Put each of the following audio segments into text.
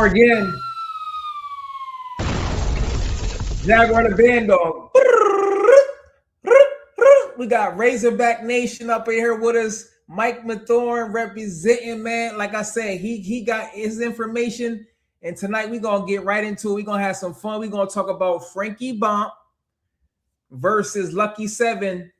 more again. Jaguar the Bandog. We got Razorback Nation up in here with us. Mike Mathorn representing, man. Like I said, he got his information. And tonight we're going to get right into it. We're going to have some fun. We're going to talk about Frankie Bomp versus Lucky 7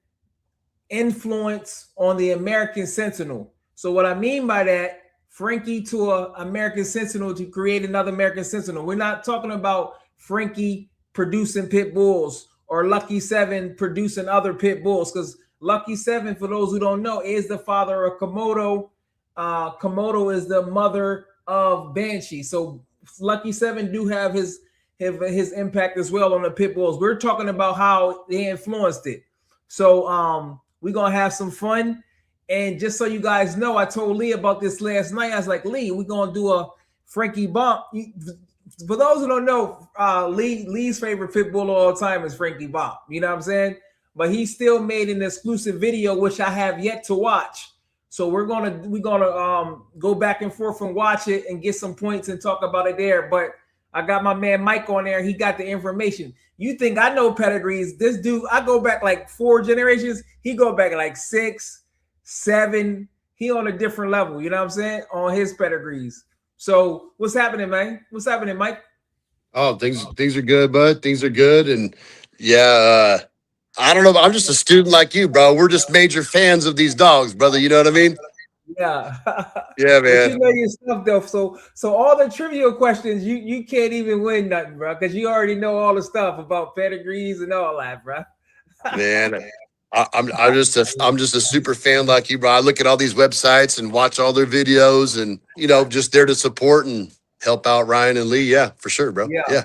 influence on the American Sentinel. So what I mean by that, Frankie to an American Sentinel to create another American Sentinel. We're not talking about Frankie producing pit bulls or Lucky 7 producing other pit bulls, because Lucky 7, for those who don't know, is the father of Komodo. Komodo is the mother of Banshee. So Lucky 7 do have his impact as well on the pit bulls. We're talking about how they influenced it. So we're gonna have some fun. And just so you guys know, I told Lee about this last night. I was like, Lee, we're gonna do a Frankie Bomp. For those who don't know, Lee's favorite pit bull of all time is Frankie Bomp. You know what I'm saying? But he still made an exclusive video, which I have yet to watch. So we're gonna go back and forth and watch it and get some points and talk about it there. But I got my man Mike on there. He got the information. You think I know pedigrees? This dude, I go back like 4 generations. He go back like 6, 7. He on a different level. You know what I'm saying? On his pedigrees. So what's happening, man? What's happening, Mike? Oh, things are good, bud. Things are good. And yeah, I don't know. I'm just a student like you, bro. We're just major fans of these dogs, brother. You know what I mean? Yeah. Yeah, man. But you know your stuff though. So all the trivial questions, you can't even win nothing, bro, because you already know all the stuff about pedigrees and all that, bro. Man, I'm just a super fan like you, bro. I look at all these websites and watch all their videos, and just there to support and help out Ryan and Lee. Yeah, for sure, bro. Yeah.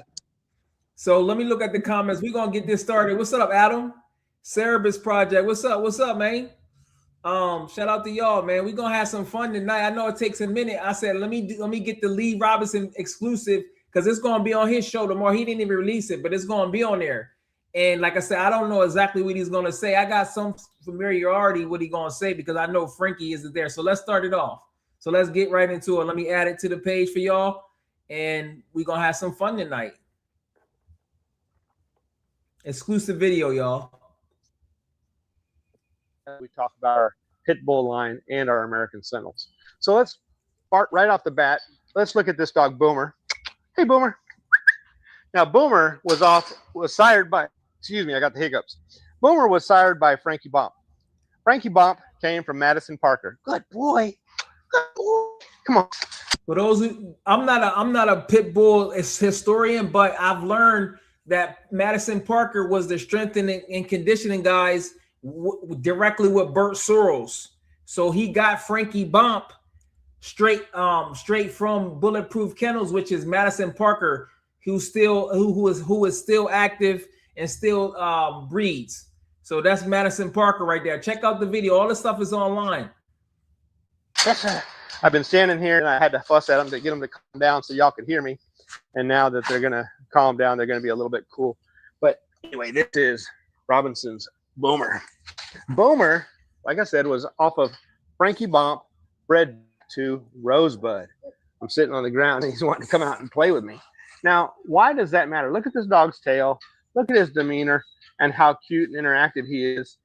So let me look at the comments. We're gonna get this started. What's up, Adam? Cerebus Project. What's up, man? Shout out to y'all, man. We're gonna have some fun tonight. I know it takes a minute. I said let me get the Lee Robinson exclusive, because it's gonna be on his show tomorrow. He didn't even release it, but it's gonna be on there. And like I said, I don't know exactly what he's gonna say. I got some familiarity what he's gonna say because I know Frankie isn't there. So let's start it off. So let's get right into it. Let me add it to the page for y'all, and we're gonna have some fun tonight. Exclusive video, y'all. We talk about our pit bull line and our American Sentinels. So let's start right off the bat. Let's look at this dog, Boomer. Hey, Boomer. Now, Boomer was sired by, excuse me, I got the hiccups. Boomer was sired by Frankie Bomp. Frankie Bomp came from Madison Parker. Good boy. Good boy. Come on. For those who, I'm not a pit bull historian, but I've learned that Madison Parker was the strengthening and conditioning guys directly with Bert Sorrells. So he got Frankie Bomp straight from Bulletproof Kennels, which is Madison Parker, who is still active and still breeds. So that's Madison Parker right there. Check out the video. All the stuff is online. I've been standing here and I had to fuss at them to get them to calm down so y'all could hear me. And now that they're gonna calm down, they're gonna be a little bit cool. But anyway, this is Robinson's Boomer. Boomer, like I said, was off of Frankie Bomp, bred to Rosebud. I'm sitting on the ground and he's wanting to come out and play with me. Now, why does that matter? Look at this dog's tail. Look at his demeanor and how cute and interactive he is.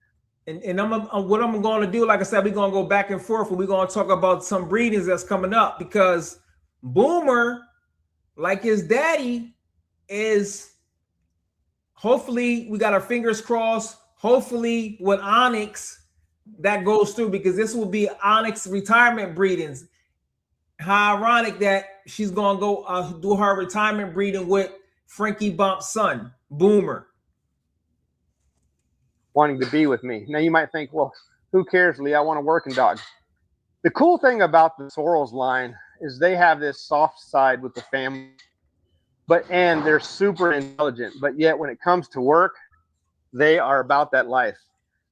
And what I'm going to do, like I said, we're going to go back and forth, and we're going to talk about some breedings that's coming up, because Boomer, like his daddy, is hopefully, we got our fingers crossed, hopefully with Onyx that goes through, because this will be Onyx retirement breedings. How ironic that she's going to go do her retirement breeding with Frankie Bomp's son, Boomer. Wanting to be with me. Now you might think, well, who cares, Lee? I want a working dog. The cool thing about the Sorrells line is they have this soft side with the family, and they're super intelligent, but yet when it comes to work, they are about that life.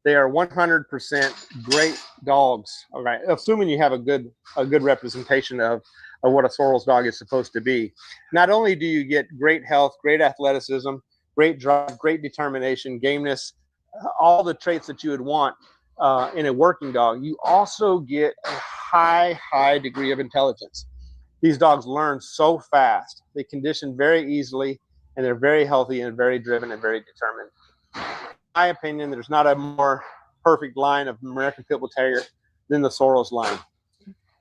They are 100% great dogs. All right, assuming you have a good representation of what a Sorrells dog is supposed to be. Not only do you get great health, great athleticism, great drive, great determination, gameness, all the traits that you would want in a working dog, you also get a high degree of intelligence. These dogs learn so fast. They condition very easily, and they're very healthy and very driven and very determined. In my opinion, there's not a more perfect line of American Pit Bull Terrier than the Sorrells line.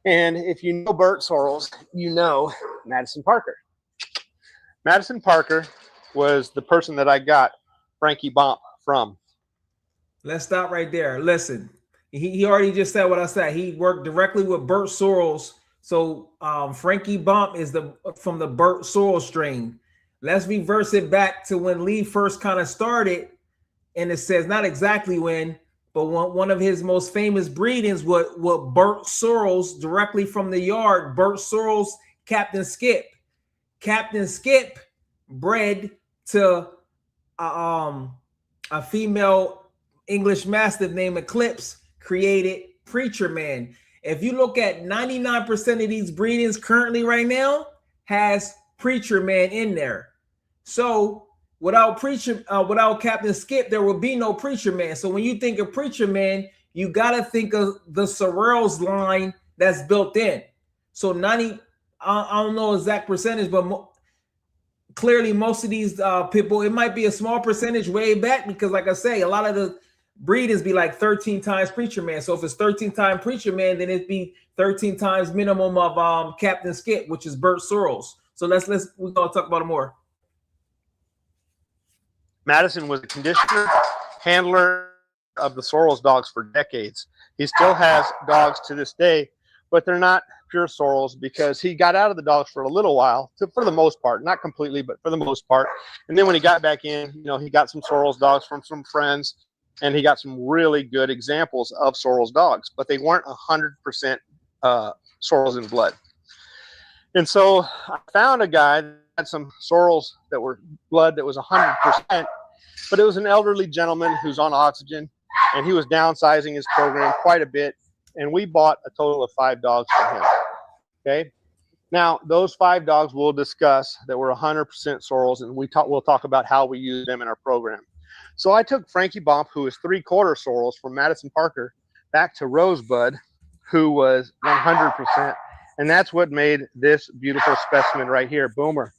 And if you know Bert Sorrells, you know Madison Parker. Madison Parker was the person that I got Frankie Bomp from. Let's stop right there. Listen, he already just said what I said. He worked directly with Bert Sorrells. So Frankie Bomp is from the Bert Sorrells strain. Let's reverse it back to when Lee first kind of started. And it says not exactly when, but one of his most famous breedings with Bert Sorrells, directly from the yard. Bert Sorrells, Captain Skip. Captain Skip bred to a female English Mastiff named Eclipse, created Preacher Man. If you look at 99% of these breedings currently right now, has Preacher Man in there. So without Captain Skip, there would be no Preacher Man. So when you think of Preacher Man, you got to think of the Sorrells line that's built in. So I don't know exact percentage, but clearly most of these people, it might be a small percentage way back, because like I say, a lot of the breedings be like 13 times Preacher Man. So if it's 13 times Preacher Man, then it'd be 13 times minimum of Captain Skip, which is Bert Sorrells. So we're gonna talk about it more. Madison was a conditioner, handler of the Sorrells dogs for decades. He still has dogs to this day, but they're not pure Sorrells, because he got out of the dogs for a little while, for the most part, not completely, but for the most part. And then when he got back in, he got some Sorrells dogs from some friends, and he got some really good examples of Sorrells dogs, but they weren't 100% Sorrells in blood. And so I found a guy that had some Sorrells that were blood that was 100%, but it was an elderly gentleman who's on oxygen, and he was downsizing his program quite a bit. And we bought a total of 5 dogs from him. Okay. Now, those 5 dogs we'll discuss that were 100% Sorrells, and we'll talk about how we use them in our program. So I took Frankie Bomp, who was 3/4 Sorrells from Madison Parker, back to Rosebud, who was 100%. And that's what made this beautiful specimen right here, Boomer.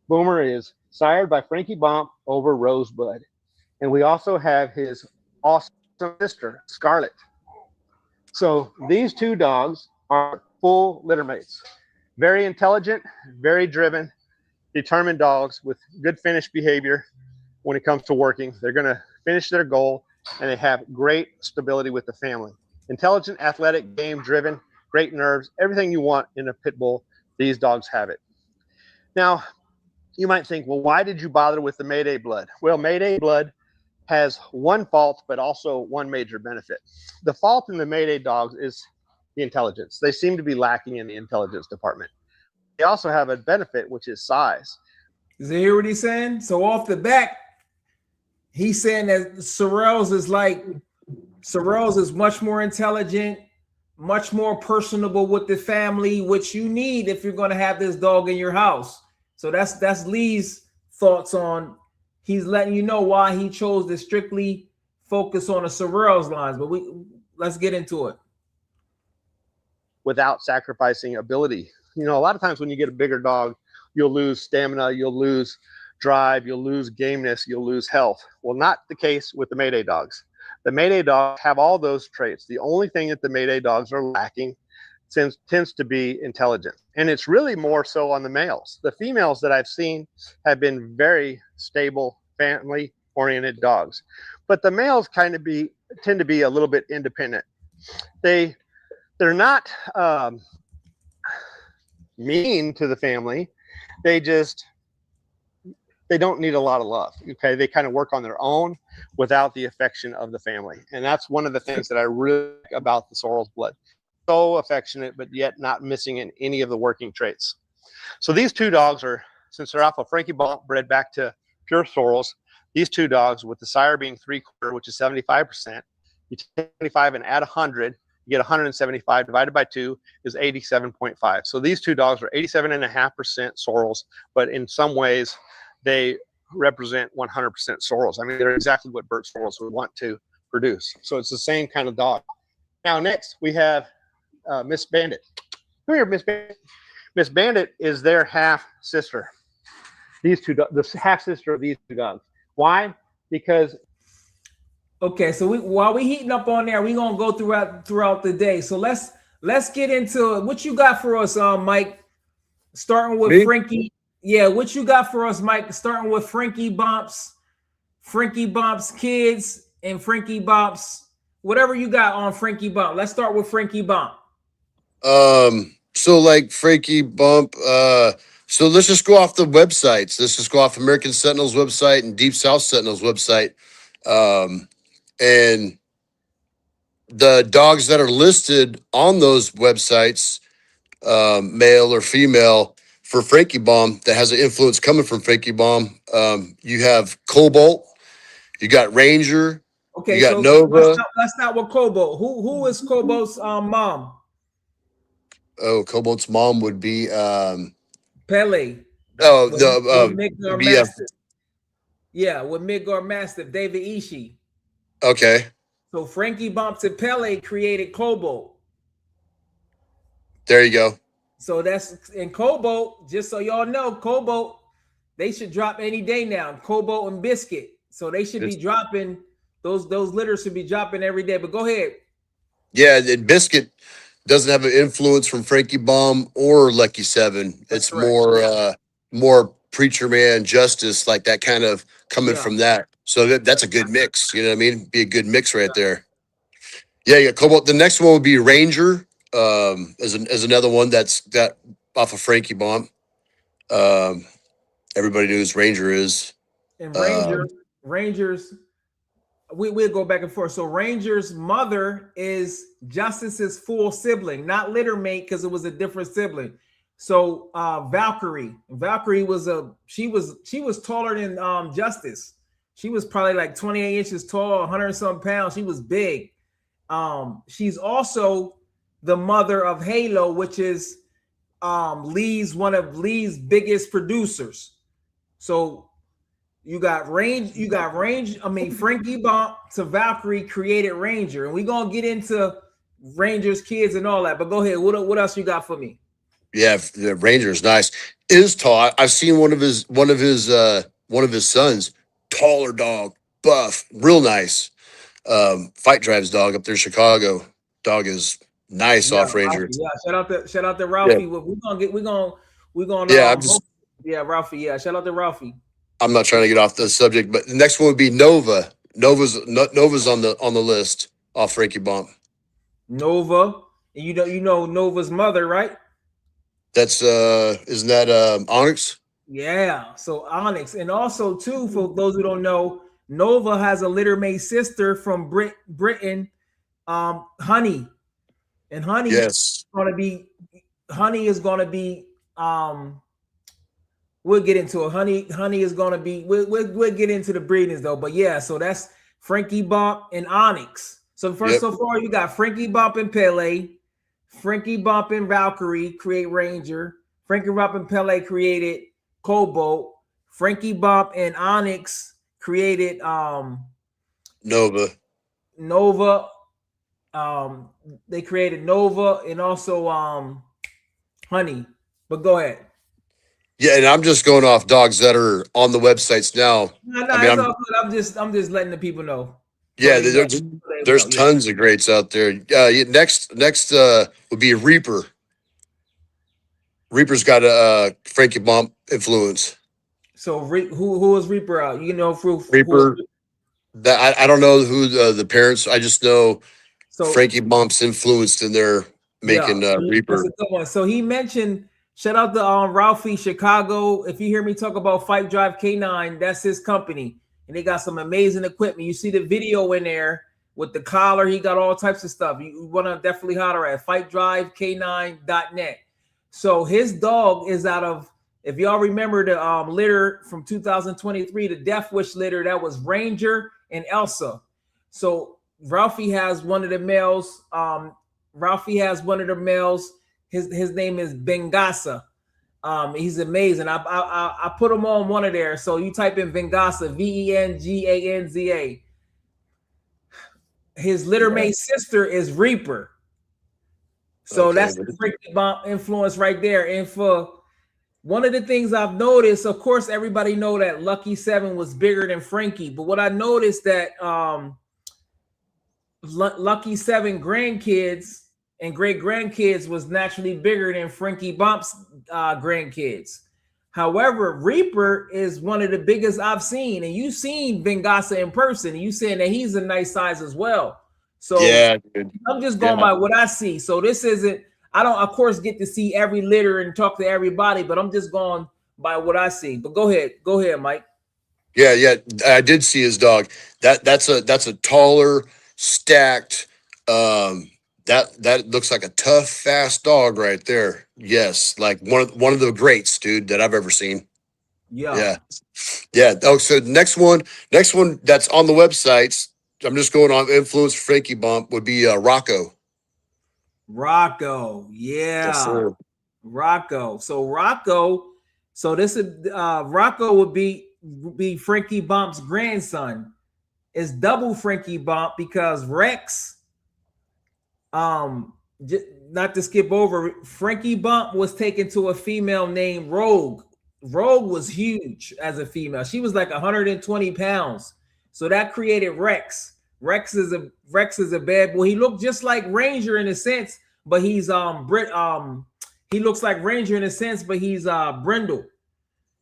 Boomer is sired by Frankie Bomp over Rosebud. And we also have his awesome sister, Scarlet. So these 2 dogs are full litter mates. Very intelligent, very driven, determined dogs with good finish behavior when it comes to working. They're going to finish their goal, and they have great stability with the family. Intelligent, athletic, game-driven, great nerves, everything you want in a pit bull, these dogs have it. Now, you might think, well, why did you bother with the Mayday blood? Well, Mayday blood has one fault, but also one major benefit. The fault in the Mayday dogs is the intelligence. They seem to be lacking in the intelligence department. They also have a benefit, which is size. Does you hear what he's saying? So off the back, he's saying that Sorrells is much more intelligent, much more personable with the family, which you need if you're going to have this dog in your house. So that's Lee's thoughts on. He's letting you know why he chose to strictly focus on the Sorrells lines, but let's get into it. Without sacrificing ability. A lot of times when you get a bigger dog, you'll lose stamina, you'll lose drive, you'll lose gameness, you'll lose health. Well, not the case with the Mayday dogs. The Mayday dogs have all those traits. The only thing that the Mayday dogs are lacking tends to be intelligence. And it's really more so on the males. The females that I've seen have been very stable, family-oriented dogs. But the males tend to be a little bit independent. They're not mean to the family. They don't need a lot of love. Okay, they kind of work on their own without the affection of the family. And that's one of the things that I really like about the Sorrells blood. So affectionate, but yet not missing in any of the working traits. So these 2 dogs are, since they're off of Frankie Bomp, bred back to pure Sorrells, these 2 dogs, with the sire being 3/4, which is 75%, you take 75 and add 100, you get 175 divided by 2 is 87.5. So these 2 dogs are 87.5% Sorrells, but in some ways they represent 100% Sorrells. I mean, they're exactly what Bert Sorrells would want to produce. So it's the same kind of dog. Now, next we have Miss Bandit. Come here, Miss Bandit. Miss Bandit is their half sister. These two, the half sister of these two dogs. Why? Because okay, so while we heating up on there, we gonna go throughout the day. So let's get into it. What you got for us, Mike? Starting with Me? Frankie. Yeah, what you got for us, Mike? Starting with Frankie Bomp's kids and Frankie Bomp's whatever you got on Frankie Bomp. Let's start with Frankie Bomp. So like Frankie Bump, so let's just go off the websites. Let's just go off American Sentinels website and Deep South Sentinels website. And the dogs that are listed on those websites, male or female, for Frankie Bomb that has an influence coming from Frankie Bomb, you have Cobalt, you got Ranger, Okay, you got so Nova. let's start with Cobalt. Who is Cobalt's mom? Oh, Cobalt's mom would be Pele. oh With the Midgar BF. Mastiff. Yeah, with Midgar Mastiff, David Ishii. Okay, So Frankie Bomp and Pele created Cobalt. there you go. So that's in Cobalt. Just so y'all know, Cobalt, they should drop any day now. Cobalt and Biscuit. So they should be dropping those litters should be dropping every day. But go ahead. Yeah, and Biscuit doesn't have an influence from Frankie Bomb or Lucky 7. That's It's correct. more Preacher Man, Justice, like that kind of coming Yeah. from that. So that's a good mix. You know what I mean? Be a good mix right there. Yeah, Cobalt. The next one would be Ranger, as another one that's got off of Frankie Bomb. Everybody knows Ranger is. And Rangers, we'll go back and forth. So Ranger's mother is Justice's full sibling, not litter mate, because it was a different sibling. So Valkyrie was she was taller than Justice. She was probably like 28 inches tall, 100 and some pounds. She was big. She's also the mother of Halo, which is one of Lee's biggest producers. So you got Range. I mean, Frankie Bomp to Valkyrie created Ranger, and we're gonna get into Ranger's kids and all that. But go ahead. What else you got for me? Yeah, the Ranger is nice. Is tall. I've seen one of his sons, taller dog, buff, real nice. Fight Drives dog up there in Chicago. Dog is nice off Ranger. Ralphie, yeah, shout out to Ralphie. Yeah. We're gonna Yeah, Ralphie. Yeah, shout out to Ralphie. I'm not trying to get off the subject, but the next one would be Nova. Nova's on the list off Frankie Bomp. Nova, and you know Nova's mother, right? That's isn't that Onyx? Yeah, so Onyx, and also too, for those who don't know, Nova has a littermate sister from Britain, Honey, and Honey is gonna be we'll get into it. Honey is gonna be we'll get into the breedings though, but yeah, so that's Frankie Bomp and Onyx. So so far you got Frankie Bomp and Pele, Frankie Bomp and Valkyrie create Ranger, Frankie Bomp and Pele created Cobalt, Frankie Bomp and Onyx created Nova. They created Nova and also Honey. But go ahead. Yeah, and I'm just going off dogs that are on the websites now. No, it's all good. I'm just letting the people know. Yeah, there's tons of greats out there. Next would be Reaper. Reaper's got a Frankie Bomp influence. So who is Reaper out? You know, Reaper. That I don't know who the parents. I just know Frankie Bomp's influenced in their making Reaper. That's a good one. So he mentioned. Shout out to Ralphie Chicago. If you hear me talk about Fight Drive K9, that's his company. And they got some amazing equipment. You see the video in there with the collar. He got all types of stuff. You want to definitely holler at fightdrivek9.net. So his dog is out of, if y'all remember the litter from 2023, the Death Wish litter, that was Ranger and Elsa. So Ralphie has one of the males. His name is Bengasa. He's amazing. I put him on one of there. So you type in Bengasa, Venganza. His littermate sister is Reaper. So that's the Frankie Bomp influence right there. And for one of the things I've noticed, of course, everybody know that Lucky 7 was bigger than Frankie. But what I noticed that Lucky 7 grandkids and great grandkids was naturally bigger than Frankie Bomp's grandkids. However, Reaper is one of the biggest I've seen, and you've seen Vingasa in person, and you saying that he's a nice size as well. So yeah, I'm just going by what I see. So this isn't, I don't, of course, get to see every litter and talk to everybody, but I'm just going by what I see. But go ahead, Mike. Yeah, I did see his dog. That's a taller, stacked. That looks like a tough, fast dog right there. Yes, like one of the greats, dude, that I've ever seen. Yeah. Oh, so next one that's on the websites. I'm just going on influence Frankie Bomp would be Rocco. Rocco, yeah. Yes, Rocco. So this is Rocco would be Frankie Bomp's grandson. It's double Frankie Bomp because Rex, not to skip over, Frankie Bomp was taken to a female named Rogue. Rogue was huge as a female. She was like 120 pounds. So that created Rex. Rex is a bad boy. He looked just like Ranger in a sense, but he's he looks like Ranger in a sense, but he's brindle.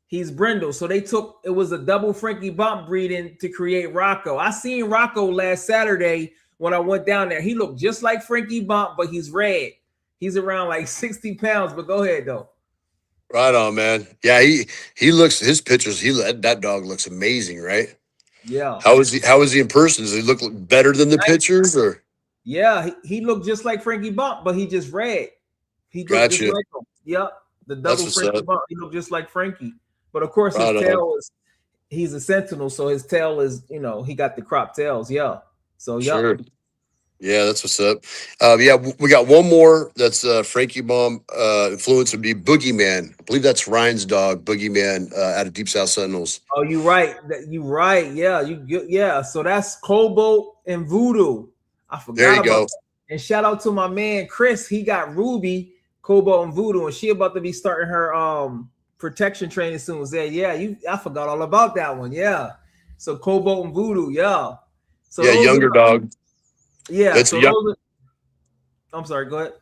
He's brindle. So it was a double Frankie Bomp breeding to create Rocco. I seen Rocco last Saturday when I went down there. He looked just like Frankie Bomp, but he's red. He's around like 60 pounds, but go ahead though. Right on, man. Yeah, he looks, his pictures, that dog looks amazing, right? Yeah. How is he in person? Does he look better than the pictures, or? Yeah, he looked just like Frankie Bomp, but he just red. He looked just like him. Yep. The double Frankie Bomp, he looked just like Frankie. But of course, his tail he's a sentinel, so his tail is, he got the crop tails. Yeah. So yeah. Sure. Yeah, that's what's up. Yeah, we got one more that's Frankie Bomp influence would be Boogeyman. I believe that's Ryan's dog, Boogeyman, out of Deep South Sentinels. Oh, you're right. Yeah, yeah. So that's Cobalt and Voodoo. I forgot. There you go. That. And shout out to my man Chris. He got Ruby, Cobalt, and Voodoo, and she about to be starting her protection training soon. I forgot all about that one. Yeah. So Cobalt and Voodoo. Yeah. So yeah, younger dog. Yeah, I'm sorry. Go ahead.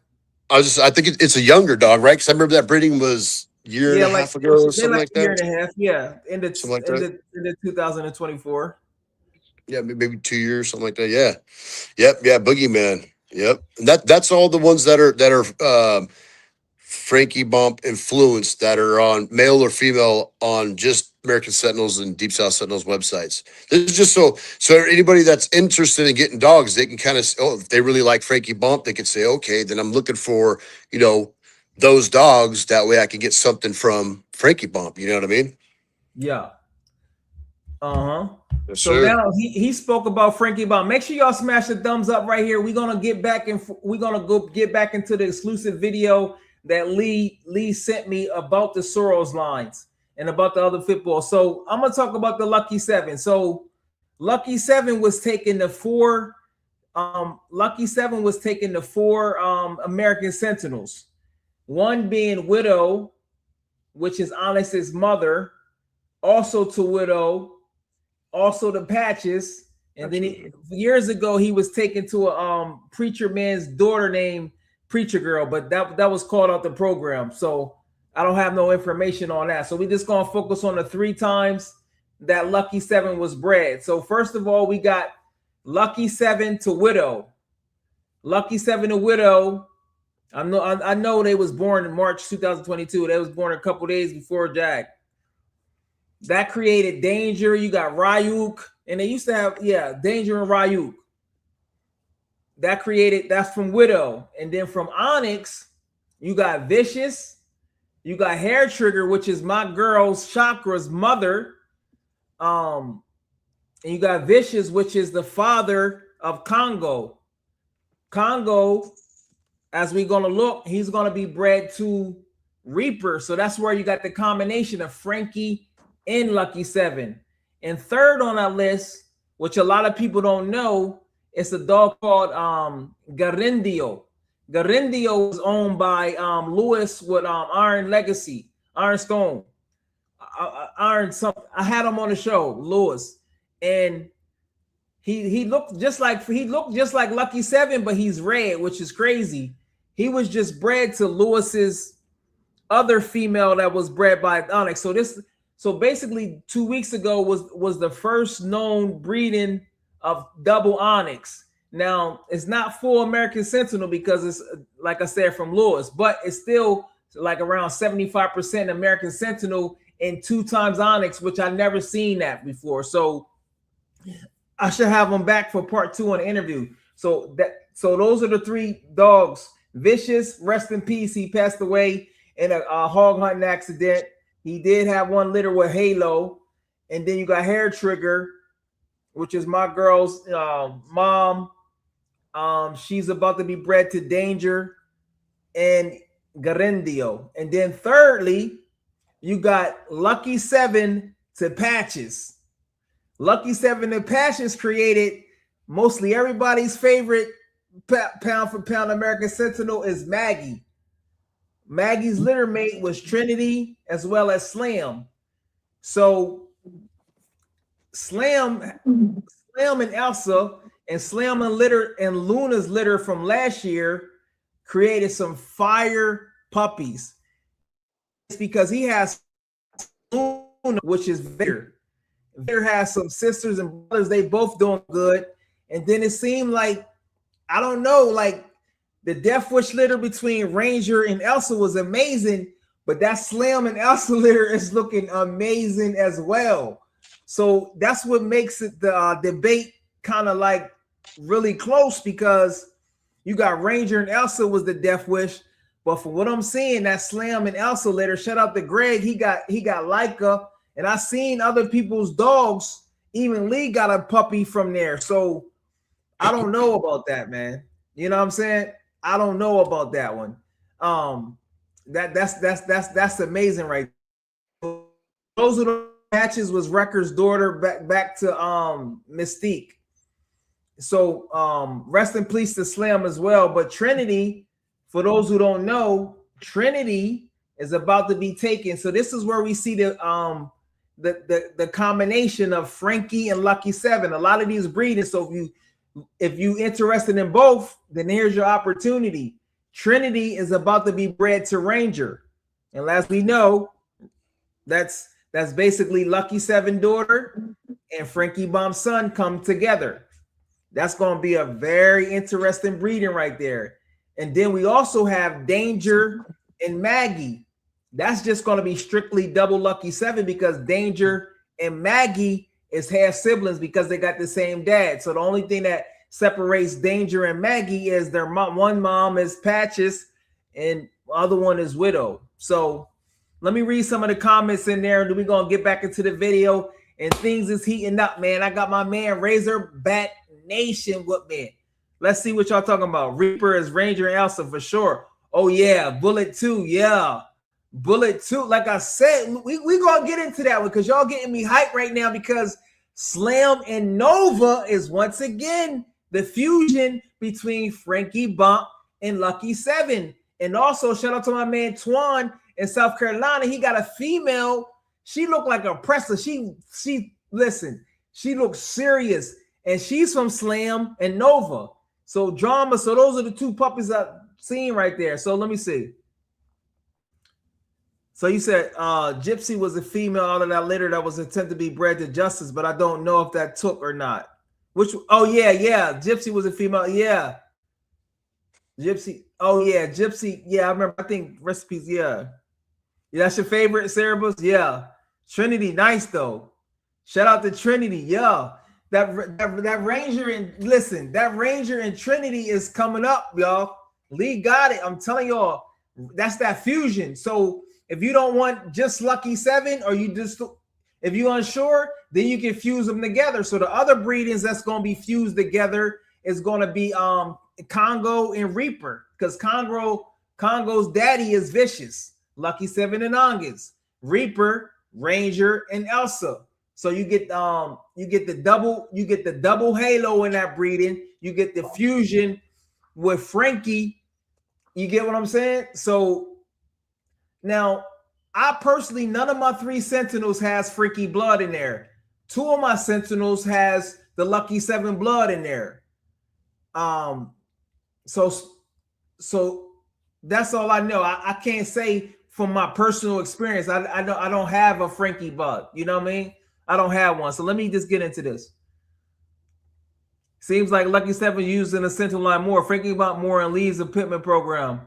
I think it's a younger dog, right? Because I remember that breeding was a year and a half ago, or something like that. Year and a half, yeah. In the 2024. Yeah, maybe 2 years, something like that. Yeah, yeah. Boogeyman. Yep. And that's all the ones that are Frankie Bomp influenced that are on male or female on just American Sentinels and Deep South Sentinels websites. This is just so anybody that's interested in getting dogs, they can kind of, if they really like Frankie Bomp, they can say, okay, then I'm looking for, those dogs. That way I can get something from Frankie Bomp. You know what I mean? Yeah. Yes, so now he spoke about Frankie Bomp. Make sure y'all smash the thumbs up right here. We're gonna get back into the exclusive video that Lee sent me about the Sorrells lines and about the other pitbull. So I'm gonna talk about the Lucky 7. So Lucky 7 was taking the four American Sentinels. One being Widow, which is Honest's mother, also to Widow, also the Patches, and then years ago he was taken to a preacher man's daughter named Preacher Girl, but that was called out the program, so I don't have no information on that. So we just gonna focus on the 3 times that Lucky 7 was bred. So first of all, we got Lucky 7 to Widow. Lucky 7 to Widow. I know they was born in March 2022. They was born a couple days before Jack. That created Danger. You got Ryuk, and they used to have Danger and Ryuk. That's from Widow. And then from Onyx, you got Vicious, you got Hair Trigger, which is my girl's Chakra's mother. And you got Vicious, which is the father of Congo. Congo, as we're gonna look, he's gonna be bred to Reaper. So that's where you got the combination of Frankie and Lucky 7. And third on our list, which a lot of people don't know, it's a dog called Garindio. Garindio was owned by Lewis with Iron Legacy, Iron Stone, Iron something. I had him on the show, Lewis, and he looked just like Lucky 7, but he's red, which is crazy. He was just bred to Lewis's other female that was bred by Onyx. So basically 2 weeks ago was the first known breeding of double Onyx. Now it's not full American Sentinel because it's, like I said, from Lewis, but it's still like around 75% American Sentinel and 2 times Onyx, which I never seen that before. So I should have them back for part 2 on the interview. So those are the 3 dogs. Vicious, rest in peace. He passed away in a hog hunting accident. He did have 1 litter with Halo, and then you got Hair Trigger, which is my girl's mom. She's about to be bred to Danger and Garendio. And then thirdly, you got Lucky 7 to Patches. Lucky 7 to Patches created mostly everybody's favorite pound for pound American Sentinel is Maggie. Maggie's litter mate was Trinity as well as Slam. So Slam and Elsa and Slam and litter and Luna's litter from last year created some fire puppies. It's because he has Luna, which is Vader. Vader has some sisters and brothers, they both doing good. And then it seemed like, I don't know, like the Death Wish litter between Ranger and Elsa was amazing, but that Slam and Elsa litter is looking amazing as well. So that's what makes it the debate kind of like really close, because you got Ranger and Elsa was the Death Wish, but from what I'm seeing, that Slam and Elsa litter, shout out to Greg, he got Leica, and I seen other people's dogs. Even Lee got a puppy from there. So I don't know about that, man. You know what I'm saying? I don't know about that one. That's amazing, right? Those are the matches was Wrecker's daughter back to Mystique. So rest in peace to Slam as well. But Trinity, for those who don't know, Trinity is about to be taken. So this is where we see the combination of Frankie and Lucky 7. A lot of these breeders. So if you interested in both, then here's your opportunity. Trinity is about to be bred to Ranger, and as we know, that's basically Lucky 7 daughter and Frankie Bomb son come together. That's going to be a very interesting breeding right there. And then we also have Danger and Maggie. That's just going to be strictly double Lucky 7 because Danger and Maggie is half siblings because they got the same dad. So the only thing that separates Danger and Maggie is their mom. One mom is Patches and the other one is Widow. So let me read some of the comments in there, and then we're going to get back into the video. And things is heating up, man. I got my man Razorback Nation with me. Let's see what y'all talking about. Reaper is Ranger and Elsa for sure. Oh, yeah. Bullet 2. Yeah. Bullet 2. Like I said, we going to get into that one because y'all getting me hyped right now because Slam and Nova is once again the fusion between Frankie Bomp and Lucky 7. And also, shout out to my man Twan in South Carolina. He got a female. She looked like a presser. She listen, she looks serious. And she's from Slam and Nova. So drama. So those are the 2 puppies I've seen right there. So let me see. So you said Gypsy was a female out of that litter that was intended to be bred to Justice, but I don't know if that took or not. Which, oh yeah, Gypsy was a female, yeah. Gypsy, oh yeah, Gypsy, yeah, I remember, I think recipes, yeah. Yeah, that's your favorite, Cerebus? Yeah. Trinity, nice though. Shout out to Trinity, yeah. That Ranger and listen, that Ranger and Trinity is coming up, y'all. Lee got it. I'm telling y'all, that's that fusion. So if you don't want just Lucky 7, or you just if you're unsure, then you can fuse them together. So the other breedings that's going to be fused together is going to be Congo and Reaper, because Congo's daddy is Vicious, Lucky 7 and Angus, Reaper, Ranger, and Elsa. So you get the double halo in that breeding. You get the fusion with Frankie You get what I'm saying? So now, I personally, none of my 3 Sentinels has Frankie blood in there. 2 of my Sentinels has the Lucky 7 blood in there. So that's all I know. I can't say from my personal experience. I don't have a Frankie bug. You know what I mean? I don't have one. So let me just get into this. Seems like Lucky 7 using the Sentinel line more. Frankie Bomp more and Lee's a Pittman program.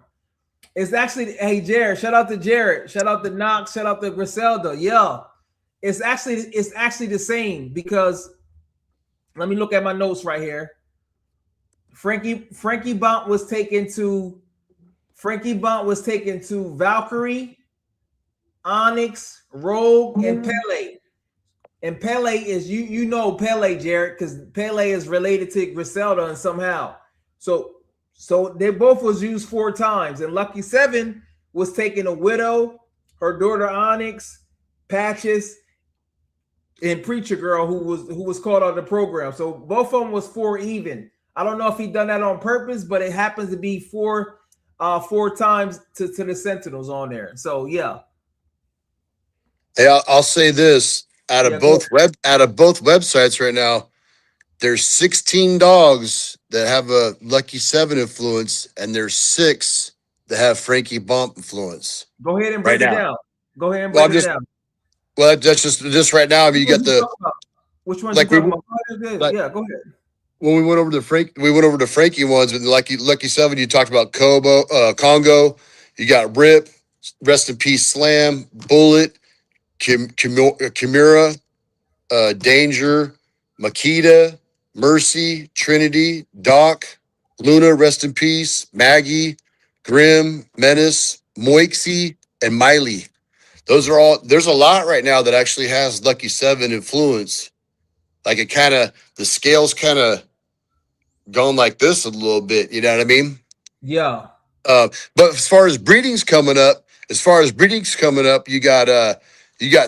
It's actually, hey Jared, shout out to Jared, shout out to Knox, shout out to Griselda. Yeah, it's actually the same, because let me look at my notes right here. Frankie Bomp was taken to Valkyrie, Onyx, Rogue, and Pele. And Pele is you know Pele, Jared, because Pele is related to Griselda and somehow. So they both was used 4 times, and Lucky 7 was taking a Widow, her daughter Onyx, Patches, and Preacher Girl, who was called out of the program. So both of them was 4 even. I don't know if he done that on purpose, but it happens to be 4 times to the Sentinels on there. So yeah. Hey, I'll say this: out of both websites right now, there's 16 dogs that have a Lucky 7 influence, and there's 6 that have Frankie Bomp influence. Go ahead and break it down. Go ahead and break it down. Well, that's just right now. I mean, you got the which one? Like you talking about? Yeah, go ahead. When we went over the Frankie ones with Lucky 7. You talked about Congo. You got Rip, rest in peace, Slam, Bullet, Kimura, Danger, Makita, Mercy, Trinity, Doc, Luna, rest in peace, Maggie, Grim, Menace, Moixie, and Miley. Those are all. There's a lot right now that actually has Lucky 7 influence. Like the scales kind of going like this a little bit. You know what I mean? Yeah. But as far as breedings coming up, you got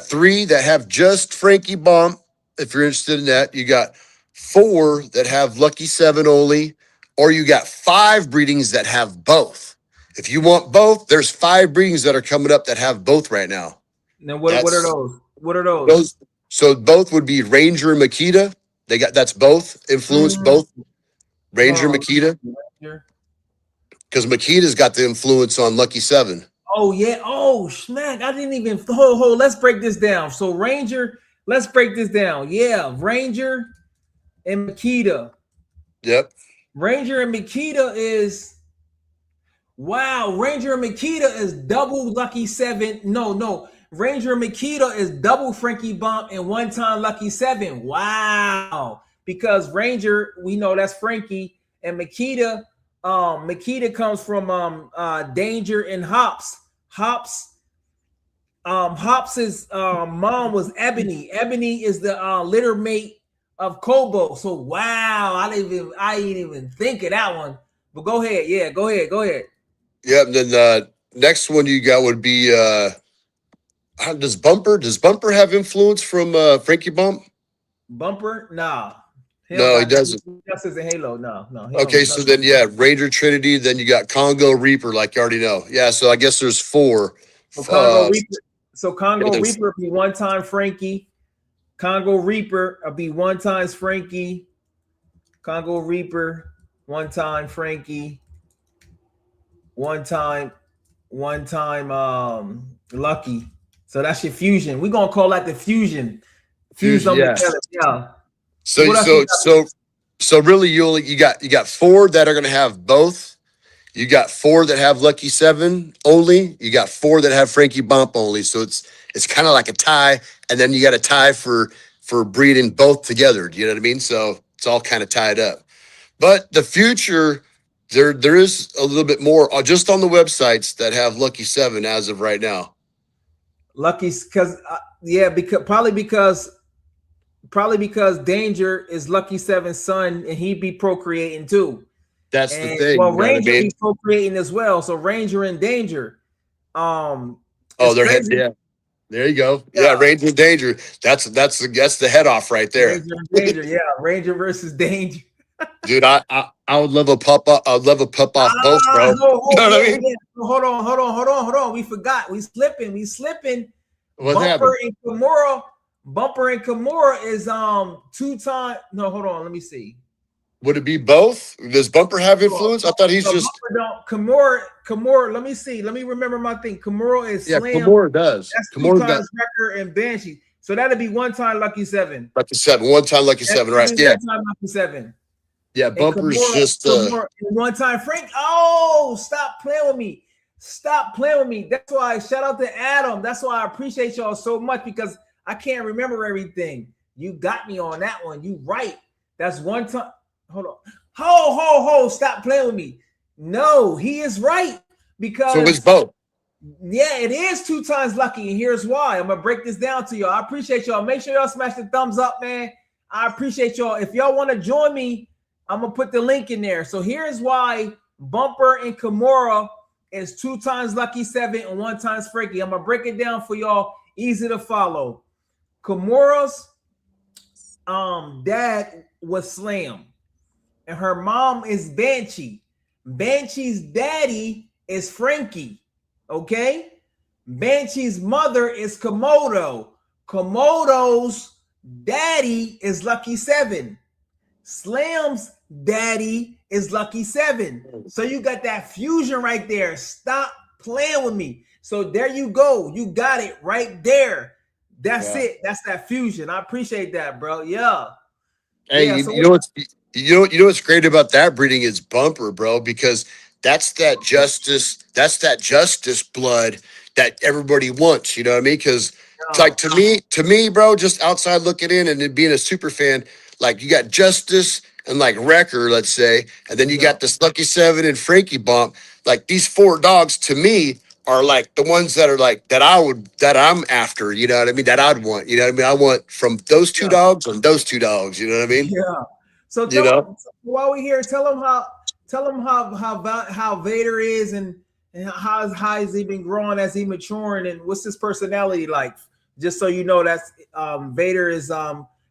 3 that have just Frankie Bomp. If you're interested in that, you got 4 that have Lucky 7 only, or you got 5 breedings that have both. If you want both, there's 5 breedings that are coming up that have both right now. Now what are those? What are those? So both would be Ranger and Makita. That's both influence, both Ranger and Makita. Because Makita's got the influence on Lucky 7. Oh yeah. Oh smack! I didn't even hold. Let's break this down. So Ranger. Let's break this down. Yeah, Ranger and Makita. Yep. Ranger and Makita is Ranger and Makita is double Lucky 7. No. Ranger and Makita is double Frankie Bomp and 1 time Lucky 7. Wow. Because Ranger, we know that's Frankie, and Makita comes from Danger and Hops. Hops' mom was Ebony. Ebony is the litter mate of Kobo. So wow, I didn't even think of that one. But go ahead. Yeah, go ahead. Yeah, and then the next one you got would be does Bumper have influence from Frankie Bomp? Bumper? Nah. No, he doesn't. Just as a Halo. No. Okay, so then Ranger, Trinity, then you got Congo, Reaper, like you already know. Yeah, so I guess there's 4. So Congo Reaper would be 1 time Frankie. Congo Reaper would be 1 times Frankie. Congo Reaper, 1 time Frankie. 1 time Lucky. So that's your fusion. We're gonna call that the fusion. Fuse them together. Yeah. So really you got 4 that are gonna have both. You got 4 that have Lucky 7 only. You got 4 that have Frankie Bomp only. So it's kind of like a tie, and then you got a tie for breeding both together. Do you know what I mean? So it's all kind of tied up. But the future, there is a little bit more just on the websites that have Lucky 7 as of right now. Lucky's because probably because Danger is Lucky 7's son, and he be procreating too. That's the thing. Well, Ranger be procreating as well. So Ranger and Danger. They're head. Yeah, there you go. Yeah, Ranger and Danger. That's the head off right there. Ranger and Danger. Yeah, Ranger versus Danger. Dude, I would love a pup. I'd love a pup off both, bro. You know what I mean? Yeah. Hold on. We forgot. We slipping. What's Bumper happening? and Kimura. Bumper and Kimura is 2-time. No, hold on. Let me see. Would it be both? Does Bumper have influence? I thought he's just Kimura. Let me see. Let me remember my thing. Kimura is Slam. Kimura does. That's Kimura 2 times Wrecker and Banshee. So that'd be 1-time Lucky 7. Lucky 7. 1-time Lucky 7, right? Yeah. 1-time Lucky 7. Yeah, Bumper's just 1-time Frank. Oh, stop playing with me. That's why shout out to Adam. That's why I appreciate y'all so much, because I can't remember everything. You got me on that one. You right. That's 1-time. Hold on. Ho. Stop playing with me. No, he is right. Because so it's both. Yeah, it is 2 times Lucky, and here's why. I'm gonna break this down to y'all. I appreciate y'all. Make sure y'all smash the thumbs up, man. I appreciate y'all. If y'all want to join me, I'm gonna put the link in there. So here's why Bumper and Kimura is 2 times Lucky 7 and 1 times Frankie. I'm gonna break it down for y'all. Easy to follow. Kimura's dad was Slam, and her mom is Banshee. Banshee's daddy is Frankie. Okay, Banshee's mother is Komodo. Komodo's daddy is Lucky 7. Slam's daddy is Lucky 7. So you got that fusion right there. Stop playing with me. So there you go. You got it right there. That's it. That's that fusion. I appreciate that, bro. Yeah. Hey, Yeah, you know what's great about that breeding is Bumper, bro, because that's that justice blood that everybody wants. You know what I mean? Because it's like to me, bro, just outside looking in and then being a super fan, like you got Justice and like Wrecker, let's say, and then you got this Lucky 7 and Frankie Bomp. Like these 4 dogs to me are like the ones that are like that I'm after. You know what I mean? That I'd want. You know what I mean? I want from those 2 dogs and those 2 dogs. You know what I mean? Yeah. So while we're here, tell them how Vader is and how has he been growing as he maturing, and what's his personality like? Just so you know, that's Vader is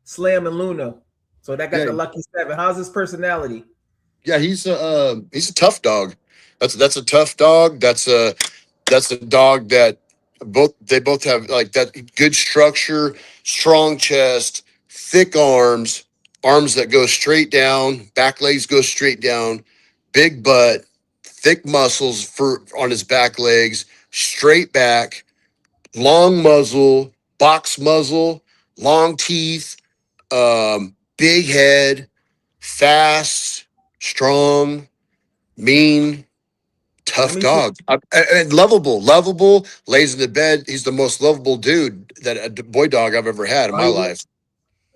Slam and Luna. So that got the Lucky 7. How's his personality? Yeah, he's a tough dog. That's a tough dog. That's a dog that they both have like that good structure, strong chest, thick arms that go straight down, back legs go straight down, big butt, thick muscles on his back legs, straight back, long muzzle, box muzzle, long teeth, big head, fast, strong, mean, tough dog, and lovable, lays in the bed. He's the most lovable dude that a boy dog I've ever had in my life.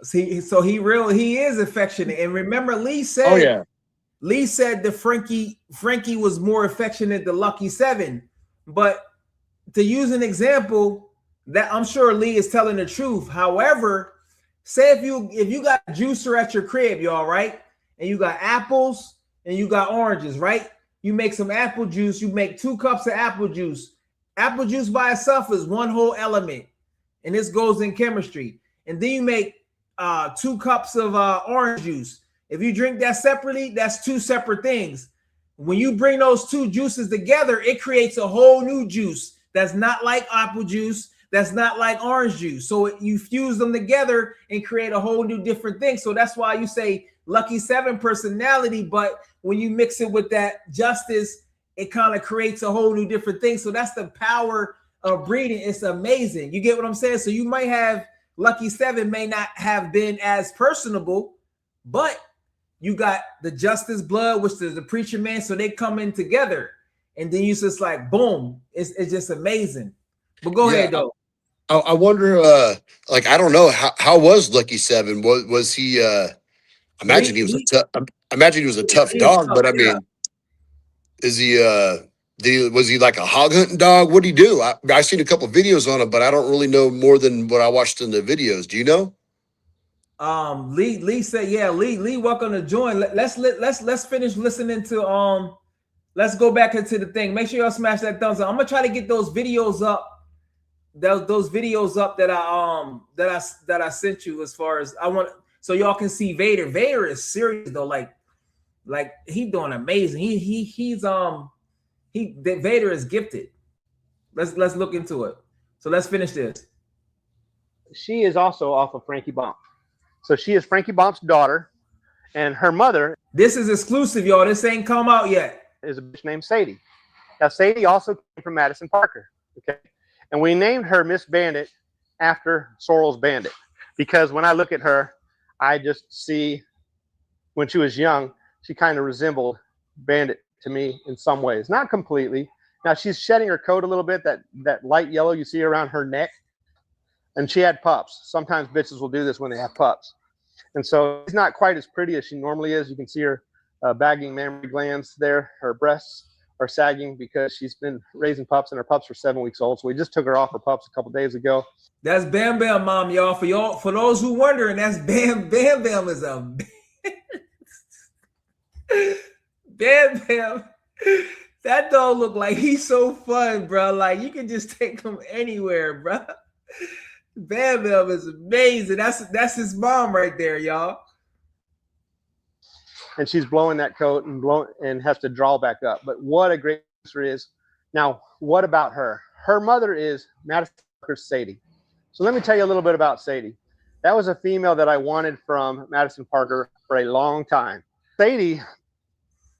So he is affectionate. And remember, Lee said the Frankie was more affectionate than Lucky 7. But to use an example, that I'm sure Lee is telling the truth. However, say if you got a juicer at your crib, y'all, right? And you got apples and you got oranges, right? You make some apple juice. You make 2 cups of apple juice. Apple juice by itself is one whole element, and this goes in chemistry. And then you make 2 cups of orange juice. If you drink that separately, that's 2 separate things. When you bring those 2 juices together, it creates a whole new juice that's not like apple juice, that's not like orange juice. So you fuse them together and create a whole new different thing. So that's why you say Lucky 7 personality, but when you mix it with that justice, it kind of creates a whole new different thing. So that's the power of breeding. It's amazing. You get what I'm saying? So you might have Lucky 7 may not have been as personable, but you got the justice blood, which is the preacher man. So they come in together, and then you just like, boom, it's just amazing. But go ahead though. I wonder, like, I don't know, how was Lucky 7? Was he? I imagine he was a tough dog, but I mean, is he? Was he like a hog hunting dog? What did he do? I seen a couple videos on him, but I don't really know more than what I watched in the videos. Do you know? Lee said, yeah, Lee, welcome to join. Let's finish listening to let's go back into the thing. Make sure y'all smash that thumbs up. I'm gonna try to get those videos up. Those videos up that I sent you, as far as I want, so y'all can see Vader. Vader is serious though. Like Like he doing amazing. Vader is gifted. Let's look into it. So let's finish this. She is also off of Frankie Bomp. So she is Frankie Bomp's daughter, and her mother. This is exclusive, y'all. This ain't come out yet. Is a bitch named Sadie. Now Sadie also came from Madison Parker. Okay, and we named her Miss Bandit after Sorrells Bandit because when I look at her, I just see when she was young, she kind of resembled Bandit to me in some ways, not completely. Now she's shedding her coat a little bit, that light yellow you see around her neck. And she had pups. Sometimes bitches will do this when they have pups. And so she's not quite as pretty as she normally is. You can see her bagging mammary glands there. Her breasts are sagging because she's been raising pups, and her pups were 7 weeks old. So we just took her off her pups a couple days ago. That's Bam Bam, mom, y'all. For those who wondering, that's Bam Bam is a Bam Bam. That dog look like he's so fun, bro. Like you can just take him anywhere, bro. Bam Bam is amazing. That's his mom right there, y'all. And she's blowing that coat and has to draw back up. But what a great answer is. Now, what about her? Her mother is Madison Parker's Sadie. So let me tell you a little bit about Sadie. That was a female that I wanted from Madison Parker for a long time. Sadie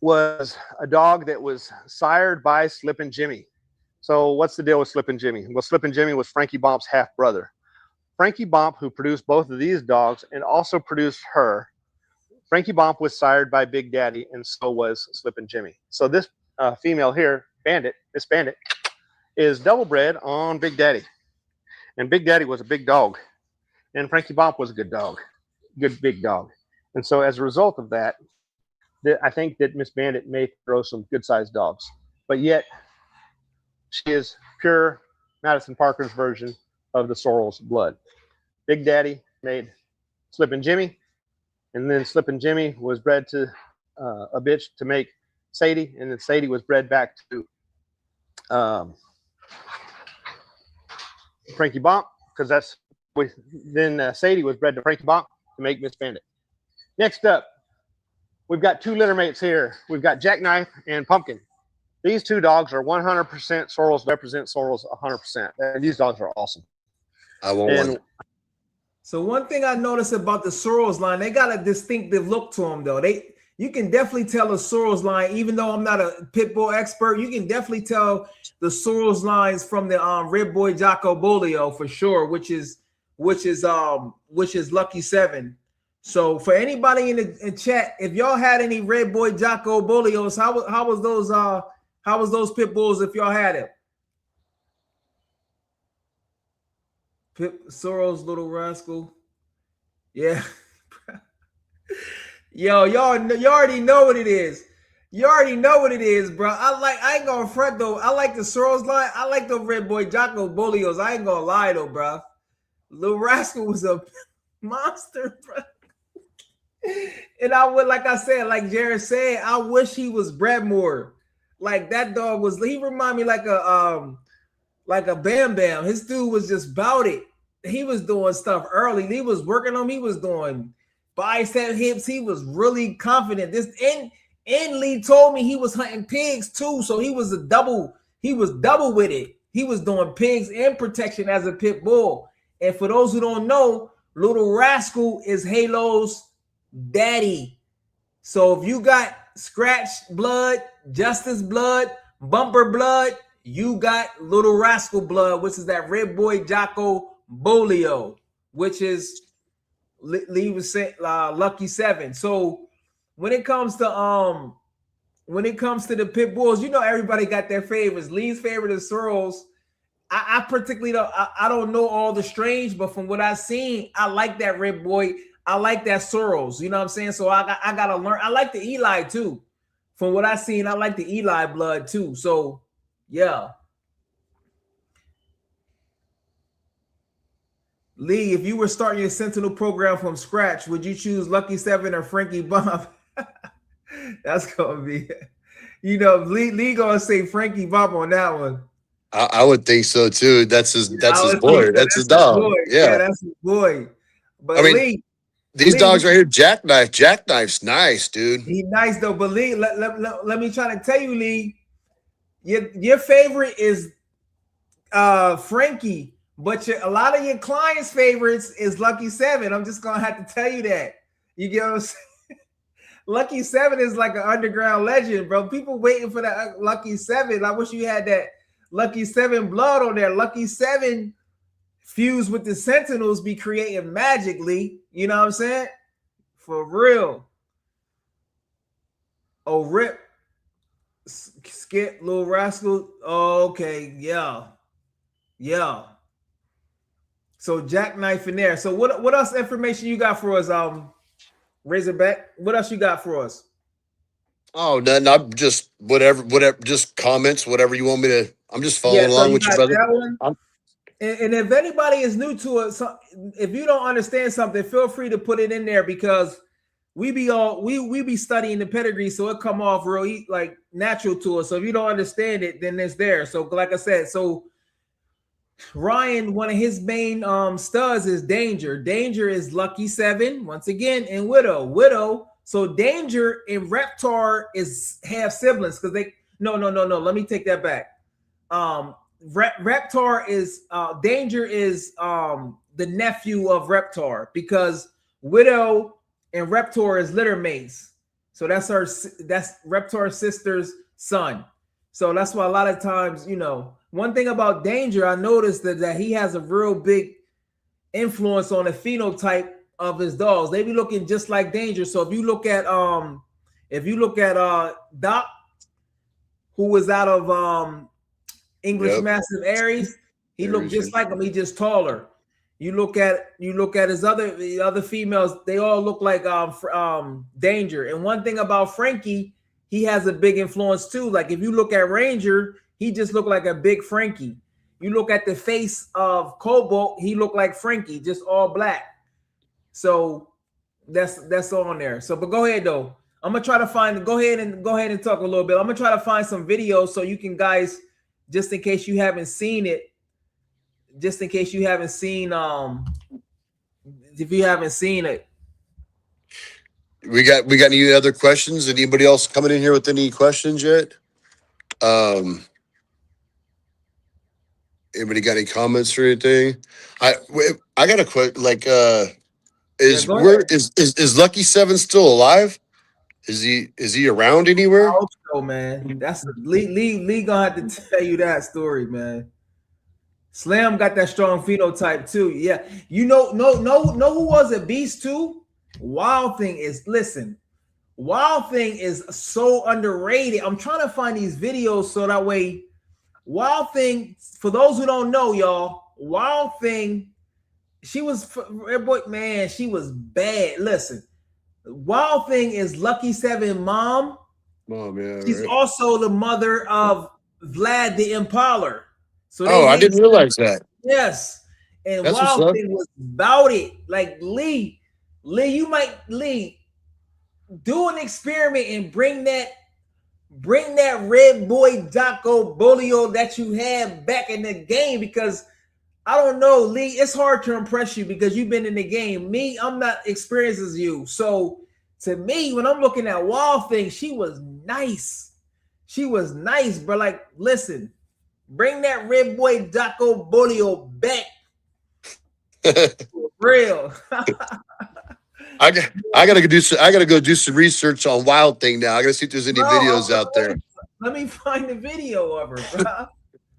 was a dog that was sired by Slippin' Jimmy. So what's the deal with Slippin' Jimmy? Well, Slippin' Jimmy was Frankie Bomp's half brother. Frankie Bomp, who produced both of these dogs and also produced her, Frankie Bomp was sired by Big Daddy, and so was Slippin' Jimmy. So this female here, Bandit, Miss Bandit, is double bred on Big Daddy. And Big Daddy was a big dog. And Frankie Bomp was a good dog, good big dog. And so as a result of that, I think that Miss Bandit may throw some good-sized dogs. But yet, she is pure Madison Parker's version of the Sorrells blood. Big Daddy made Slippin' Jimmy, and then Slippin' Jimmy was bred to a bitch to make Sadie, and then Sadie was bred back to Frankie Bomp, because then Sadie was bred to Frankie Bomp to make Miss Bandit. Next up, we've got two litter mates here. We've got Jackknife and Pumpkin. These two dogs are 100% Sorrells, represent Sorrells 100%. And these dogs are awesome. I want one. So one thing I noticed about the Sorrells line, they got a distinctive look to them, though. You can definitely tell the Sorrells line, even though I'm not a pit bull expert, you can definitely tell the Sorrells lines from the redboy jacko bolio for sure, which is Lucky 7. So for anybody in the chat, if y'all had any redboy jacko bolios, how was those pit bulls if y'all had it? Sorrells, little rascal. Yeah. Yo, y'all already know what it is. You already know what it is, bro. I ain't gonna front though. I like the Sorrells line. I like the redboy jacko bolios. I ain't gonna lie though, bro. Little rascal was a monster, bro. And I would, like I said, like Jared said, I wish he was bred more. Like that dog was, he remind me like a Bam Bam. His dude was just about it. He was doing stuff early. He was working on him. He was doing bicep hips. He was really confident. And Lee told me he was hunting pigs too. So he was double with it. He was doing pigs and protection as a pit bull. And for those who don't know, Little Rascal is Halo's daddy. So if you got Scratch blood, Justice blood, Bumper blood, you got Little Rascal blood, which is that redboy jacko bolio, which is Lee was saying Lucky 7. So when it comes to the pit bulls, you know everybody got their favorites. Lee's favorite is Sorrells. I particularly don't know all the strange, but from what I've seen, I like that redboy. I like that Sorrells. You know what I'm saying? So I gotta learn. I like the Eli too. From what I've seen, I like the Eli blood too. So yeah. Lee, if you were starting your Sentinel program from scratch, would you choose Lucky 7 or Frankie Bomp? That's gonna be, Lee gonna say Frankie Bomp on that one. I would think so too. That's his boy. That's his dog. Boy. Yeah, that's his boy. But I mean, Lee, These Lee, dogs right here, Jackknife. Jackknife's nice, dude. he nice though, but Lee, let me try to tell you, Lee, your favorite is Frankie, but a lot of your clients' favorites is Lucky 7. I'm just gonna have to tell you that. You get what I'm saying? Lucky 7 is like an underground legend, bro. People waiting for that Lucky 7. I wish you had that Lucky 7 blood on there. Lucky 7 fused with the Sentinels be creating magically. You know what I'm saying? For real. Oh, Rip. Skip, Little Rascal. Oh, okay. Yeah. Yeah. So Jackknife in there. So what else information you got for us, Razorback? What else you got for us? Oh, nothing. I'm just whatever, just comments, whatever you want me to. I'm just following So along with you, brother. that one. And if anybody is new to it, so if you don't understand something, feel free to put it in there because we be studying the pedigree, so it come off real like natural to us. So if you don't understand it, then it's there. So like I said, so Ryan, one of his main studs is Danger. Danger is Lucky 7 once again, and Widow. So Danger and Reptar is half siblings because they no. Let me take that back. Reptar is Danger is the nephew of Reptar because Widow and Reptar is litter mates. So that's Reptar's sister's son. So that's why a lot of times, one thing about Danger, I noticed that he has a real big influence on the phenotype of his dogs. They be looking just like Danger. So if you look at Doc, who was out of English Mastiff Aries, he looked just like him. He just taller. You look at his other females, they all look like Danger. And one thing about Frankie, he has a big influence too. Like if you look at Ranger, he just looked like a big Frankie. You look at the face of Cobalt, he looked like Frankie, just all black. So that's on there. So, but go ahead though. I'm gonna try to find. Go ahead and talk a little bit. I'm gonna try to find some videos so you can guys, just in case you haven't seen it. Just in case you haven't seen, if you haven't seen it. We got any other questions? Anybody else coming in here with any questions yet? Anybody got any comments or anything? I got a question. Like, is Lucky 7 still alive? Is he around anywhere? I hope so, man. That's Lee gonna have to tell you that story, man. Slam got that strong phenotype too. Yeah, no who was a beast too? Wild Thing is so underrated. I'm trying to find these videos so that way Wild Thing, for those who don't know, y'all, Wild Thing, she was man, she was bad. Listen, Wild Thing is Lucky 7 mom. Yeah, she's also the mother of Vlad the Impaler. So I didn't realize that. Yes, and that's Wild Thing was about it. Like Lee, you might do an experiment and bring that red boy jacko bolio that you had back in the game, because I don't know, Lee, it's hard to impress you because you've been in the game. Me, I'm not experienced as you. So to me, when I'm looking at Wild Thing, she was nice. She was nice, bro. Like, listen, bring that red boy jacko bolio back. For real. I gotta go do some research on Wild Thing now. I gotta see if there's any videos out there. Let me find the video of her, bro.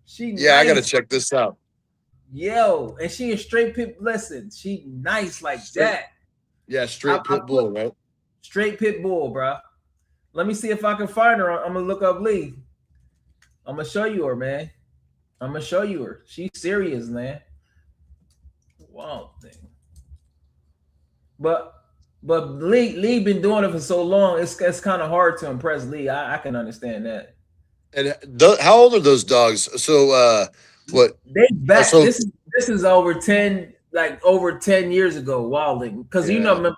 Nice. I gotta check this out. Yo, and she a straight pit. Listen, she nice like that. Yeah, straight pit bull, right? Straight pit bull, bro. Let me see if I can find her. I'm gonna look up Lee. I'm gonna show you her, man. I'm gonna show you her. She's serious, man. Wild Thing. But Lee been doing it for so long. It's kind of hard to impress Lee. I can understand that. And how old are those dogs? So what? They back. So, this is over 10 years ago. Wilding, because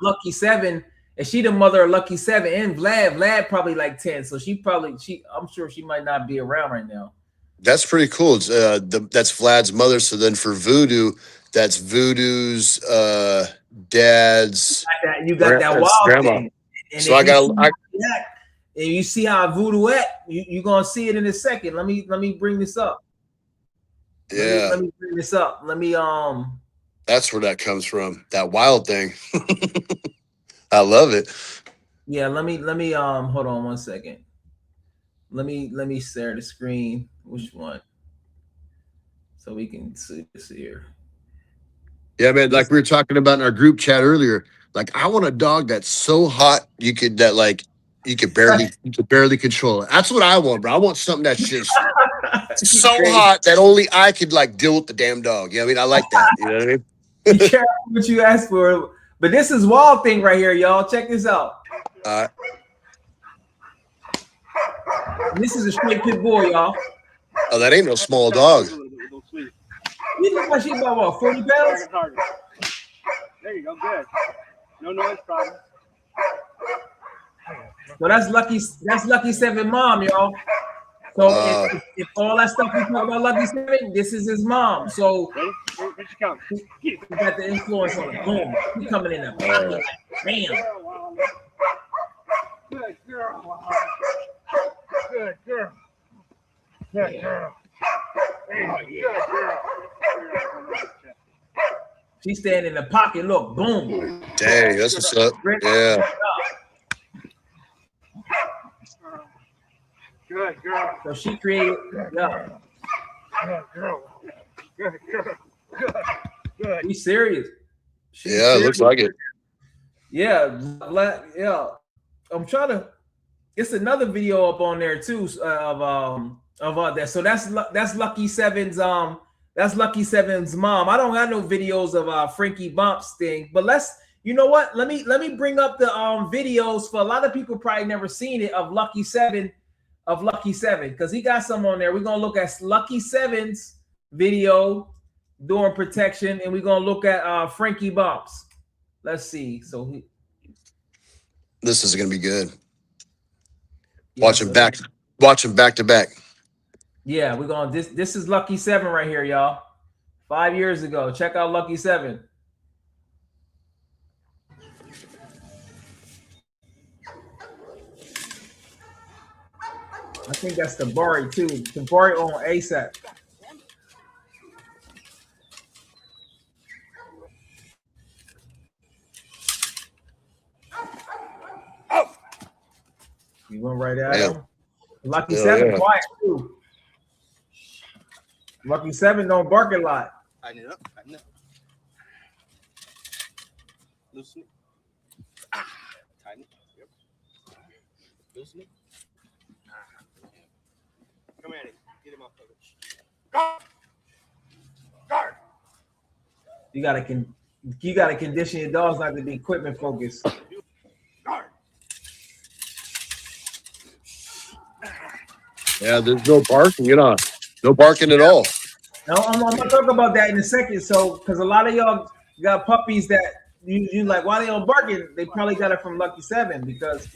Lucky 7, and she the mother of Lucky 7, and Vlad probably like 10. So I'm sure she might not be around right now. That's pretty cool. That's Vlad's mother. So then for Voodoo, that's Voodoo's dad's you got that That's wild grandma. thing. And So I got. And you see how voodoo at, you're gonna see it in a second. Let me bring this up. Yeah. Let me bring this up. That's where that comes from. That wild thing. I love it. Yeah, let me hold on one second. Let me share the screen. Which one? So we can see this here. Yeah, man. Like we were talking about in our group chat earlier. Like I want a dog that's so hot you could barely control it. That's what I want, bro. I want something that's just so hot that only I could like deal with the damn dog. Yeah, I mean, I like that. You know what I mean? Be careful what you ask for. But this is wild thing right here, y'all. Check this out. This is a straight pit bull, y'all. Oh, that ain't no small dog. You look like she's about what, 40 pounds? There you go, good. No noise problem. So that's Lucky 7 mom, y'all. So if all that stuff we talk about Lucky 7, this is his mom. So he got the influence on it. Boom. He coming in there. Bam. Good girl. Good girl. Good girl. Good girl. She's standing in the pocket. Look, boom. Dang, that's what's up. Yeah. Good girl. So she created. Yeah. Good girl. Good girl. Good. He's serious. She's serious. Looks like it. Yeah. Yeah. I'm trying to. It's another video up on there too of that. So that's Lucky 7's that's Lucky 7's mom. I don't got no videos of Frankie Bomp's thing, but you know what? Let me bring up the videos for a lot of people probably never seen it of Lucky 7 because he got some on there. We're gonna look at Lucky 7's video during protection, and we're gonna look at Frankie Bomp's. Let's see. So this is gonna be good. Yeah, watch him back to back. Yeah, we're going. This is Lucky 7 right here, y'all. 5 years ago. Check out Lucky 7. I think that's the Tabari too. Tabari on ASAP. You went right at him. Lucky 7 quiet too. Lucky 7 don't bark a lot. Tighten it up. Tighten it up. Loosen it. Tighten it. Yep. Loosen it. Come at it. Get him off of it. Guard. Guard. You gotta condition your dogs not to be equipment focused. Guard. Yeah, there's no barking, no barking at all. Now, I'm gonna talk about that in a second. So, because a lot of y'all got puppies that you like, why they don't barking? They probably got it from Lucky 7 because.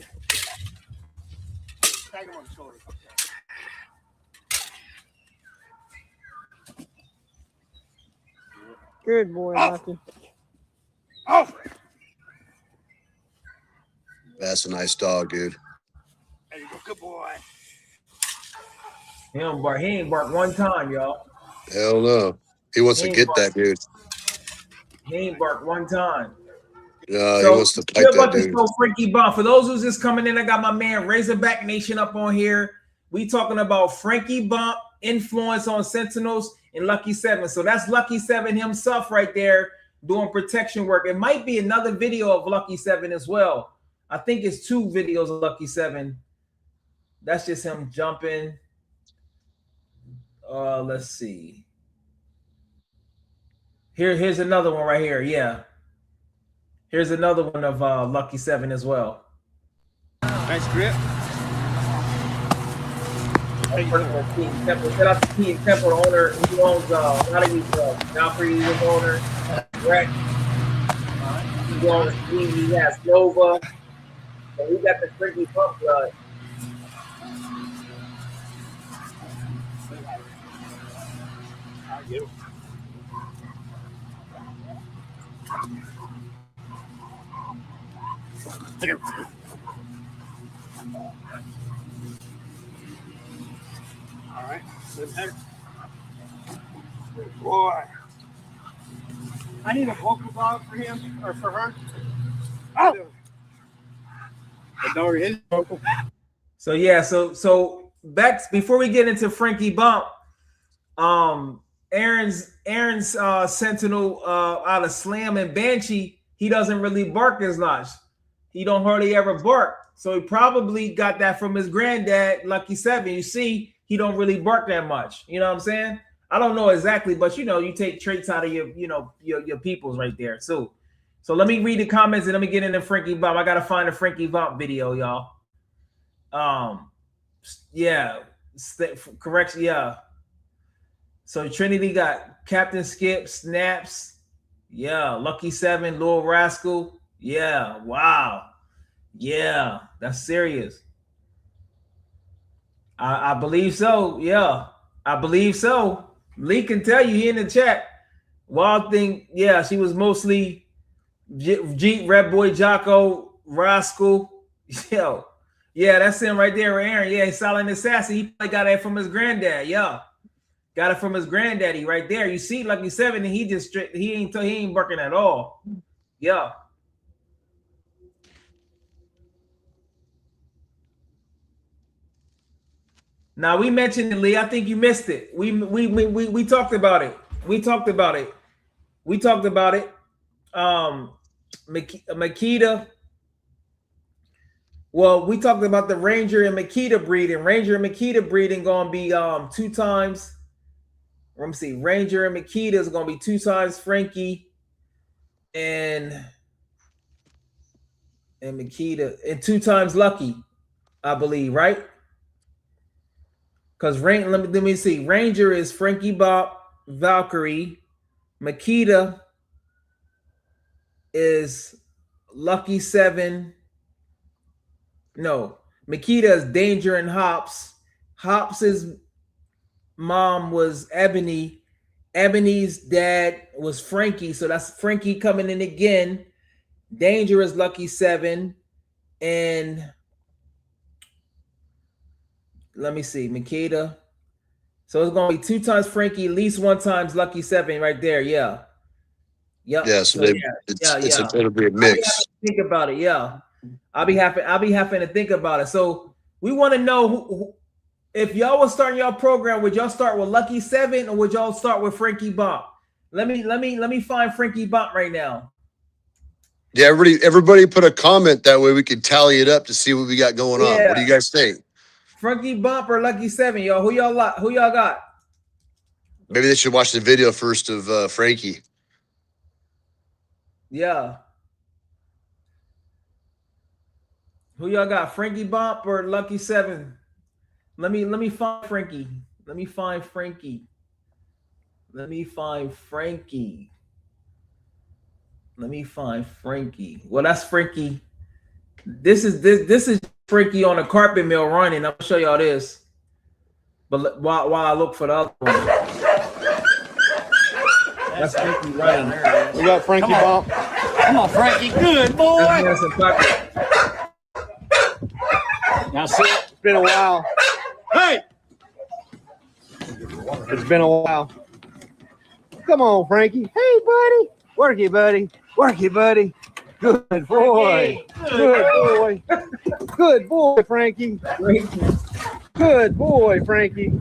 Tag him on the shoulder. Good boy, Lucky. Oh. That's a nice dog, dude. There you go, good boy. He don't bark. He ain't bark one time, y'all. Hell no. He wants to get that dude. He ain't bark one time. No, he wants to fight that dude. Frankie Bomp. For those who's just coming in, I got my man Razorback Nation up on here. We talking about Frankie Bomp influence on Sentinels and Lucky 7. So that's Lucky 7 himself right there doing protection work. It might be another video of Lucky 7 as well. I think it's 2 videos of Lucky 7. That's just him jumping. Let's see. Here's another one right here. Yeah. Here's another one of Lucky 7 as well. Nice grip. Shout out to King Temple, the owner. He owns a lot of these Valkyrie, his owner. Rex. He has Nova. And we got the Frankie Bomp blood. All right. Good boy. I need a vocal dog for him or for her. Oh! The dog is vocal. So yeah, so back before we get into Frankie Bomp, Aaron's Sentinel out of Slam and Banshee, he doesn't really bark as much. He don't hardly ever bark. So he probably got that from his granddad, Lucky 7. You see, he don't really bark that much. You know what I'm saying? I don't know exactly, but you know, you take traits out of your, you know, your peoples right there. So let me read the comments and let me get into Frankie Bomp. I gotta find a Frankie Bomp video, y'all. Yeah, correct. Yeah. So Trinity got Captain Skip, Snaps. Yeah, Lucky 7, Lil Rascal. Yeah, wow. Yeah, that's serious. I believe so. Yeah, I believe so. Lee can tell you, he in the chat. Wild thing, yeah, she was mostly Jeep, Redboy, Jacko, Rascal. Yo, yeah, that's him right there, Aaron. Yeah, he's Silent Assassin. He probably got that from his granddad. Yeah, got it from his granddaddy right there. You see, Lucky 7, and he ain't working at all. Yeah. Now we mentioned it, Lee. I think you missed it. We talked about it. We talked about it. Makita. Well, we talked about the Ranger and Makita breeding. Ranger and Makita breeding gonna be 2 times. Let me see. Ranger and Makita is gonna be 2 times Frankie and Makita and 2 times Lucky, I believe, right? Because let me see. Ranger is Frankie Bomp, Valkyrie. Makita is Lucky 7. No, Makita is Danger and Hops. Hops's mom was Ebony. Ebony's dad was Frankie. So that's Frankie coming in again. Danger is Lucky 7. And let me see, Makita. So it's going to be 2 times Frankie, at least 1 times Lucky 7 right there. Yeah. Yep. Yeah. So it'll be a mix. Think about it. Yeah. I'll be happy to think about it. So we want to know who, if y'all was starting y'all program, would y'all start with Lucky 7 or would y'all start with Frankie Bomp? Let me find Frankie Bomp right now. Yeah, everybody put a comment, that way we could tally it up to see what we got going on. What do you guys think? Frankie Bomp or Lucky 7, y'all? Who y'all got? Maybe they should watch the video first of Frankie. Yeah. Who y'all got? Frankie Bomp or Lucky 7? Let me find Frankie. Let me find Frankie. Well, that's Frankie. This is Frankie on a carpet mill running. I'll show y'all this. But while I look for the other one. That's Frankie running. We got Frankie Bomp. Come on, Frankie. Good boy. Now see, it's been a while. Hey! It's been a while. Come on, Frankie. Hey, buddy. Work it, buddy. Work it, buddy. Good boy. Good boy. Good boy, Frankie. Good boy, Frankie.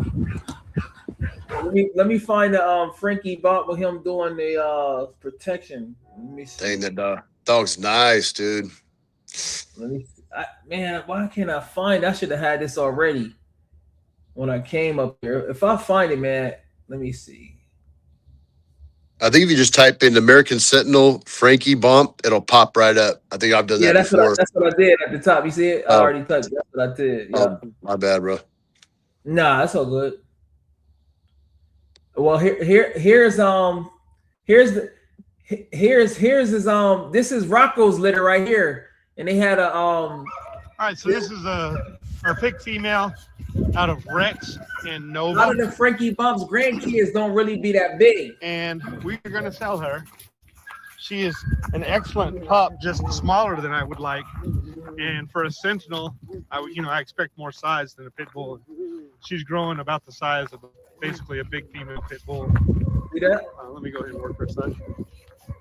Let me find the Frankie Bomp with him doing the protection. Let me see. Dang, that dog's nice, dude. Let me see. Man, why can't I find? I should have had this already when I came up here. If I find it, man, let me see. I think if you just type in American Sentinel Frankie Bomp, it'll pop right up. I think I've done that before. That's what I did at the top. You see it? I already touched it. That's what I did. Yeah. Oh, my bad, bro. Nah, that's all good. Well, here's his this is Rocco's litter right here, and they had a All right, so this is our pick female out of Rex and Nova. A lot of the Frankie Bomp's grandkids don't really be that big, and we are going to sell her. She is an excellent pup, just smaller than I would like. And for a Sentinel, I expect more size than a pit bull. She's growing about the size of basically a big female pit bull. See that? Let me go ahead and work her son.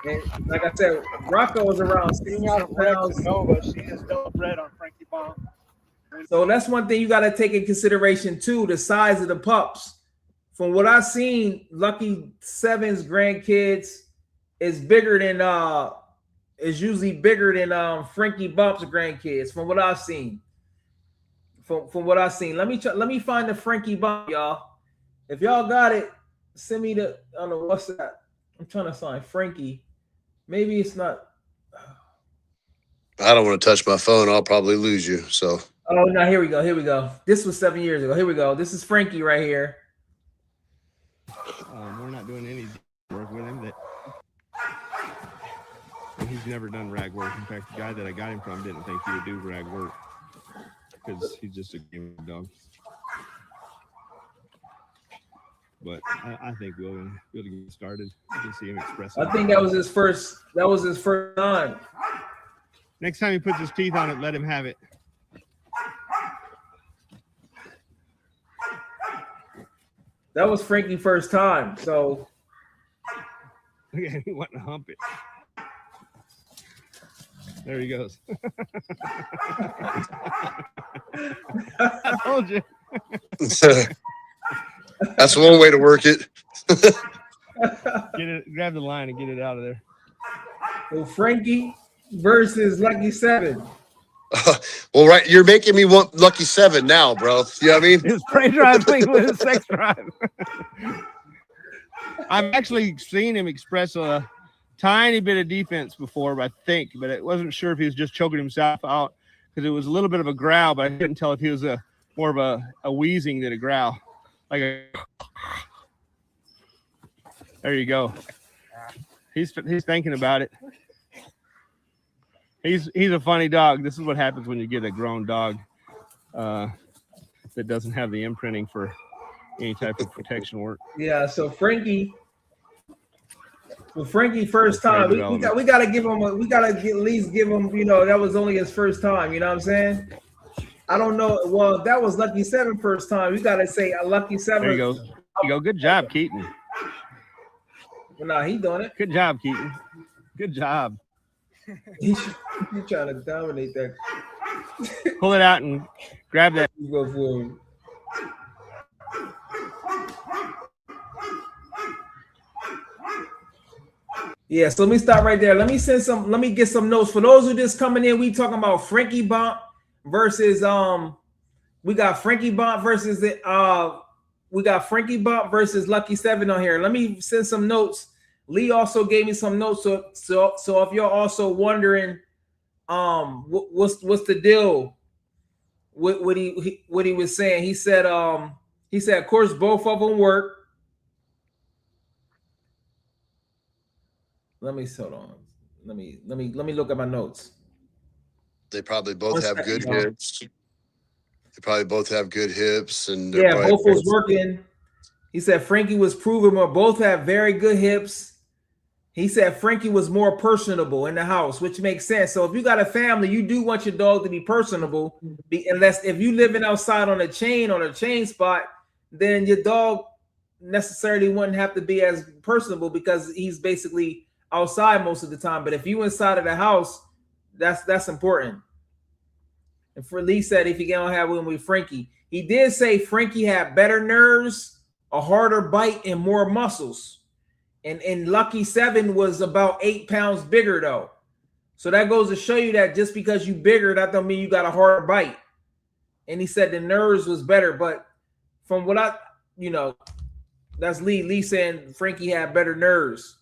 And like I said, Rocco is around 60 pounds. Nova, she is double bred on Frankie Bomp. So that's one thing you got to take in consideration too, the size of the pups. From what I've seen, Lucky 7's grandkids is bigger than is usually bigger than Frankie Bump's grandkids. From what I've seen, from what I've seen, let me find the Frankie Bump, y'all. If y'all got it, send me the. I don't know what's that. I'm trying to find Frankie. Maybe it's not. I don't want to touch my phone. I'll probably lose you. So. Oh no! Here we go. Here we go. This was 7 years ago. Here we go. This is Frankie right here. We're not doing any work with him. And he's never done rag work. In fact, the guy that I got him from didn't think he would do rag work because he's just a game dog. But I think we'll get started. You can see him express. I think that was his first. That was his first time. Next time he puts his teeth on it, let him have it. That was Frankie's first time. So Look at him, he wanting to hump it. There he goes. I told you. That's one way to work it. Get it, grab the line and get it out of there. So Frankie versus Lucky 7. Well, right, you're making me want Lucky 7 now, bro. You know what I mean? His prey drive linked with his sex drive. I've actually seen him express a tiny bit of defense before, but I wasn't sure if he was just choking himself out because it was a little bit of a growl, but I couldn't tell if he was more of a wheezing than a growl. There you go. He's thinking about it. He's a funny dog. This is what happens when you get a grown dog that doesn't have the imprinting for any type of protection work. Yeah. So Frankie first time. We gotta give him. We gotta at least give him. That was only his first time. You know what I'm saying? I don't know. Well, that was Lucky 7 first time. We gotta say a Lucky 7. There you go. You go. Good job, Keaton. Well, nah, he doing it. Good job, Keaton. Good job. He's trying to dominate that. Pull it out and grab that. Go forward. Yeah, so let me stop right there. Let me get some notes. For those who just coming in, we talking about Frankie Bomp versus we got Frankie Bomp versus Frankie Bomp versus Lucky 7 on here. Let me send some notes. Lee also gave me some notes. So if you're also wondering what's the deal with what he was saying, he said of course both of them work. Let me hold on. Let me look at my notes. They probably both have good hips. They probably both have good hips, and yeah, both was working. He said Frankie was proven more. Both have very good hips. He said Frankie was more personable in the house, which makes sense. So if you got a family, you do want your dog to be personable. Unless if you living outside on a chain spot, then your dog necessarily wouldn't have to be as personable because he's basically outside most of the time. But if you inside of the house, that's important. And for Lee said if you don't have one with Frankie, he did say Frankie had better nerves, a harder bite, and more muscles. And Lucky 7 was about 8 pounds bigger though. So that goes to show you that just because you bigger, that don't mean you got a harder bite. And he said the nerves was better, but from what that's Lee saying Frankie had better nerves.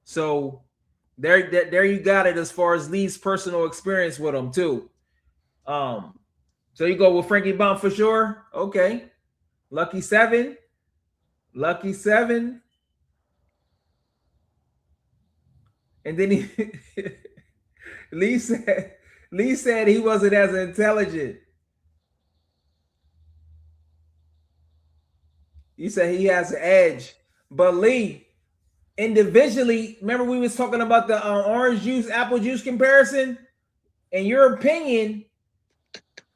So there you got it as far as Lee's personal experience with him too. So you go with Frankie Bomp for sure. Okay. Lucky 7. And then Lee said he wasn't as intelligent. He said he has an edge. But Lee, individually, remember we was talking about the orange juice, apple juice comparison? In your opinion,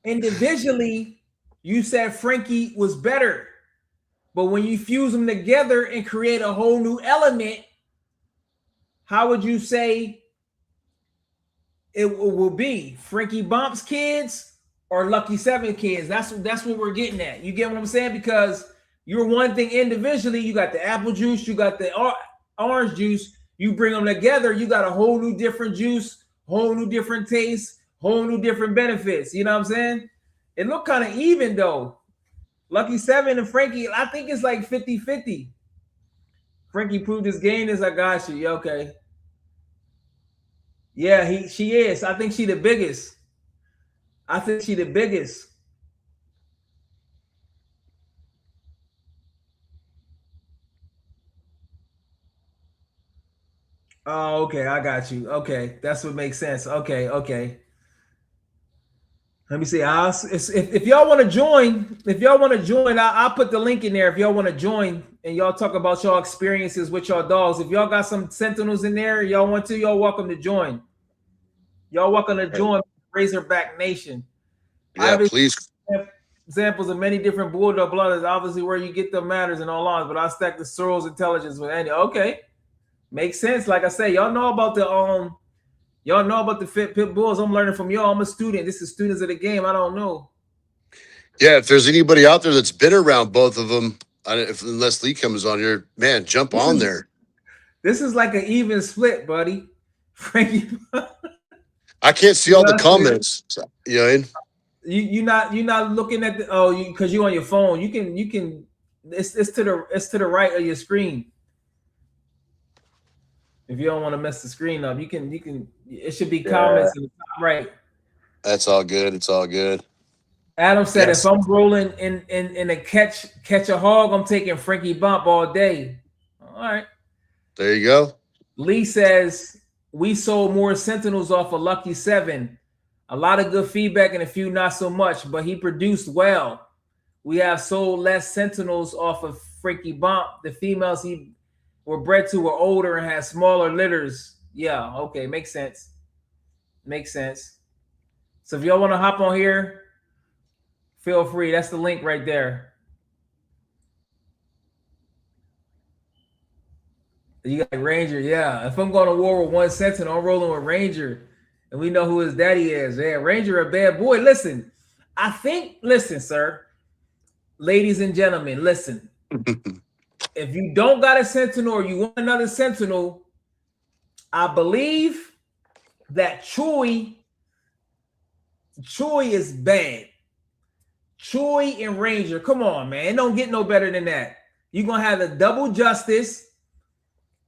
individually, you said Frankie was better. But when you fuse them together and create a whole new element, how would you say it will be? Frankie Bomp's kids or Lucky 7 kids? That's what we're getting at. You get what I'm saying? Because you're one thing individually. You got the apple juice, you got the orange juice. You bring them together, you got a whole new different juice, whole new different taste, whole new different benefits. You know what I'm saying? It looked kind of even though. Lucky 7 and Frankie, I think it's like 50-50. Frankie proved his game is I got you. Okay. Yeah, she is. I think she the biggest. I think she the biggest. Oh, okay. I got you. Okay. That's what makes sense. Okay. Okay. Let me see. If y'all want to join, I'll put the link in there. If y'all want to join and y'all talk about y'all experiences with y'all dogs. If y'all got some Sentinels in there, y'all want to, y'all welcome to join. Y'all welcome to join Razorback Nation. Yeah, please. Examples of many different bulldog blooders. Obviously, where you get them matters and all on, but I stack the Sorrells intelligence with any. Okay, makes sense. Like I say, y'all know about the Y'all know about the pit bulls. I'm learning from y'all. I'm a student. This is students of the game. I don't know. Yeah, if there's anybody out there that's been around both of them, unless Lee comes on here, man, jump on there. This is like an even split, buddy. Frankie. I can't see all the comments. You know, you're not looking at the because you're on your phone. You can it's to the right of your screen. If you don't want to mess the screen up, you can. It should be comments in the top right. That's all good. It's all good. Adam said, if I'm rolling in a catch a hog, I'm taking Frankie Bomp all day. All right. There you go. Lee says we sold more Sentinels off of Lucky 7. A lot of good feedback and a few not so much, but he produced well. We have sold less Sentinels off of Frankie Bomp. The females he were bred to were older and had smaller litters. Yeah, okay, makes sense. Makes sense. So if y'all want to hop on here, feel free. That's the link right there. You got Ranger, yeah. If I'm going to war with one Sentinel, I'm rolling with Ranger. And we know who his daddy is. Yeah, Ranger, a bad boy. Listen, sir. Ladies and gentlemen, listen. If you don't got a Sentinel or you want another Sentinel, I believe that Chewy is bad. Chewy and Ranger, come on, man. It don't get no better than that. You're going to have a double justice.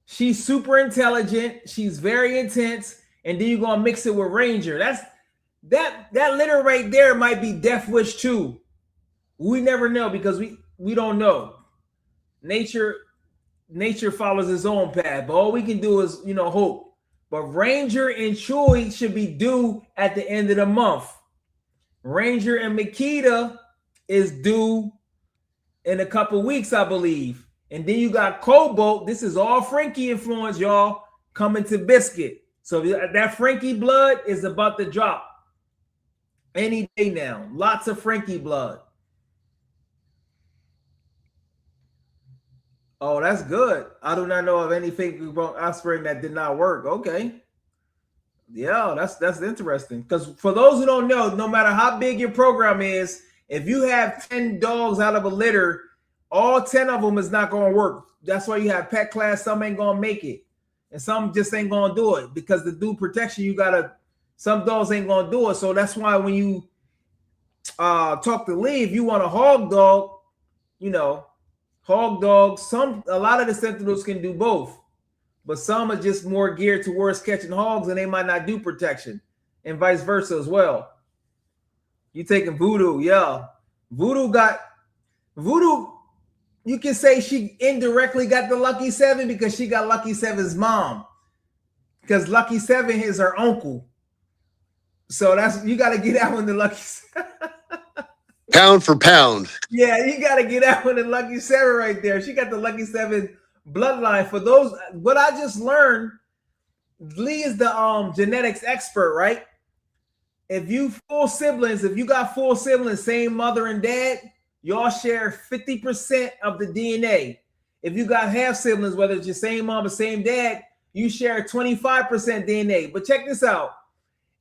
She's super intelligent. She's very intense. And then you're going to mix it with Ranger. That litter right there might be Death Wish 2. We never know because we don't know. Nature follows its own path, but all we can do is, hope. But Ranger and Chewy should be due at the end of the month. Ranger and Makita is due in a couple weeks, I believe. And then you got Cobalt. This is all Frankie influence, y'all, coming to Biscuit. So that Frankie blood is about to drop any day now. Lots of Frankie blood. Oh, that's good. I do not know of any fake offspring that did not work. Okay. Yeah, that's interesting. Because for those who don't know, no matter how big your program is, if you have 10 dogs out of a litter, all 10 of them is not going to work. That's why you have pet class. Some ain't going to make it. And some just ain't going to do it. Because to do protection, some dogs ain't going to do it. So that's why when you talk to Lee, if you want a hog dog, hog dogs, a lot of the Sentinels can do both, but some are just more geared towards catching hogs and they might not do protection, and vice versa as well. You taking Voodoo, yeah. Voodoo, you can say she indirectly got the Lucky 7 because she got Lucky 7's mom. Because Lucky 7 is her uncle. So you got to get out with the Lucky 7. Pound for pound. Yeah, you got to get out with the Lucky 7 right there. She got the Lucky 7 bloodline. For those, what I just learned, Lee is the genetics expert, right? If you got full siblings, same mother and dad, y'all share 50% of the DNA. If you got half siblings, whether it's your same mom or same dad, you share 25% DNA. But check this out.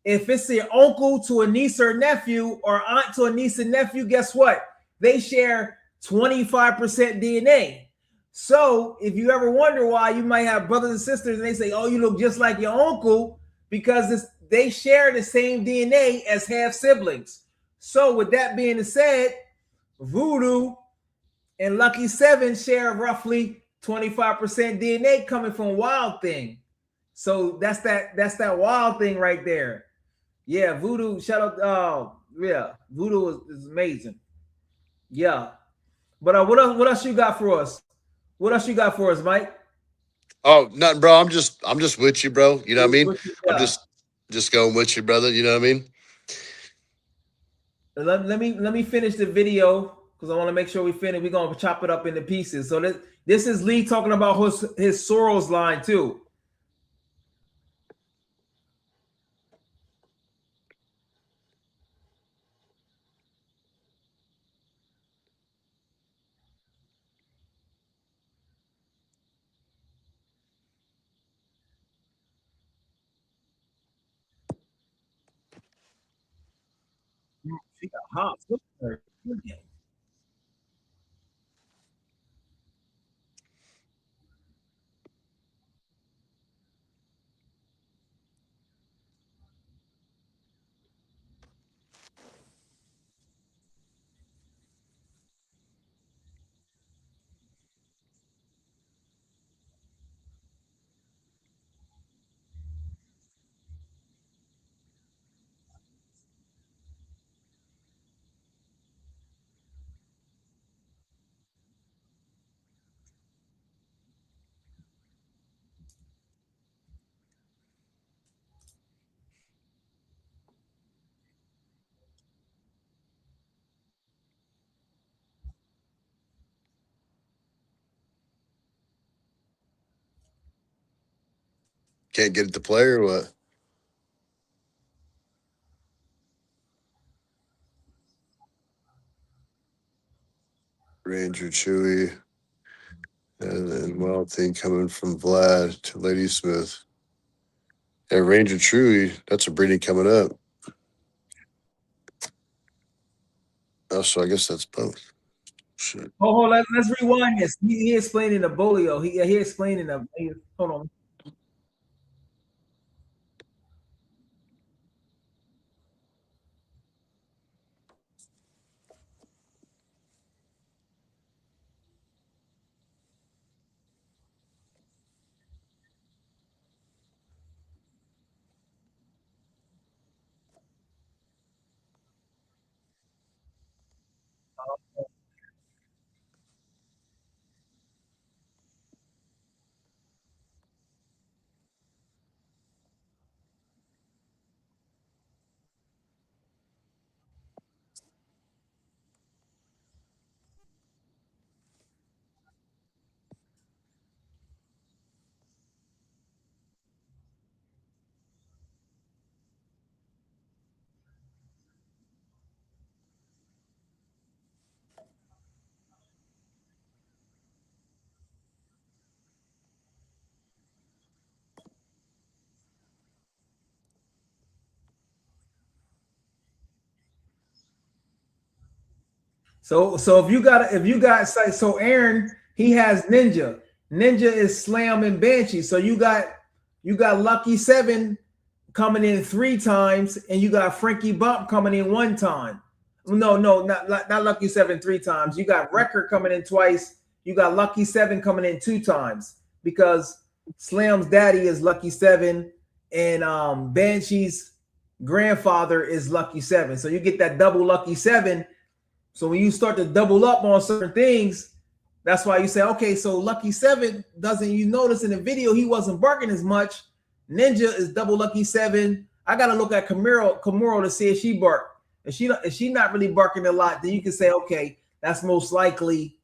If it's your uncle to a niece or nephew, or aunt to a niece and nephew, guess what? They share 25% DNA. So if you ever wonder why you might have brothers and sisters and they say, oh, you look just like your uncle, because they share the same DNA as half siblings. So with that being said, Voodoo and Lucky 7 share roughly 25% DNA coming from Wild Thing. So that's that Wild Thing right there. Yeah, Voodoo, shout out. Yeah, Voodoo is amazing. Yeah. But what else you got for us? What else you got for us, Mike? Oh, nothing, bro. I'm just with you, bro. You know what I mean? Yeah. I'm just going with you, brother. You know what I mean? Let me finish the video because I want to make sure we finish. We're gonna chop it up into pieces. So this is Lee talking about his Sorrells line too. She got hot. Look at her. Can't get it to play or what? Ranger Chewy. And then Wild Thing coming from Vlad to Lady Smith. Yeah, Ranger Chewy, that's a breeding coming up. Oh, so I guess that's both. Shit. Oh, let's rewind this. He explaining the bolio. He explaining the. Hold on. So if you got so Aaron, he has Ninja. Ninja is Slam and Banshee. So you got Lucky 7 coming in 3 times, and you got Frankie Bomp coming in 1 time. No, not Lucky 7 3 times. You got Record coming in twice. You got Lucky 7 coming in 2 times because Slam's daddy is Lucky 7 and Banshee's grandfather is Lucky 7. So you get that double Lucky 7. So when you start to double up on certain things, that's why you say, okay, so Lucky 7 doesn't, you notice in the video, he wasn't barking as much. Ninja is double Lucky 7. I got to look at Camaro to see if she barked. If she not really barking a lot, then you can say, okay, that's most likely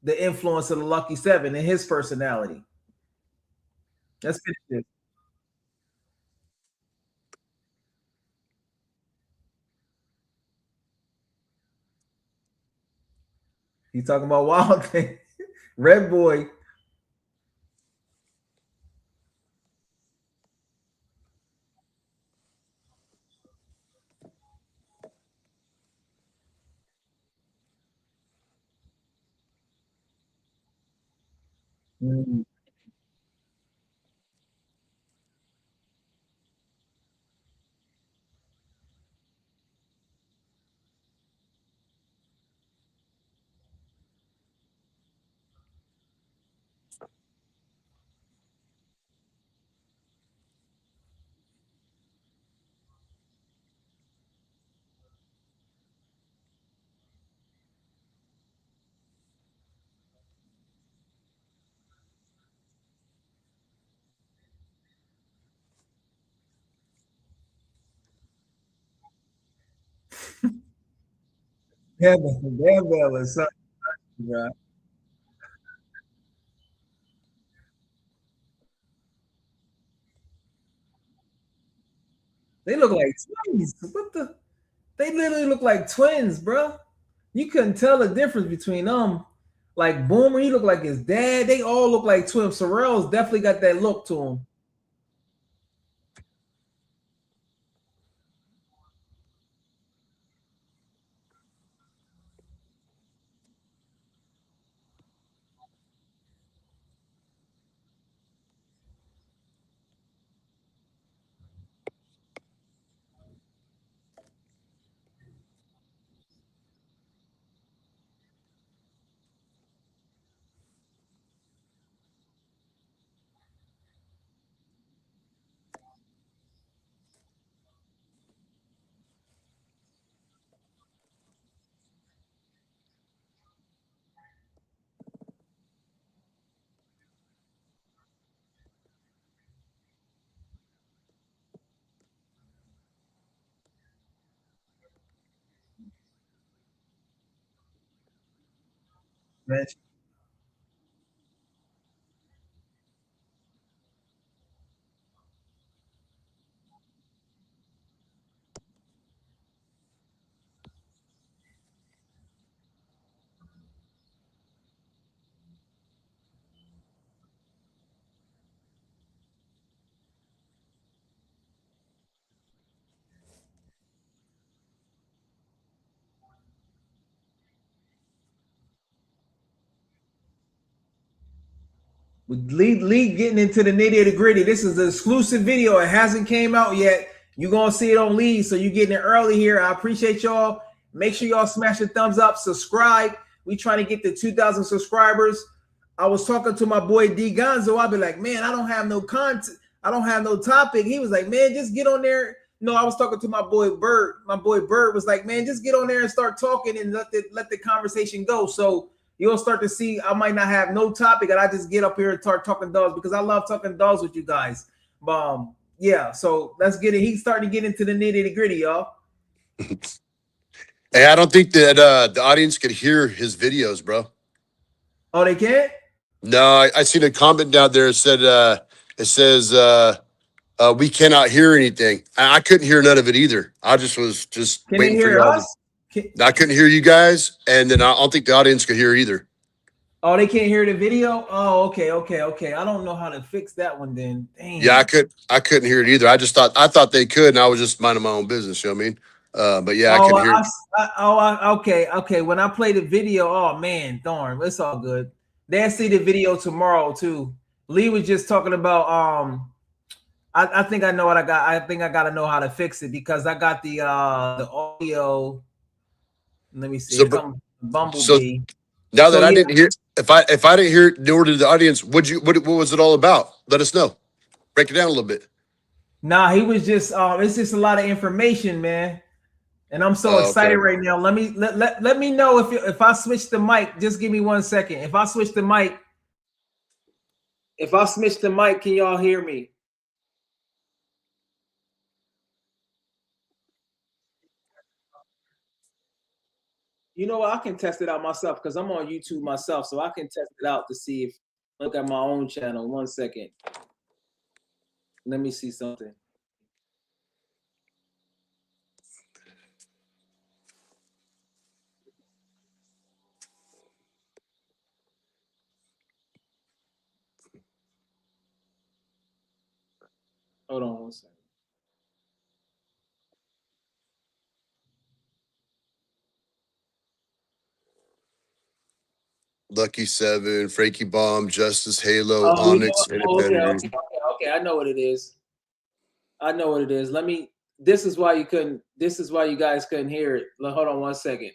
the influence of the Lucky 7 and his personality. Let's finish this. He's talking about Wild Thing. Red Boy. Mm. Devil is something, bro. They look like twins. What the? They literally look like twins, bro. You couldn't tell the difference between them. Like Boomer, he looked like his dad. They all look like twins. Sorrells definitely got that look to him. Man, with Lee getting into the nitty gritty. This is an exclusive video. It hasn't came out yet. You're gonna see it on Lee, so you're getting it early here. I appreciate y'all. Make sure y'all smash the thumbs up, subscribe. We trying to get to 2,000 subscribers. I was talking to my boy D Gonzo. I'll be like, man, I don't have no content. I don't have no topic. He was like, man, just get on there. No, I was talking to my boy Bird. My boy Bird was like, man, just get on there and start talking and let the conversation go. So you'll start to see I might not have no topic, and I just get up here and start talking dogs because I love talking dogs with you guys. Yeah, so let's get it. He's starting to get into the nitty gritty, y'all. Hey, I don't think that the audience could hear his videos, bro. Oh, they can't? No, I seen a comment down there. It says we cannot hear anything. I couldn't hear none of it either. I was just Can waiting they for hear y'all. us? I couldn't hear you guys, and then I don't think the audience could hear either. Oh, they can't hear the video? Oh, okay. I don't know how to fix that one then. Dang. Yeah, I couldn't hear it either. I thought they could, and I was just minding my own business. You know what I mean? But yeah, I couldn't hear it. Okay. When I play the video, oh man, darn, it's all good. They'll see the video tomorrow too. Lee was just talking about I think I know what I got. I think I gotta know how to fix it because I got the audio. Let me see. So, Bumblebee. So now that I didn't hear, if I didn't hear it, nor did the audience, what was it all about? Let us know. Break it down a little bit. Nah, he was just it's just a lot of information, man. And I'm so excited right now. Let me know if I switch the mic. Just give me 1 second. If I switch the mic, can y'all hear me? You know what? I can test it out myself because I'm on YouTube myself, so I can test it out to see if look at my own channel. 1 second. Let me see something. Hold on 1 second. Lucky 7, Frankie Bomb, Justice, Halo, Oh, you know Onyx, what? and Oh, okay, Pedigree. okay. I know what it is. I know what it is. Let me. This is why you couldn't. This is why you guys couldn't hear it. Hold on 1 second.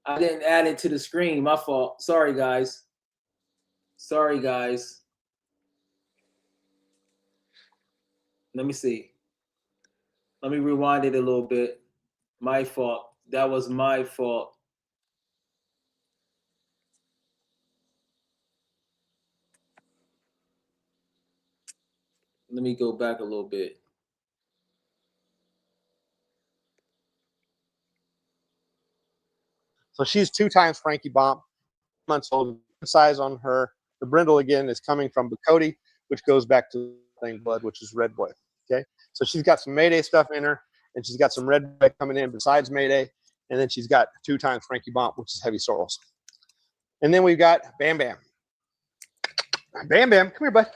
I didn't add it to the screen. My fault. Sorry, guys. Sorry, guys. Let me see. Let me rewind it a little bit. My fault. That was my fault. Let me go back a little bit. So she's 2 times Frankie Bomp, months old. Size on her. The brindle again is coming from Bacote, which goes back to plain blood, which is Red Boy. Okay, so she's got some Mayday stuff in her, and she's got some Red Boy coming in besides Mayday, and then she's got 2 times Frankie Bomp, which is heavy sorrels. And then we've got Bam Bam. Bam Bam, come here, bud.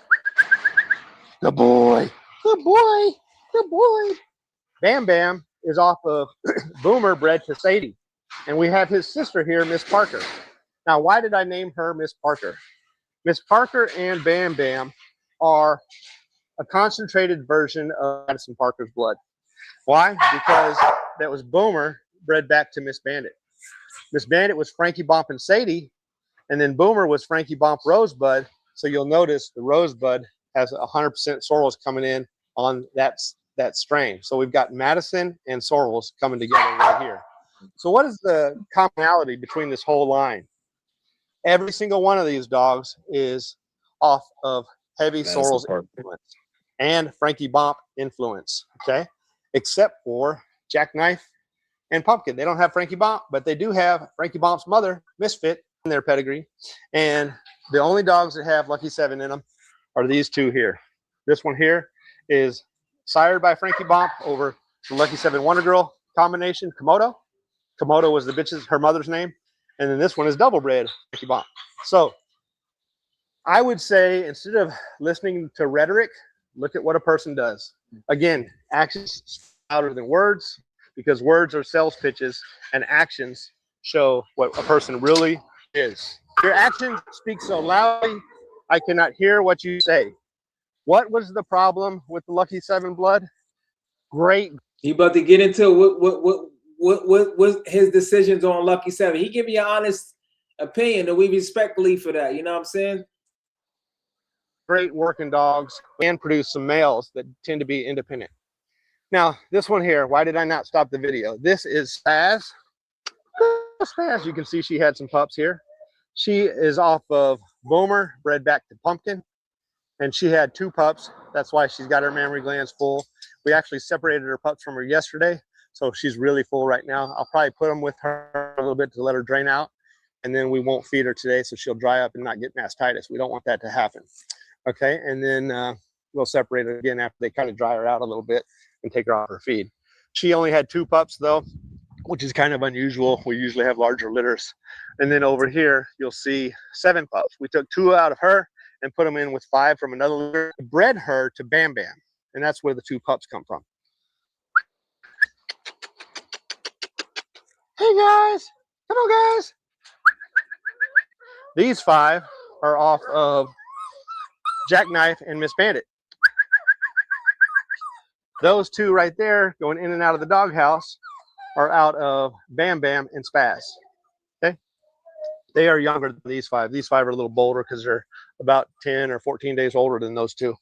Good boy. Good boy. Good boy. Bam Bam is off of Boomer bred to Sadie. And we have his sister here, Miss Parker. Now, why did I name her Miss Parker? Miss Parker and Bam Bam are a concentrated version of Madison Parker's blood. Why? Because that was Boomer bred back to Miss Bandit. Miss Bandit was Frankie Bomp and Sadie, and then Boomer was Frankie Bomp Rosebud. So you'll notice the Rosebud has 100% sorrels coming in on that strain. So we've got Madison and sorrels coming together right here. So what is the commonality between this whole line? Every single one of these dogs is off of heavy Madison sorrels Parker. influence and Frankie Bomp influence, okay? Except for Jackknife and Pumpkin. They don't have Frankie Bomp, but they do have Frankie Bomp's mother, Misfit, in their pedigree. And the only dogs that have Lucky 7 in them are these 2 here. This one here is sired by Frankie Bomp over the Lucky 7 Wonder Girl combination, Komodo. Komodo was the bitch's, her mother's name. And then this one is double bred Frankie Bomp. So I would say instead of listening to rhetoric, look at what a person does. Again, actions louder than words because words are sales pitches and actions show what a person really is. Your actions speak so loudly, I cannot hear what you say. What was the problem with the Lucky 7 blood? Great. He about to get into what his decisions on Lucky 7. He give me an honest opinion, and we respect Lee for that. You know what I'm saying? Great working dogs and produce some males that tend to be independent. Now, this one here, why did I not stop the video? This is Spaz. Spaz, you can see she had some pups here. She is off of Boomer, bred back to Pumpkin, and she had 2 pups. That's why she's got her mammary glands full. We actually separated her pups from her yesterday, so she's really full right now. I'll probably put them with her a little bit to let her drain out, and then we won't feed her today, so she'll dry up and not get mastitis. We don't want that to happen. Okay, and then we'll separate her again after they kind of dry her out a little bit and take her off her feed. She only had 2 pups though, which is kind of unusual. We usually have larger litters. And then over here, you'll see 7 pups. We took 2 out of her and put them in with 5 from another litter, bred her to Bam Bam. And that's where the 2 pups come from. Hey guys, come on guys. These 5 are off of Jackknife and Miss Bandit. Those 2 right there going in and out of the doghouse are out of Bam Bam and Spaz. Okay, they are younger than these 5. These 5 are a little bolder because they're about 10 or 14 days older than those 2.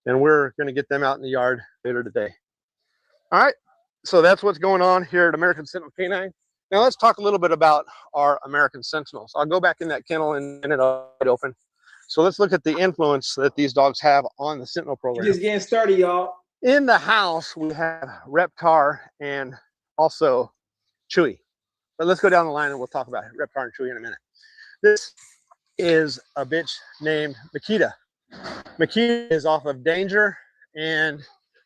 And we're going to get them out in the yard later today. All right, so that's what's going on here at American Sentinel Canine. Now let's talk a little bit about our American Sentinels. I'll go back in that kennel and it open. So let's look at the influence that these dogs have on the Sentinel program. Just getting started, y'all. In the house, we have Reptar and also Chewy. But let's go down the line and we'll talk about Reptar and Chewy in a minute. This is a bitch named Makita. Makita is off of Danger, and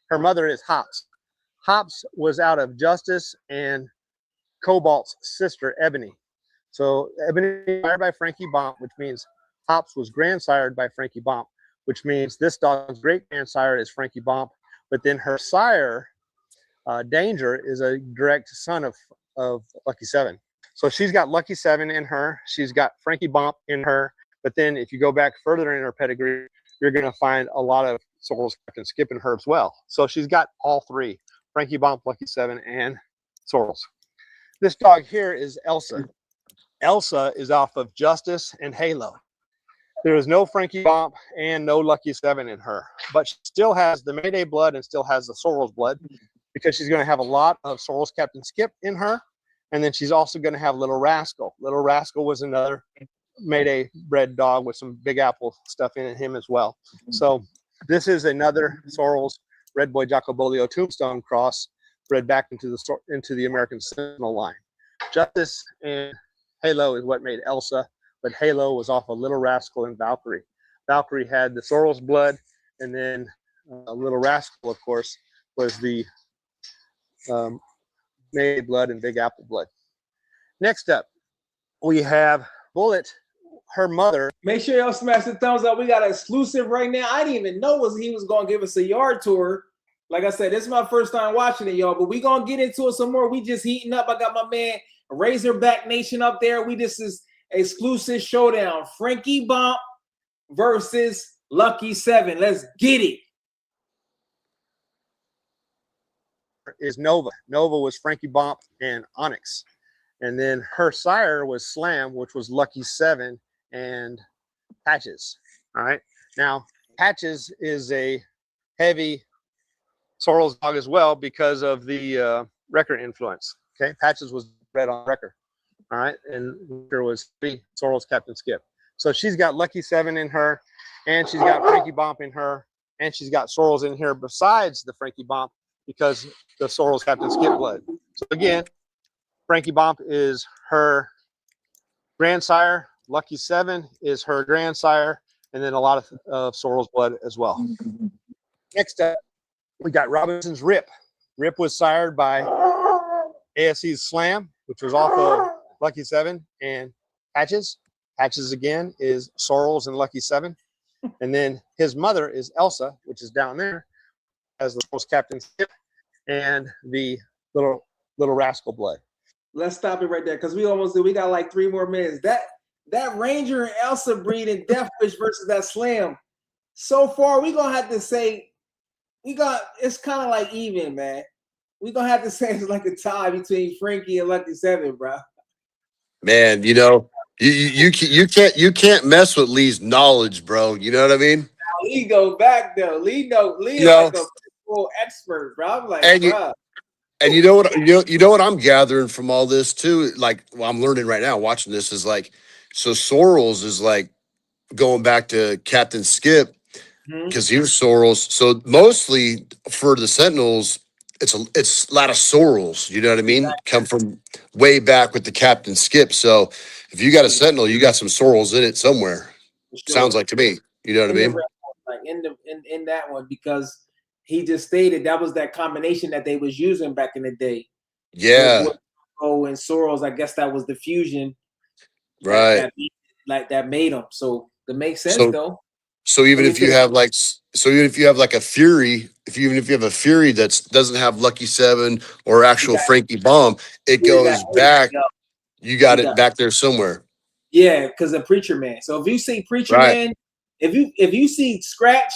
her mother is Hops. Hops was out of Justice and Cobalt's sister, Ebony. So Ebony was sired by Frankie Bomp, which means Hops was grandsired by Frankie Bomp, which means this dog's great-grandsire is Frankie Bomp. But then her sire, Danger, is a direct son of Lucky 7. So she's got Lucky 7 in her. She's got Frankie Bomp in her. But then if you go back further in her pedigree, you're going to find a lot of Sorrells Captain Skip in her as well. So she's got all three, Frankie Bomp, Lucky 7, and Sorrells. This dog here is Elsa. Elsa is off of Justice and Halo. There is no Frankie Bomp and no Lucky 7 in her, but she still has the Mayday blood and still has the Sorrells blood, because she's going to have a lot of Sorrells Captain Skip in her. And then she's also going to have Little Rascal. Little Rascal was another Mayday bred dog with some Big Apple stuff in him as well. So this is another Sorrells Red Boy Jacko Bolio Tombstone cross bred back into the American Sentinel line. Justice and Halo is what made Elsa, but Halo was off of Little Rascal and Valkyrie. Valkyrie had the Sorrells blood, and then Little Rascal, of course, was the Mayday blood and Big Apple blood. Next up, we have Bullet, her mother. Make sure y'all smash the thumbs up. We got an exclusive right now. I didn't even know he was going to give us a yard tour. Like I said, this is my first time watching it, y'all, but we going to get into it some more. We just heating up. I got my man Razorback Nation up there. This is exclusive showdown. Frankie Bomp versus Lucky 7. Let's get it. Is Nova. Nova was Frankie Bomp and Onyx. And then her sire was Slam, which was Lucky 7 and Patches. All right. Now, Patches is a heavy Sorrells dog as well because of the Wrecker influence. Okay. Patches was bred on Wrecker. All right. And there was 3 Sorrells Captain Skip. So she's got Lucky 7 in her, and she's got Frankie Bomp in her, and she's got Sorrells in here besides the Frankie Bomp, because the Sorrells Captain Skip blood. So again, Frankie Bomp is her grandsire. Lucky 7 is her grandsire, and then a lot of Sorrells blood as well. Next up, we got Robinson's Rip. Rip was sired by ASC's Slam, which was off of Lucky 7 and Patches. Patches again is Sorrells and Lucky 7. And then his mother is Elsa, which is down there, as the Sorrells Captain Skip and the little Rascal blood. Let's stop it right there, because we got like 3 more minutes. That Ranger and Elsa breed in Deathwish versus that Slam. So far, we're gonna have to say it's kind of like even, man. We're gonna have to say it's like a tie between Frankie and Lucky 7, bro. Man, you know, you can't mess with Lee's knowledge, bro. You know what I mean? Now, Lee go back though. Lee is like a full expert, bro. I'm like, bro. And you know what I'm gathering from all this too, like I'm learning right now watching this is like, so Sorrells is like going back to Captain Skip because he was Sorrells. So mostly for the Sentinels, it's a lot of Sorrells. You know what I mean? Exactly. Come from way back with the Captain Skip. So if you got a Sentinel, you got some Sorrells in it somewhere. Sure. Sounds like to me. You know what I mean? Like in that one, because he just stated that was that combination that they was using back in the day. Yeah. Oh, and Sorrells, I guess that was the fusion. Right. That made them. So that makes sense though. So even if you have like a Fury, even if you have a Fury that doesn't have Lucky 7 or actual Frankie Bomp, it goes back. You got it back there somewhere. Yeah, because of Preacher Man. So if you see Preacher Man, if you see Scratch,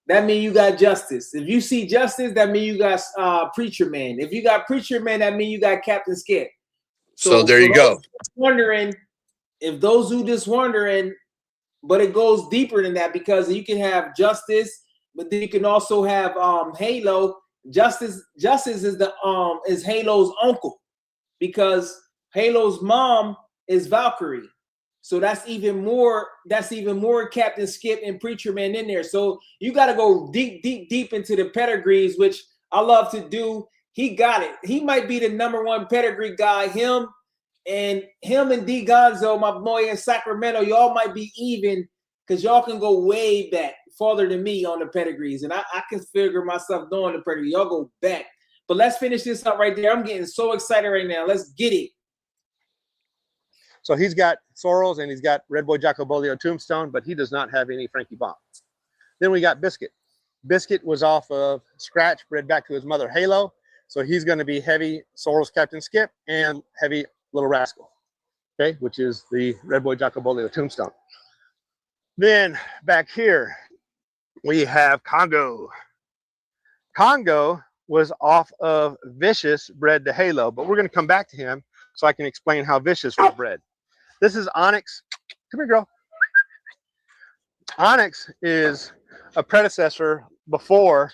that means you got Justice. If you see Justice, that means you got Preacher Man. If you got Preacher Man, that means you got Captain Skip. So there you go. Wondering if those who just wondering, but it goes deeper than that, because you can have Justice, but then you can also have Halo. Justice is Halo's uncle, because Halo's mom is Valkyrie. So that's even more Captain Skip and Preacher Man in there. So you got to go deep into the pedigrees, which I love to do. He got it. He might be the #1 pedigree guy. Him, And him and D Gonzo, my boy in Sacramento, y'all might be even because y'all can go way back, farther than me on the pedigrees. And I can figure myself doing the pedigree. Y'all go back. But let's finish this up right there. I'm getting so excited right now. Let's get it. So he's got Sorrells and he's got redboy, jacko, bolio, tombstone, but he does not have any Frankie Bomp. Then we got Biscuit. Biscuit was off of Scratch, bred back to his mother Halo. So he's going to be heavy Sorrells Captain Skip and heavy Little Rascal, okay, which is the redboy, jacko, bolio, tombstone. Then back here we have Congo. Congo was off of Vicious, bred to Halo, but we're going to come back to him so I can explain how Vicious was bred. This is Onyx. Come here, girl. Onyx is a predecessor before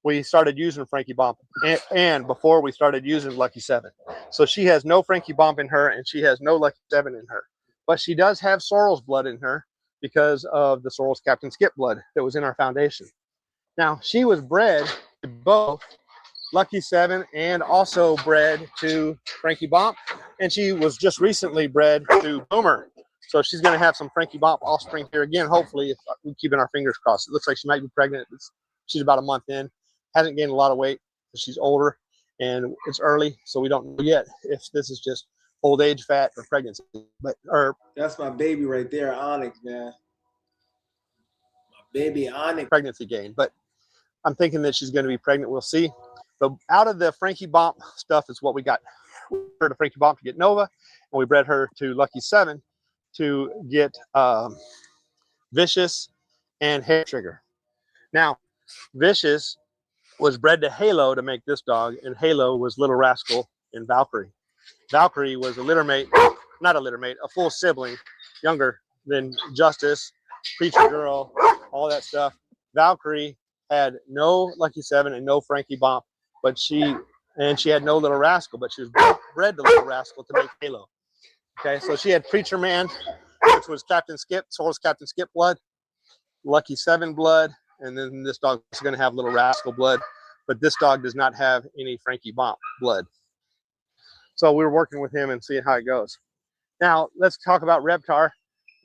we started using Frankie Bomp and before we started using Lucky 7. So she has no Frankie Bomp in her and she has no Lucky 7 in her. But she does have Sorrells blood in her because of the Sorrells Captain Skip blood that was in our foundation. Now, she was bred to both Lucky 7 and also bred to Frankie Bomp. And she was just recently bred to Boomer. So she's going to have some Frankie Bomp offspring here again, hopefully, if we're keeping our fingers crossed. It looks like she might be pregnant. She's about a month in. Hasn't gained a lot of weight because she's older and it's early. So we don't know yet if this is just old age fat or pregnancy. But That's my baby right there, Onyx, man. My baby Onyx. Pregnancy gain. But I'm thinking that she's going to be pregnant. We'll see. But out of the Frankie Bomp stuff is what we got. We bred to Frankie Bomp to get Nova, and we bred her to Lucky 7 to get Vicious and Hair Trigger. Now, Vicious was bred to Halo to make this dog, and Halo was Little Rascal and Valkyrie. Valkyrie was a litter mate, not a litter mate, a full sibling, younger than Justice, Preacher Girl, all that stuff. Valkyrie had no Lucky 7 and no Frankie Bomp, but she had no Little Rascal, but she was bred to Little Rascal to make Halo. Okay, so she had Preacher Man, which was Captain Skip, Sorrells Captain Skip blood, Lucky 7 blood, and then this dog is going to have Little Rascal blood, but this dog does not have any Frankie Bomp blood. So we were working with him and seeing how it goes. Now, let's talk about Reptar.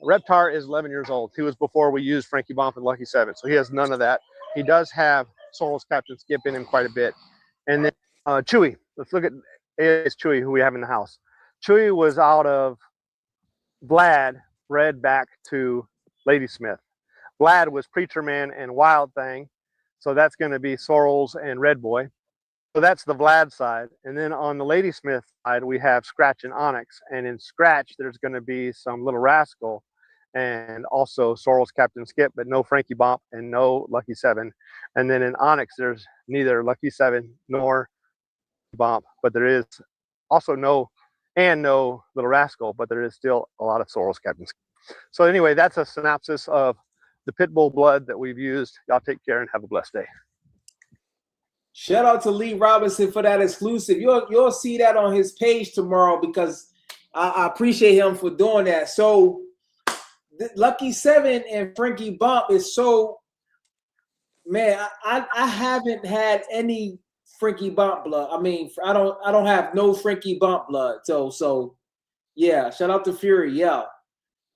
Reptar is 11 years old. He was before we used Frankie Bomp and Lucky 7, so he has none of that. He does have Sorrells Captain Skip in him quite a bit. And then Chewy. Let's look at Chewy, who we have in the house. Chewy was out of Vlad, bred back to Ladysmith. Vlad was Preacher Man and Wild Thing, so that's going to be Sorrells and Redboy. So that's the Vlad side. And then on the Ladysmith side, we have Scratch and Onyx. And in Scratch, there's going to be some Little Rascal and also Sorrells Captain Skip, but no Frankie Bomp and no Lucky 7. And then in Onyx, there's neither Lucky 7 nor Bomp, but there is also no Little Rascal, but there is still a lot of Sorrells Captain Skip. So anyway, that's a synopsis of the pitbull blood that we've used. Y'all take care and have a blessed day. Shout out to Lee Robinson for that exclusive. You'll see that on his page tomorrow because I appreciate him for doing that. So Lucky 7 and Frankie Bomp is so, man, I haven't had any Frankie Bomp blood. I mean, I don't have no Frankie Bomp blood. So yeah, shout out to Fury, yeah.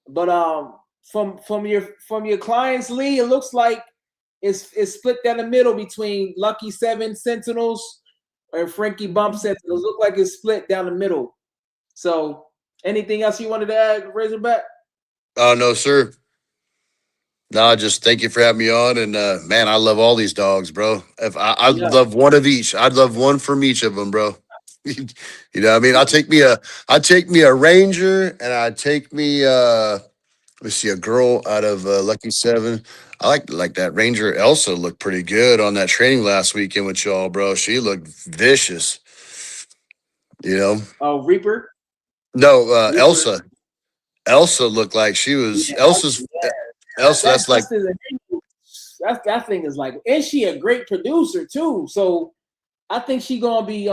But from your clients, Lee, it looks like it's split down the middle between Lucky 7 Sentinels and Frankie Bomp Sentinels. Look like it's split down the middle. So anything else you wanted to add, Razorback? Oh, no, sir. No, just thank you for having me on. And man, I love all these dogs, bro. If I love one of each. I'd love one from each of them, bro. You know what I mean? I'd take me a Ranger, and I'd take me let me see, a girl out of Lucky 7. I like that Ranger Elsa looked pretty good on that training last weekend with y'all, bro. She looked vicious. You know? Oh, Reaper? No, Reaper. Elsa. Elsa looked like she was Elsa's. Elsa, that's like that thing is like, and she a great producer too. So I think she gonna be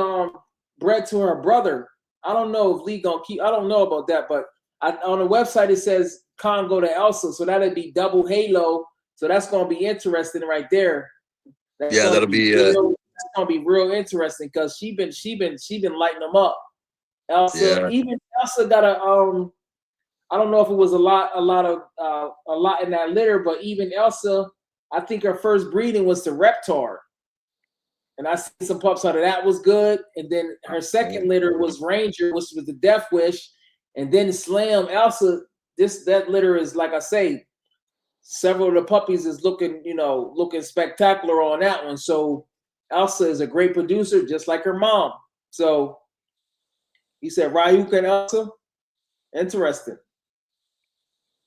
bred to her brother. I don't know if Lee gonna keep. I don't know about that, but on the website it says Congo to Elsa, so that'd be double Halo. So that's gonna be interesting right there. That'll be that's gonna be real interesting because she been lighting them up. Elsa, Yeah. even Elsa got a I don't know if it was a lot in that litter, but even Elsa, I think her first breeding was to Reptar. And I see some pups out of that was good. And then her second litter was Ranger, which was the Death Wish. And then Slam, Elsa, that litter is, like I say, several of the puppies is looking spectacular on that one. So Elsa is a great producer, just like her mom. So he said Ryuk and Elsa, interesting.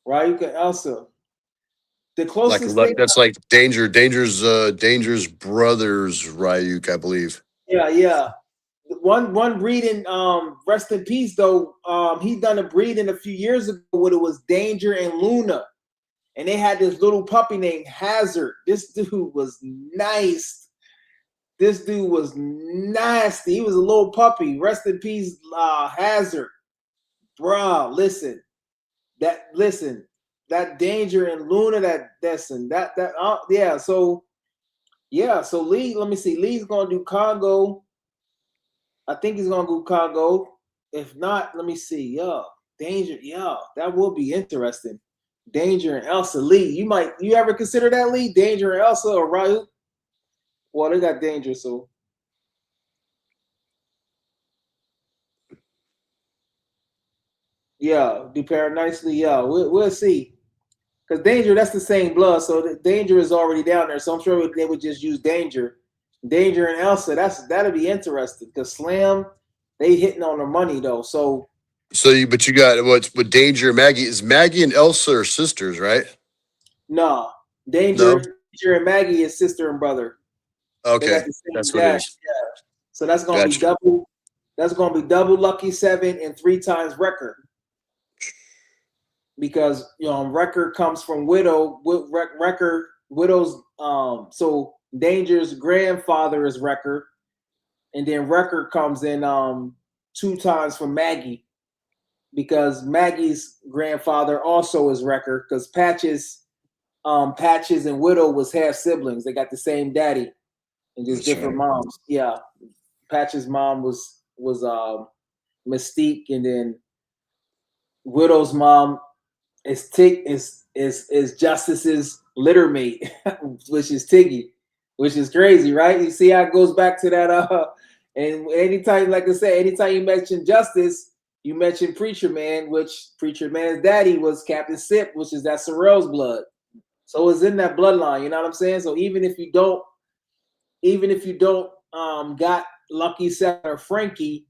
Ryuk and Elsa. The closest thing, That's like Danger's brothers, Ryuk, I believe. Yeah. One breeding, rest in peace though. He done a breeding a few years ago when it was Danger and Luna. And they had this little puppy named Hazard. This dude was nice. This dude was nasty. He was a little puppy. Rest in peace, Hazard. Bruh, listen. That Danger and Luna, so Lee, let me see. Lee's gonna do Congo. I think he's gonna do Congo. If not, let me see. Danger, that will be interesting. Danger and Elsa. Lee, you ever consider that, Lee? Danger and Elsa or Ryu? Well, they got Danger, so. Yeah, do pair nicely. Yeah, we'll see. Because Danger, that's the same blood, so the Danger is already down there. So I'm sure they would just use Danger and Elsa. That'll be interesting. Because Slam, they hitting on the money though. But you got what's with Danger and Maggie. Is Maggie and Elsa are sisters, right? No, Danger and Maggie is sister and brother. Okay, they got the same that's what it is. Yeah. So that's gonna be double. That's gonna be double Lucky 7 and 3 times Record. Because Record comes from Widow's. So Danger's grandfather is Record, and then Record comes in 2 times from Maggie, because Maggie's grandfather also is Record. Because Patches and Widow was half siblings. They got the same daddy, and just different moms. Yeah, Patches' mom was Mystique, and then Widow's mom is Justice's litter mate, which is Tiggy, which is crazy, right? You see how it goes back to that. And anytime, like I said, anytime you mention Justice, you mention Preacher Man, which Preacher Man's daddy was Captain Sip, which is that Sorrells blood. So it's in that bloodline. You know what I'm saying? So even if you don't got Lucky 7 or Frankie,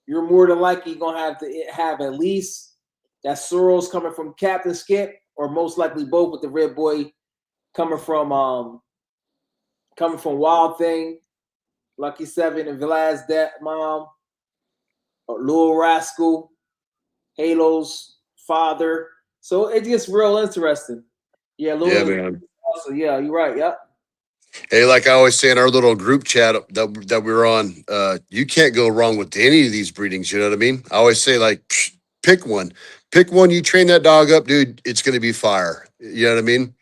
you're more than likely gonna have to have at least that Sorrells coming from Captain Skip, or most likely both, with the Red Boy coming from Wild Thing, Lucky 7 and Vlad's mom, or Lil Rascal, Halo's father. So it gets real interesting. Yeah, man. Also, yeah, you're right. Yep. Hey, like I always say in our little group chat that we're on, you can't go wrong with any of these breedings. You know what I mean? I always say, like, pick one. You train that dog up, dude. It's going to be fire. You know what I mean?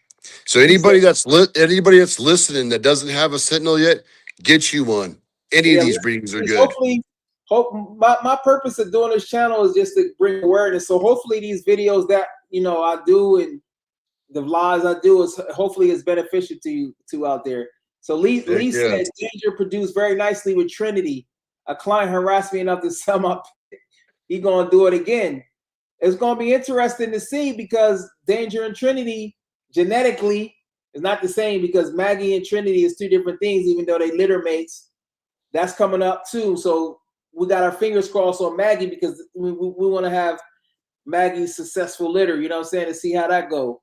So anybody that's listening that doesn't have a Sentinel yet, get you one. Any of these breedings are good. My purpose of doing this channel is just to bring awareness. So hopefully these videos that I do and the vlogs I do is hopefully is beneficial to you out there. So Lee said Danger produced very nicely with Trinity. A client harassed me enough to sum up. He gonna do it again. It's gonna be interesting to see, because Danger and Trinity genetically is not the same, because Maggie and Trinity is 2 different things, even though they litter mates. That's coming up too. So we got our fingers crossed on Maggie, because we want to have Maggie's successful litter. You know what I'm saying? To see how that go.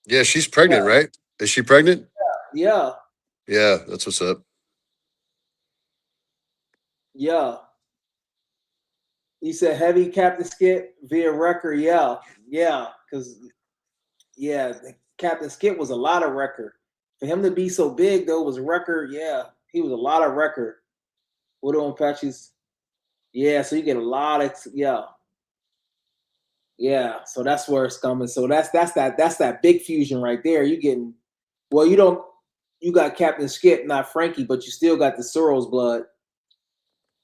Yeah, she's pregnant, right? Is she pregnant? Yeah. Yeah, that's what's up. Yeah. He said heavy Captain Skip via Record. Yeah. Because Captain Skip was a lot of Record. For him to be so big though was Record. Yeah, he was a lot of Record. Widow and Patches. Yeah, so you get a lot of Yeah, so that's where it's coming. So that's that big fusion right there. You getting, well, you got Captain Skip, not Frankie, but you still got the Sorrells blood.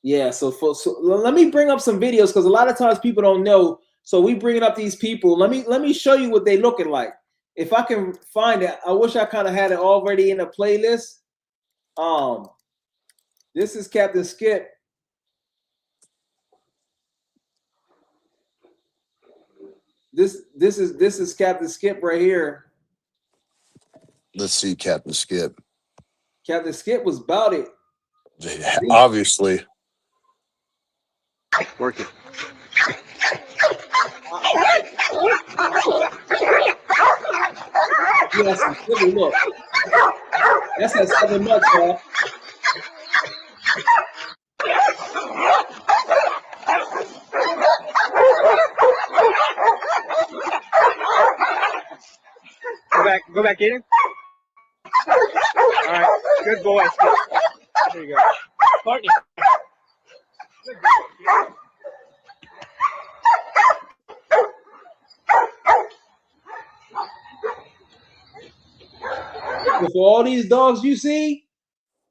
Yeah, so let me bring up some videos because a lot of times people don't know. So we bringing up these people. Let me show you what they looking like. If I can find it, I wish I kind of had it already in a playlist. This is Captain Skip. This is Captain Skip right here. Let's see, Captain Skip. Captain Skip was about it. Yeah, obviously. Work it. Yes, look. That's at 7 months, y'all. Go back in. All right, good boy. There you go. Courtney. For all these dogs you see,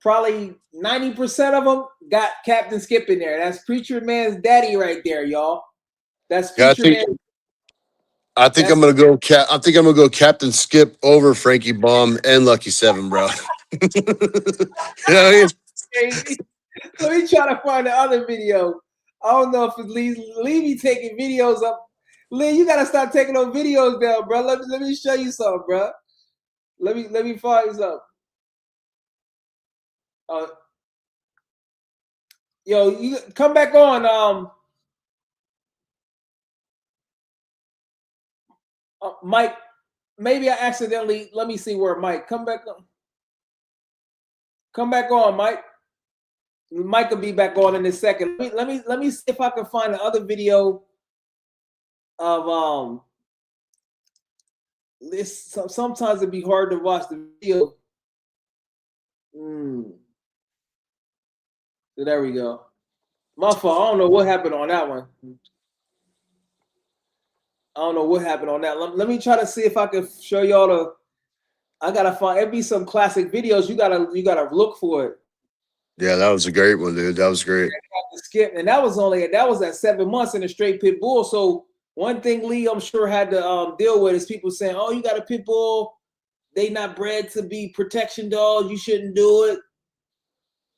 probably 90% of them got Captain Skip in there. That's Preacher Man's daddy right there, y'all. That's Preacher Man. I think I'm gonna go. I think I'm gonna go Captain Skip over Frankie Bomp and Lucky 7, bro. You know what I mean? Let me try to find the other video. I don't know if it's Lee be taking videos up. Lee, you gotta start taking those videos down, bro. Let me show you something, bro. Let me find something. Yo, you come back on. Mike, maybe I accidentally. Let me see where Mike. Come back on. Come back on, Mike. Mike will be back on in a second. Let me see if I can find the other video of this. Sometimes it'd be hard to watch the video. So there we go. My fault. I don't know what happened on that one. I don't know what happened on that. Let me try to see if I can show y'all the. I gotta find. It'd be some classic videos. You gotta look for it. Yeah, that was a great one, dude. That was great. Skip, and that was at 7 months in a straight pit bull. So one thing Lee, I'm sure, had to deal with is people saying, "Oh, you got a pit bull. They not bred to be protection dogs. You shouldn't do it.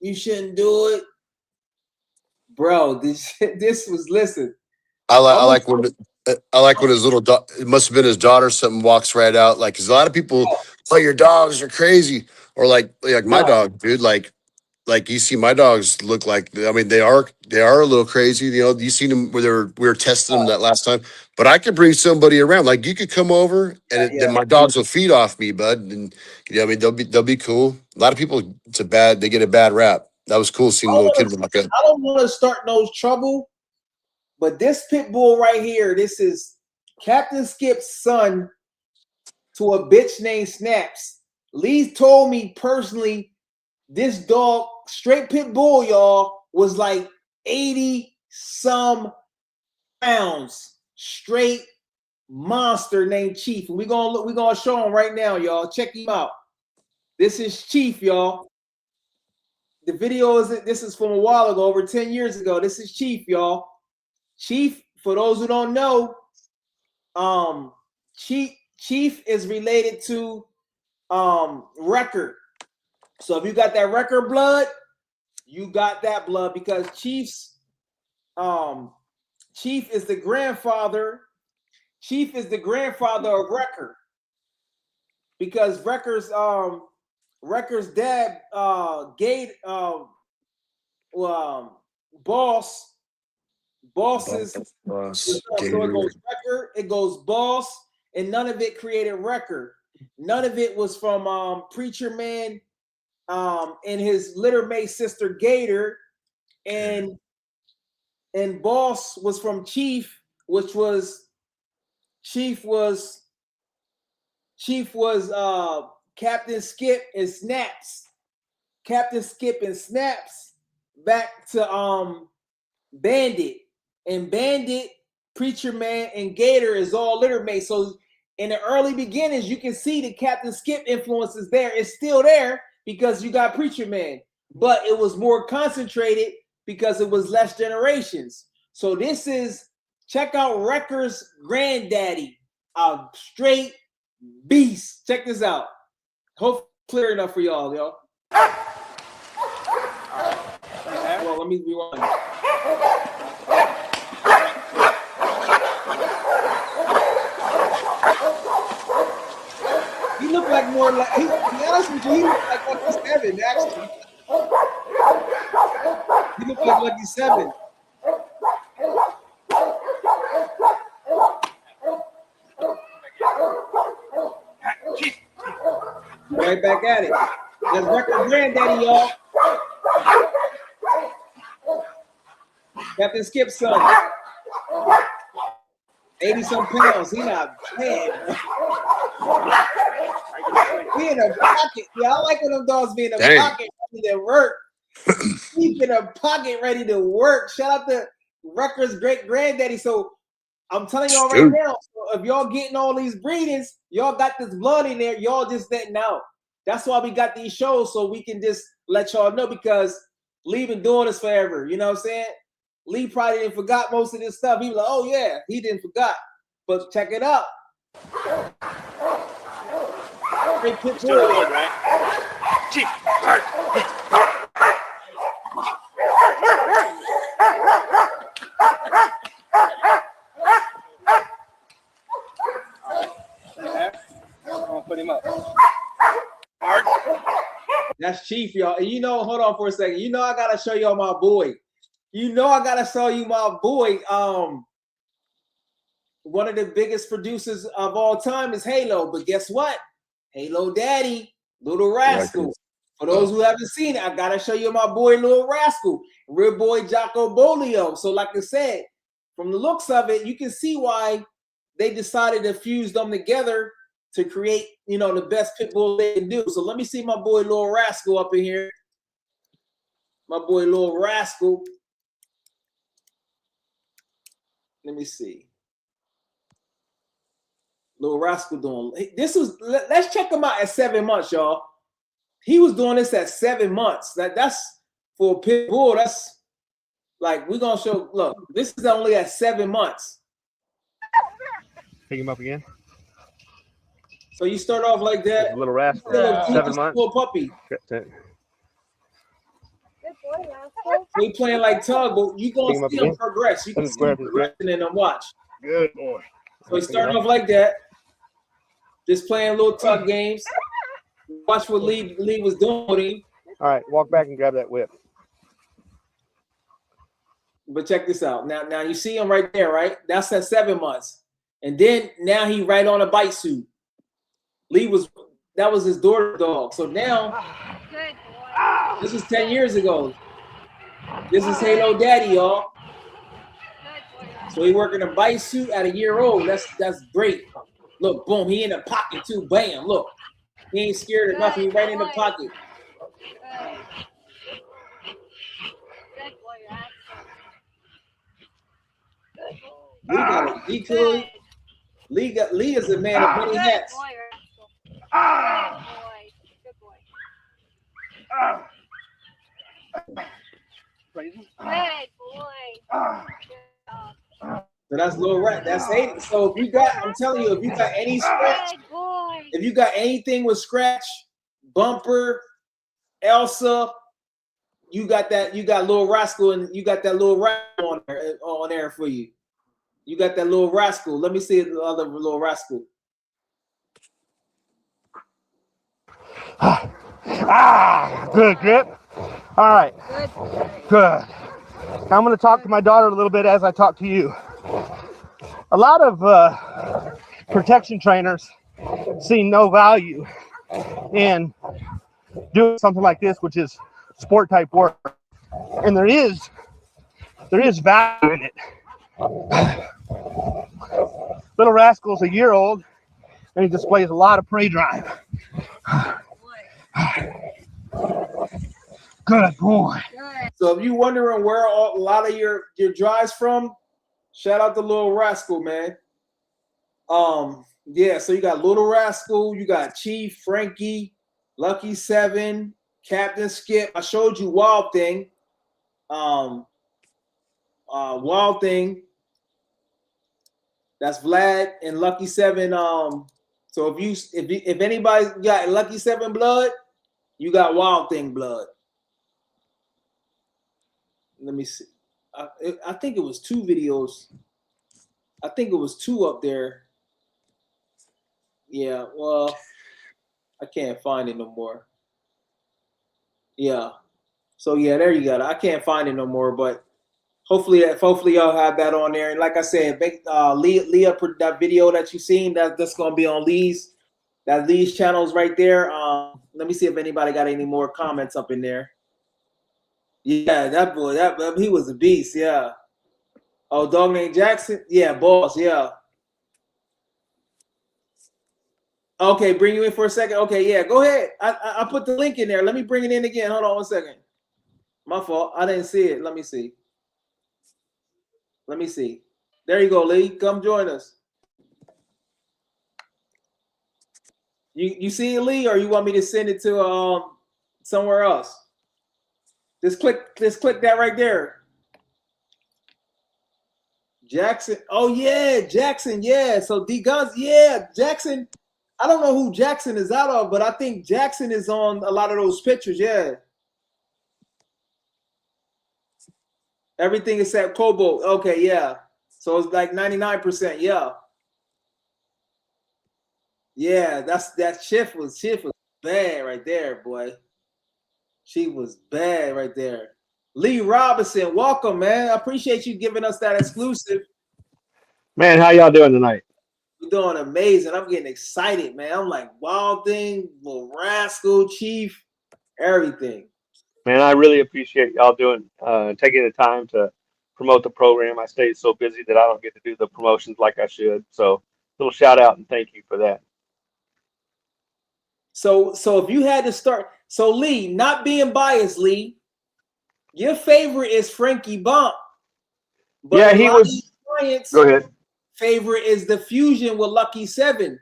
You shouldn't do it." Bro, this was listen. I like when his little it must have been his daughter. Something walks right out. Like, cause a lot of people, oh, your dogs are crazy, or like my dog, dude. Like you see, my dogs look like. I mean, they are a little crazy. You know, you seen them where we were testing them that last time. But I could bring somebody around. Like you could come over, and then my dogs will feed off me, bud. And you know, I mean, they'll be cool. A lot of people, they get a bad rap. That was cool seeing a little kid like that. I don't want to start no trouble, but this pit bull right here, this is Captain Skip's son to a bitch named Snaps. Lee told me personally, this dog, straight pit bull, y'all, was like 80 some pounds. Straight monster named Chief. And we're gonna show him right now, y'all. Check him out. This is Chief, y'all. The video this is from a while ago, over 10 years ago. This is Chief, y'all. Chief, for those who don't know, Chief is related to Record. So if you got that Record blood, you got that blood because Chief is the grandfather. Chief is the grandfather of Record. Because Record's dad, Boss is so it goes Record, it goes Boss, and none of it created Record. None of it was from Preacher Man and his littermate sister Gator, and Boss was from Chief, which was Captain Skip and Snaps. Captain Skip and Snaps back to Bandit. And Bandit, Preacher Man, and Gator is all littermates. So in the early beginnings, you can see the Captain Skip influence is there. It's still there because you got Preacher Man. But it was more concentrated because it was less generations. So this is, check out Wrecker's granddaddy, a straight beast. Check this out. Hope clear enough for y'all, yo. Well, let me rewind. He looked like more like, to be honest with you, he looked like Lucky 7, actually. He looked like Lucky 7. Right back at it. That's Record Granddaddy, y'all. Captain Skip's son. 80-some pounds. He not bad. He in a pocket. Yeah, I like when them dogs be in a pocket ready to work. He's in a pocket ready to work. Shout out to Record's great granddaddy. So I'm telling y'all right now, so if y'all getting all these breedings, y'all got this blood in there, y'all just letting out. That's why we got these shows, so we can just let y'all know, because Lee been doing this forever. You know what I'm saying? Lee probably didn't forgot most of this stuff. He was like, oh yeah, he didn't forgot. But check it out. Great pitbull, right? I'll put him up. That's Chief, y'all. And you know, hold on for a second. You know, I gotta show y'all my boy. You know, I gotta show you my boy. One of the biggest producers of all time is Halo. But guess what? Halo Daddy, Little Rascal. For those who haven't seen it, I gotta show you my boy, Little Rascal, redboy Jacko bolio. So, like I said, from the looks of it, you can see why they decided to fuse them together to create, you know, the best pit bull they can do. So let me see my boy Little Rascal up in here. My boy Little Rascal. Let me see. Little Rascal doing this was. Let's check him out at 7 months, y'all. He was doing this at 7 months. That's for a pit bull. That's like, we're gonna show. Look, this is only at 7 months. Pick him up again. So you start off like that. Little Rascal, 7 months. Little puppy. Good boy, Rascal. So he playing like tug, but you gonna see him progress. You can see him progressing in them. Watch. Good boy. So he starting off like that, just playing little tug games. Watch what Lee was doing with him. All right, walk back and grab that whip. But check this out. Now you see him right there, right? That's at 7 months, and then now he right on a bite suit. That was his daughter dog. So now, Good boy. this is 10 years ago. This is Halo Daddy, y'all. Good boy. So he working a bite suit at a year old. That's great. Look, boom, he in the pocket too. Bam, look. He ain't scared enough. He right in the pocket. Good. Good boy, Rascal. Good boy. Lee got a decoy. Lee is a man of many hats. Good boy, Rascal. Good boy. Good boy. Good boy. Good job. So that's Lil Rat. That's 8. So if you got, I'm telling you, if you got any scratch, Good boy. if you got anything with scratch, bumper, Elsa, you got that. You got Lil Rascal, and you got that Lil Rascal on there for you. You got that Lil Rascal. Let me see the other Lil Rascal. Good grip. All right, Good boy. good. Now I'm going to talk to my daughter a little bit as I talk to you. A lot of protection trainers see no value in doing something like this, which is sport type work, and there is value in it. Little Rascal's a year old, and he displays a lot of prey drive. Good boy. Good. So if you wondering where a lot of your drives from, shout out to Lil Rascal, man. Yeah, so you got Little Rascal, you got Chief, Frankie, Lucky 7, Captain Skip. I showed you Wild Thing. Wild Thing. That's Vlad and Lucky 7. So if anybody got Lucky 7 blood, you got Wild Thing blood. Let me see. I think it was 2 videos. I think it was 2 up there. Yeah, well, I can't find it no more. Yeah. So yeah, there you go. I can't find it no more, but hopefully y'all have that on there. And like I said, Leah, that video that you seen, that's gonna be on Lee's channels right there. Let me see if anybody got any more comments up in there. Yeah, that boy, that he was a beast. Yeah. Oh, dog named Jackson. Yeah, boss. Yeah. Okay, bring you in for a second. Okay, yeah, go ahead. I put the link in there. Let me bring it in again. Hold on 1 second. My fault. I didn't see it. Let me see. Let me see. There you go, Lee. Come join us. You see it, Lee, or you want me to send it to somewhere else? Just click that right there. Jackson. Oh yeah, Jackson. Yeah. So D Guns. Yeah, Jackson. I don't know who Jackson is out of, but I think Jackson is on a lot of those pictures. Yeah. Everything except Cobalt. Okay, yeah. So it's like 99%. Yeah. Yeah, that shift was bad right there, boy. She was bad right there. Lee Robinson, welcome, man. I appreciate you giving us that exclusive. Man, how y'all doing tonight? You're doing amazing. I'm getting excited, man. I'm like Wild Thing, Little Rascal, Chief, everything. Man, I really appreciate y'all doing taking the time to promote the program. I stay so busy that I don't get to do the promotions like I should. So, little shout out and thank you for that. So if you had to start, so Lee, not being biased, Lee, your favorite is Frankie Bomp. But Yeah, he was. Go ahead. Favorite is the fusion with Lucky 7.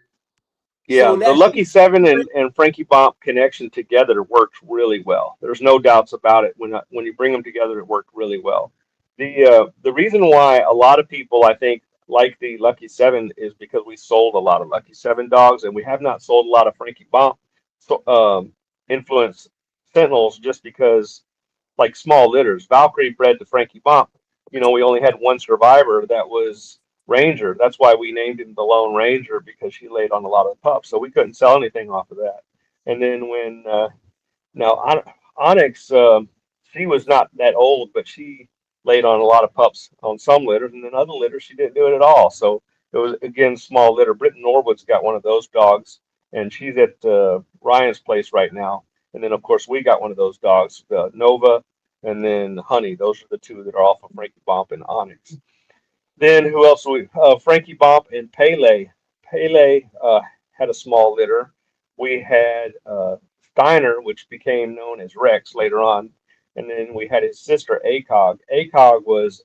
Yeah, So the Lucky 7 and Frankie Bomp connection together worked really well. There's no doubts about it. When you bring them together, it worked really well. The reason why a lot of people, I think, like the Lucky 7 is because we sold a lot of Lucky 7 dogs, and we have not sold a lot of Frankie Bomp influence Sentinels just because, like small litters. Valkyrie bred to Frankie Bomp. We only had one survivor that was Ranger. That's why we named him the Lone Ranger, because she laid on a lot of the pups. So we couldn't sell anything off of that. And then when now Onyx, she was not that old, but she laid on a lot of pups on some litters, and then other litters she didn't do it at all. So it was again small litter. Britton Norwood's got one of those dogs, and she's at Ryan's place right now. And then of course we got one of those dogs, Nova, and then Honey. Those are the 2 that are off of Frankie Bomp and Onyx. Then who else? Frankie Bomp and Pele. Pele had a small litter. We had Steiner, which became known as Rex later on. And then we had his sister, ACOG. ACOG was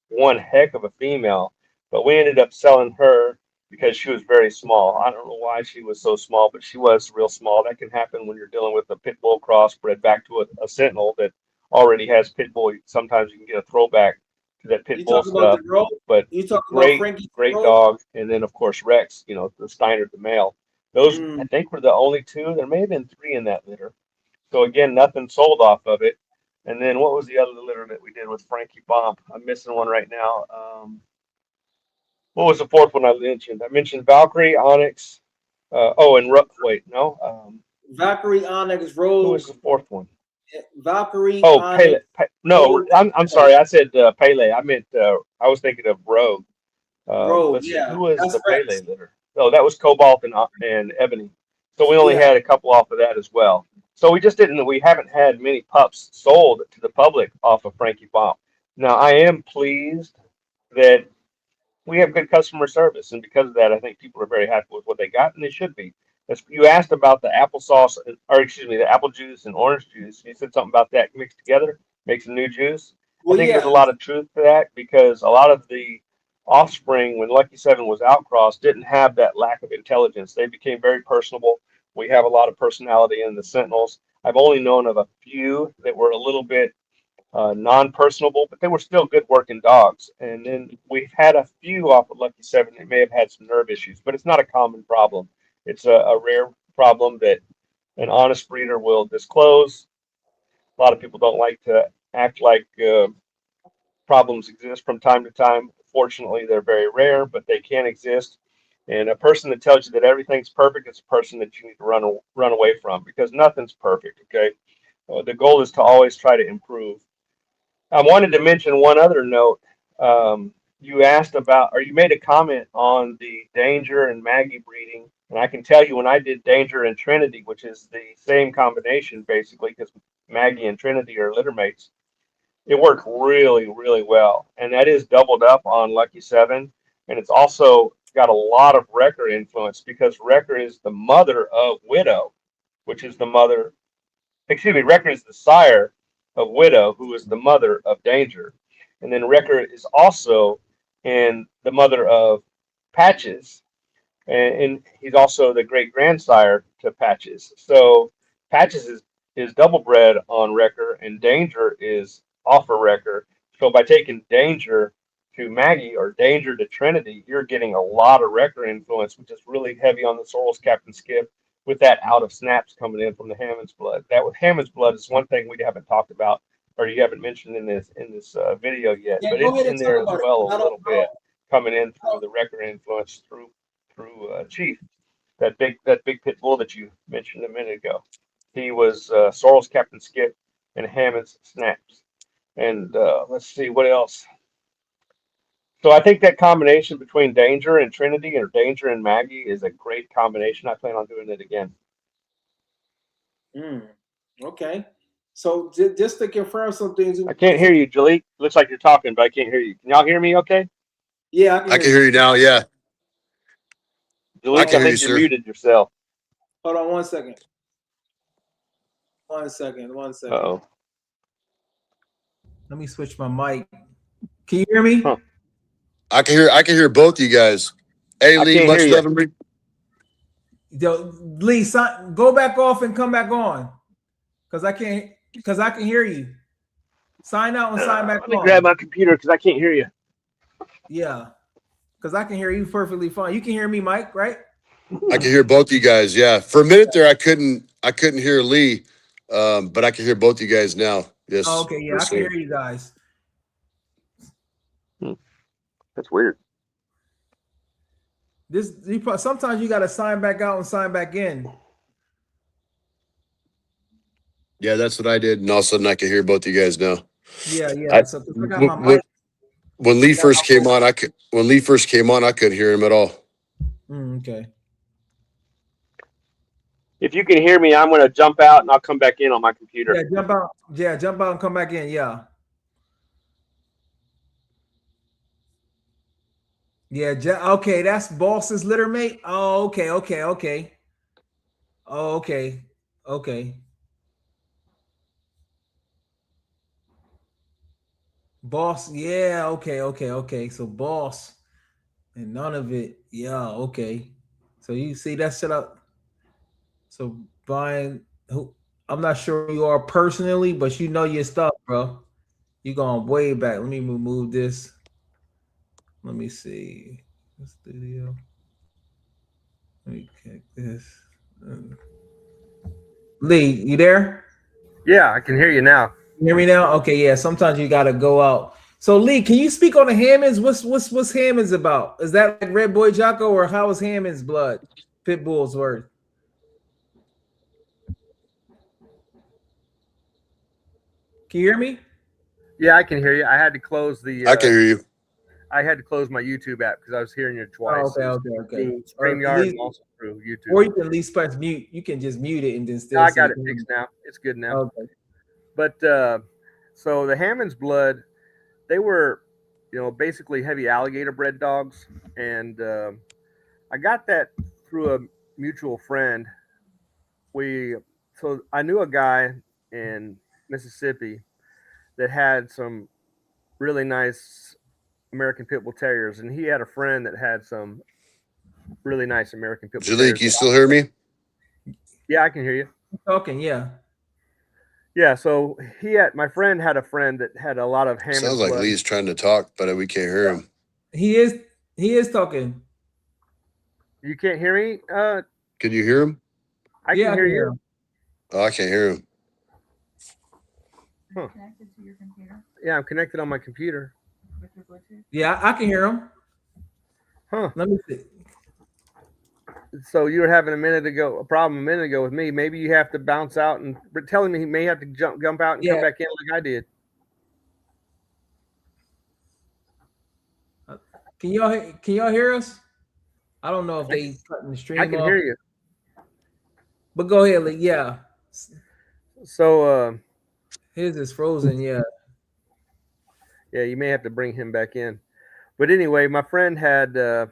one heck of a female, but we ended up selling her because she was very small. I don't know why she was so small, but she was real small. That can happen when you're dealing with a pitbull crossbred back to a sentinel that already has pitbull. Sometimes you can get a throwback to that pitbull stuff. But you talk about Frankie, great dog. And then of course Rex, the Steiner, the male. Those I think were the only 2. There may have been 3 in that litter. So again, nothing sold off of it. And then what was the other litter that we did with Frankie Bomp? I'm missing one right now. What was the 4th one I mentioned? I mentioned Valkyrie, Onyx. Valkyrie, Onyx, Rogue. Who was the 4th one? Valkyrie. Oh, Onyx, Pele. No, I'm sorry. I said Pele. I meant I was thinking of Rogue. Rogue. Yeah. Who was the Pele litter? Oh, that was Cobalt and Ebony. So we only had a couple off of that as well. So we haven't had many pups sold to the public off of Frankie Bomp. Now I am pleased that we have good customer service, and because of that, I think people are very happy with what they got, and they should be. You asked about the applesauce, or excuse me, the apple juice and orange juice. You said something about that mixed together makes a new juice. I think there's a lot of truth to that, because a lot of the offspring, when Lucky 7 was outcrossed, didn't have that lack of intelligence. They became very personable. We have a lot of personality in the Sentinels. I've only known of a few that were a little bit non-personable, but they were still good working dogs. And then we've had a few off of Lucky 7 that may have had some nerve issues, but it's not a common problem. It's a rare problem that an honest breeder will disclose. A lot of people don't like to act like problems exist from time to time. Fortunately, they're very rare, but they can exist. And a person that tells you that everything's perfect is a person that you need to run away from, because nothing's perfect. Okay, the goal is to always try to improve. I wanted to mention one other note. You asked about, or you made a comment on the Danger and Maggie breeding, and I can tell you when I did Danger and Trinity, which is the same combination basically, because Maggie and Trinity are litter mates, it worked really, really well. And that is doubled up on Lucky 7. And it's also got a lot of Wrecker influence, because Wrecker is the mother of Widow, which is the mother, excuse me, Wrecker is the sire of Widow, who is the mother of Danger. And then Wrecker is also in the mother of Patches. And he's also the great grandsire to Patches. So Patches is double bred on Wrecker, and Danger is off of Wrecker. So by taking Danger to Maggie or Danger to Trinity, you're getting a lot of Wrecker influence, which is really heavy on the Sorrells Captain Skip, with that out of snaps coming in from the Hammond's blood. That with Hammond's blood is one thing we haven't talked about, or you haven't mentioned in this video yet, Yeah, but go it's ahead in and there talk as about well it. a little bit, coming in through the Wrecker influence through Chief, that big pit bull that you mentioned a minute ago. He was Sorrells Captain Skip and Hammond's snaps. And let's see what else. So I think that combination between Danger and Trinity, or Danger and Maggie, is a great combination. I plan on doing it again. Okay. So just to confirm some things. I can't hear you, Jalik. Looks like you're talking, but I can't hear you. Can y'all hear me okay? Yeah, I can hear you now. Yeah. Jalik, I can hear you, think you're sir. muted yourself. Hold on 1 second. 1 second. 1 second. Uh-oh. Let me switch my mic. Can you hear me? Huh. I can hear both you guys. Hey, I Lee, can't much hear you. love and Yo, Lee, go back off and come back on, because I can hear you. Sign out and sign back Let me on. grab my computer because I can't hear you. Yeah, because I can hear you perfectly fine. You can hear me, Mike, right? I can hear both you guys. Yeah. For a minute there, I couldn't hear Lee, but I can hear both you guys now. Yes. Oh, okay, yeah, I can hear you guys. That's weird. Sometimes you got to sign back out and sign back in. Yeah, that's what I did, and all of a sudden I can hear both you guys now. Yeah. So I got my mic. When Lee first came on, I couldn't hear him at all. Okay. If you can hear me, I'm going to jump out and I'll come back in on my computer. Yeah, jump out. Yeah, jump out and come back in. Yeah. Yeah. Okay, that's Boss's litter mate. Oh, okay. Oh, okay. Boss. Yeah. Okay. So Boss and none of it. Yeah. Okay. So you see that set up. So Brian, I'm not sure who you are personally, but you know your stuff, bro. You going way back. Let me remove this. Let me see. Studio. Let me kick this. Lee, you there? Yeah, I can hear you now. You hear me now? Okay, yeah. Sometimes you gotta go out. So Lee, can you speak on the Hammonds? What's Hammonds about? Is that like Red Boy Jacko, or how is Hammond's blood? Pitbull's word. Can you hear me? Yeah, I can hear you. I had to close the. I can hear you. I had to close my YouTube app because I was hearing you twice. Oh, okay. Through StreamYard and also through YouTube. Or you can at least press mute. You can just mute it and then still. I got it fixed now. It's good now. Okay. But so the Hammond's blood, they were, basically heavy alligator bred dogs, and I got that through a mutual friend. So I knew a guy in Mississippi that had some really nice American Pit Bull Terriers, and he had a friend that had some really nice American Pit Bull Terriers. Jalik, you still hear me? Yeah, I can hear you. Talking, yeah. Yeah, so my friend had a friend that had a lot of Hammond Sounds like blood. Lee's trying to talk, but we can't hear him. He is talking. You can't hear me? Can you hear him? I can hear you. him. Oh, I can't hear him. Huh. Connected to your computer Yeah, I'm connected on my computer. with your Bluetooth. Yeah, I can hear him. Huh. Let me see. So you were having a problem a minute ago with me. Maybe you have to bounce out and telling me he may have to jump out and Yeah. come back in like I did. Can y'all hear us? I don't know if they cutting the stream I can off, hear you. but go ahead, Lee. Yeah, So his is frozen. Yeah. yeah, you may have to bring him back in. But anyway, my friend had a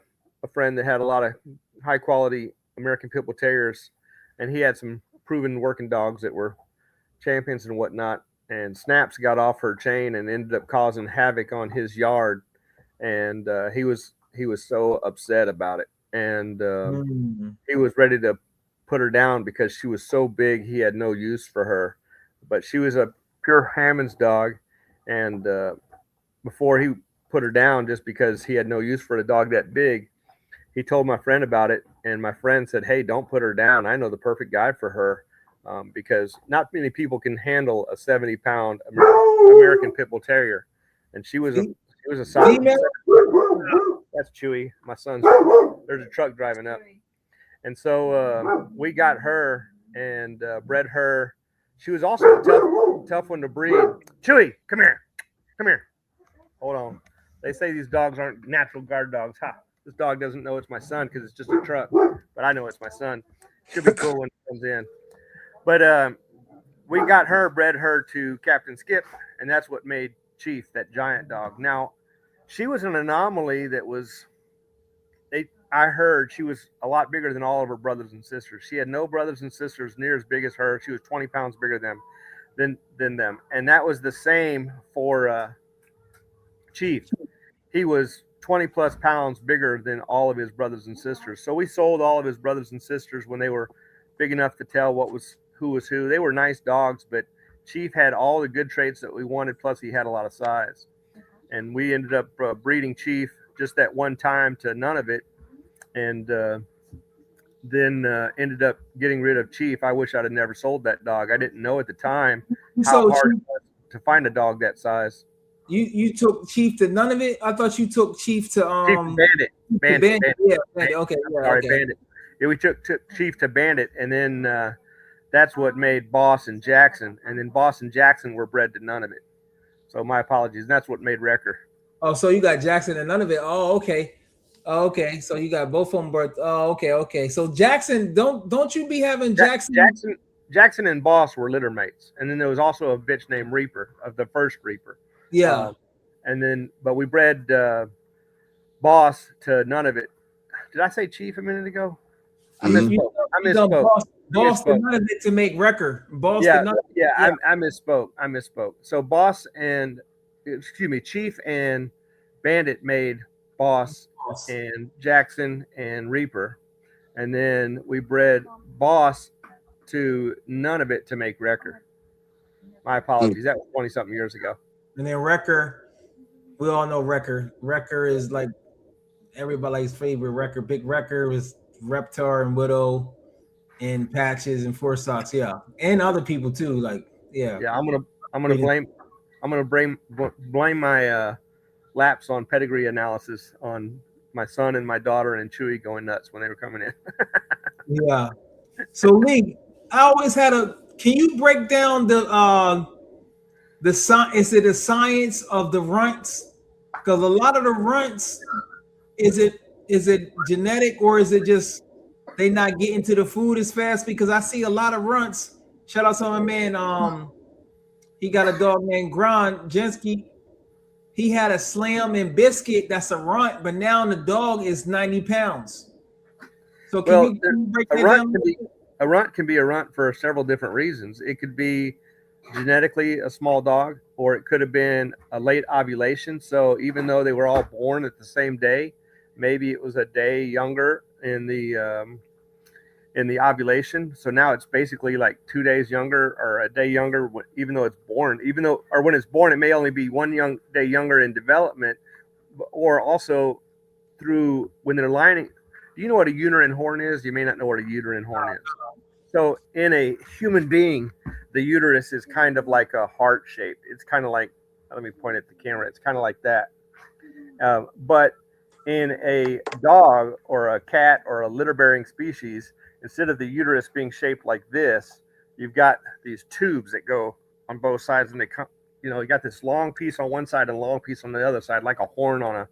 friend that had a lot of high quality American Pitbull Terriers, and he had some proven working dogs that were champions and whatnot. And Snaps got off her chain and ended up causing havoc on his yard, and he was so upset about it, and he was ready to put her down because she was so big he had no use for her. But she was a pure Hammond's dog, and before he put her down just because he had no use for a dog that big, he told my friend about it, and my friend said, "Hey, don't put her down. I know the perfect guy for her," because not many people can handle a 70-pound American Pitbull Terrier, and she was a size. That's Chewy, my son's. There's a truck driving up, and so we got her and bred her. She was also a tough one to breed. Chewy, come here. Hold on. They say these dogs aren't natural guard dogs. Ha! This dog doesn't know it's my son because it's just a truck, but I know it's my son. She'll be cool when he comes in. But we got her, bred her to Captain Skip, and that's what made Chief, that giant dog. Now, she was an anomaly that was. I heard she was a lot bigger than all of her brothers and sisters. She had no brothers and sisters near as big as her. She was 20 pounds bigger than them, and that was the same for Chief. He was 20 plus pounds bigger than all of his brothers and sisters. So we sold all of his brothers and sisters when they were big enough to tell who was who. They were nice dogs, but Chief had all the good traits that we wanted, plus he had a lot of size. And we ended up breeding Chief just that one time to none of it, and then ended up getting rid of Chief. I wish I'd have never sold that dog. I didn't know at the time how hard it was to find a dog that size. You took Chief to none of it? I thought you took Chief to Bandit. Yeah, Bandit. Okay, yeah, Sorry, okay. Bandit. Yeah, we took Chief to Bandit, and then that's what made Boss and Jackson, and then Boss and Jackson were bred to none of it. So my apologies. And that's what made Wrecker. Oh, so you got Jackson and none of it. Oh, okay. Oh, okay. So you got both of them birth. Oh, okay. So Jackson, don't you be having Jackson? Jackson and Boss were litter mates, and then there was also a bitch named Reaper, of the first Reaper. Yeah. But we bred Boss to none of it. Did I say Chief a minute ago? I misspoke. Boss to none of it to make Wrecker. I misspoke. So Chief and Bandit made Boss and Jackson and Reaper, and then we bred Boss to none of it to make Wrecker. My apologies. That was 20-something years ago. And then Wrecker, we all know Wrecker. Wrecker is like everybody's favorite Wrecker. Big Wrecker was Reptar and Widow and Patches and Four Socks, yeah, and other people too. Like, yeah. Yeah, I'm gonna blame my lapse on pedigree analysis on my son and my daughter and Chewy going nuts when they were coming in. Yeah. So Lee, I always had can you break down the science of the runts? Because a lot of the runts, is it genetic, or is it just they not getting to the food as fast? Because I see a lot of runts. Shout out to my man. He got a dog named Gron Jensky. He had a Slam and Biscuit that's a runt, but now the dog is 90 pounds. So can you break that down? A runt can be a runt for several different reasons. It could be genetically a small dog, or it could have been a late ovulation. So even though they were all born at the same day, maybe it was a day younger in the in the ovulation. So now it's basically like 2 days younger or a day younger, even though it's born, or when it's born, it may only be 1 day younger in development, or also through when they're lining. Do you know what a uterine horn is? You may not know what a uterine horn is. So in a human being, the uterus is kind of like a heart shape. It's kind of like, let me point at the camera. It's kind of like that. But in a dog or a cat or a litter-bearing species, instead of the uterus being shaped like this, you've got these tubes that go on both sides, and they come. You got this long piece on one side and a long piece on the other side, like a horn on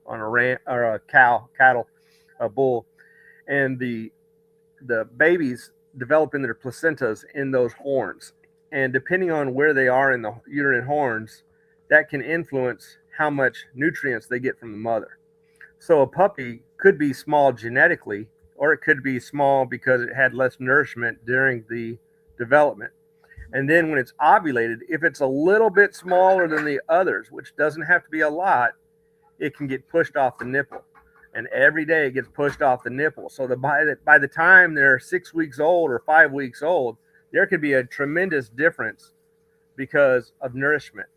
a ram or a cattle, a bull, and the babies develop in their placentas in those horns, and depending on where they are in the uterine horns, that can influence how much nutrients they get from the mother. So a puppy could be small genetically, or it could be small because it had less nourishment during the development. And then when it's ovulated, if it's a little bit smaller than the others, which doesn't have to be a lot, it can get pushed off the nipple. And every day it gets pushed off the nipple. So by the time they're 6 weeks old or 5 weeks old, there could be a tremendous difference because of nourishment.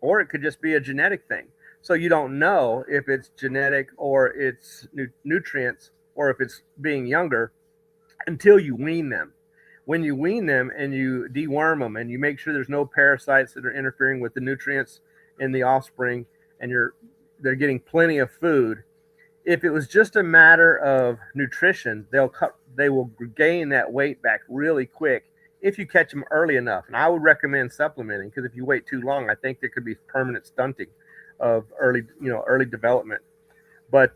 Or it could just be a genetic thing. So you don't know if it's genetic or it's nutrients or if it's being younger until you wean them. When you wean them and you deworm them and you make sure there's no parasites that are interfering with the nutrients in the offspring, and they're getting plenty of food. If it was just a matter of nutrition, they will gain that weight back really quick if you catch them early enough. And I would recommend supplementing, because if you wait too long, I think there could be permanent stunting of early development. But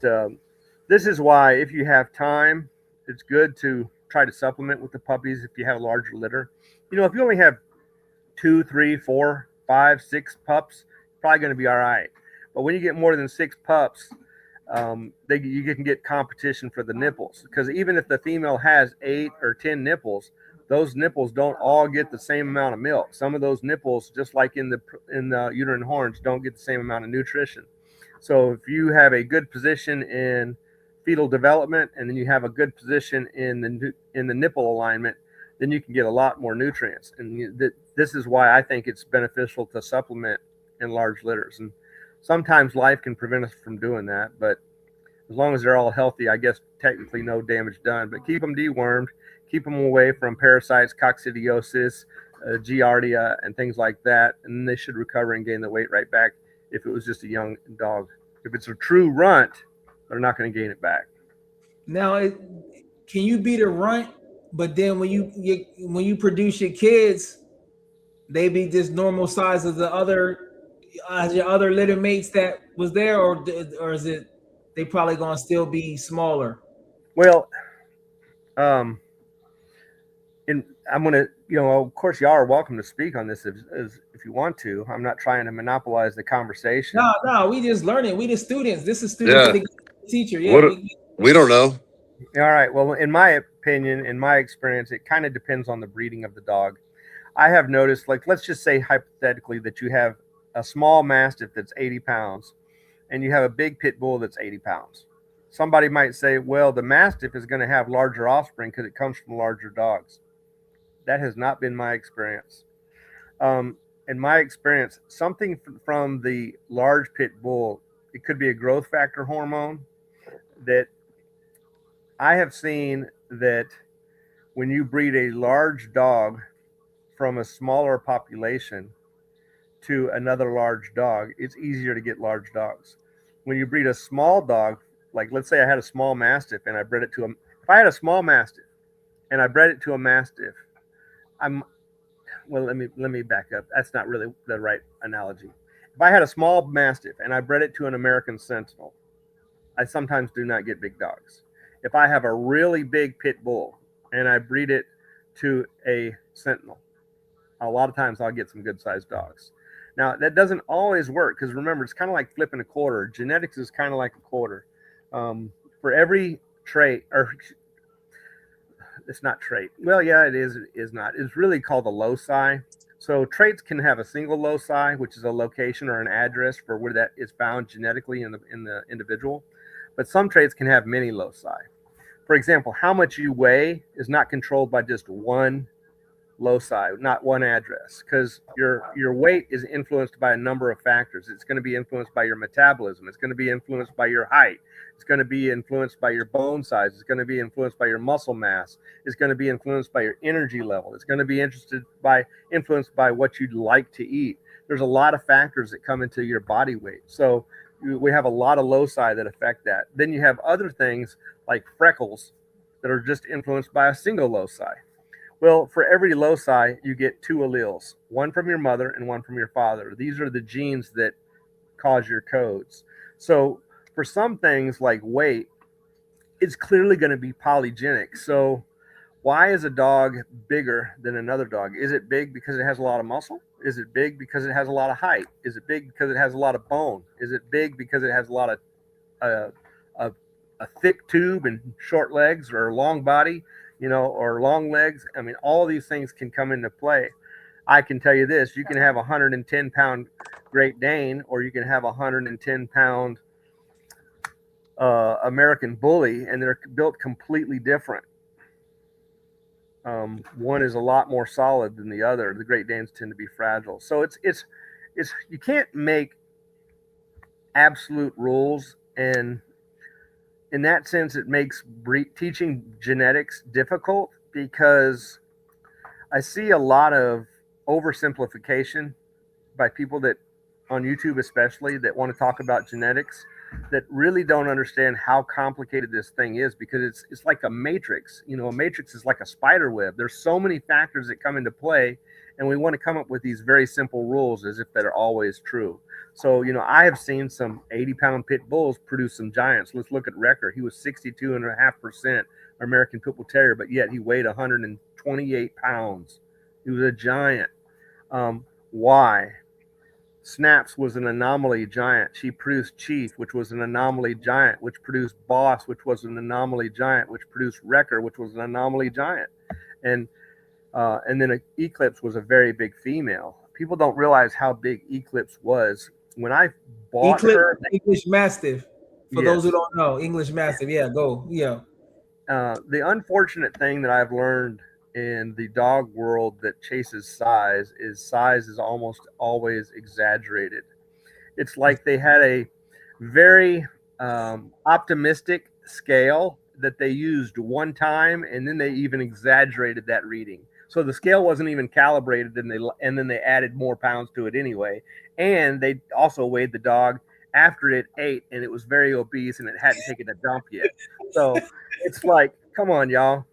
this is why, if you have time, it's good to try to supplement with the puppies if you have a larger litter. If you only have 2, 3, 4, 5, 6 pups, probably going to be all right. But when you get more than 6 pups, you can get competition for the nipples, because even if the female has 8 or 10 nipples, those nipples don't all get the same amount of milk. Some of those nipples, just like in the uterine horns, don't get the same amount of nutrition. So if you have a good position in fetal development, and then you have a good position in the nipple alignment, then you can get a lot more nutrients. And this is why I think it's beneficial to supplement in large litters. And sometimes life can prevent us from doing that, but as long as they're all healthy, I guess technically no damage done. But keep them dewormed, keep them away from parasites, coccidiosis, giardia, and things like that, and they should recover and gain the weight right back if it was just a young dog. If it's a true runt, they're not going to gain it back. Now, can you beat a runt, but then when you produce your kids, they be this normal size as the other your other litter mates that was there, or is it they probably gonna still be smaller? Well, and I'm gonna, of course, y'all are welcome to speak on this if you want to. I'm not trying to monopolize the conversation. No, we just learning. We the students. This is students teacher. Yeah, we don't know. All right. Well, in my opinion, in my experience, it kind of depends on the breeding of the dog. I have noticed, like, let's just say hypothetically that you have a small mastiff that's 80 pounds and you have a big pit bull that's 80 pounds. Somebody might say, well, the mastiff is going to have larger offspring because it comes from larger dogs. That has not been my experience. In my experience, something from the large pit bull, it could be a growth factor hormone that I have seen, that when you breed a large dog from a smaller population to another large dog, it's easier to get large dogs. When you breed a small dog, like let's say I had a small mastiff and I bred it to if I had a small mastiff and I bred it to a mastiff, let me back up. That's not really the right analogy. If I had a small mastiff and I bred it to an American Sentinel, I sometimes do not get big dogs. If I have a really big pit bull and I breed it to a Sentinel, a lot of times I'll get some good sized dogs. Now, that doesn't always work, because remember, it's kind of like flipping a quarter. Genetics is kind of like a quarter. For every trait, or it's not trait. Well, yeah, it is not. It's really called a loci. So traits can have a single loci, which is a location or an address for where that is found genetically in the individual. But some traits can have many loci. For example, how much you weigh is not controlled by just one loci, not one address, because your weight is influenced by a number of factors. It's going to be influenced by your metabolism. It's going to be influenced by your height. It's going to be influenced by your bone size. It's going to be influenced by your muscle mass. It's going to be influenced by your energy level. It's going to be influenced by what you'd like to eat. There's a lot of factors that come into your body weight. So we have a lot of loci that affect that. Then you have other things like freckles that are just influenced by a single loci. Well, for every loci, you get 2 alleles, one from your mother and one from your father. These are the genes that cause your codes. So for some things like weight, it's clearly going to be polygenic. So why is a dog bigger than another dog? Is it big because it has a lot of muscle? Is it big because it has a lot of height? Is it big because it has a lot of bone? Is it big because it has a lot of a thick tube and short legs, or a long body, or long legs? I mean, all these things can come into play. I can tell you this: you can have a 110-pound Great Dane, or you can have a 110-pound American Bully, and they're built completely different. One is a lot more solid than the other. The Great Danes tend to be fragile. So it's you can't make absolute rules, and in that sense, it makes teaching genetics difficult, because I see a lot of oversimplification by people that on YouTube, especially, that want to talk about genetics, that really don't understand how complicated this thing is, because it's like a matrix. A matrix is like a spider web. There's so many factors that come into play, and we want to come up with these very simple rules as if they're always true. So, I have seen some 80-pound pit bulls produce some giants. Let's look at Wrecker. He was 62.5% American Pit Bull Terrier, but yet he weighed 128 pounds. He was a giant. Why? Snaps was an anomaly giant. She produced Chief, which was an anomaly giant, which produced Boss, which was an anomaly giant, which produced Wrecker, which was an anomaly giant. And then Eclipse was a very big female. People don't realize how big Eclipse was. When I bought her, English Mastiff. For Yes. those who don't know, English Mastiff. Yeah, go. Yeah. The unfortunate thing that I've learned in the dog world that chases size is almost always exaggerated. It's like they had a very optimistic scale that they used one time, and then they even exaggerated that reading. So the scale wasn't even calibrated, and then they added more pounds to it anyway. And they also weighed the dog after it ate, and it was very obese, and it hadn't taken a dump yet. So it's like, come on, y'all.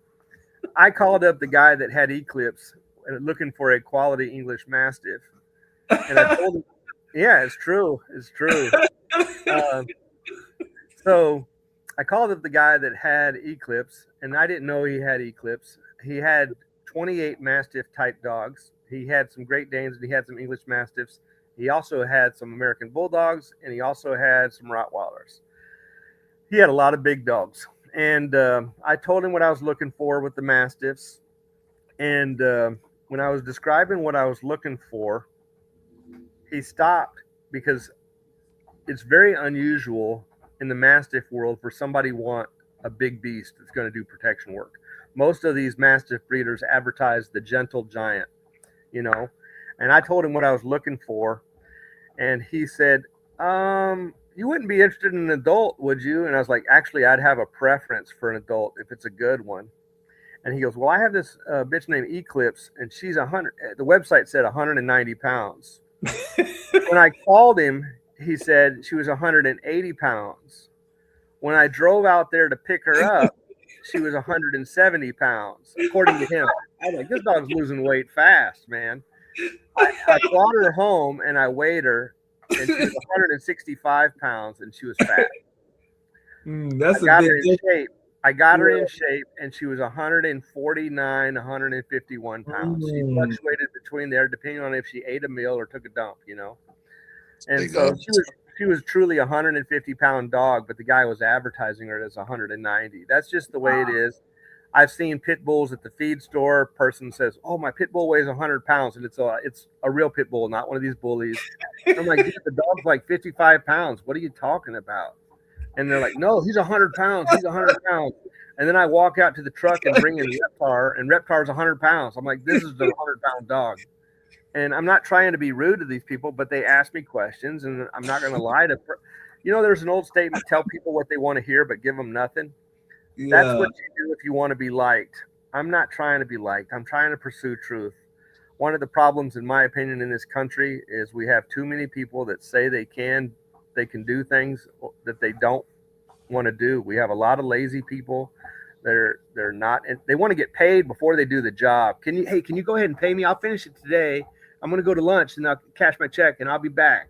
I called up the guy that had Eclipse looking for a quality English Mastiff, and I told him, yeah, it's true. So I called up the guy that had Eclipse, and I didn't know he had Eclipse. He had 28 Mastiff type dogs. He had some Great Danes, and he had some English Mastiffs. He also had some American Bulldogs, and he also had some Rottweilers. He had a lot of big dogs. And I told him what I was looking for with the Mastiffs. And when I was describing what I was looking for, he stopped, because it's very unusual in the Mastiff world for somebody to want a big beast that's going to do protection work. Most of these Mastiff breeders advertise the gentle giant, and I told him what I was looking for, and he said, you wouldn't be interested in an adult, would you? And I was like, actually, I'd have a preference for an adult if it's a good one. And he goes, well, I have this bitch named Eclipse, and she's 100. The website said 190 pounds. When I called him, he said she was 180 pounds. When I drove out there to pick her up, she was 170 pounds, according to him. I was like, this dog's losing weight fast, man. I brought her home, and I weighed her, and she was 165 pounds, and she was fat. That's I got her in shape. I got her in shape, and she was 149, 151 pounds. She fluctuated between there, depending on if she ate a meal or took a dump, And so she was truly a 150-pound dog, but the guy was advertising her as 190. That's just the way it is. I've seen pit bulls at the feed store. Person says, "Oh, my pit bull weighs 100 pounds," and it's a real pit bull, not one of these bullies. I'm like, dude, the dog's like 55 pounds. What are you talking about? And they're like, no, he's 100 pounds. He's 100 pounds. And then I walk out to the truck and bring in Reptar, and Reptar's 100 pounds. I'm like, this is the 100-pound dog. And I'm not trying to be rude to these people, but they ask me questions, and I'm not going to lie to. There's an old statement: tell people what they want to hear, but give them nothing. Yeah. That's what you do if you want to be liked. I'm not trying to be liked. I'm trying to pursue truth. One of the problems, in my opinion, in this country is we have too many people that say they can do things that they don't want to do. We have a lot of lazy people. They're not. They want to get paid before they do the job. Can you go ahead and pay me? I'll finish it today. I'm going to go to lunch and I'll cash my check and I'll be back.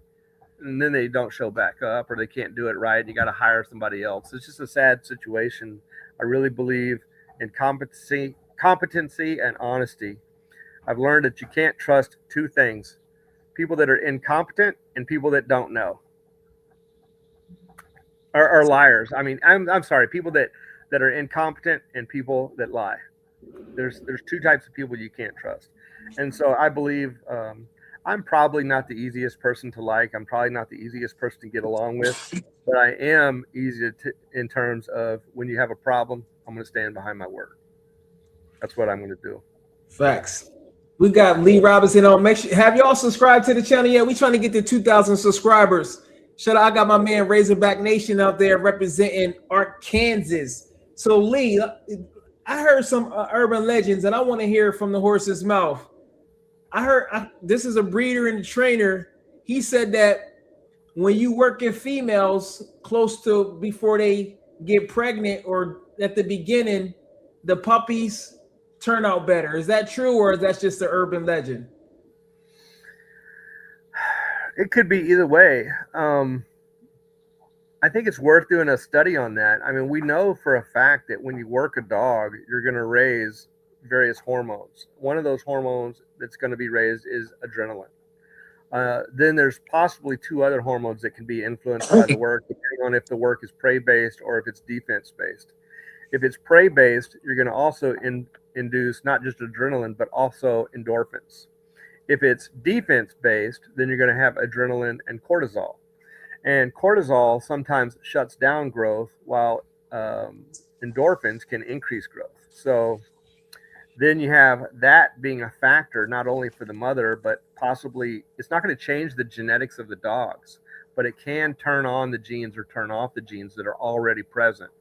And then they don't show back up, or they can't do it right. You got to hire somebody else. It's just a sad situation. I really believe in competency and honesty. I've learned that you can't trust two things: people that are incompetent and people that don't know, or liars. I mean, I'm sorry, people that are incompetent and people that lie. There's two types of people you can't trust. And so I believe I'm probably not the easiest person to like. I'm probably not the easiest person to get along with, but I am easy in terms of when you have a problem, I'm going to stand behind my word. That's what I'm going to do. Facts. We got Lee Robinson on. Make sure, have y'all subscribed to the channel yet? We trying to get to 2,000 subscribers. Shout out, I got my man Razorback Nation out there representing Arkansas. So Lee, I heard some urban legends, and I want to hear from the horse's mouth. I heard this is a breeder and a trainer. He said that when you work in females close to before they get pregnant or at the beginning, the puppies turn out better. Is that true, or is that just an urban legend? It could be either way. I think it's worth doing a study on that. I mean, we know for a fact that when you work a dog, you're going to raise various hormones. One of those hormones that's going to be raised is adrenaline. Then there's possibly two other hormones that can be influenced by the work, depending on if the work is prey-based or if it's defense-based. If it's prey-based, you're going to also induce not just adrenaline, but also endorphins. If it's defense-based, then you're going to have adrenaline and cortisol. And cortisol sometimes shuts down growth, while endorphins can increase growth. So then you have that being a factor, not only for the mother, but possibly it's not going to change the genetics of the dogs, but it can turn on the genes or turn off the genes that are already present.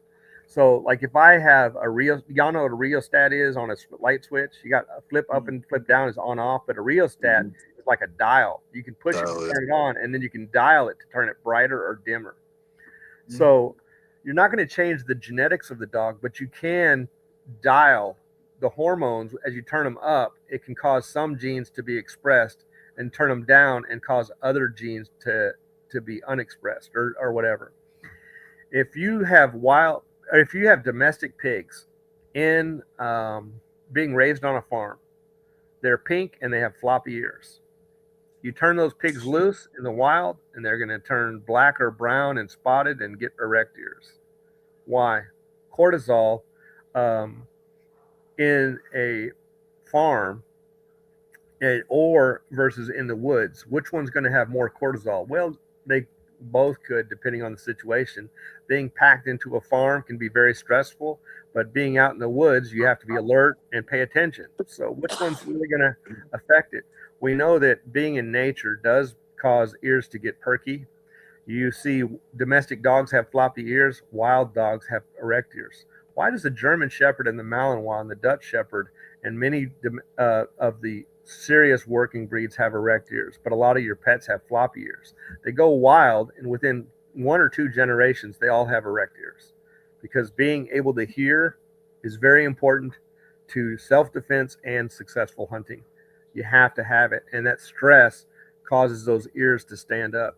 So like if I have y'all know what a rheostat is on a light switch? You got a flip up and flip down is on off, but a rheostat is like a dial. You can push it to turn it on, and then you can dial it to turn it brighter or dimmer. So you're not going to change the genetics of the dog, but you can dial the hormones. As you turn them up, it can cause some genes to be expressed, and turn them down and cause other genes to be unexpressed or whatever. If you have domestic pigs in being raised on a farm, they're pink and they have floppy ears. You turn those pigs loose in the wild, and they're going to turn black or brown and spotted and get erect ears. Why? Cortisol in a farm or versus in the woods, which one's going to have more cortisol? Well, they both could, depending on the situation. Being packed into a farm can be very stressful, but being out in the woods, you have to be alert and pay attention. So which one's really going to affect it? We know that being in nature does cause ears to get perky. You see domestic dogs have floppy ears, wild dogs have erect ears. Why does the German Shepherd and the Malinois and the Dutch Shepherd and many of the serious working breeds have erect ears, but a lot of your pets have floppy ears? They go wild, and within 1 or 2 generations, they all have erect ears, because being able to hear is very important to self-defense and successful hunting. You have to have it, and that stress causes those ears to stand up.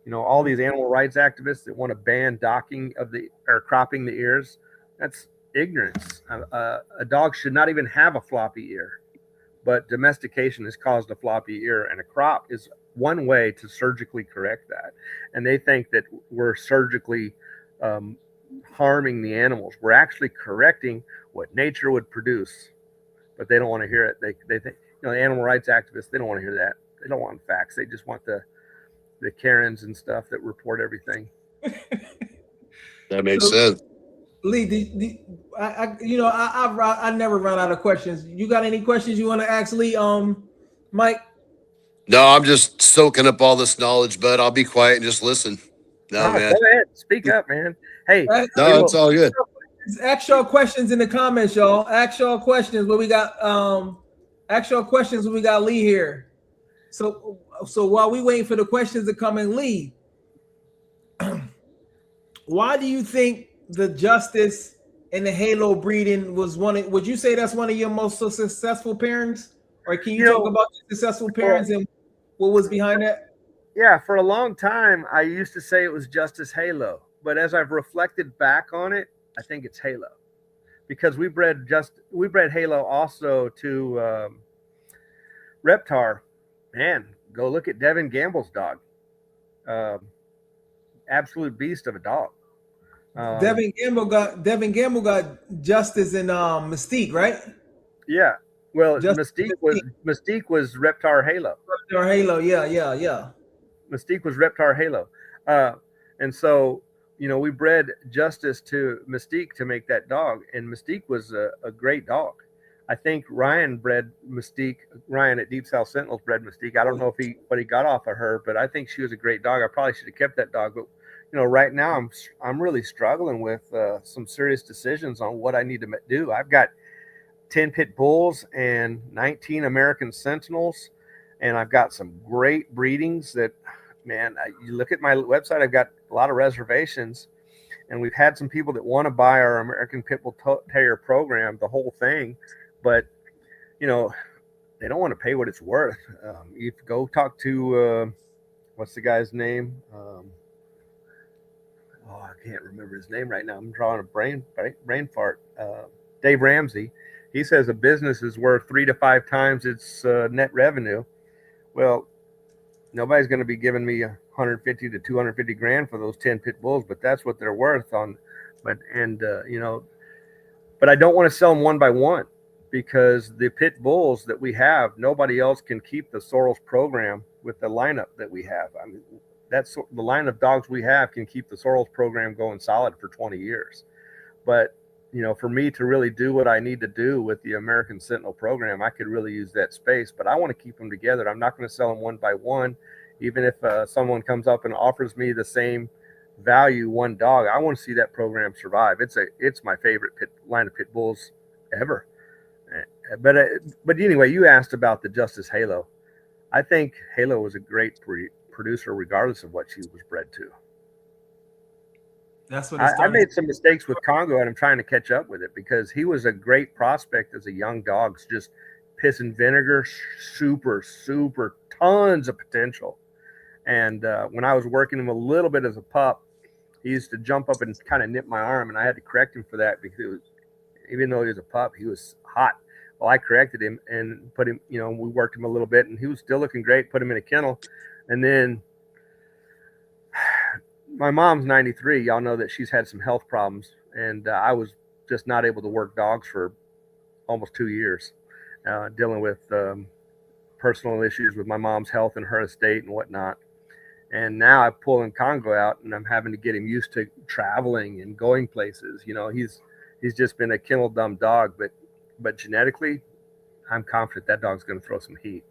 You know, all these animal rights activists that want to ban docking or cropping the ears, that's ignorance. A dog should not even have a floppy ear, but domestication has caused a floppy ear, and a crop is one way to surgically correct that. And they think that we're surgically harming the animals. We're actually correcting what nature would produce, but they don't want to hear it. They think, you know, the animal rights activists, they don't want to hear that. They don't want facts. They just want the Karens and stuff that report everything. That makes So, sense. Lee, I never run out of questions. You got any questions you want to ask Lee? Mike. No, I'm just soaking up all this knowledge, bud. I'll be quiet and just listen. No, Go man. ahead, speak up, man. Hey, No, it's all good. Ask y'all questions in the comments, y'all. Ask y'all questions. What we got? Ask y'all questions when we got Lee here. So while we waiting for the questions to come in, Lee, why do you think the Justice and the Halo breeding was would you say that's one of your most successful pairings? Or can you talk about the successful pairings and what was behind that? Yeah, for a long time, I used to say it was Justice Halo. But as I've reflected back on it, I think it's Halo. Because we bred Halo also to Reptar. Man, go look at Devin Gamble's dog. Absolute beast of a dog. Devin Gamble got Justice and Mystique, right? Yeah. Well, Mystique was Reptar Halo. Reptar Halo, yeah. Mystique was Reptar Halo. And so, we bred Justice to Mystique to make that dog, and Mystique was a great dog. I think Ryan bred Mystique. Ryan at Deep South Sentinels bred Mystique. I don't know what he got off of her, but I think she was a great dog. I probably should have kept that dog, but right now I'm really struggling with some serious decisions on what I need to do. I've got 10 pit bulls and 19 American Sentinels, and I've got some great breedings that, man, you look at my website, I've got a lot of reservations, and we've had some people that want to buy our American Pitbull Terrier program, the whole thing, but they don't want to pay what it's worth. You go talk to what's the guy's name? I can't remember his name right now. I'm drawing a brain fart. Dave Ramsey. He says a business is worth 3 to 5 times its net revenue. Well, nobody's going to be giving me 150 to 250 grand for those 10 pit bulls, but that's what they're worth but I don't want to sell them one by one, because the pit bulls that we have, nobody else can keep the Sorrells program with the lineup that we have. I mean, that's the line of dogs we have can keep the Sorrells program going solid for 20 years. But, for me to really do what I need to do with the American Sentinel program, I could really use that space, but I want to keep them together. I'm not going to sell them one by one. Even if someone comes up and offers me the same value one dog, I want to see that program survive. It's my favorite line of pit bulls ever. But anyway, you asked about the Justice Halo. I think Halo was a great producer, regardless of what she was bred to. That's what I made some mistakes with Congo, and I'm trying to catch up with it, because he was a great prospect as a young dog, just piss and vinegar, super tons of potential. And when I was working him a little bit as a pup, he used to jump up and kind of nip my arm, and I had to correct him for that, because even though he was a pup, he was hot. Well, I corrected him and put him, we worked him a little bit, and he was still looking great, put him in a kennel. And then my mom's 93. Y'all know that she's had some health problems, and I was just not able to work dogs for almost 2 years, dealing with personal issues with my mom's health and her estate and whatnot. And now I'm pulling Congo out, and I'm having to get him used to traveling and going places. He's just been a kennel dumb dog, but genetically, I'm confident that dog's going to throw some heat.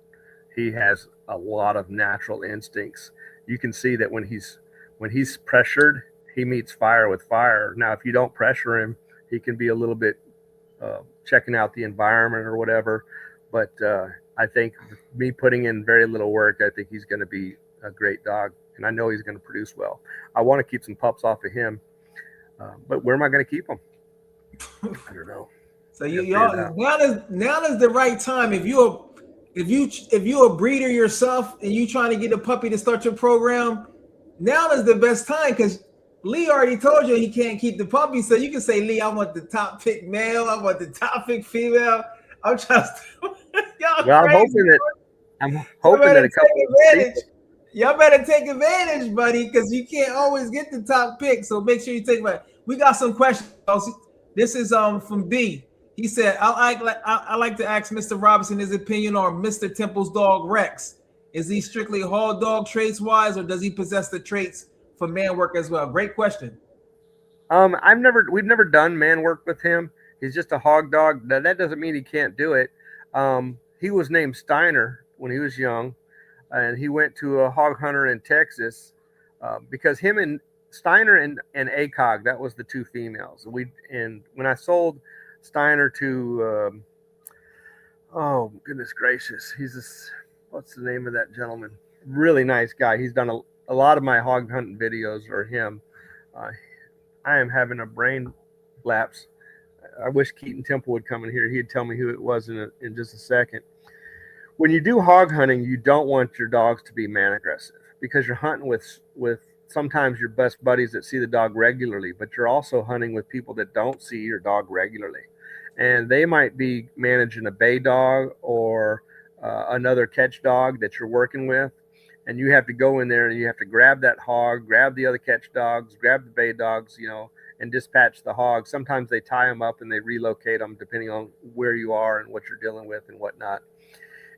He has a lot of natural instincts. You can see that when he's pressured, he meets fire with fire. Now, if you don't pressure him, he can be a little bit checking out the environment or whatever. But I think me putting in very little work, I think he's going to be a great dog, and I know he's going to produce well. I want to keep some pups off of him, but where am I going to keep them? I don't know. So now is the right time. If you're a breeder yourself and you trying to get a puppy to start your program, now is the best time, because Lee already told you he can't keep the puppy. So you can say, Lee, I want the top pick male, I want the top pick female. I'm just I'm hoping that a couple y'all better take advantage, buddy, because you can't always get the top pick. So make sure you take it. We got some questions. This is from B. He said, I like to ask Mr. Robinson his opinion on Mr. Temple's dog Rex. Is he strictly hall dog traits wise, or does he possess the traits for man work as well? Great question. We've never done man work with him. He's just a hog dog. That doesn't mean he can't do it. He was named Steiner when he was young, and he went to a hog hunter in Texas because him and Steiner and ACOG, that was the two females. And when I sold Steiner to, oh goodness gracious, what's the name of that gentleman? Really nice guy. He's done a lot of my hog hunting videos are him. I am having a brain lapse. I wish Keaton Temple would come in here. He'd tell me who it was in just a second. When you do hog hunting, you don't want your dogs to be man aggressive because you're hunting with sometimes your best buddies that see the dog regularly, but you're also hunting with people that don't see your dog regularly. And they might be managing a bay dog or another catch dog that you're working with. And you have to go in there and you have to grab that hog, grab the other catch dogs, grab the bay dogs, and dispatch the hog. Sometimes they tie them up and they relocate them depending on where you are and what you're dealing with and whatnot.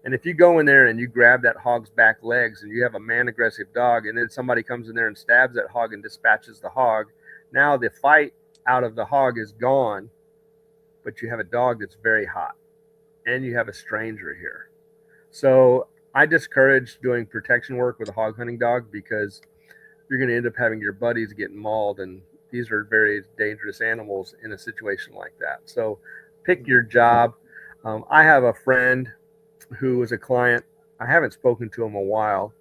And if you go in there and you grab that hog's back legs and you have a man aggressive dog, and then somebody comes in there and stabs that hog and dispatches the hog, now the fight out of the hog is gone, but you have a dog that's very hot and you have a stranger here. So I discourage doing protection work with a hog hunting dog because you're going to end up having your buddies getting mauled, and these are very dangerous animals in a situation like that. So pick your job. I have a friend who was a client. I haven't spoken to him a while,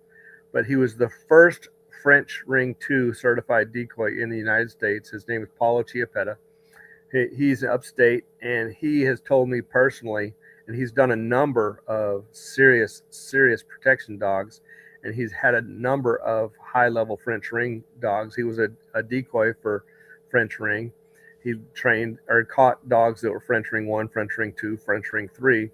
but he was the first French Ring 2 certified decoy in the United States. His name is Paulo Chiappetta. He's upstate, and he has told me personally, and he's done a number of serious protection dogs, and he's had a number of high-level French Ring dogs. He was a decoy for French Ring. He trained or caught dogs that were French Ring 1, French Ring 2, French Ring 3.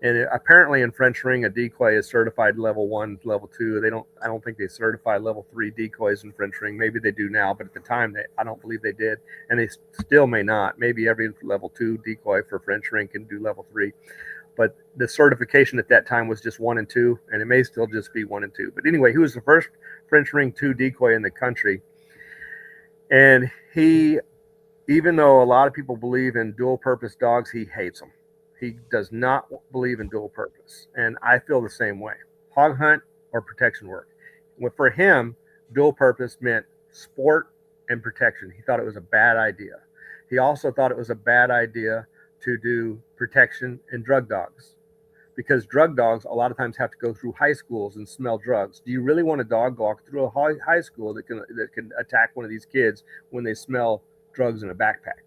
And apparently in French Ring, a decoy is certified level 1, level 2. I don't think they certify level 3 decoys in French Ring. Maybe they do now, but at the time, I don't believe they did. And they still may not. Maybe every level 2 decoy for French Ring can do level 3. But the certification at that time was just 1 and 2, and it may still just be 1 and 2. But anyway, he was the first French Ring 2 decoy in the country. And he, even though a lot of people believe in dual purpose dogs, he hates them. He does not believe in dual purpose. And I feel the same way. Hog hunt or protection work. For him, dual purpose meant sport and protection. He thought it was a bad idea. He also thought it was a bad idea to do protection in drug dogs, because drug dogs a lot of times have to go through high schools and smell drugs. Do you really want a dog walk through a high school that can attack one of these kids when they smell drugs in a backpack?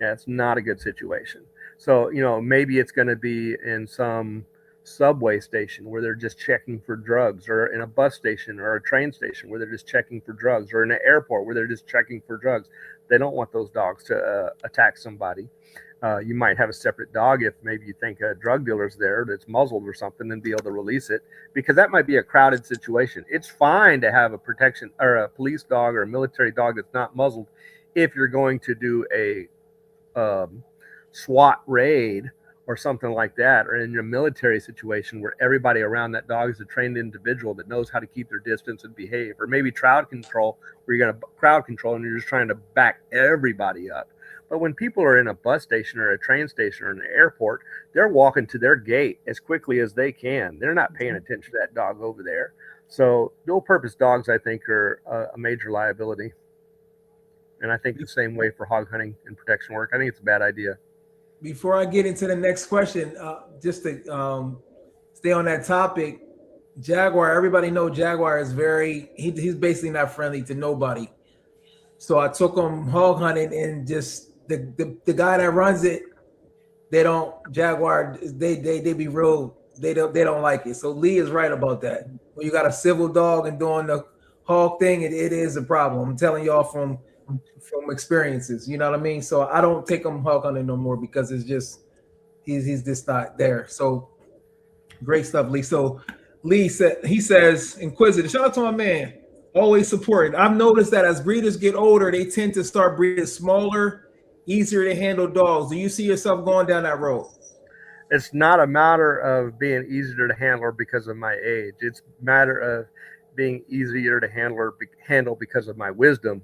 Yeah, it's not a good situation. So, maybe it's going to be in some subway station where they're just checking for drugs, or in a bus station or a train station where they're just checking for drugs, or in an airport where they're just checking for drugs. They don't want those dogs to attack somebody. You might have a separate dog if maybe you think a drug dealer's there that's muzzled or something, and be able to release it, because that might be a crowded situation. It's fine to have a protection or a police dog or a military dog that's not muzzled if you're going to do a SWAT raid or something like that, or in your military situation where everybody around that dog is a trained individual that knows how to keep their distance and behave, or maybe crowd control where you're going to crowd control and you're just trying to back everybody up. But when people are in a bus station or a train station or an airport, they're walking to their gate as quickly as they can. They're not paying attention to that dog over there. So dual purpose dogs, I think, are a major liability. And I think the same way for hog hunting and protection work. I think it's a bad idea. Before I get into the next question, just to stay on that topic, Jaguar, everybody know Jaguar is he's basically not friendly to nobody. So I took him hog hunting, and just the guy that runs it, Jaguar, they be real, they don't like it. So Lee is right about that. When you got a civil dog and doing the hog thing, it is a problem. I'm telling y'all from experiences, you know what I mean? So I don't take him hog hunting no more, because it's just he's just not there. So great stuff, Lee. So Lee says inquisitive. Shout out to my man, always supporting. I've noticed that as breeders get older, they tend to start breeding smaller, easier to handle dogs. Do you see yourself going down that road? It's not a matter of being easier to handle because of my age. It's a matter of being easier to handle because of my wisdom.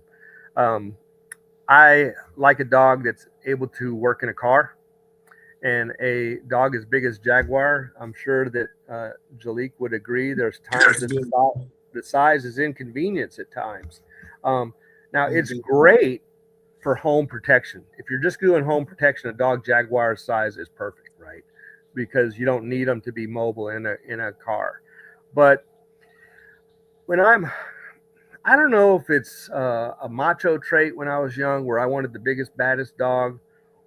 I like a dog that's able to work in a car, and a dog as big as Jaguar. I'm sure that Jalik would agree. There's times that the size is inconvenience at times. Now it's great for home protection. If you're just doing home protection, a dog Jaguar size is perfect, right? Because you don't need them to be mobile in a car. But when I don't know if it's a macho trait when I was young where I wanted the biggest, baddest dog,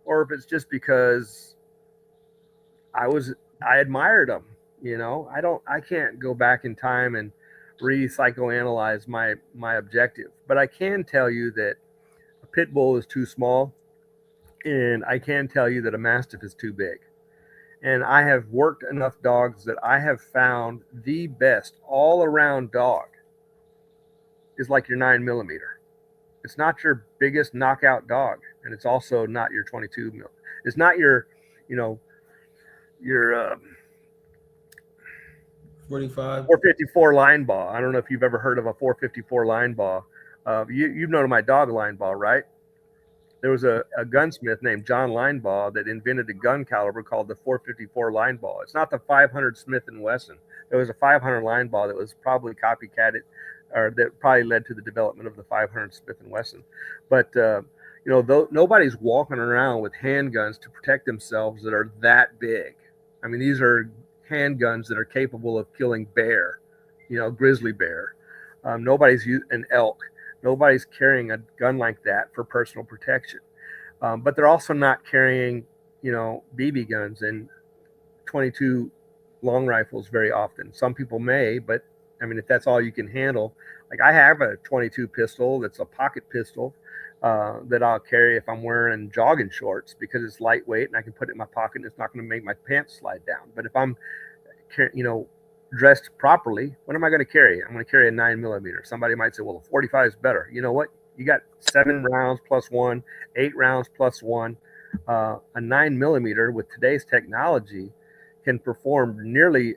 or if it's just because I admired them. You know, I can't go back in time and re-psychoanalyze my objective, but I can tell you that a pit bull is too small, and I can tell you that a mastiff is too big. And I have worked enough dogs that I have found the best all-around dog is like your 9mm. It's not your biggest knockout dog, and it's also not your 22 mil. It's not your 45 454 line ball. I don't know if you've ever heard of a 454 line ball. You've known my dog line ball, right? There was a gunsmith named John Linebaugh that invented a gun caliber called the 454 line ball. It's not the 500 Smith & Wesson. There was a 500 line ball that was probably copycatted, or that probably led to the development of the 500 Smith & Wesson. But nobody's walking around with handguns to protect themselves that are that big. I mean, these are handguns that are capable of killing bear, grizzly bear. Nobody's an elk. Nobody's carrying a gun like that for personal protection. But they're also not carrying, BB guns and 22 long rifles very often. Some people may, but I mean, if that's all you can handle, like I have a 22 pistol that's a pocket pistol that I'll carry if I'm wearing jogging shorts because it's lightweight and I can put it in my pocket and it's not going to make my pants slide down. But if I'm, dressed properly, what am I going to carry? I'm going to carry a 9mm. Somebody might say, well, a 45 is better. You know what? You got 7 rounds plus 1, 8 rounds plus 1. A 9mm with today's technology can perform nearly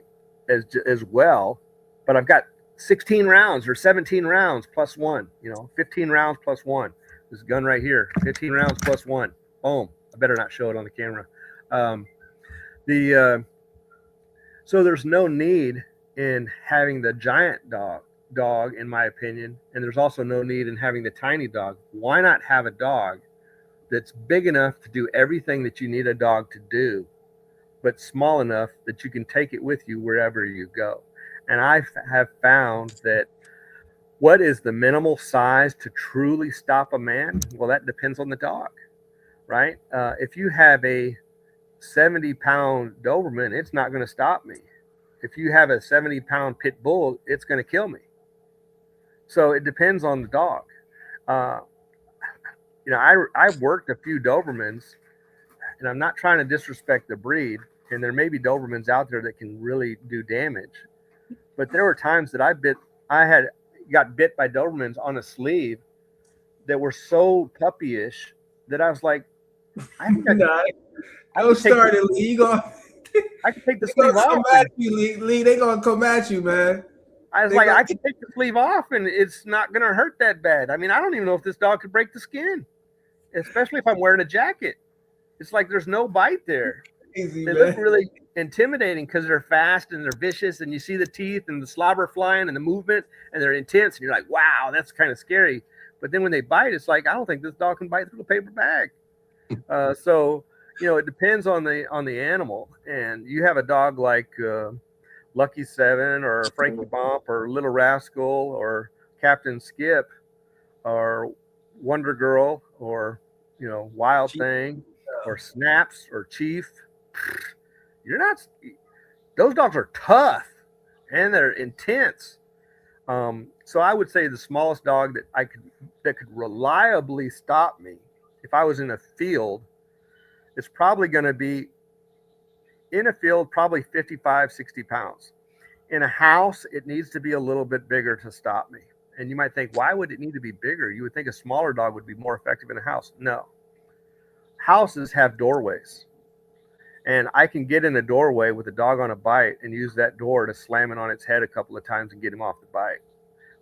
as well, but I've got 16 rounds or 17 rounds plus 1, 15 rounds plus 1. This gun right here, 15 rounds plus 1. Boom. I better not show it on the camera. So there's no need in having the giant dog, in my opinion, and there's also no need in having the tiny dog. Why not have a dog that's big enough to do everything that you need a dog to do, but small enough that you can take it with you wherever you go? And I have found that what is the minimal size to truly stop a man? Well, that depends on the dog, right? If you have a 70-pound Doberman, it's not going to stop me. If you have a 70-pound pit bull, it's going to kill me. So it depends on the dog. I've worked a few Dobermans, and I'm not trying to disrespect the breed, and there may be Dobermans out there that can really do damage. But there were times that I got bit by Dobermans on a sleeve that were so puppyish that I was like, I can take the sleeve off. Come at you, Lee. They gonna come at you, man. I was like, I can take the sleeve off, and it's not gonna hurt that bad. I mean, I don't even know if this dog could break the skin, especially if I'm wearing a jacket. It's like there's no bite there. Easy, they man. look really intimidating because they're fast and they're vicious, and you see the teeth and the slobber flying and the movement, and they're intense, and you're like, wow, that's kind of scary. But then when they bite, it's like, I don't think this dog can bite through a paper bag. So it depends on the animal. And you have a dog like Lucky 7 or Frankie Bomp or Little Rascal or Captain Skip or Wonder Girl or Wild Chief. Thing or Snaps or Chief. Those dogs are tough and they're intense. So I would say the smallest dog that could reliably stop me if I was in a field, it's probably going to be in a field, probably 55, 60 pounds. In a house, it needs to be a little bit bigger to stop me. And you might think, why would it need to be bigger? You would think a smaller dog would be more effective in a house. No. Houses have doorways. And I can get in a doorway with a dog on a bite and use that door to slam it on its head a couple of times and get him off the bite.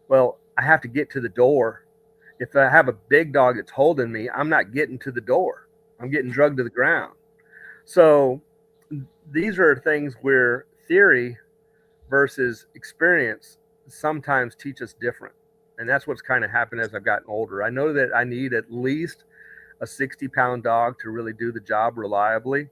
Well, I have to get to the door If I have a big dog that's holding me, I'm not getting to the door. I'm getting drugged to the ground. So these are things where theory versus experience sometimes teach us different. And that's what's kind of happened as I've gotten older. I know that I need at least a 60-pound dog to really do the job reliably.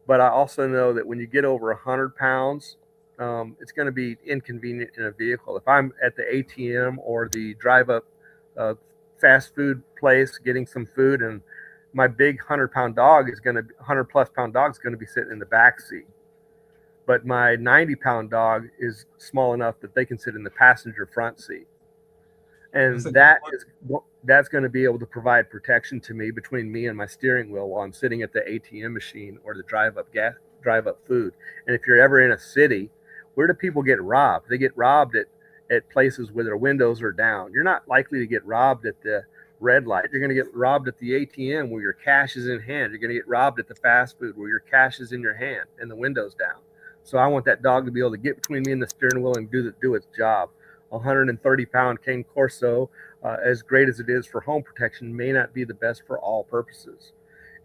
But I also know that when you get over 100 pounds, it's going to be inconvenient in a vehicle. If I'm at the ATM or the drive-up fast food place getting some food, and my big 100-pound dog is going to 100-plus pound dog is going to be sitting in the back seat. But my 90-pound dog is small enough that they can sit in the passenger front seat. And that's going to be able to provide protection to me between me and my steering wheel while I'm sitting at the ATM machine or the drive-up food. And if you're ever in a city, where do people get robbed? They get robbed at places where their windows are down. You're not likely to get robbed at the red light. You're going to get robbed at the ATM where your cash is in hand. You're going to get robbed at the fast food where your cash is in your hand and the window's down. So I want that dog to be able to get between me and the steering wheel and do its job. 130-pound Cane Corso, as great as it is for home protection, may not be the best for all purposes.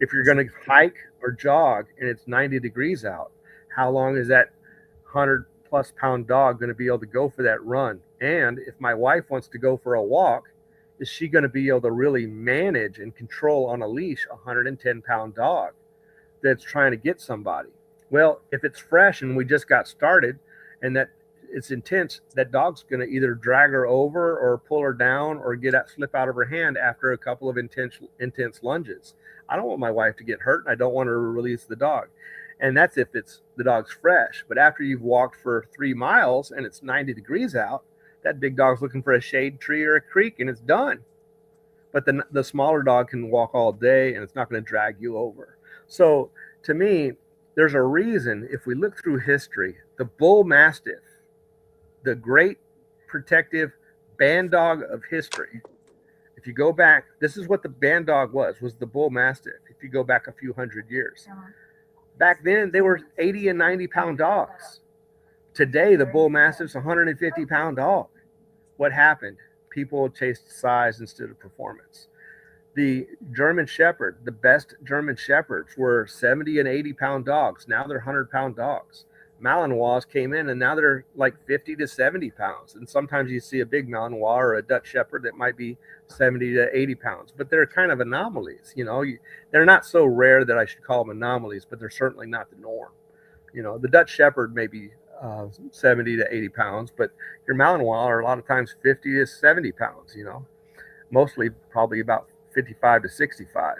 If you're going to hike or jog and it's 90 degrees out, how long is that 100-plus pound dog going to be able to go for that run? And if my wife wants to go for a walk, is she going to be able to really manage and control on a leash a 110-pound dog that's trying to get somebody? Well, if it's fresh and we just got started and that it's intense, that dog's going to either drag her over or pull her down or slip out of her hand after a couple of intense lunges. I don't want my wife to get hurt, and I don't want her to release the dog. And that's if the dog's fresh. But after you've walked for 3 miles and it's 90 degrees out, that big dog's looking for a shade tree or a creek, and it's done. But the smaller dog can walk all day, and it's not going to drag you over. So to me, there's a reason, if we look through history, the bull mastiff, the great protective band dog of history. If you go back, this is what the band dog was the bull mastiff. If you go back a few hundred years, back then they were 80 and 90-pound dogs. Today, the bull mastiff's a 150-pound dog. What happened? People chased size instead of performance. The German Shepherd, the best German Shepherds were 70 and 80-pound dogs. Now they're 100-pound dogs. Malinois came in and now they're like 50 to 70 pounds. And sometimes you see a big Malinois or a Dutch Shepherd that might be 70 to 80 pounds, but they're kind of anomalies. They're not so rare that I should call them anomalies, but they're certainly not the norm. The Dutch Shepherd may be 70 to 80 pounds, but your Malinois are a lot of times 50 to 70 pounds, mostly probably about 55 to 65.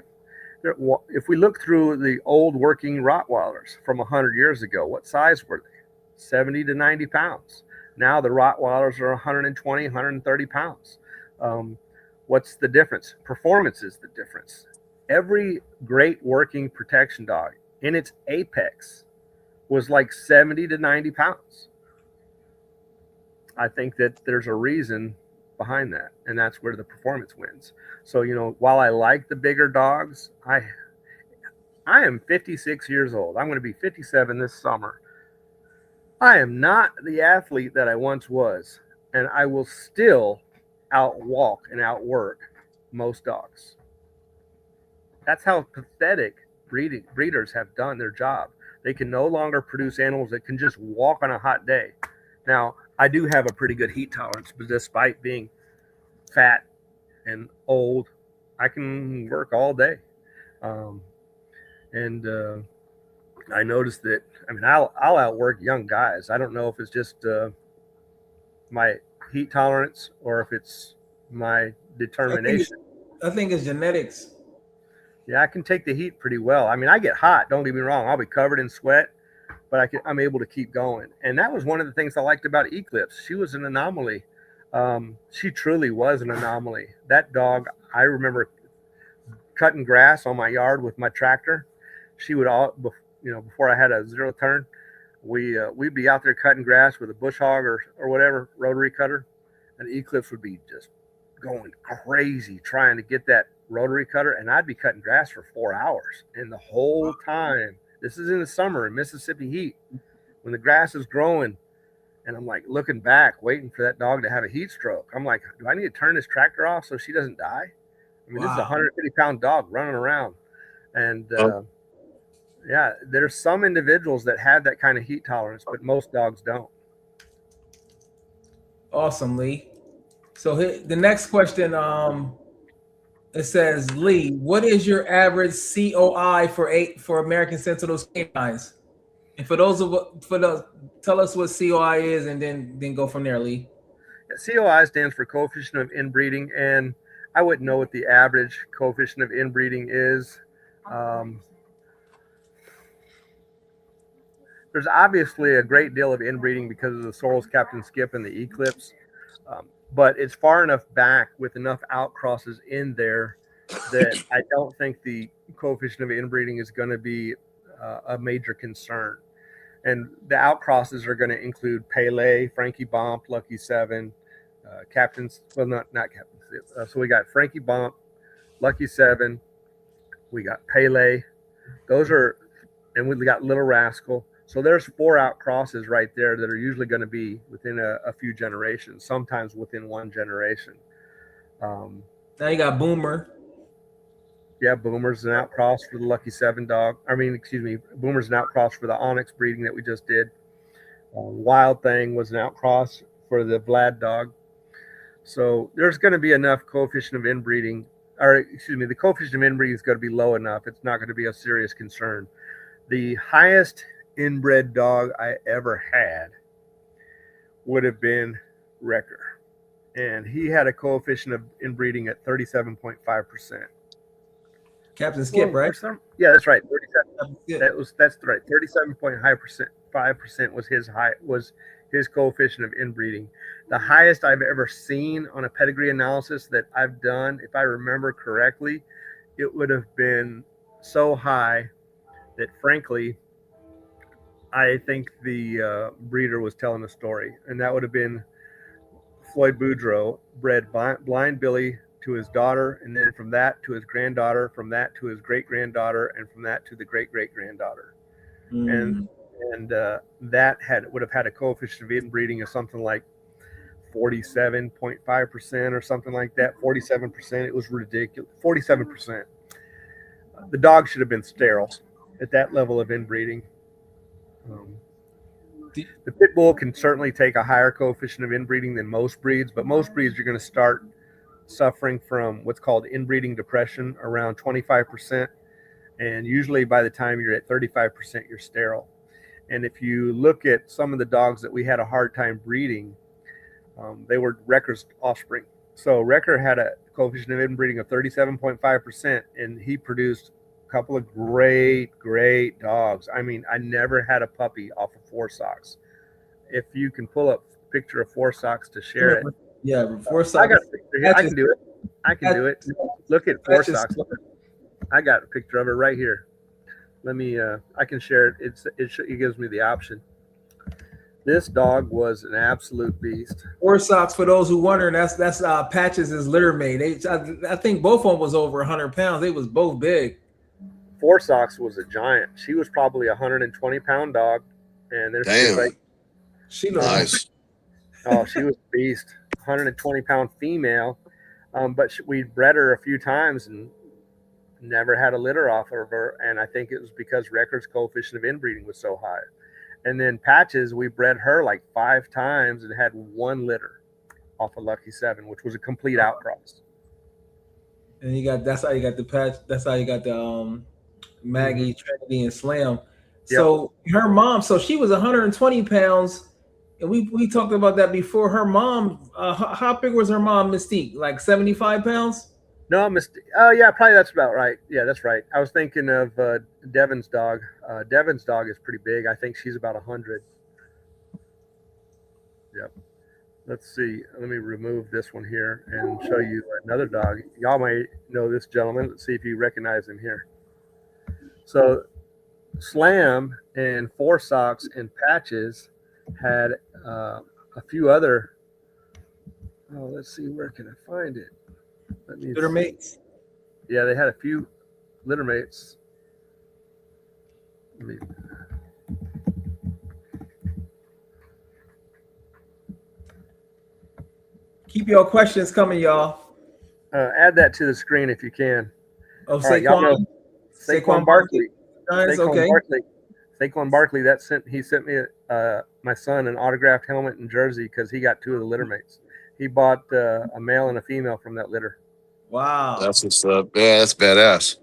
If we look through the old working Rottweilers from 100 years ago, what size were they? 70 to 90 pounds. Now the Rottweilers are 120, 130 pounds. What's the difference? Performance is the difference. Every great working protection dog in its apex was like 70 to 90 pounds. I think that there's a reason behind that, and that's where the performance wins. So while I like the bigger dogs, I am 56 years old. I'm going to be 57 this summer. I am not the athlete that I once was, and I will still outwalk and outwork most dogs. That's how pathetic breeders have done their job. They can no longer produce animals that can just walk on a hot day. Now, I do have a pretty good heat tolerance, but despite being fat and old, I can work all day. I noticed that, I'll outwork young guys. I don't know if it's just my heat tolerance or if it's my determination. I think it's genetics. Yeah, I can take the heat pretty well. I get hot, don't get me wrong. I'll be covered in sweat, but I'm able to keep going. And that was one of the things I liked about Eclipse. She was an anomaly. She truly was an anomaly. That dog, I remember cutting grass on my yard with my tractor. She would before I had a zero turn, we'd be out there cutting grass with a bush hog or whatever, rotary cutter, and Eclipse would be just going crazy trying to get that rotary cutter, and I'd be cutting grass for 4 hours. And the whole time, this is in the summer in Mississippi heat, when the grass is growing, And I'm like looking back, waiting for that dog to have a heat stroke. I'm like, do I need to turn this tractor off so she doesn't die? I mean, this is a 150-pound dog running around. And yeah, there's some individuals that have that kind of heat tolerance, but most dogs don't. Awesome, Lee. So the next question, it says, Lee, what is your average COI for American Sentinels canines? And tell us what COI is, and then go from there, Lee. COI stands for coefficient of inbreeding, and I wouldn't know what the average coefficient of inbreeding is. There's obviously a great deal of inbreeding because of the Sorrells Captain Skip and the Eclipse, but it's far enough back with enough outcrosses in there that I don't think the coefficient of inbreeding is going to be a major concern. And the outcrosses are going to include Pele, Frankie Bomp, Lucky 7, Captains. Well, not Captains. So we got Frankie Bomp, Lucky 7. We got Pele. Those are, and we got Little Rascal. So there's 4 outcrosses right there that are usually going to be within a few generations, sometimes within one generation. Now you got Boomer. Yeah, Boomer's an outcross for the Lucky 7 dog. Boomer's an outcross for the Onyx breeding that we just did. Wild Thing was an outcross for the Vlad dog. So there's going to be enough coefficient of inbreeding, the coefficient of inbreeding is going to be low enough. It's not going to be a serious concern. The highest inbred dog I ever had would have been Wrecker. And he had a coefficient of inbreeding at 37.5%. Captain Skip, right? Yeah, that's right. 37. That's right. 37.5% was his coefficient of inbreeding. The highest I've ever seen on a pedigree analysis that I've done, if I remember correctly, it would have been so high that, frankly, I think the breeder was telling a story, and that would have been Floyd Boudreaux bred Blind Billy to his daughter, and then from that to his granddaughter, from that to his great-granddaughter, and from that to the great-great-granddaughter. And that would have had a coefficient of inbreeding of something like 47.5% or something like that. 47%. It was ridiculous. 47%. The dog should have been sterile at that level of inbreeding. The pit bull can certainly take a higher coefficient of inbreeding than most breeds, but most breeds you're going to start suffering from what's called inbreeding depression around 25%, and usually by the time you're at 35% you're sterile. And if you look at some of the dogs that we had a hard time breeding, they were Wrecker's offspring. So Wrecker had a coefficient of inbreeding of 37.5%, and he produced a couple of great dogs. I mean, I never had a puppy off of 4 socks. If you can pull up a picture of 4 socks to share it. Yeah, 4 socks. I got a picture here. I can do it. Look at 4 socks. I got a picture of it right here. Let me. I can share it. It gives me the option. This dog was an absolute beast. 4 socks, for those who wondering, that's Patches' litter mate. I think both of them was over 100 pounds. They was both big. 4 socks was a giant. She was probably a 120-pound dog, and there's she looked nice. Oh, she was a beast. 120-pound female, but we bred her a few times and never had a litter off of her, and I think it was because Wrecker's coefficient of inbreeding was so high. And then Patches, we bred her like 5 times and had 1 litter off of Lucky 7, which was a complete outcross. And that's how you got the Patch. That's how you got the Maggie, Trinity, and Slam. Yep. So her mom, so she was 120 pounds. And we talked about that before. Her mom, how big was her mom, Mystique? Like 75 pounds? No, Mystique. Oh, yeah, probably that's about right. Yeah, that's right. I was thinking of Devin's dog. Devin's dog is pretty big. I think she's about 100. Yep. Let's see. Let me remove this one here and show you another dog. Y'all might know this gentleman. Let's see if you recognize him here. So Slam and 4 socks and Patches had a few other. Oh, let's see, where can I find it? Litter mates. Yeah, they had a few litter mates. Keep your questions coming, y'all. Add that to the screen if you can. Oh, All right, y'all know Saquon Barkley. Giants, okay. Saquon Barkley. He sent me my son an autographed helmet and jersey because he got 2 of the litter mates. He bought a male and a female from that litter. Wow. That's what's up. Yeah, that's badass.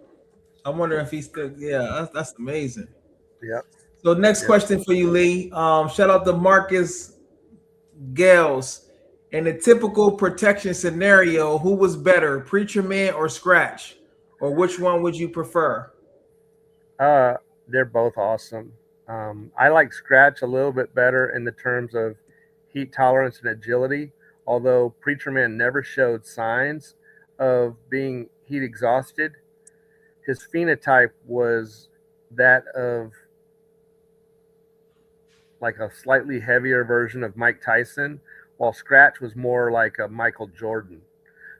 I wonder if he's still. Yeah, that's amazing. Yep. So next question for you, Lee. Shout out to Marcus Gales. In a typical protection scenario, who was better, Preacher Man or Scratch? Or which one would you prefer? They're both awesome. I like Scratch a little bit better in the terms of heat tolerance and agility, although Preacher Man never showed signs of being heat exhausted. His phenotype was that of like a slightly heavier version of Mike Tyson, while Scratch was more like a Michael Jordan.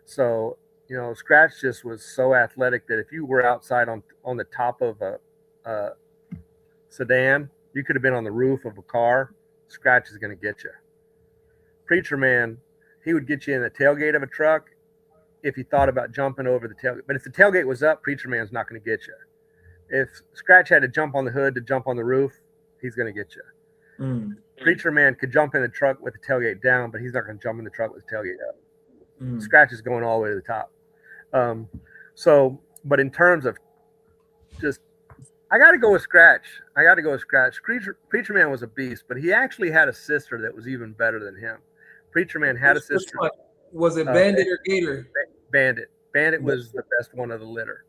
So, you know, Scratch just was so athletic that if you were outside on the top of a sedan, you could have been on the roof of a car. Scratch is going to get you. Preacher Man, he would get you in the tailgate of a truck if you thought about jumping over the tailgate. But if the tailgate was up, Preacher Man's not going to get you. If Scratch had to jump on the hood to jump on the roof, he's going to get you. Preacher Man could jump in the truck with the tailgate down, but he's not going to jump in the truck with the tailgate up. Scratch is going all the way to the top. But in terms of just, I got to go with Scratch. Preacher Man was a beast, but he actually had a sister that was even better than him. Preacher Man had a sister. Was it Bandit or Gator? Bandit. Bandit was the best one of the litter.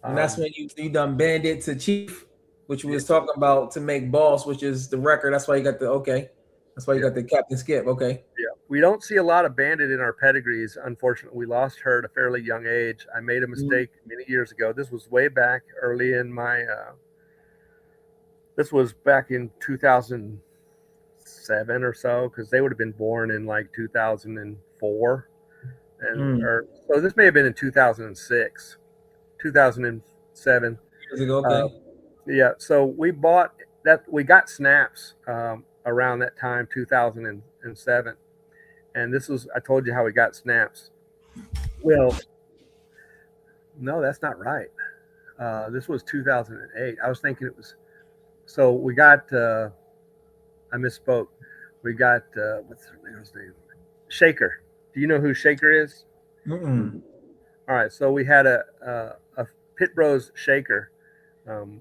And that's when you done Bandit to Chief, which we was talking about, to make Boss, which is the record. That's why you got the Captain Skip. Okay. Yeah. We don't see a lot of Bandit in our pedigrees. Unfortunately, we lost her at a fairly young age. I made a mistake many years ago. This was way back early in my, this was back in 2007 or so, because they would have been born in like 2004. So this may have been in 2006, 2007. Years ago, okay. Yeah, so we got snaps around that time, 2007. And this was, I told you how we got snaps. Well, no, that's not right. This was 2008. I was thinking it was, so we got, I misspoke. We got, what's his name? Shaker. Do you know who Shaker is? All right, so we had a Pit Bros Shaker,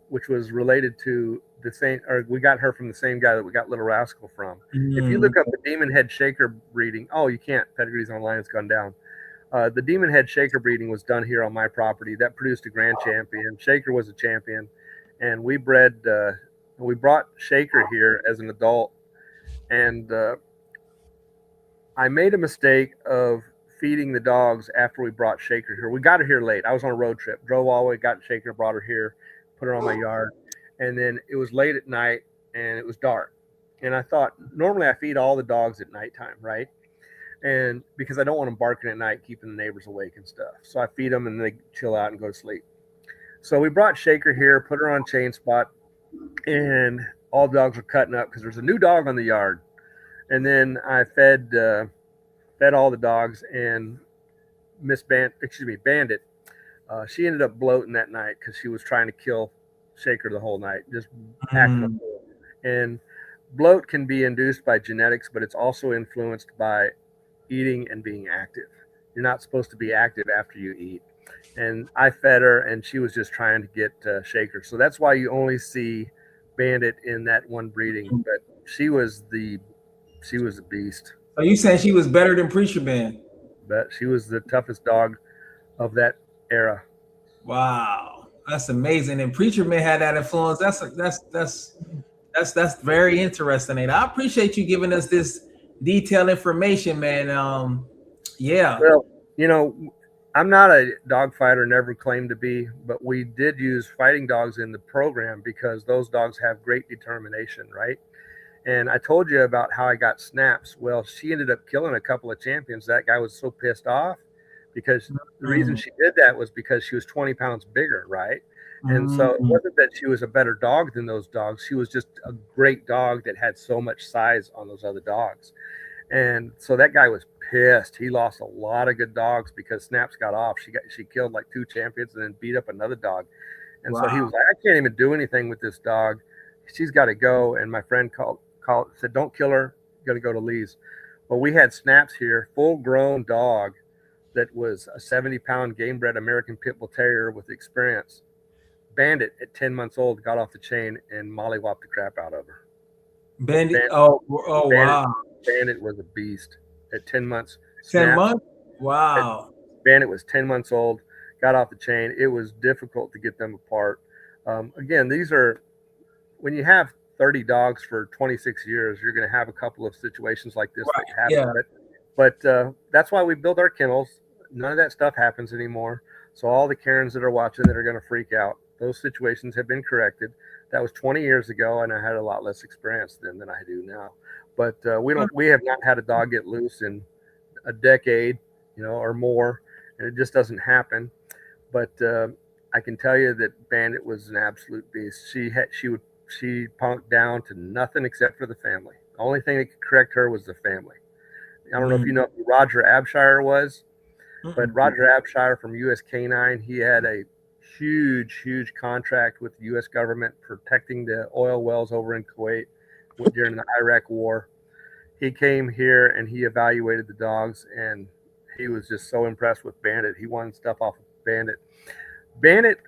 which was related to the same, or we got her from the same guy that we got Little Rascal from. If you look up the Demon Head Shaker breeding, you can't. Pedigrees Online has gone down. The Demon Head Shaker breeding was done here on my property. That produced a grand champion. Shaker was a champion, and we brought Shaker here as an adult, and I made a mistake of feeding the dogs after we brought Shaker here. We got her here late. I was on a road trip, drove all the way, got Shaker, brought her here, put her on my yard. And then it was late at night and it was dark. And I thought, normally I feed all the dogs at nighttime, right? And because I don't want them barking at night, keeping the neighbors awake and stuff. So I feed them and they chill out and go to sleep. So we brought Shaker here, put her on chain spot, and all the dogs were cutting up because there's a new dog on the yard. And then I fed all the dogs, and Bandit, she ended up bloating that night because she was trying to kill Shaker the whole night, just acting a fool. And bloat can be induced by genetics, but it's also influenced by eating and being active. You're not supposed to be active after you eat. And I fed her, and she was just trying to get Shaker. So that's why you only see Bandit in that one breeding. But she was a beast. Are you saying she was better than Preacher Man? But she was the toughest dog of that era. Wow, that's amazing. And Preacher Man had that influence. That's very interesting. And I appreciate you giving us this detailed information, man. Yeah. Well, you know, I'm not a dog fighter, never claimed to be, but we did use fighting dogs in the program because those dogs have great determination, right? And I told you about how I got snaps. Well, she ended up killing a couple of champions. That guy was so pissed off because the reason she did that was because she was 20 pounds bigger, right? And so it wasn't that she was a better dog than those dogs. She was just a great dog that had so much size on those other dogs. And so that guy was pissed. He lost a lot of good dogs because Snaps got off. She killed like 2 champions and then beat up another dog. And so he was like, I can't even do anything with this dog. She's got to go. And my friend called said, don't kill her. You're going to go to Lee's. Well, we had Snaps here, full grown dog that was a 70-pound game bred American Pitbull Terrier with experience. Bandit at 10 months old got off the chain and mollywopped the crap out of her. Bandit. Wow. Bandit was a beast at 10 months. 10 months? Wow. Bandit was 10 months old, got off the chain. It was difficult to get them apart. Again, these are, when you have 30 dogs for 26 years, you're going to have a couple of situations like this that happen. Yeah. But that's why we built our kennels. None of that stuff happens anymore. So all the Karens that are watching that are going to freak out, those situations have been corrected. That was 20 years ago, and I had a lot less experience then than I do now. But we have not had a dog get loose in a decade, or more, and it just doesn't happen. But I can tell you that Bandit was an absolute beast. She punked down to nothing except for the family. The only thing that could correct her was the family. I don't know if you know who Roger Abshire was, but Roger Abshire from US Canine, he had a huge contract with the U.S. government protecting the oil wells over in Kuwait during the Iraq War. He came here and he evaluated the dogs, and he was just so impressed with Bandit. He wanted stuff off of Bandit. Bandit,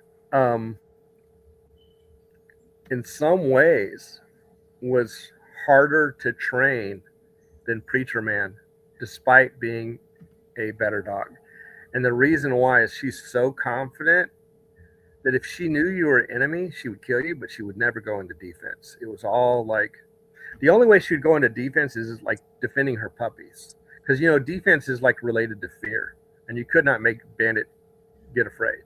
in some ways, was harder to train than Preacher Man, despite being a better dog. And the reason why is she's so confident that if she knew you were an enemy, she would kill you, but she would never go into defense. It was all like, the only way she would go into defense is like defending her puppies. Because, defense is like related to fear, and you could not make Bandit get afraid.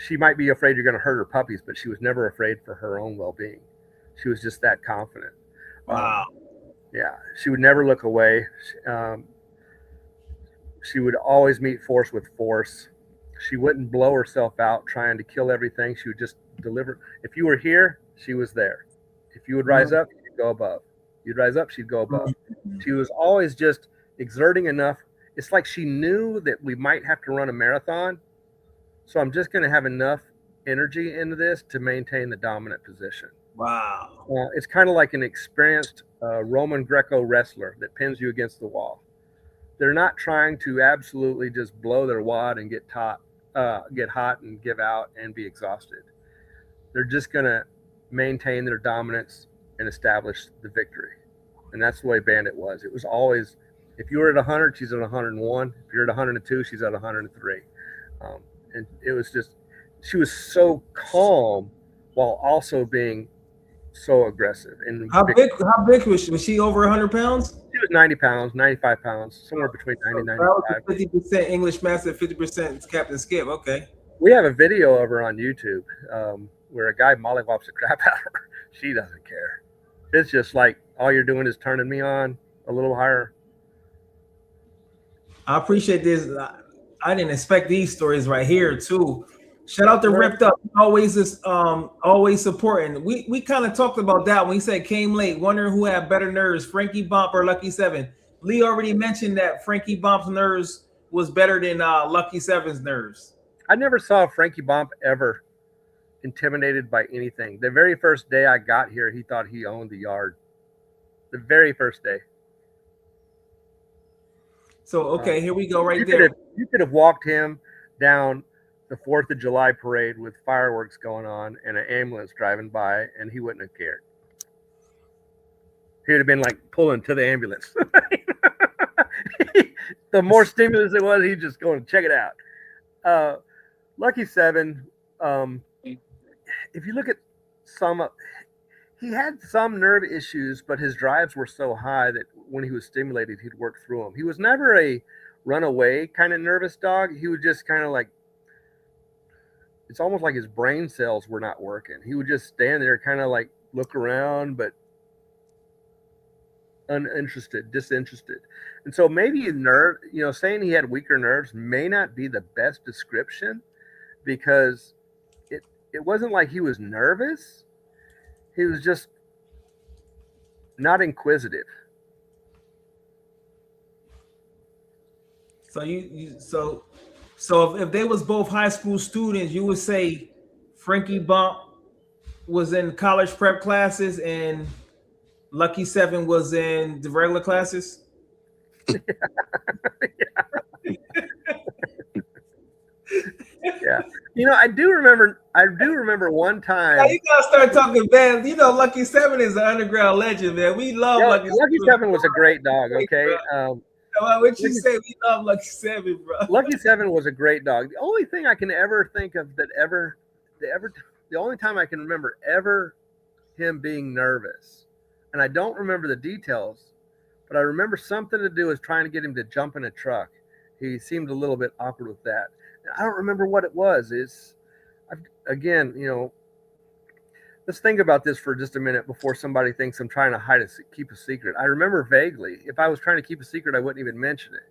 She might be afraid you're going to hurt her puppies, but she was never afraid for her own well-being. She was just that confident. Wow. Yeah, she would never look away. She would always meet force with force. She wouldn't blow herself out trying to kill everything. She would just deliver. If you were here, she was there. If you would rise up, she'd go above. You'd rise up, she'd go above. She was always just exerting enough. It's like she knew that we might have to run a marathon. So I'm just going to have enough energy into this to maintain the dominant position. Wow. It's kind of like an experienced Roman Greco wrestler that pins you against the wall. They're not trying to absolutely just blow their wad and get hot and give out and be exhausted. They're just going to maintain their dominance and establish the victory. And that's the way Bandit was. It was always, if you were at 100, she's at 101. If you're at 102, she's at 103. And it was just, she was so calm while also being so aggressive. And how big was she? Was she over 100 pounds? She was 90 pounds, 95 pounds, somewhere between 90 and 95. 50% English Mastiff, 50% Captain Skip. Okay. We have a video of her on YouTube where a guy mollywops the crap out of her. She doesn't care. It's just like, all you're doing is turning me on a little higher. I appreciate this. I didn't expect these stories right here too. Shout out to Ripped Up. Always supporting. We kind of talked about that when he said came late, wondering who had better nerves, Frankie Bomp or Lucky 7. Lee already mentioned that Frankie Bomp's nerves was better than Lucky 7's nerves. I never saw Frankie Bomp ever intimidated by anything. The very first day I got here, he thought he owned the yard. The very first day. So, okay, here we go right there. You could have walked him down the 4th of July parade with fireworks going on and an ambulance driving by, and he wouldn't have cared. He would have been like pulling to the ambulance. The more stimulus it was, he'd just go and check it out. Lucky 7, if you look at he had some nerve issues, but his drives were so high that when he was stimulated, he'd work through them. He was never a runaway kind of nervous dog. He would just kind of like, it's almost like his brain cells were not working. He would just stand there, kind of like look around, but disinterested. And so maybe saying he had weaker nerves may not be the best description, because it wasn't like he was nervous. He was just not inquisitive. So so if they was both high school students, you would say Frankie Bomp was in college prep classes and Lucky 7 was in the regular classes. Yeah. You know, I do remember one time. Now you gotta start talking bad. You know, Lucky 7 is an underground legend, man. We love Lucky 7 was a great dog. Okay. What you say? We love Lucky 7, bro. Lucky 7 was a great dog. The only thing I can ever think of the only time I can remember ever him being nervous, and I don't remember the details, but I remember something to do with trying to get him to jump in a truck. He seemed a little bit awkward with that. I don't remember what it was. Again, you know, let's think about this for just a minute before somebody thinks I'm trying to keep a secret. I remember vaguely. If I was trying to keep a secret, I wouldn't even mention it.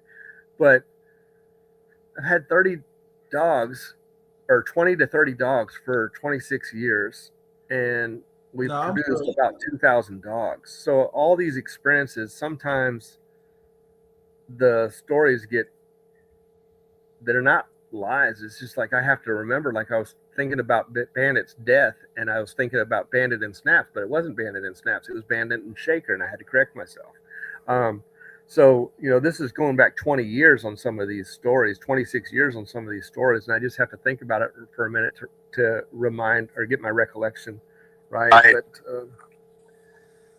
But I've had 30 dogs, or 20 to 30 dogs for 26 years, and we've produced about 2,000 dogs. So all these experiences, sometimes the stories that are not lies. It's just like I have to remember, like I was thinking about Bandit's death, and I was thinking about Bandit and Snaps, but it wasn't Bandit and Snaps. It was Bandit and Shaker, and I had to correct myself. So, you know, this is going back 20 years on some of these stories, 26 years on some of these stories, and I just have to think about it for a minute to remind or get my recollection right.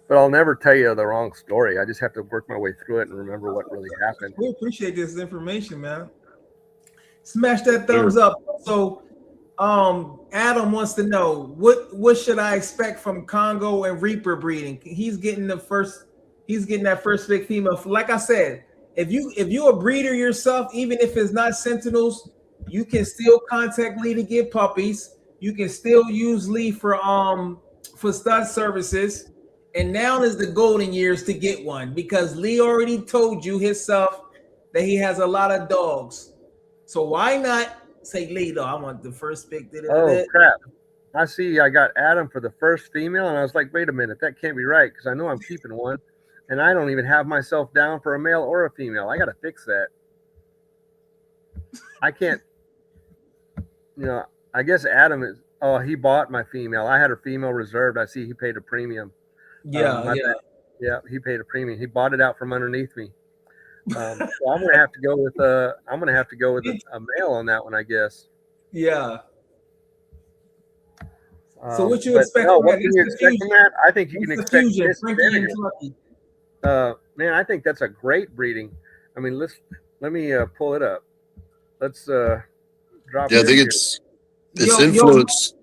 But I'll never tell you the wrong story. I just have to work my way through it and remember what really happened. We appreciate this information, man. Smash that thumbs up. So Adam wants to know what should I expect from Congo and Reaper breeding? He's getting that first big female. Like I said, if you're a breeder yourself, even if it's not Sentinels, you can still contact Lee to get puppies. You can still use Lee for stud services. And now is the golden years to get one, because Lee already told you himself that he has a lot of dogs. So why not say, Lee, though, I want the first pick. Crap. I see I got Adam for the first female, and I was like, wait a minute, that can't be right, because I know I'm keeping one, and I don't even have myself down for a male or a female. I got to fix that. I can't, you know, I guess Adam is, he bought my female. I had a female reserved. I see he paid a premium. Yeah, he paid a premium. He bought it out from underneath me. So I'm gonna have to go with a male on that one, I guess. Yeah. So what you expect? What can you expect from that? I think you can expect this. Man, I think that's a great breeding. I mean, let me pull it up. Let's drop. Yeah, I think it's influence.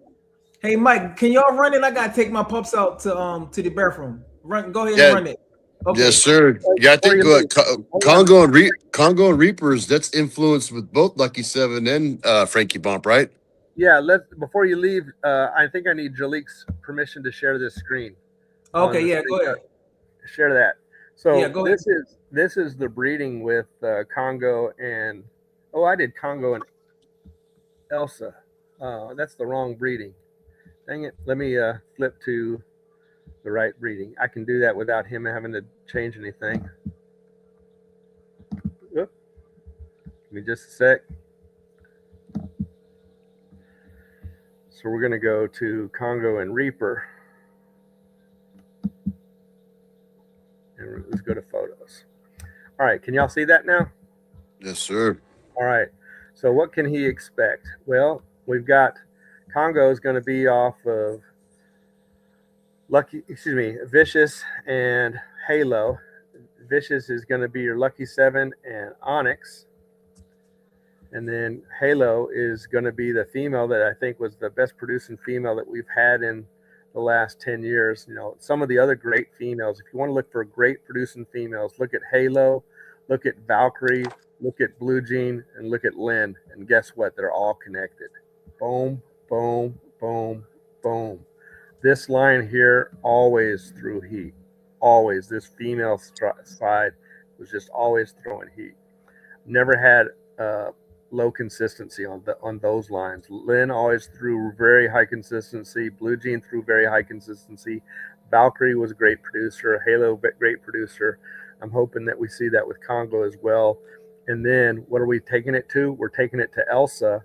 Hey Mike, can y'all run it? I gotta take my pups out to the bathroom. Go ahead and run it. Okay. Yes, sir. Yeah, I think Congo and Reapers, that's influenced with both Lucky 7 and Frankie Bomp, right? Yeah, before you leave, I think I need Jalik's permission to share this screen. Okay, yeah, go ahead. Share that. So yeah, go ahead. This is the breeding with Congo and I did Congo and Elsa. That's the wrong breeding. Dang it. Let me flip to the right breeding. I can do that without him having to change anything. Oop. Give me just a sec. So we're going to go to Congo and Reaper. And let's go to photos. All right. Can y'all see that now? Yes, sir. All right. So what can he expect? Well, we've got Congo is going to be off of Vicious and Halo. Vicious is going to be your Lucky 7 and Onyx. And then Halo is going to be the female that I think was the best producing female that we've had in the last 10 years. You know, some of the other great females, if you want to look for great producing females, look at Halo, look at Valkyrie, look at Blue Jean, and look at Lynn. And guess what? They're all connected. Boom, boom, boom, boom. This line here always threw heat. Always. This female side was just always throwing heat. Never had low consistency on those lines. Lynn always threw very high consistency. Blue Jean threw very high consistency. Valkyrie was a great producer. Halo, great producer. I'm hoping that we see that with Congo as well. And then what are we taking it to? We're taking it to Elsa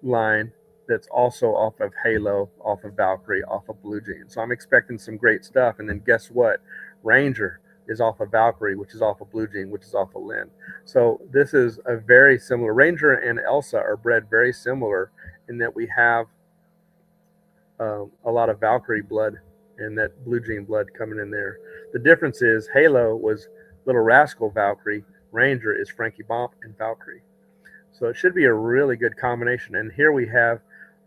line that's also off of Halo, off of Valkyrie, off of Blue Jean. So I'm expecting some great stuff. And then guess what? Ranger is off of Valkyrie, which is off of Blue Jean, which is off of Lynn. So this is a very similar. Ranger and Elsa are bred very similar in that we have a lot of Valkyrie blood and that Blue Jean blood coming in there. The difference is Halo was Little Rascal Valkyrie, Ranger is Frankie Bomp and Valkyrie. So it should be a really good combination. And here we have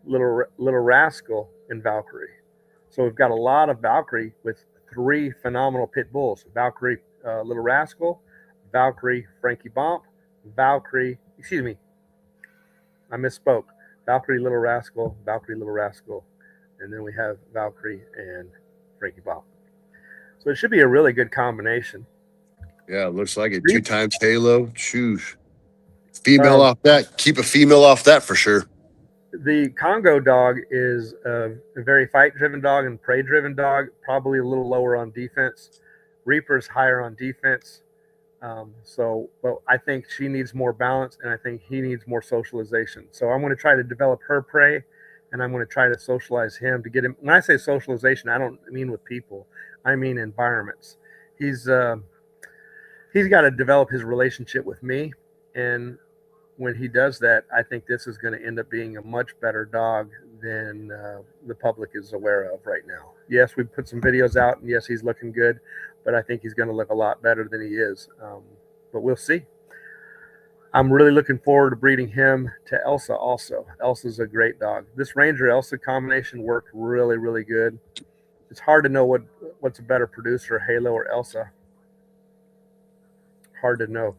Little Rascal and Valkyrie. So we've got a lot of Valkyrie with 3 phenomenal pit bulls. Valkyrie Little Rascal, Valkyrie Frankie Bomp, Valkyrie, excuse me, I misspoke. Valkyrie Little Rascal, Valkyrie Little Rascal, and then we have Valkyrie and Frankie Bomp. So it should be a really good combination. Yeah, it looks like it. 2 times Halo. Choose female off that. Keep a female off that for sure. The Congo dog is a very fight-driven dog and prey-driven dog, probably a little lower on defense. Reaper's higher on defense. But I think she needs more balance, and I think he needs more socialization. So I'm going to try to develop her prey, and I'm going to try to socialize him to get him. When I say socialization, I don't mean with people. I mean environments. He's got to develop his relationship with me, and when he does that, I think this is going to end up being a much better dog than the public is aware of right now. Yes, we put some videos out, and yes, he's looking good, but I think he's going to look a lot better than he is. But we'll see. I'm really looking forward to breeding him to Elsa also. Elsa's a great dog. This Ranger-Elsa combination worked really, really good. It's hard to know what's a better producer, Halo or Elsa. Hard to know.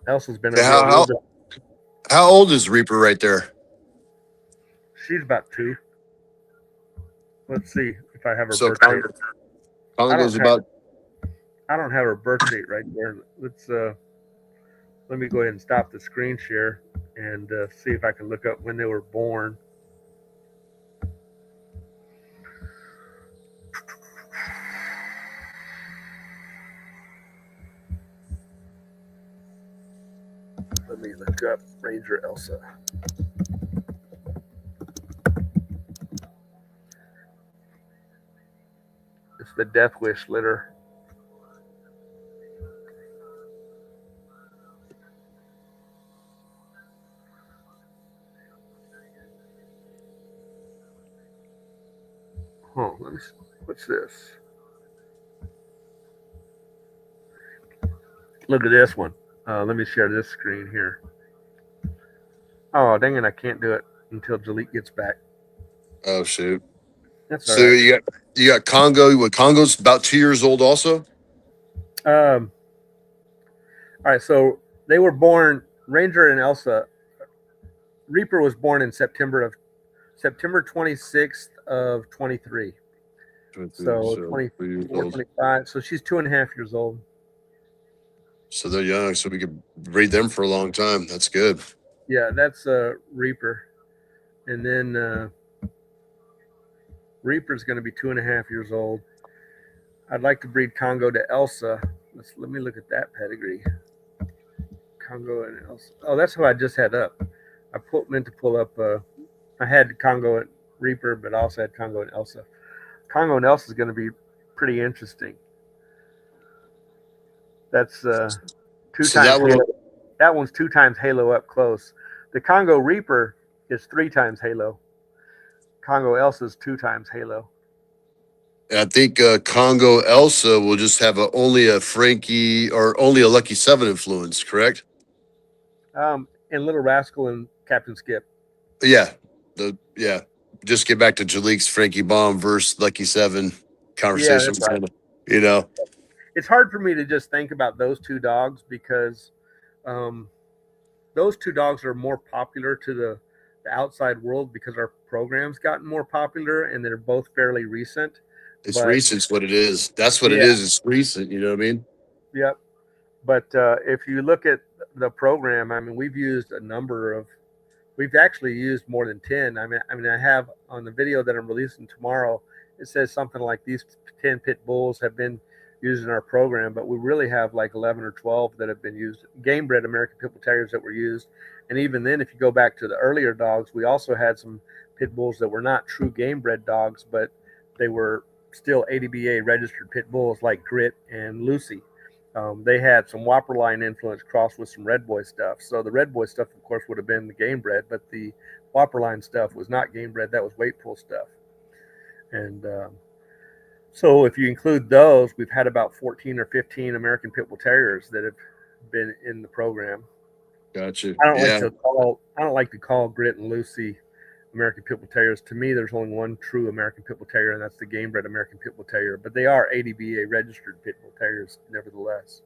Elsa's been how old is Reaper right there? She's about 2. Let's see if I have her So birth date. Congo's about. I don't have her birth date right there. Let me go ahead and stop the screen share and see if I can look up when they were born. Let me look up Ranger Elsa. It's the Death Wish litter. Oh, let me see. What's this? Look at this one. Let me share this screen here. Oh, dang it, I can't do it until Jalik gets back. Oh shoot. That's So all right. you got Congo. What, Congo's about 2 years old also? All right, so they were born, Ranger and Elsa. Reaper was born in September 26th of 23. So 24, 25. So she's 2.5 years old. So they're young, so we could breed them for a long time. That's good. Yeah, that's Reaper. And then Reaper's going to be 2.5 years old. I'd like to breed Congo to Elsa. Let me look at that pedigree. Congo and Elsa. Oh, that's who I just had up. I meant to pull up. I had Congo and Reaper, but I also had Congo and Elsa. Congo and Elsa is going to be pretty interesting. That's 2 So times Halo. That one's 2 times Halo up close. The Congo Reaper is 3 times Halo. Congo Elsa is 2 times Halo. I think Congo Elsa will just have only a Frankie or only a Lucky 7 influence, correct? And Little Rascal and Captain Skip. Yeah. Just get back to Jalik's Frankie Bomb versus Lucky 7 conversation. Yeah, right. You know, it's hard for me to just think about those 2 dogs because those 2 dogs are more popular to the outside world because our program's gotten more popular and they're both fairly recent. It's recent's what it is. That's what it is. It's recent. You know what I mean? Yep. But if you look at the program, I mean, we've actually used more than 10. I mean, I have on the video that I'm releasing tomorrow, it says something like these 10 pit bulls have been used in our program, but we really have like 11 or 12 that have been used, game bred American Pit Bull Terriers that were used. And even then, if you go back to the earlier dogs, we also had some pit bulls that were not true game bred dogs, but they were still ADBA registered pit bulls like Grit and Lucy. They had some Whopper line influence crossed with some Red Boy stuff. So the Red Boy stuff, of course, would have been the game bred, but the Whopper line stuff was not game bred. That was weight pull stuff. And so if you include those, we've had about 14 or 15 American Pit Bull Terriers that have been in the program. Gotcha. I don't like to call Grit and Lucy American Pit Bull Terriers. To me, there's only one true American Pit Bull Terrier, and that's the game bred American Pit Bull Terrier. But they are ADBA registered Pit Bull Terriers, nevertheless.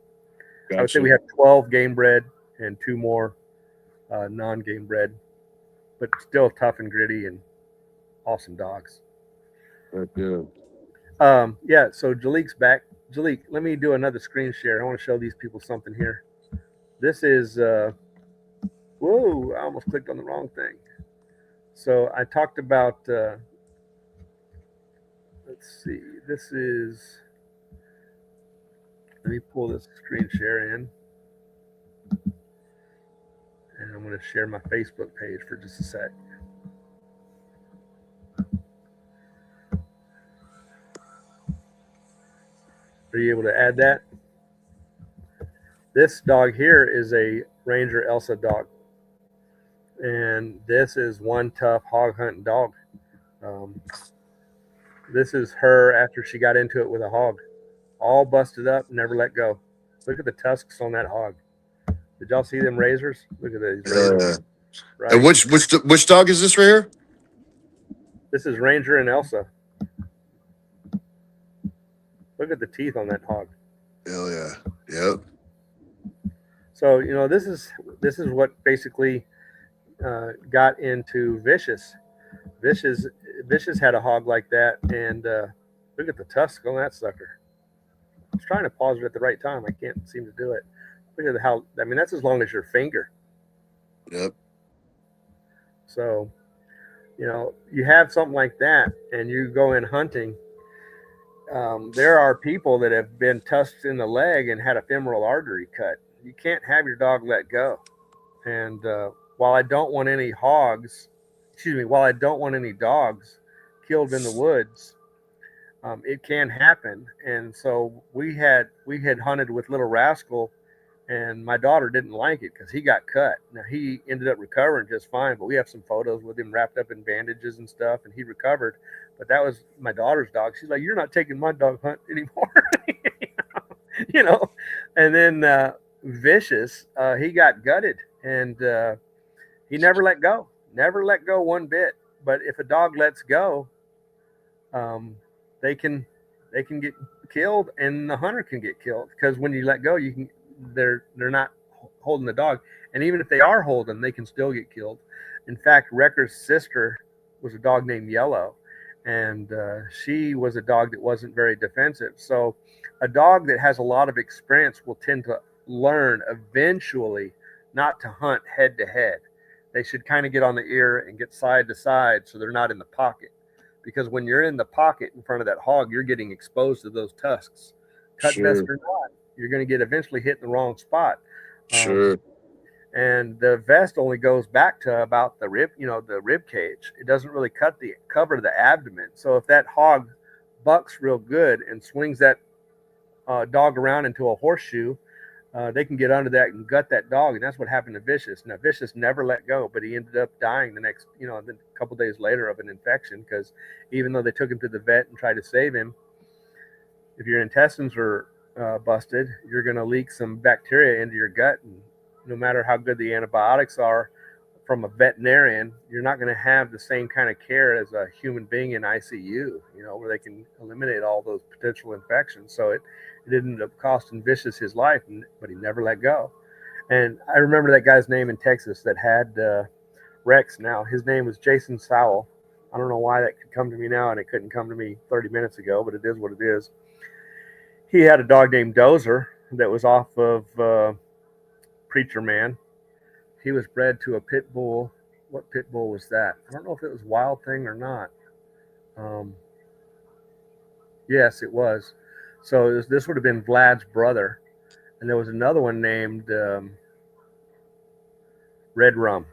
Gotcha. I would say we have 12 game bred and 2 more non-game bred, but still tough and gritty and awesome dogs. Good. Yeah, so Jalik's back. Jalik, let me do another screen share. I want to show these people something here. This is, whoa, I almost clicked on the wrong thing. So I talked about, let's see, this is, let me pull this screen share in. And I'm going to share my Facebook page for just a sec. Are you able to add that? This dog here is a Ranger Elsa dog. And this is one tough hog hunting dog. This is her after she got into it with a hog. All busted up, never let go. Look at the tusks on that hog. Did y'all see them razors? Look at these razors. Right? And which dog is this right here? This is Ranger and Elsa. Look at the teeth on that hog. Hell yeah. Yep. So, you know, this is what basically got into Vicious. Vicious had a hog like that, and look at the tusk on that sucker. I was trying to pause it at the right time. I can't seem to do it. Look at how, I mean, that's as long as your finger. Yep. So, you know, you have something like that, and you go in hunting. There are people that have been tusked in the leg and had a femoral artery cut. You can't have your dog let go. And while I don't want any dogs killed in the woods, it can happen. And so we had hunted with Little Rascal, and my daughter didn't like it because he got cut. Now he ended up recovering just fine, but we have some photos with him wrapped up in bandages and stuff, and he recovered. But that was my daughter's dog. She's like, "You're not taking my dog hunt anymore." You know. And then Vicious, he got gutted, and he never let go one bit. But if a dog lets go, they can get killed, and the hunter can get killed, because when you let go, they're not holding the dog, and even if they are holding, they can still get killed. In fact, Wrecker's sister was a dog named Yellow, and she was a dog that wasn't very defensive. So a dog that has a lot of experience will tend to learn eventually not to hunt head to head. They should kind of get on the ear and get side to side so they're not in the pocket, because when you're in the pocket in front of that hog, you're getting exposed to those tusks. Cut Sure. vest or not, you're going to get eventually hit in the wrong spot. Sure. And the vest only goes back to about the rib cage. It doesn't really cover the abdomen. So if that hog bucks real good and swings that dog around into a horseshoe, they can get under that and gut that dog. And that's what happened to Vicious. Now, Vicious never let go, but he ended up dying the couple days later of an infection, because even though they took him to the vet and tried to save him, if your intestines are busted, you're going to leak some bacteria into your gut. And no matter how good the antibiotics are from a veterinarian, you're not going to have the same kind of care as a human being in ICU, where they can eliminate all those potential infections. So it ended up costing Vicious his life, but he never let go. And I remember that guy's name in Texas that had Rex. Now, his name was Jason Sowell. I don't know why that could come to me now and it couldn't come to me 30 minutes ago, but it is what it is. He had a dog named Dozer that was off of Preacher Man. He was bred to a pit bull. What pit bull was that? I don't know if it was Wild Thing or not. Yes, it was. So this would have been Vlad's brother. And there was another one named Red Rum.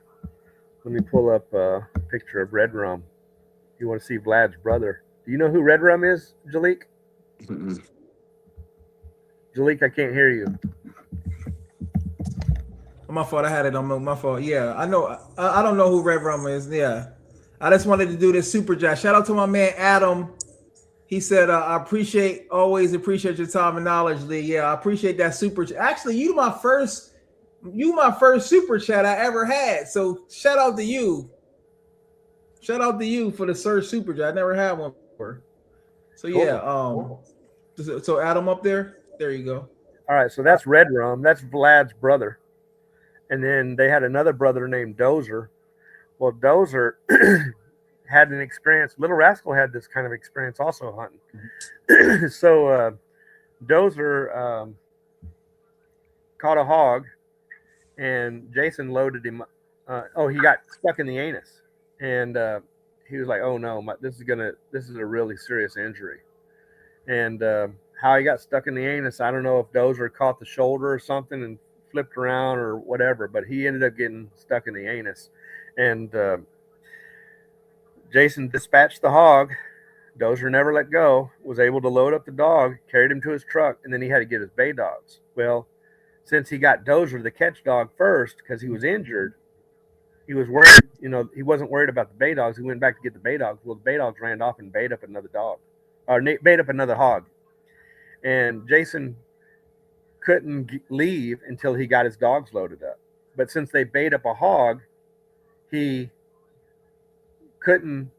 Let me pull up a picture of Red Rum. You want to see Vlad's brother. Do you know who Red Rum is, Jalik? Mm-mm. Jalik, I can't hear you. My fault. I had it on my fault. Yeah, I know. I don't know who Red Rum is. Yeah, I just wanted to do this super chat. Shout out to my man Adam. He said, "I always appreciate your time and knowledge, Lee." Yeah, I appreciate that super. Actually, you my first super chat I ever had. So shout out to you. Shout out to you for the Surge super chat. I never had one before. So yeah, so Adam up there. There you go. All right, so that's Red Rum. That's Vlad's brother. And then they had another brother named Dozer. Well, Dozer had an experience. Little Rascal had this kind of experience also hunting. So Dozer caught a hog, and Jason loaded him. He got stuck in the anus, and he was like, "Oh no, this is a really serious injury." And how he got stuck in the anus, I don't know if Dozer caught the shoulder or something and flipped around or whatever, but he ended up getting stuck in the anus. And Jason dispatched the hog. Dozer never let go, was able to load up the dog, carried him to his truck, and then he had to get his bay dogs. Well, since he got Dozer the catch dog first because he was injured, he was worried, he wasn't worried about the bay dogs. He went back to get the bay dogs. Well, the bay dogs ran off and bayed up another dog, or bayed up another hog. And Jason couldn't leave until he got his dogs loaded up. But since they bayed up a hog, he couldn't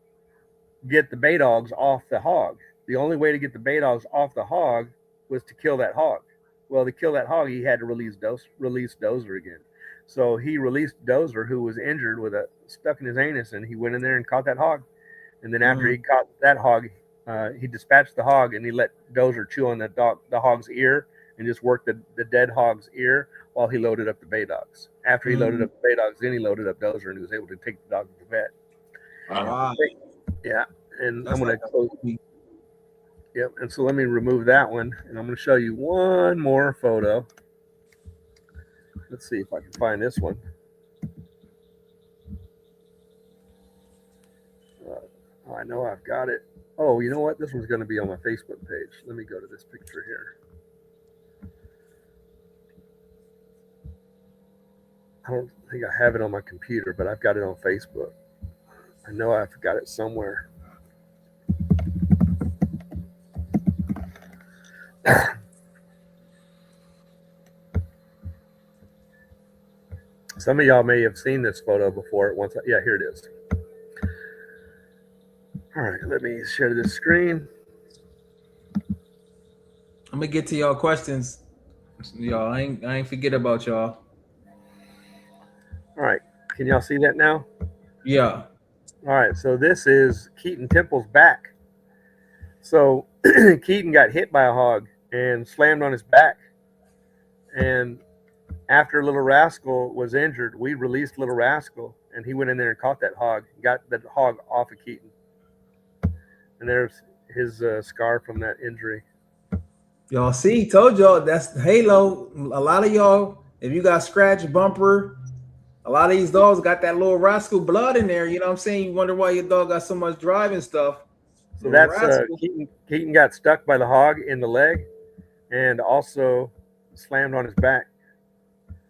get the bay dogs off the hog. The only way to get the bay dogs off the hog was to kill that hog. Well, to kill that hog, he had to release Dozer again. So he released Dozer, who was injured with stuck in his anus, and he went in there and caught that hog. And then after he caught that hog, he dispatched the hog, and he let Dozer chew on the hog's ear and just worked the dead hog's ear while he loaded up the bay dogs. After he loaded up the bay dogs, then he loaded up Dozer, and he was able to take the dog to the vet. Wow. Yeah, and That's I'm going to close. Yep, and so let me remove that one, and I'm going to show you one more photo. Let's see if I can find this one. I know I've got it. Oh, you know what? This one's going to be on my Facebook page. Let me go to this picture here. I don't think I have it on my computer, but I've got it on Facebook. I know I've got it somewhere. Some of y'all may have seen this photo before. Yeah, here it is. All right, let me share this screen. I'm gonna get to y'all questions. Y'all, I ain't forget about y'all. All right, can y'all see that now? Yeah. All right, so this is Keaton Temple's back. So Keaton got hit by a hog and slammed on his back. And after Little Rascal was injured, we released Little Rascal, and he went in there and caught that hog, got the hog off of Keaton. And there's his scar from that injury. Y'all see, told y'all that's Halo. A lot of y'all, if you got scratch bumper, a lot of these dogs got that Little Rascal blood in there. You know what I'm saying? You wonder why your dog got so much drive and stuff. So that's Keaton got stuck by the hog in the leg and also slammed on his back.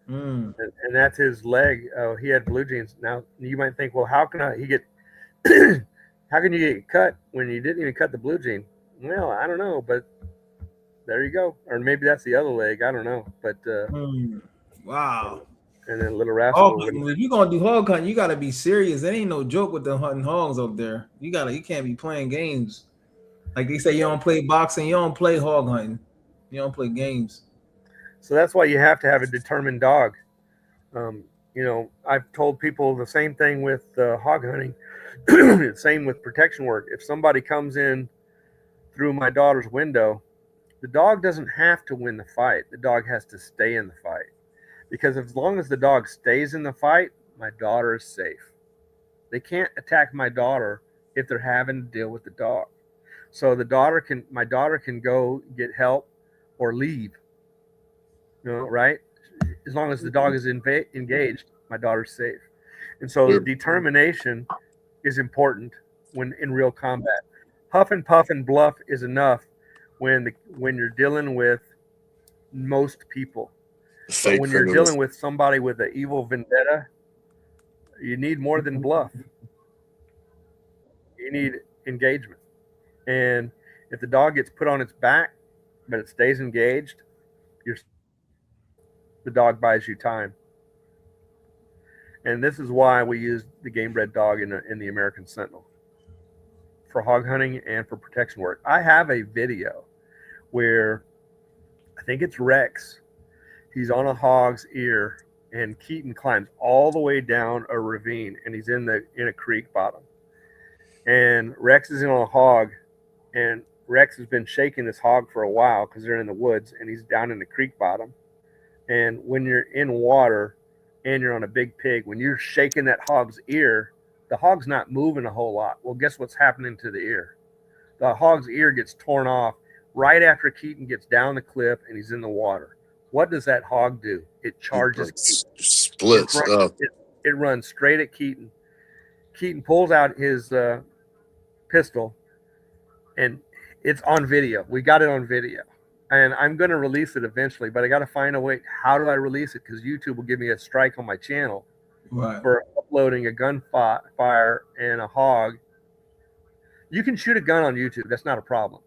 And that's his leg. He had blue jeans. Now you might think, well, how can he get how can you get cut when you didn't even cut the blue jean? Well, I don't know, but there you go. Or maybe that's the other leg. I don't know. But wow. And then Little Rascal. If you're gonna do hog hunting, you gotta be serious. It ain't no joke with the hunting hogs up there. You can't be playing games. Like they say, you don't play boxing, you don't play hog hunting, you don't play games. So that's why you have to have a determined dog. I've told people the same thing with hog hunting, same with protection work. If somebody comes in through my daughter's window, the dog doesn't have to win the fight. The dog has to stay in the fight. Because as long as the dog stays in the fight, my daughter is safe. They can't attack my daughter if they're having to deal with the dog. So my daughter can go get help or leave, right? As long as the dog is engaged, my daughter's safe. And so determination is important when in real combat. Huff and puff and bluff is enough when you're dealing with most people. But when you're dealing with somebody with an evil vendetta, you need more than bluff. You need engagement. And if the dog gets put on its back, but it stays engaged, the dog buys you time. And this is why we use the game bred dog in the American Sentinel for hog hunting and for protection work. I have a video where I think it's Rex. He's on a hog's ear, and Keaton climbs all the way down a ravine, and he's in a creek bottom. And Rex is in on a hog, and Rex has been shaking this hog for a while because they're in the woods, and he's down in the creek bottom. And when you're in water and you're on a big pig, when you're shaking that hog's ear, the hog's not moving a whole lot. Well, guess what's happening to the ear? The hog's ear gets torn off right after Keaton gets down the cliff and he's in the water. What does that hog do? It charges Keaton. Splits up. It runs straight at Keaton. Keaton pulls out his pistol, and it's on video. We got it on video. And I'm going to release it eventually, but I got to find a way. How do I release it? Because YouTube will give me a strike on my channel for uploading a gunfire and a hog. You can shoot a gun on YouTube. That's not a problem.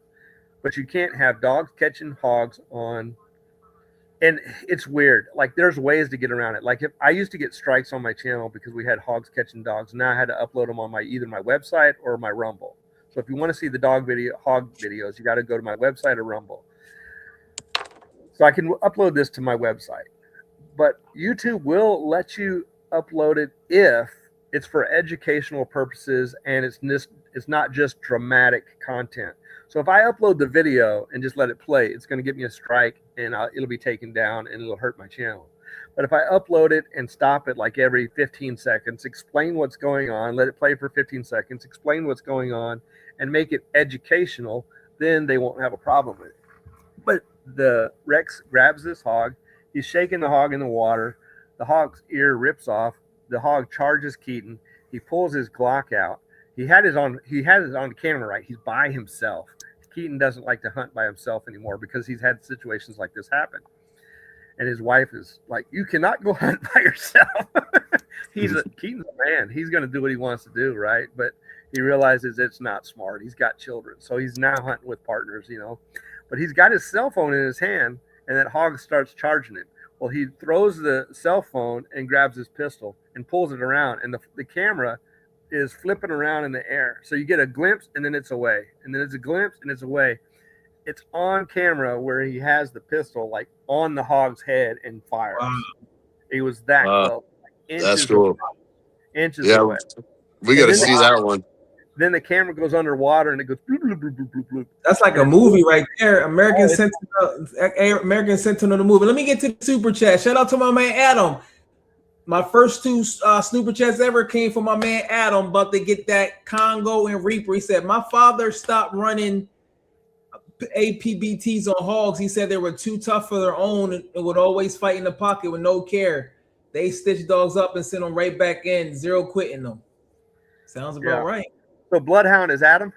But you can't have dogs catching hogs on. And it's weird. Like, there's ways to get around it. Like, if I used to get strikes on my channel because we had hogs catching dogs. Now I had to upload them on either my website or my Rumble. So if you want to see the hog videos, you got to go to my website or Rumble. So I can upload this to my website, but YouTube will let you upload it if it's for educational purposes and it's not just dramatic content. So if I upload the video and just let it play, it's going to get me a strike and it'll be taken down and it'll hurt my channel. But if I upload it and stop it like every 15 seconds, explain what's going on, let it play for 15 seconds, explain what's going on, and make it educational, then they won't have a problem with it. But the Rex grabs this hog. He's shaking the hog in the water. The hog's ear rips off. The hog charges Keaton. He pulls his Glock out. He had it on camera, right? He's by himself. Keaton doesn't like to hunt by himself anymore because he's had situations like this happen. And his wife is like, "You cannot go hunt by yourself." Keaton's a man. He's going to do what he wants to do, right? But he realizes it's not smart. He's got children, so he's now hunting with partners, But he's got his cell phone in his hand, and that hog starts charging it. Well, he throws the cell phone and grabs his pistol and pulls it around, and the camera is flipping around in the air. So you get a glimpse, and then it's away, and then it's a glimpse, and it's away. It's on camera where he has the pistol like on the hog's head and fires. Wow. He was that close. Like that's cool. Inches away. We got to see that one. Then the camera goes underwater and it goes bloop, bloop, bloop, bloop, bloop. That's like a movie right there. American Sentinel, the movie. Let me get to the super chat. Shout out to my man Adam. My first two super chats ever came from my man Adam, about to get that Congo and Reaper. He said, my father stopped running APBTs on hogs. He said they were too tough for their own and would always fight in the pocket with no care. They stitch dogs up and send them right back in, zero quitting them. Sounds about right. So Bloodhound is Adam?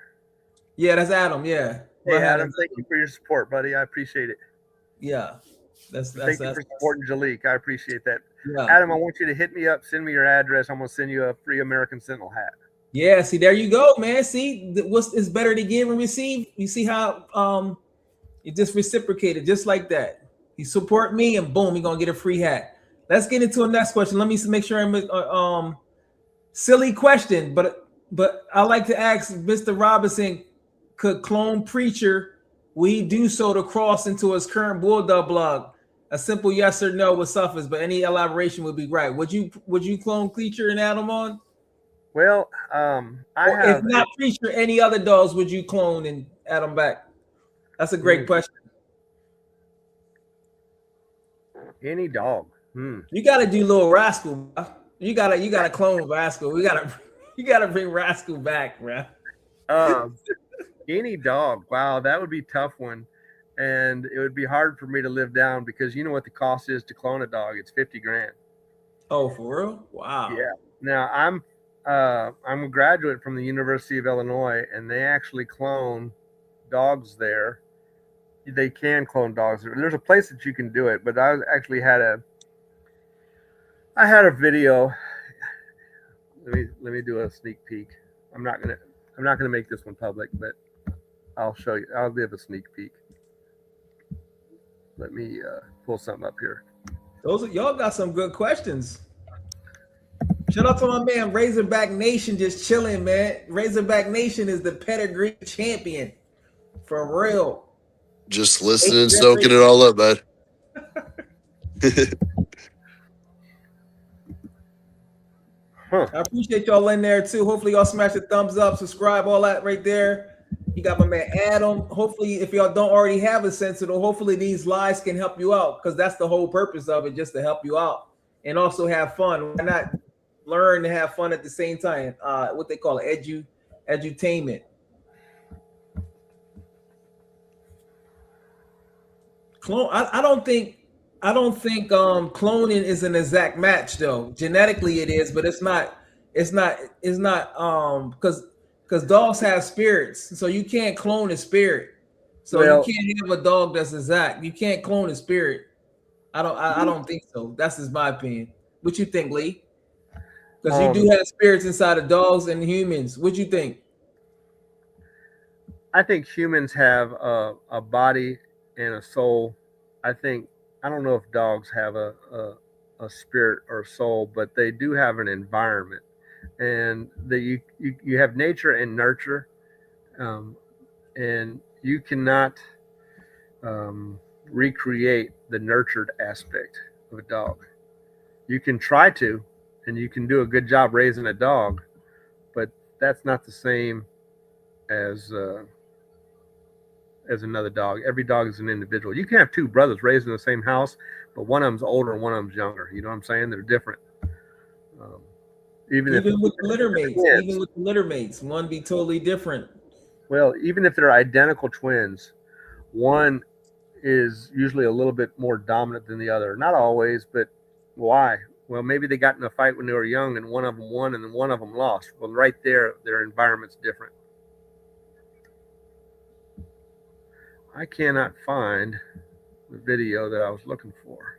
Yeah, that's Adam. Yeah. Hey, Adam, thank you for your support, buddy. I appreciate it. Yeah. Thank you for supporting Jalik. I appreciate that. Yeah. Adam, I want you to hit me up, send me your address. I'm going to send you a free American Sentinel hat. Yeah, see, there you go, man. See, it's better to give and receive. You see how it just reciprocated just like that. You support me and boom, you're going to get a free hat. Let's get into the next question. Let me make sure I'm silly question, but I like to ask Mr. Robinson, could clone Preacher we do so to cross into his current Bulldog blog? A simple yes or no with suffix, but any elaboration would be great. Would you clone Preacher and add him on? Well, if not Preacher, any other dogs would you clone and add them back? That's a great question. Any dog. You got to do Little Rascal. You gotta clone Rascal. You gotta bring Rascal back, bro. Any dog. Wow, that would be a tough one. And it would be hard for me to live down because you know what the cost is to clone a dog? It's 50 grand. Oh, for real? Wow. Yeah. Now I'm a graduate from the University of Illinois, and they actually clone dogs there. They can clone dogs. There's a place that you can do it, but I actually had a video. Let me do a sneak peek. I'm not gonna make this one public, but I'll show you. I'll give a sneak peek. Let me pull something up here. Y'all got some good questions. Shout out to my man Razorback Nation, just chilling, man. Razorback Nation is the pedigree champion, for real. Just listening, soaking it all up, bud. I appreciate y'all in there too. Hopefully y'all smash the thumbs up, subscribe, all that right there. You got my man Adam. Hopefully, if y'all don't already have a Sentinel, hopefully these lives can help you out, because that's the whole purpose of it, just to help you out and also have fun. Why not learn to have fun at the same time? What they call edutainment. Clone. I don't think cloning is an exact match though. Genetically it is, but it's not because dogs have spirits, so you can't clone a spirit. So you can't have a dog that's exact. You can't clone a spirit. I don't think so. That's just my opinion. What you think, Lee? Because you do have spirits inside of dogs and humans. What you think? I think humans have a body and a soul. I don't know if dogs have a spirit or a soul, but they do have an environment, and that you have nature and nurture, and you cannot recreate the nurtured aspect of a dog. You can try to, and you can do a good job raising a dog, but that's not the same as another dog. Every dog is an individual. You can have two brothers raised in the same house, but one of them's older and one of them's younger. You know what I'm saying? They're different. Even with the litter mates, one be totally different. Well, even if they're identical twins, one is usually a little bit more dominant than the other. Not always, but why? Well, maybe they got in a fight when they were young and one of them won and then one of them lost. Well, right there, their environment's different. I cannot find the video that I was looking for.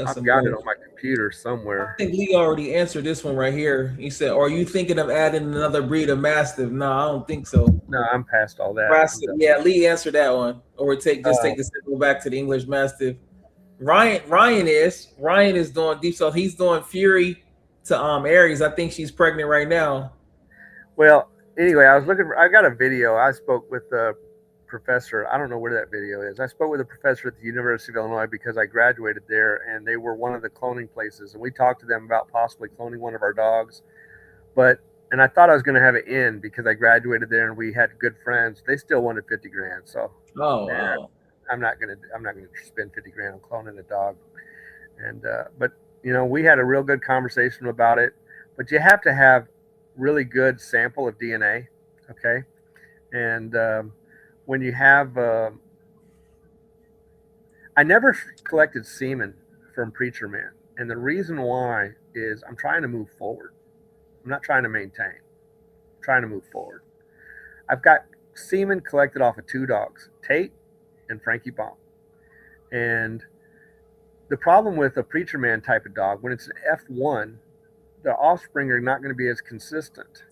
I've got it on my computer somewhere. I think Lee already answered this one right here. He said, "Are you thinking of adding another breed of Mastiff?" No, I don't think so. No, I'm past all that. Yeah, Lee answered that one. Or take the Sentinel back to the English Mastiff. Ryan is doing deep, so he's doing Fury to Aries. I think she's pregnant right now. Well, anyway, I got a video. I spoke with the professor. I don't know where that video is. I spoke with a professor at the University of Illinois because I graduated there, and they were one of the cloning places, and we talked to them about possibly cloning one of our dogs. And I thought I was going to have it in because I graduated there and we had good friends. They still wanted 50 grand. So wow. I'm not going to spend 50 grand on cloning a dog. And but you know, we had a real good conversation about it. But you have to have really good sample of DNA, okay? And when you have, I never collected semen from Preacher Man, and the reason why is I'm trying to move forward. I'm not trying to maintain. I'm trying to move forward. I've got semen collected off of two dogs, Tate and Frankie Bomp. And the problem with a Preacher Man type of dog, when it's an F1, the offspring are not going to be as consistent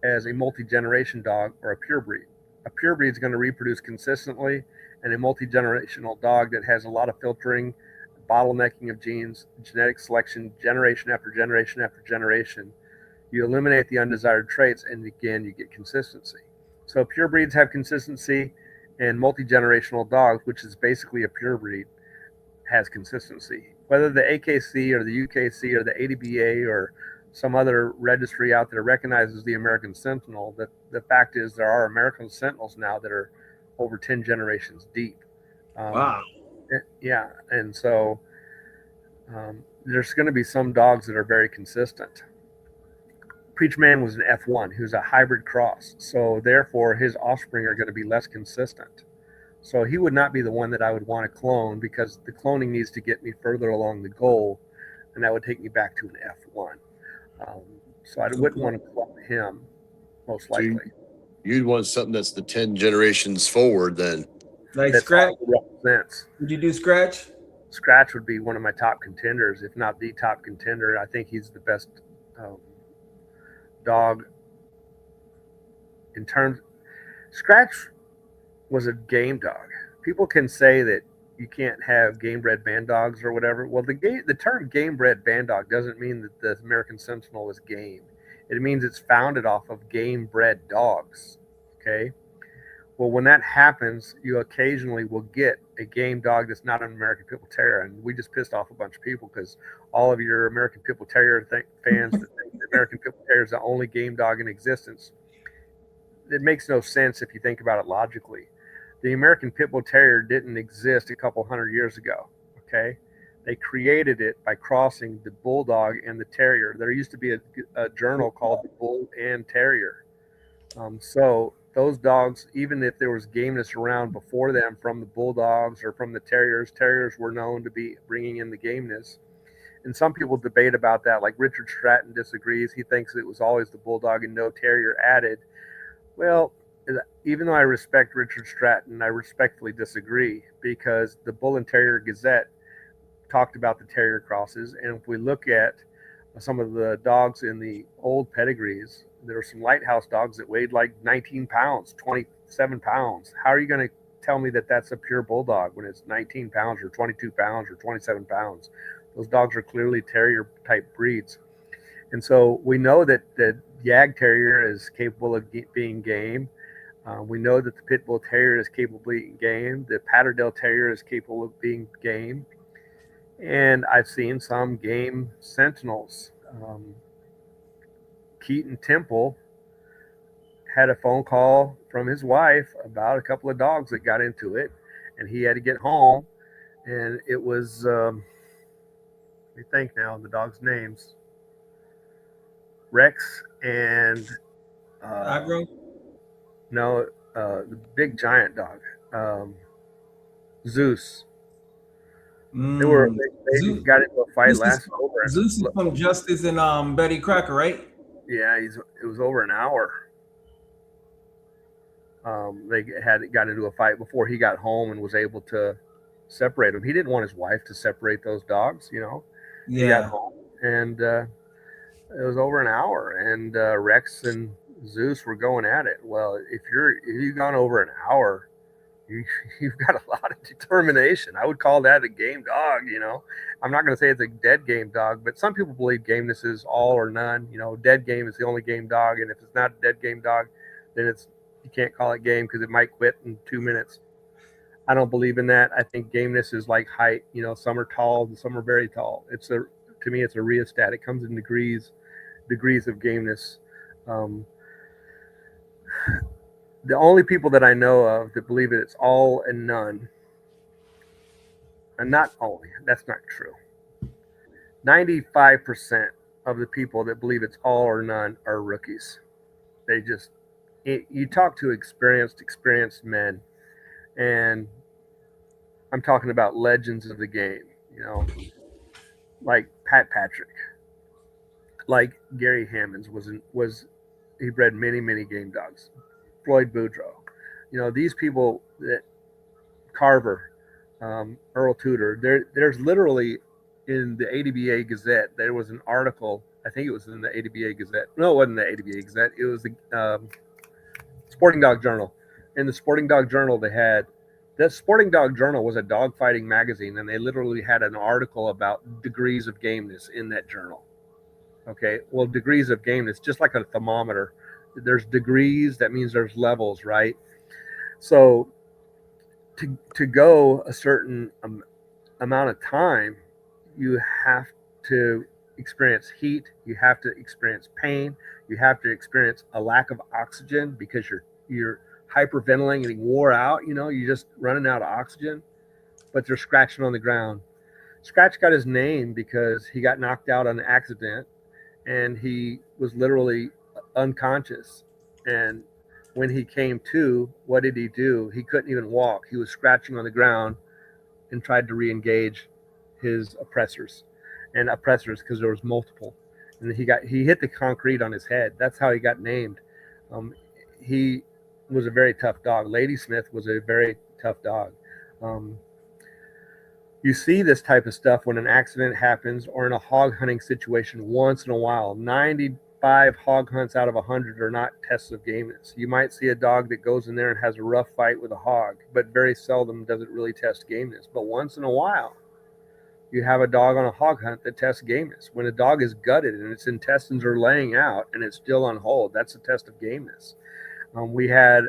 as a multi-generation dog or a pure breed. A pure breed is going to reproduce consistently, and a multi-generational dog that has a lot of filtering, bottlenecking of genes, genetic selection, generation after generation after generation, you eliminate the undesired traits, and again, you get consistency. So pure breeds have consistency, and multi-generational dogs, which is basically a pure breed, has consistency. Whether the AKC or the UKC or the ADBA or some other registry out there recognizes the American Sentinel, that the fact is there are American Sentinels now that are over 10 generations deep. Wow. Yeah. And so there's going to be some dogs that are very consistent. Preacher Man was an F1. He was a hybrid cross. So therefore, his offspring are going to be less consistent. So he would not be the one that I would want to clone, because the cloning needs to get me further along the goal, and that would take me back to an F1. So I wouldn't want to clone him, most So likely. you'd want something that's the 10 generations forward then. Like That's Scratch? all it represents. Would you do Scratch? Scratch would be one of my top contenders, if not the top contender. I think he's the best dog in terms. Scratch was a game dog. People can say that you can't have game bred band dogs or whatever. Well, the term game bred band dog doesn't mean that the American Sentinel is game. It means it's founded off of game bred dogs. Okay. Well, when that happens, you occasionally will get a game dog that's not an American Pitbull Terrier, and we just pissed off a bunch of people because all of your American Pitbull Terrier fans that think the American Pitbull Terrier is the only game dog in existence. It makes no sense if you think about it logically. The American Pitbull Terrier didn't exist a couple hundred years ago. Okay, they created it by crossing the Bulldog and the Terrier. There used to be a journal called the Bull and Terrier. So those dogs, even if there was gameness around before them from the Bulldogs or from the Terriers were known to be bringing in the gameness. And some people debate about that, like Richard Stratton disagrees. He thinks it was always the Bulldog and no Terrier added. Well, even though I respect Richard Stratton, I respectfully disagree, because the Bull and Terrier Gazette talked about the Terrier crosses. And if we look at some of the dogs in the old pedigrees, there were some lighthouse dogs that weighed like 19 pounds, 27 pounds. How are you going to tell me that that's a pure Bulldog when it's 19 pounds or 22 pounds or 27 pounds? Those dogs are clearly Terrier type breeds. And so we know that the Yag Terrier is capable of being game. We know that the Pitbull Terrier is capable of being game. The Patterdale Terrier is capable of being game. And I've seen some game Sentinels. Keaton Temple had a phone call from his wife about a couple of dogs that got into it, and he had to get home. And it was, let me think now, the dogs' names. Rex and Agro? no, the big giant dog, Zeus. They got into a fight last over. Zeus is from Justice and Betty Crocker, right? Yeah, it was over an hour. They got into a fight before he got home and was able to separate them. He didn't want his wife to separate those dogs, you know. Yeah. He got home and it was over an hour, and Rex and Zeus were going at it. Well, if you've gone over an hour, you've got a lot of determination. I would call that a game dog, you know. I'm not going to say it's a dead game dog, but some people believe gameness is all or none. You know, dead game is the only game dog, and if it's not a dead game dog, then you can't call it game because it might quit in 2 minutes. I don't believe in that. I think gameness is like height. You know, some are tall and some are very tall. To me, it's a rheostat. It comes in degrees of gameness. The only people that I know of that believe it's all and none, and not only, that's not true. 95% of the people that believe it's all or none are rookies. You talk to experienced men, and I'm talking about legends of the game, you know, like Pat Patrick, like Gary Hammonds he bred many game dogs. Floyd Boudreaux, you know, these people that Carver, Earl Tudor, there's literally in the ADBA Gazette, there was an article, I think it was in the ADBA Gazette. No, it wasn't the ADBA Gazette. It was the Sporting Dog Journal. In the Sporting Dog Journal, the Sporting Dog Journal was a dog fighting magazine, and they literally had an article about degrees of gameness in that journal. Okay, well, degrees of gameness, just like a thermometer. There's degrees, that means there's levels, right? So to go a certain amount of time, you have to experience heat, you have to experience pain, you have to experience a lack of oxygen because you're hyperventilating and wore out, you know, you're just running out of oxygen, but they're scratching on the ground. Scratch got his name because he got knocked out on an accident, and he was literally unconscious. And when he came to, what did he do? He couldn't even walk. He was scratching on the ground and tried to re-engage his oppressors because there was multiple. And he hit the concrete on his head. That's how he got named. He was a very tough dog. Ladysmith was a very tough dog. You see this type of stuff when an accident happens or in a hog hunting situation once in a while. 95 hog hunts out of 100 are not tests of gameness. You might see a dog that goes in there and has a rough fight with a hog, but very seldom does it really test gameness. But once in a while, you have a dog on a hog hunt that tests gameness. When a dog is gutted and its intestines are laying out and it's still on hold, that's a test of gameness. We had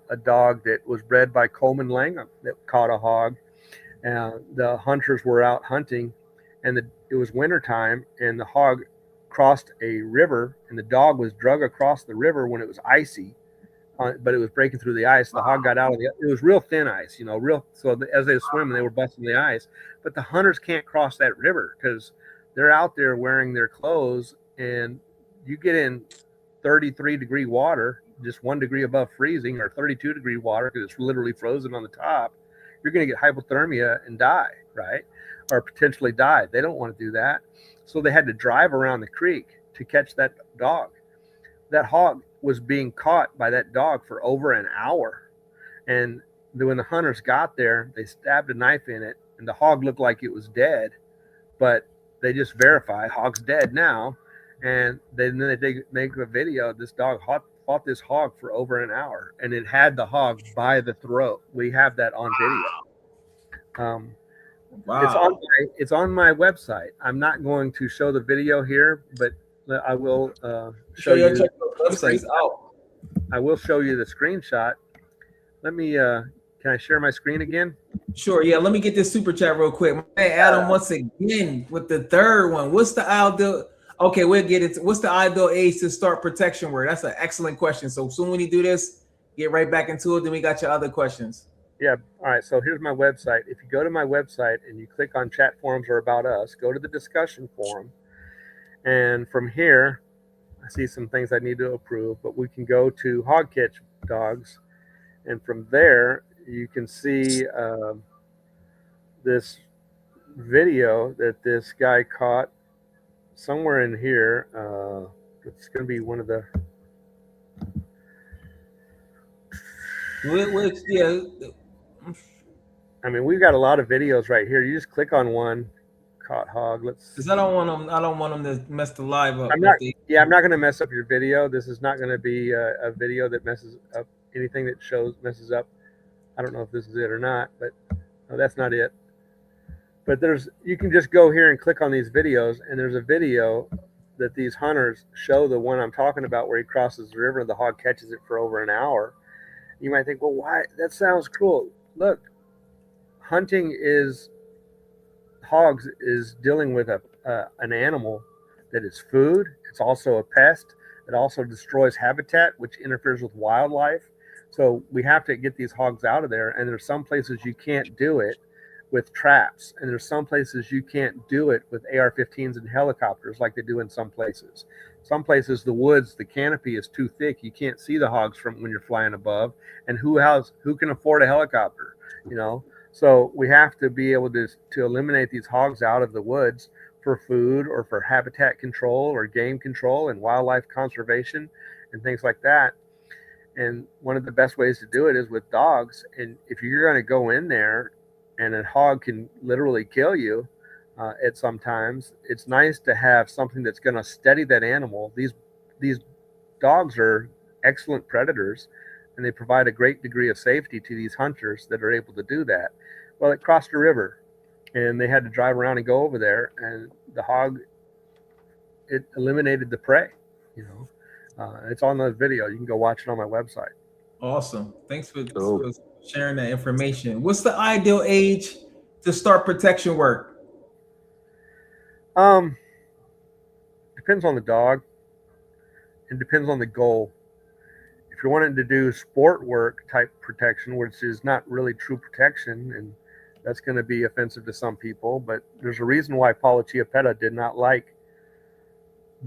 a dog that was bred by Coleman Langham that caught a hog. The hunters were out hunting, and it was wintertime, and the hog crossed a river, and the dog was drug across the river when it was icy, but it was breaking through the ice. The hog got out of it was real thin ice, so as they were swimming, they were busting the ice. But the hunters can't cross that river because they're out there wearing their clothes, and you get in 33-degree water, just 1 degree above freezing, or 32-degree water because it's literally frozen on the top. You're going to get hypothermia and die, right? Or potentially die. They don't want to do that. So they had to drive around the creek to catch that dog. That hog was being caught by that dog for over an hour. And when the hunters got there, they stabbed a knife in it, and the hog looked like it was dead, but they just verify hog's dead now. And then they make a video. This dog fought this hog for over an hour, and it had the hog by the throat. We have that on video. Wow. It's on my website. I'm not going to show the video here, but I will show you. Check the websites out. I will show you the screenshot. Let me. Can I share my screen again? Sure. Yeah. Let me get this super chat real quick. Hey, Adam, once again with the third one. What's the ideal? Okay, we'll get it. What's the ideal age to start protection work? That's an excellent question. So soon when you do this, get right back into it. Then we got your other questions. Yeah. All right. So here's my website. If you go to my website and you click on chat forums or about us, go to the discussion forum. And from here, I see some things I need to approve, but we can go to hog catch dogs. And from there, you can see this video that this guy caught somewhere in here. It's going to be one of the. Yeah. I mean, we've got a lot of videos right here. You just click on one, caught hog. Because I don't want them to mess the live up. I'm not going to mess up your video. This is not going to be a video that messes up anything that messes up. I don't know if this is it or not, but no, that's not it. But you can just go here and click on these videos, and there's a video that these hunters show, the one I'm talking about, where he crosses the river and the hog catches it for over an hour. You might think, well, why? That sounds cruel. Look, hunting hogs is dealing with an animal that is food. It's also a pest. It also destroys habitat, which interferes with wildlife. So we have to get these hogs out of there. And there's some places you can't do it with traps, and there's some places you can't do it with AR-15s and helicopters like they do in some places. Some places, the woods, the canopy is too thick. You can't see the hogs from when you're flying above. And who can afford a helicopter? So we have to be able to eliminate these hogs out of the woods for food or for habitat control or game control and wildlife conservation and things like that. And one of the best ways to do it is with dogs. And if you're going to go in there and a hog can literally kill you at sometimes, it's nice to have something that's going to steady that animal. These dogs are excellent predators, and they provide a great degree of safety to these hunters that are able to do that. Well, it crossed a river, and they had to drive around and go over there, and the hog, it eliminated the prey. It's on the video. You can go watch it on my website. Awesome. Thanks for sharing that information. What's the ideal age to start protection work? Depends on the dog. It depends on the goal. If you're wanting to do sport work type protection, which is not really true protection, and that's going to be offensive to some people, but there's a reason why Paulo Chiappetta did not like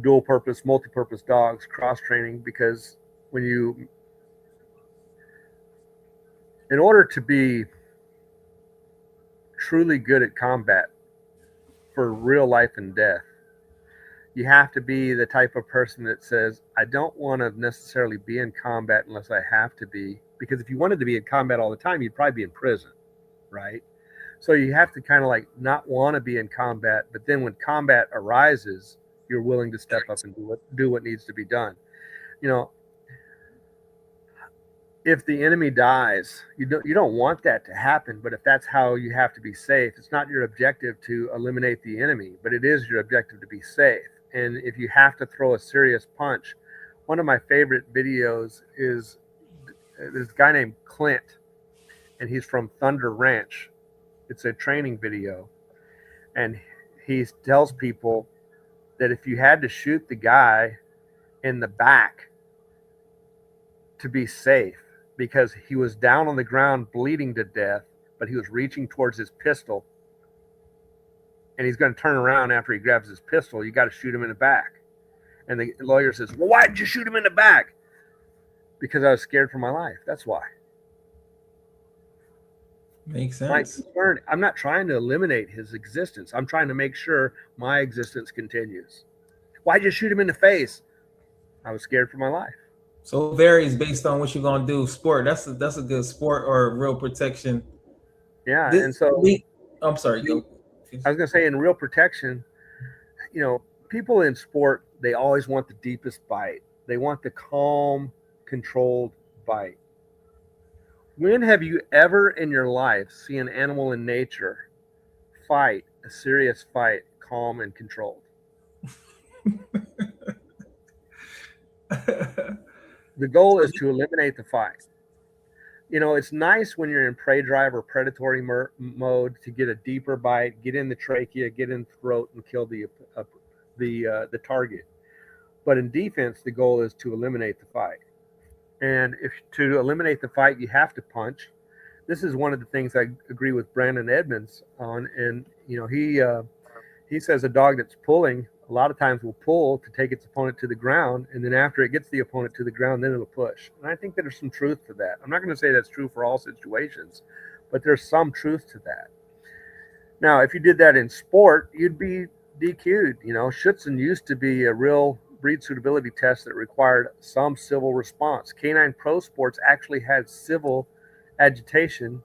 dual purpose, multi-purpose dogs, cross training, because in order to be truly good at combat for real life and death, you have to be the type of person that says, I don't want to necessarily be in combat unless I have to be, because if you wanted to be in combat all the time, you'd probably be in prison, right? So you have to kind of like not want to be in combat, but then when combat arises, you're willing to step up and do what needs to be done. You know, if the enemy dies, you don't want that to happen, but if that's how you have to be safe, it's not your objective to eliminate the enemy, but it is your objective to be safe. And if you have to throw a serious punch, one of my favorite videos is this guy named Clint, and he's from Thunder Ranch. It's a training video, and he tells people that if you had to shoot the guy in the back to be safe, because he was down on the ground bleeding to death, but he was reaching towards his pistol, and he's going to turn around after he grabs his pistol, you got to shoot him in the back. And the lawyer says, well, why did you shoot him in the back? Because I was scared for my life. That's why. Makes sense. I'm not trying to eliminate his existence. I'm trying to make sure my existence continues. Why'd you shoot him in the face? I was scared for my life. So it varies based on what you're gonna do. Sport. That's a good sport or real protection. Yeah, and so I'm sorry. Go. I was gonna say, in real protection, you know, people in sport, they always want the deepest bite. They want the calm, controlled bite. When have you ever in your life seen an animal in nature fight a serious fight, calm and controlled? The goal is to eliminate the fight. You know, it's nice when you're in prey drive or predatory mode to get a deeper bite, get in the trachea, get in the throat, and kill the target. But in defense, the goal is to eliminate the fight. And if to eliminate the fight, you have to punch. This is one of the things I agree with Brandon Edmonds on. And you know, he says a dog that's pulling a lot of times will pull to take its opponent to the ground, and then after it gets the opponent to the ground, then it'll push. And I think that there's some truth to that. I'm not going to say that's true for all situations, but there's some truth to that. Now, if you did that in sport, you'd be DQ'd. You know, Schutzen used to be a real breed suitability test that required some civil response. Canine Pro Sports actually had civil agitation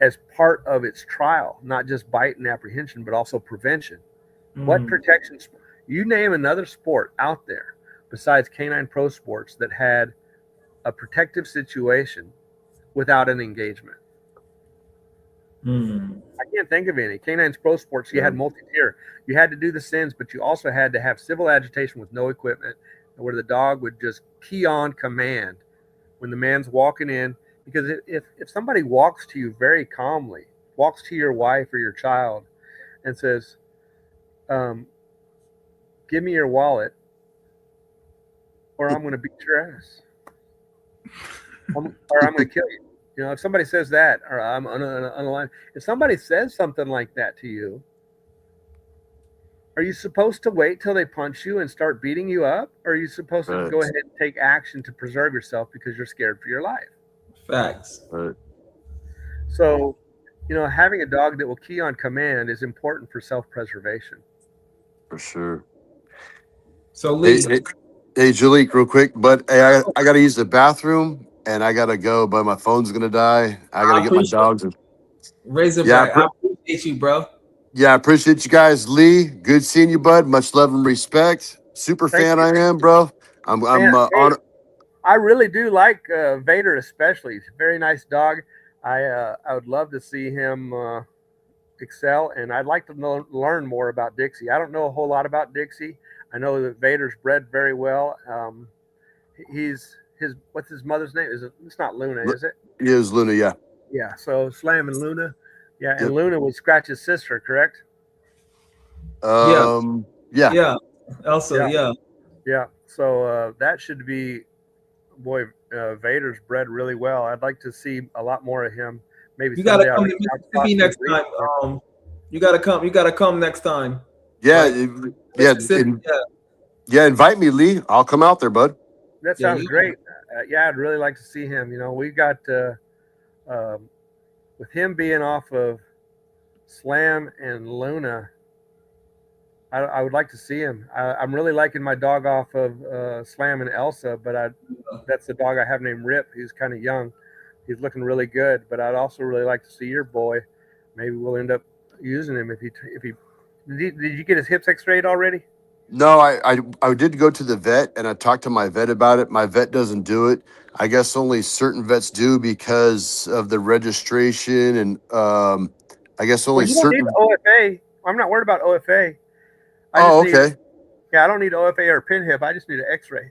as part of its trial, not just bite and apprehension, but also prevention. What protections? You name another sport out there besides Canine Pro Sports that had a protective situation without an engagement. I can't think of any. Canines Pro Sports, you had multi-tier. You had to do the sins, but you also had to have civil agitation with no equipment, where the dog would just key on command when the man's walking in. Because if somebody walks to you very calmly, walks to your wife or your child and says, give me your wallet or I'm going to beat your ass. Or I'm going to kill you. You know, if somebody says that, or I'm on a line, if somebody says something like that to you, are you supposed to wait till they punch you and start beating you up? Or are you supposed to go ahead and take action to preserve yourself because you're scared for your life? Facts. Right. So, you know, having a dog that will key on command is important for self-preservation. For sure. So, Lee. Hey, Jalik, real quick, but hey, I got to use the bathroom and I got to go, but my phone's going to die. I got to get my dogs. Razorback, I appreciate you, bro. Yeah, I appreciate you guys. Lee, good seeing you, bud. Much love and respect. Super fan I am, bro. I'm on. I really do like Vader, especially. He's a very nice dog. I would love to see him excel, and I'd like to learn more about Dixie. I don't know a whole lot about Dixie. I know that Vader's bred very well. What's his mother's name? It's not Luna, is it? It is Luna, yeah. Yeah, so Slam and Luna. Yeah, and Luna was Scratch's sister, correct? Yeah. Also, yeah. So that should be, boy, Vader's bred really well. I'd like to see a lot more of him. Maybe you gotta come to Mississippi next time. You gotta come next time. Yeah, Yeah, invite me, Lee. I'll come out there, bud. That Yeah, sounds great. Yeah, I'd really like to see him. You know, we got with him being off of Slam and Luna. I would like to see him. I'm really liking my dog off of Slam and Elsa, but that's the dog I have named Rip. He's kind of young. He's looking really good. But I'd also really like to see your boy. Maybe we'll end up using him if he did you get his hips x-rayed already? No, I did go to the vet and I talked to my vet about it. My vet doesn't do it. I guess only certain vets do because of the registration and I guess only Well, you don't need certain. the OFA. I'm not worried about OFA. Oh, okay. I don't need OFA or pin hip. I just need an x-ray.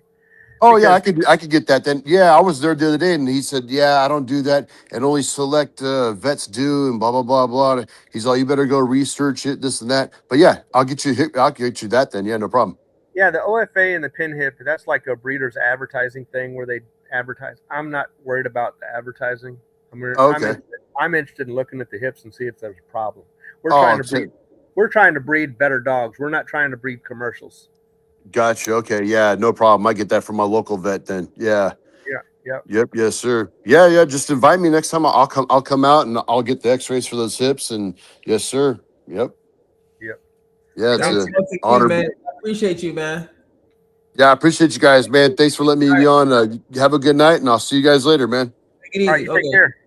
Oh yeah, I could get that then. Yeah, I was there the other day and he said, yeah, I don't do that and only select vets do and blah blah blah blah. He's all, you better go research it, this and that. But yeah, I'll get you that then. Yeah, no problem. Yeah, the OFA and the pin hip, that's like a breeder's advertising thing where they advertise. I'm not worried about the advertising. I'm interested in looking at the hips and see if there's a problem. We're trying to breed better dogs. We're not trying to breed commercials. Gotcha. Okay. Yeah, no problem. I get that from my local vet then. Yeah. Yeah. Yep. Yes, sir. Yeah. Just invite me next time. I'll come out and I'll get the x-rays for those hips and yes, sir. Yep. Yeah. It's an honor. Man. I appreciate you, man. Yeah. I appreciate you guys, man. Thanks for letting me be on. Have a good night and I'll see you guys later, man. Take it easy. All right, take care.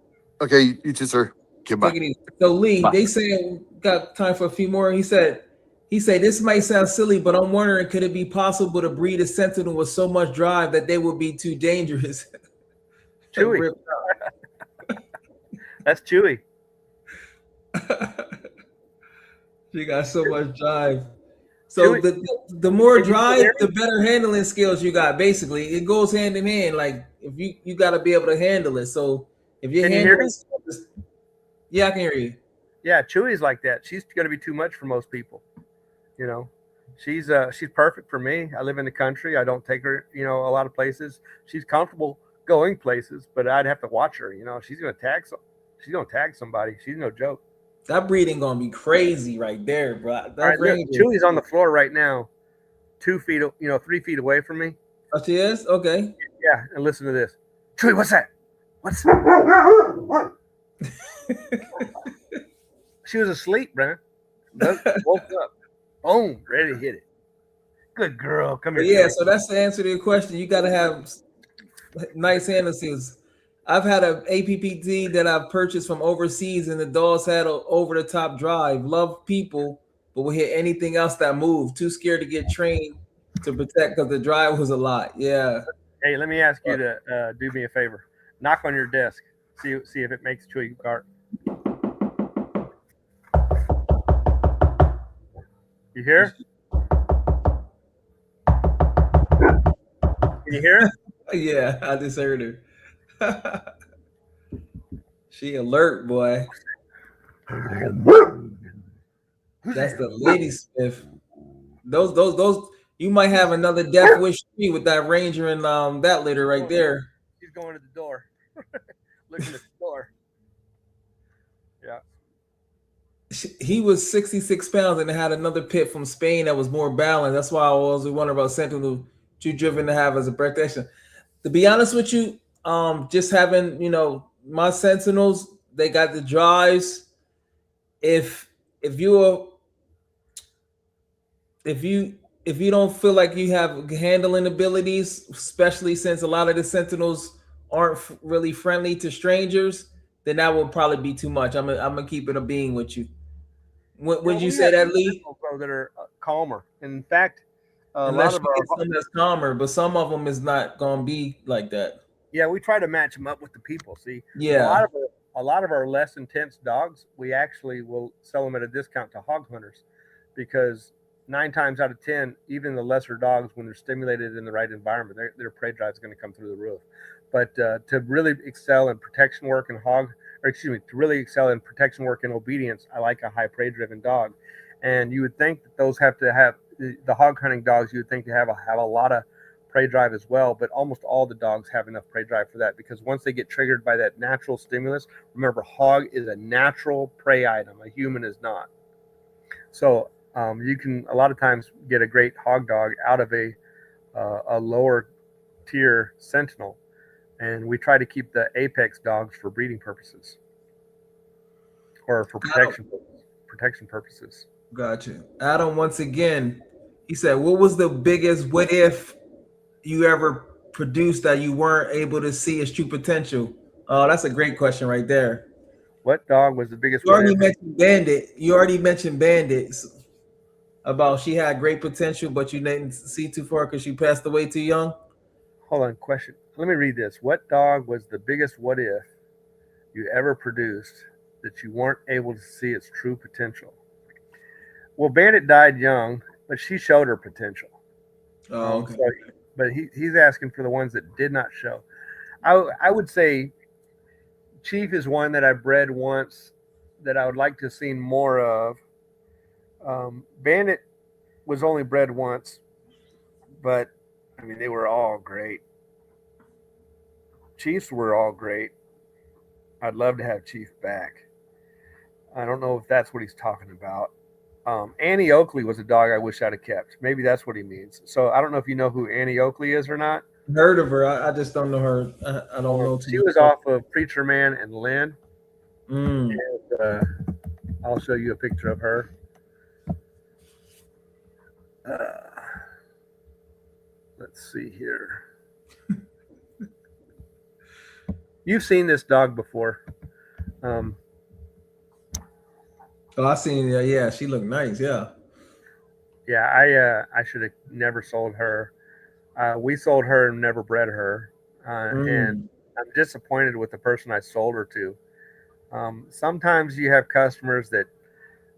Okay. You too, sir. Okay, bye. Take it easy. So Lee, Bye. they say got time for a few more. He said this might sound silly, but I'm wondering, could it be possible to breed a sentinel with so much drive that they would be too dangerous? Chewy. That's Chewy. She got so much drive. So the more drive, the better handling skills you got. Basically, it goes hand in hand. Like if you got to be able to handle it. So if you're handling, yeah, I can hear you. Yeah, Chewy's like that. She's going to be too much for most people. You know, she's perfect for me. I live in the country. I don't take her, a lot of places. She's comfortable going places, but I'd have to watch her. She's going to tag somebody. She's no joke. That breeding gonna be crazy right there, bro. All right, look, Chewy's on the floor right now, 2 feet, 3 feet away from me. Oh, she is? Okay. Yeah, and listen to this. Chewy, what's that? She was asleep, Brennan. Woke up. Boom, ready to hit it. Good girl. Come here. Yeah, so that's the answer to your question. You got to have nice handling skills. I've had an APPD that I've purchased from overseas, and the dogs had an over-the-top drive. Love people, but will hit anything else that moved. Too scared to get trained to protect because the drive was a lot. Yeah. Hey, let me ask you to do me a favor. Knock on your desk. See if it makes Chewy bark. You hear? Can you hear it? Yeah, I just heard her. She alert, boy. That's the lady sniff. Those. You might have another death wish with that ranger and that litter right there. She's going to the door. Looking at the door. Yeah. He was 66 pounds and had another pit from Spain that was more balanced. That's why I was wondering about Sentinel too driven to have as a practitioner. To be honest with you, just having my Sentinels, they got the drives. If you don't feel like you have handling abilities, especially since a lot of the Sentinels aren't really friendly to strangers, then that will probably be too much. I'm gonna keep it a being with you. Would you say that, Lee? That are calmer. In fact, a Unless lot of some that's calmer, but some of them is not gonna be like that. Yeah, we try to match them up with the people. See, yeah, a lot of our less intense dogs, we actually will sell them at a discount to hog hunters, because 9 times out of 10, even the lesser dogs, when they're stimulated in the right environment, their prey drive is going to come through the roof. But to really excel in protection work and to really excel in protection work and obedience, I like a high prey driven dog. And you would think that those have to have the hog hunting dogs. You would think to have a lot of prey drive as well, but almost all the dogs have enough prey drive for that, because once they get triggered by that natural stimulus, remember, hog is a natural prey item. A human is not. So You can a lot of times get a great hog dog out of a lower tier Sentinel, and we try to keep the apex dogs for breeding purposes or for protection purposes. Gotcha. Adam, once again, he said, what was the biggest what if you ever produced that you weren't able to see its true potential? Oh, that's a great question right there. What dog was the biggest? You already mentioned Bandit. You already mentioned Bandits about she had great potential, but you didn't see too far because she passed away too young. Hold on, question. Let me read this. What dog was the biggest what if you ever produced that you weren't able to see its true potential? Well, Bandit died young, but she showed her potential. Oh, okay. But he's asking for the ones that did not show. I would say Chief is one that I bred once that I would like to have seen more of. Bandit was only bred once, but I mean, they were all great. Chiefs were all great. I'd love to have Chief back. I don't know if that's what he's talking about. Annie Oakley was a dog I wish I'd have kept. Maybe that's what he means. So I don't know if you know who Annie Oakley is or not. Heard of her. I just don't know her. I don't know. She was off of Preacher Man and Lynn. Mm. And, I'll show you a picture of her. Let's see here. You've seen this dog before. Oh, I seen. Yeah, she looked nice. Yeah. Yeah, I should have never sold her. We sold her and never bred her, and I'm disappointed with the person I sold her to. Sometimes you have customers that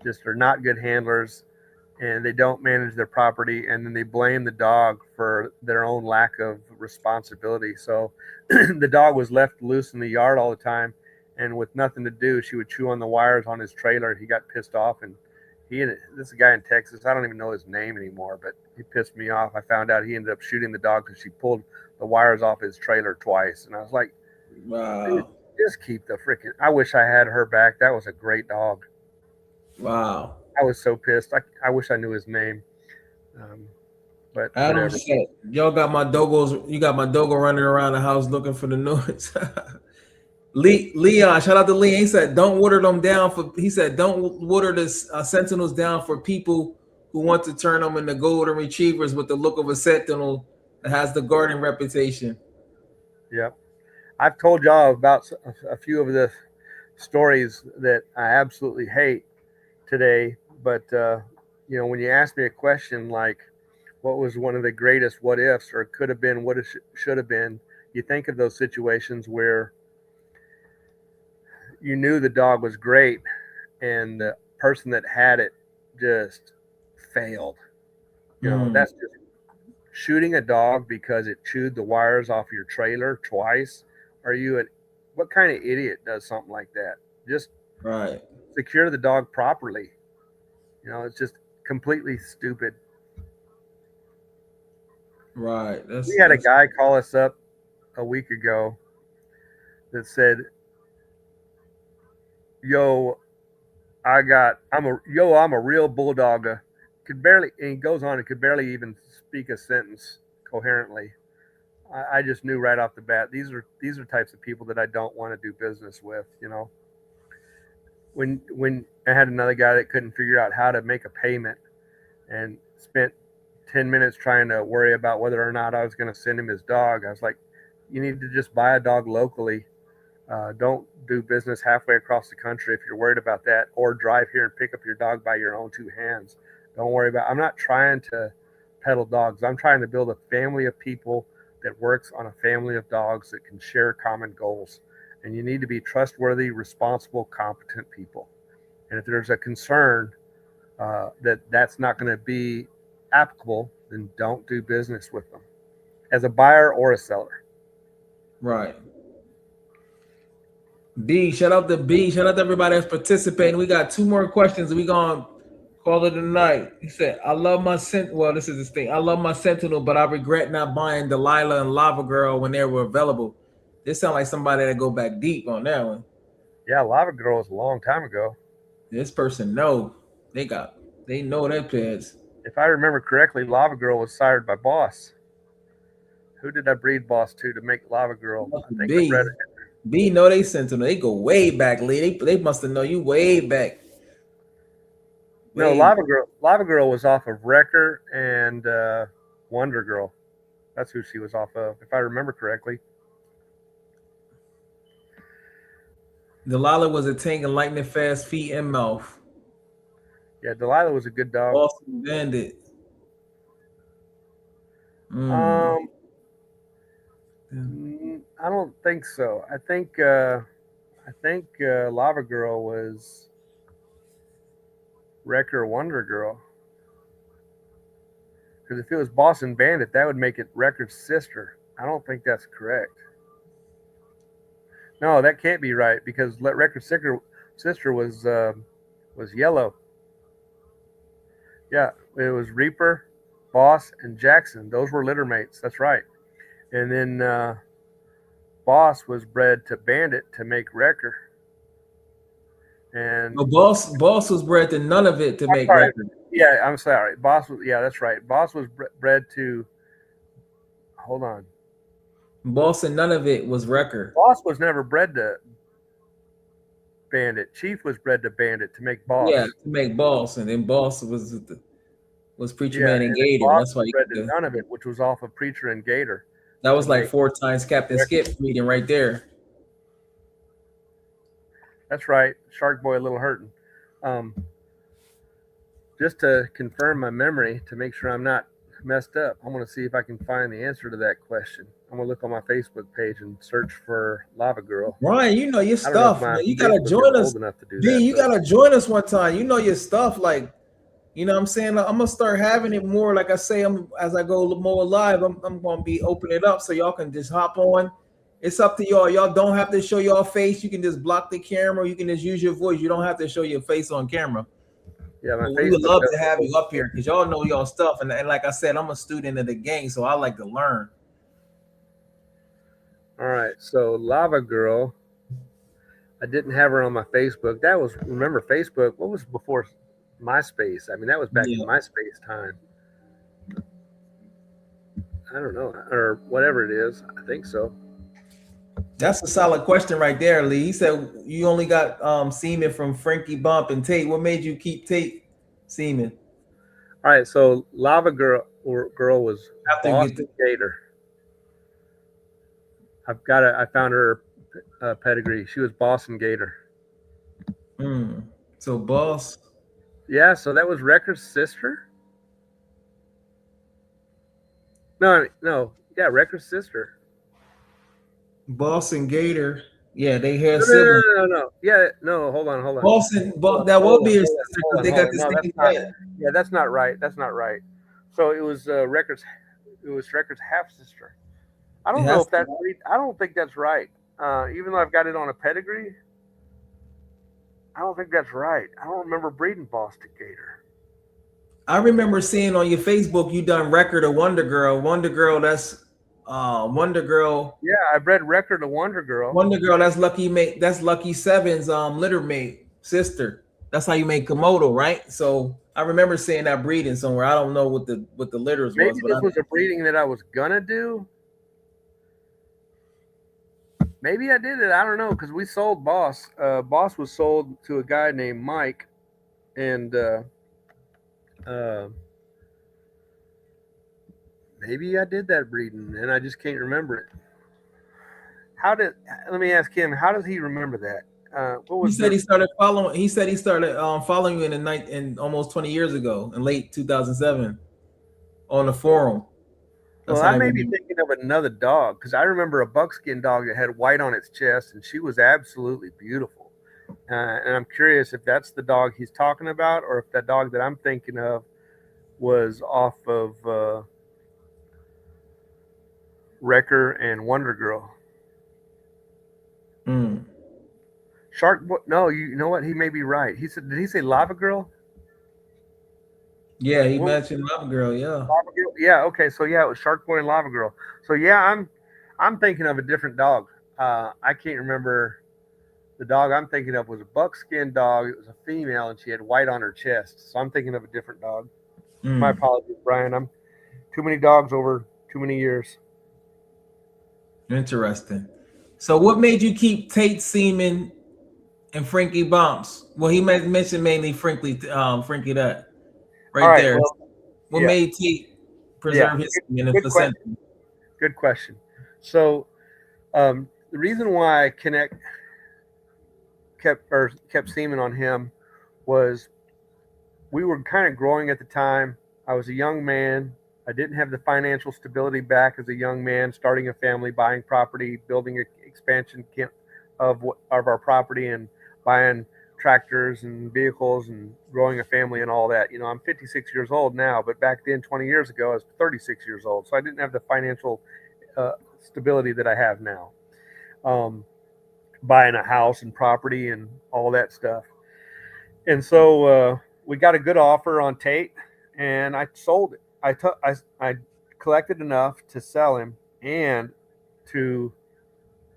just are not good handlers, and they don't manage their property, and then they blame the dog for their own lack of responsibility. So the dog was left loose in the yard all the time, and with nothing to do, she would chew on the wires on his trailer. He got pissed off, and this is a guy in Texas. I don't even know his name anymore, but he pissed me off. I found out he ended up shooting the dog because she pulled the wires off his trailer twice. And I was like, wow, just keep the freaking, I wish I had her back. That was a great dog. Wow. I was so pissed. I wish I knew his name. But Adam said, y'all got my dogos. You got my dogo running around the house looking for the noise. Leon, shout out to Leon. He said, don't water them down for. He said, don't water the Sentinels down for people who want to turn them into golden retrievers with the look of a Sentinel that has the guarding reputation. Yep, I've told y'all about a few of the stories that I absolutely hate today. But when you ask me a question like, what was one of the greatest what ifs, or could have been, what it should have been, you think of those situations where you knew the dog was great and the person that had it just failed. That's just shooting a dog because it chewed the wires off your trailer twice. What kind of idiot does something like that? Just secure the dog properly. It's just completely stupid. Right. We had a guy call us up a week ago that said, I'm a real bulldog. Could barely, and he goes on and could barely even speak a sentence coherently. I just knew right off the bat, these are types of people that I don't want to do business with. When I had another guy that couldn't figure out how to make a payment and spent 10 minutes trying to worry about whether or not I was going to send him his dog, I was like, you need to just buy a dog locally. Don't do business halfway across the country if you're worried about that, or drive here and pick up your dog by your own two hands. Don't worry about, I'm not trying to peddle dogs. I'm trying to build a family of people that works on a family of dogs that can share common goals. And you need to be trustworthy, responsible, competent people. And if there's a concern that that's not going to be applicable, then don't do business with them as a buyer or a seller. Right. B, shout out to B. Shout out to everybody that's participating. We got 2 more questions and we're going to call it a night. He said, I love my this is his thing. I love my Sentinel, but I regret not buying Delilah and Lava Girl when they were available. This sounds like somebody that go back deep on that one. Yeah, Lava Girl was a long time ago. This person, no. They got They know their pets. If I remember correctly, Lava Girl was sired by Boss. Who did I breed Boss to make Lava Girl? I think I bred it. B know they Sentinel. They go way back, Lee. They must have known you way back. No, Lava Girl was off of Wrecker and Wonder Girl. That's who she was off of, if I remember correctly. Delilah was a tank and lightning fast feet and mouth. Yeah, Delilah was a good dog. Boston Bandit. I don't think so. I think Lava Girl was Wrecker Wonder Girl. Because if it was Boston Bandit, that would make it Wrecker's sister. I don't think that's correct. No, that can't be right because Wrecker's sister was yellow. Yeah, it was Reaper, Boss, and Jackson. Those were litter mates. That's right. And then Boss was bred to Bandit to make Wrecker. And Boss was bred to none of it to make Wrecker. Yeah, I'm sorry. Boss was, yeah, that's right. Boss was bred to, hold on. Boss and none of it was Wrecker. Boss was never bred to Bandit. Chief was bred to Bandit to make Boss. Yeah, to make Boss, and then Boss was Preacher Man and Gator. That's why you bred to none of it, which was off of Preacher and Gator. That was like 4 times Captain Skip reading right there. That's right. Shark Boy a little hurting. Just to confirm my memory, to make sure I'm not messed up, I'm going to see if I can find the answer to that question. I'm going to look on my Facebook page and search for Lava Girl. Ryan, you know your stuff. Man. You got to join us. You got to join us one time. You know your stuff. Like, you know what I'm saying? I'm going to start having it more. Like I say, as I go more live, I'm going to be opening it up so y'all can just hop on. It's up to y'all. Y'all don't have to show your face. You can just block the camera. You can just use your voice. You don't have to show your face on camera. Yeah, we would love to have you up here because y'all know y'all stuff. And like I said, I'm a student of the game, so I like to learn. All right, so Lava Girl, I didn't have her on my Facebook. That was, remember Facebook, what was before MySpace? I mean, that was back in MySpace time. I don't know, or whatever it is. I think so. That's a solid question right there, Lee. He said you only got semen from Frankie Bomp and Tate. What made you keep Tate semen? All right, so Lava Girl was Boston Gator. I found her pedigree. She was Boston Gator. So Boss. Yeah, so that was Wrecker's sister? No, yeah, Wrecker's sister. Boss and Gator. Yeah, they had siblings. No. Yeah, no, hold on. That will be his sister because they got the same name. Yeah, that's not right. So it was Wrecker's half sister. I don't know if that's. I don't think that's right. Even though I've got it on a pedigree, I don't think that's right. I don't remember breeding Boston Gator. I remember seeing on your Facebook you done Record of Wonder Girl. Wonder Girl, that's Wonder Girl. Yeah, I bred Record of Wonder Girl. Wonder Girl, that's Lucky mate. That's Lucky Seven's litter mate sister. That's how you make Komodo, right? So I remember seeing that breeding somewhere. I don't know what the litters was. Maybe this was a breeding that I was gonna do. Maybe I did it. I don't know, because we sold Boss. Boss was sold to a guy named Mike, and maybe I did that breeding, and I just can't remember it. Let me ask him, how does he remember that? He said he started following you in almost 20 years ago, in late 2007, on the forum. Well, I may be thinking of another dog, because I remember a buckskin dog that had white on its chest, and she was absolutely beautiful. And I'm curious if that's the dog he's talking about, or if that dog that I'm thinking of was off of Wrecker and Wonder Girl. Shark Boy. No, you know what? He may be right. He said, did he say Lava Girl? Yeah, he mentioned Lava Girl. Yeah. Lava Girl? Yeah. Okay. So yeah, it was Shark Boy and Lava Girl. So yeah, I'm thinking of a different dog. I can't remember The dog I'm thinking of was a buckskin dog. It was a female, and she had white on her chest. So I'm thinking of a different dog. My apologies, Brian. I'm too many dogs over too many years. Interesting. So what made you keep Tate Seaman and Frankie Bumps? Well, he mentioned mainly Frankie that right, All right, there. well, What yeah. made Tate preserve his semen and placenta? Good question. So the reason why I kept semen on him was we were kind of growing at the time. I was a young man. I didn't have the financial stability back as a young man, starting a family, buying property, building an expansion of our property, and buying tractors and vehicles and growing a family and all that. You know, I'm 56 years old now, but back then, 20 years ago, I was 36 years old. So I didn't have the financial stability that I have now. Buying a house and property and all that stuff. And so we got a good offer on Tate, and I sold it. I collected enough to sell him and to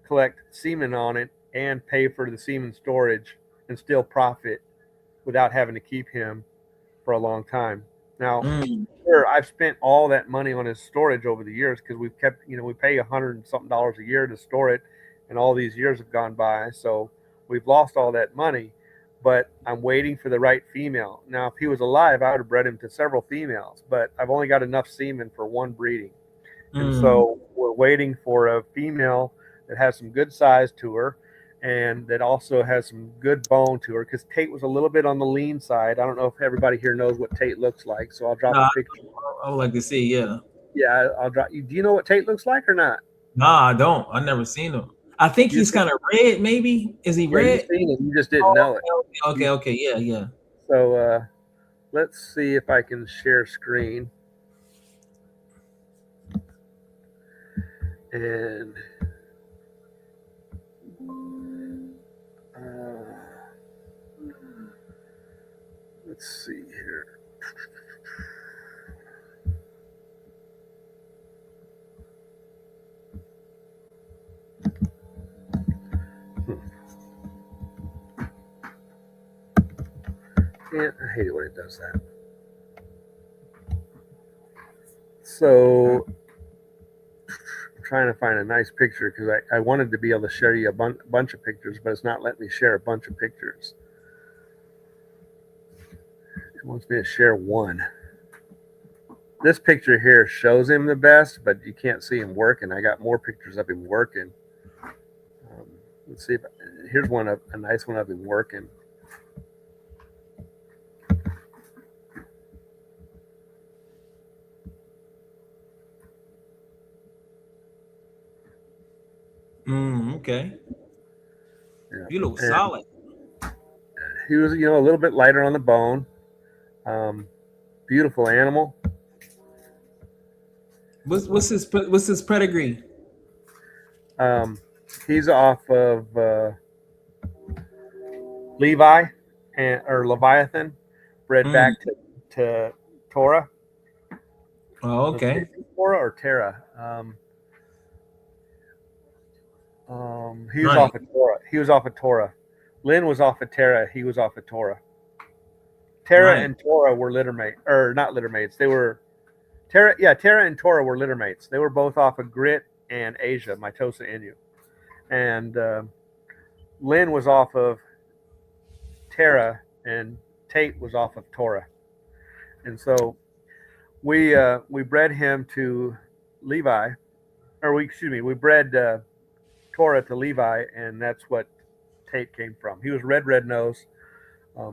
collect semen on it and pay for the semen storage and still profit without having to keep him for a long time. Now, sure, I've spent all that money on his storage over the years because we've kept, we pay $100 and something a year to store it, and all these years have gone by. So we've lost all that money, but I'm waiting for the right female. Now, if he was alive, I would have bred him to several females, but I've only got enough semen for one breeding. And so we're waiting for a female that has some good size to her and that also has some good bone to her, because Tate was a little bit on the lean side. I don't know if everybody here knows what Tate looks like, so I'll drop a picture. I would like to see, Yeah, I'll drop you. Do you know what Tate looks like or not? Nah, I don't. I've never seen him. I think he's kind of red, maybe. Is he red? You've seen him, you just didn't know it. Okay, yeah. So let's see if I can share screen. And let's see here. Yeah, I hate it when it does that. So I'm trying to find a nice picture because I wanted to be able to share you a bunch of pictures, but it's not letting me share a bunch of pictures. It wants me to share one. This picture here shows him the best, but you can't see him working. I got more pictures of him working. Let's see if here's one of a nice one of him working. Okay. Yeah. You look solid. He was, a little bit lighter on the bone. Beautiful animal. What's his pedigree? He's off of Levi or Leviathan, bred back to Torah. Oh, okay. Torah or Terra. He was off of Torah. He was off of Torah. Lynn was off of Terra. He was off of Torah. Terra and Torah were not litter mates. They were Terra and Torah were litter mates. They were both off of Grit and Asia, Mitosa Inu. And Lynn was off of Terra and Tate was off of Torah. And so we bred him to Levi, we bred Torah to Levi, and that's what Tate came from. He was red nose, a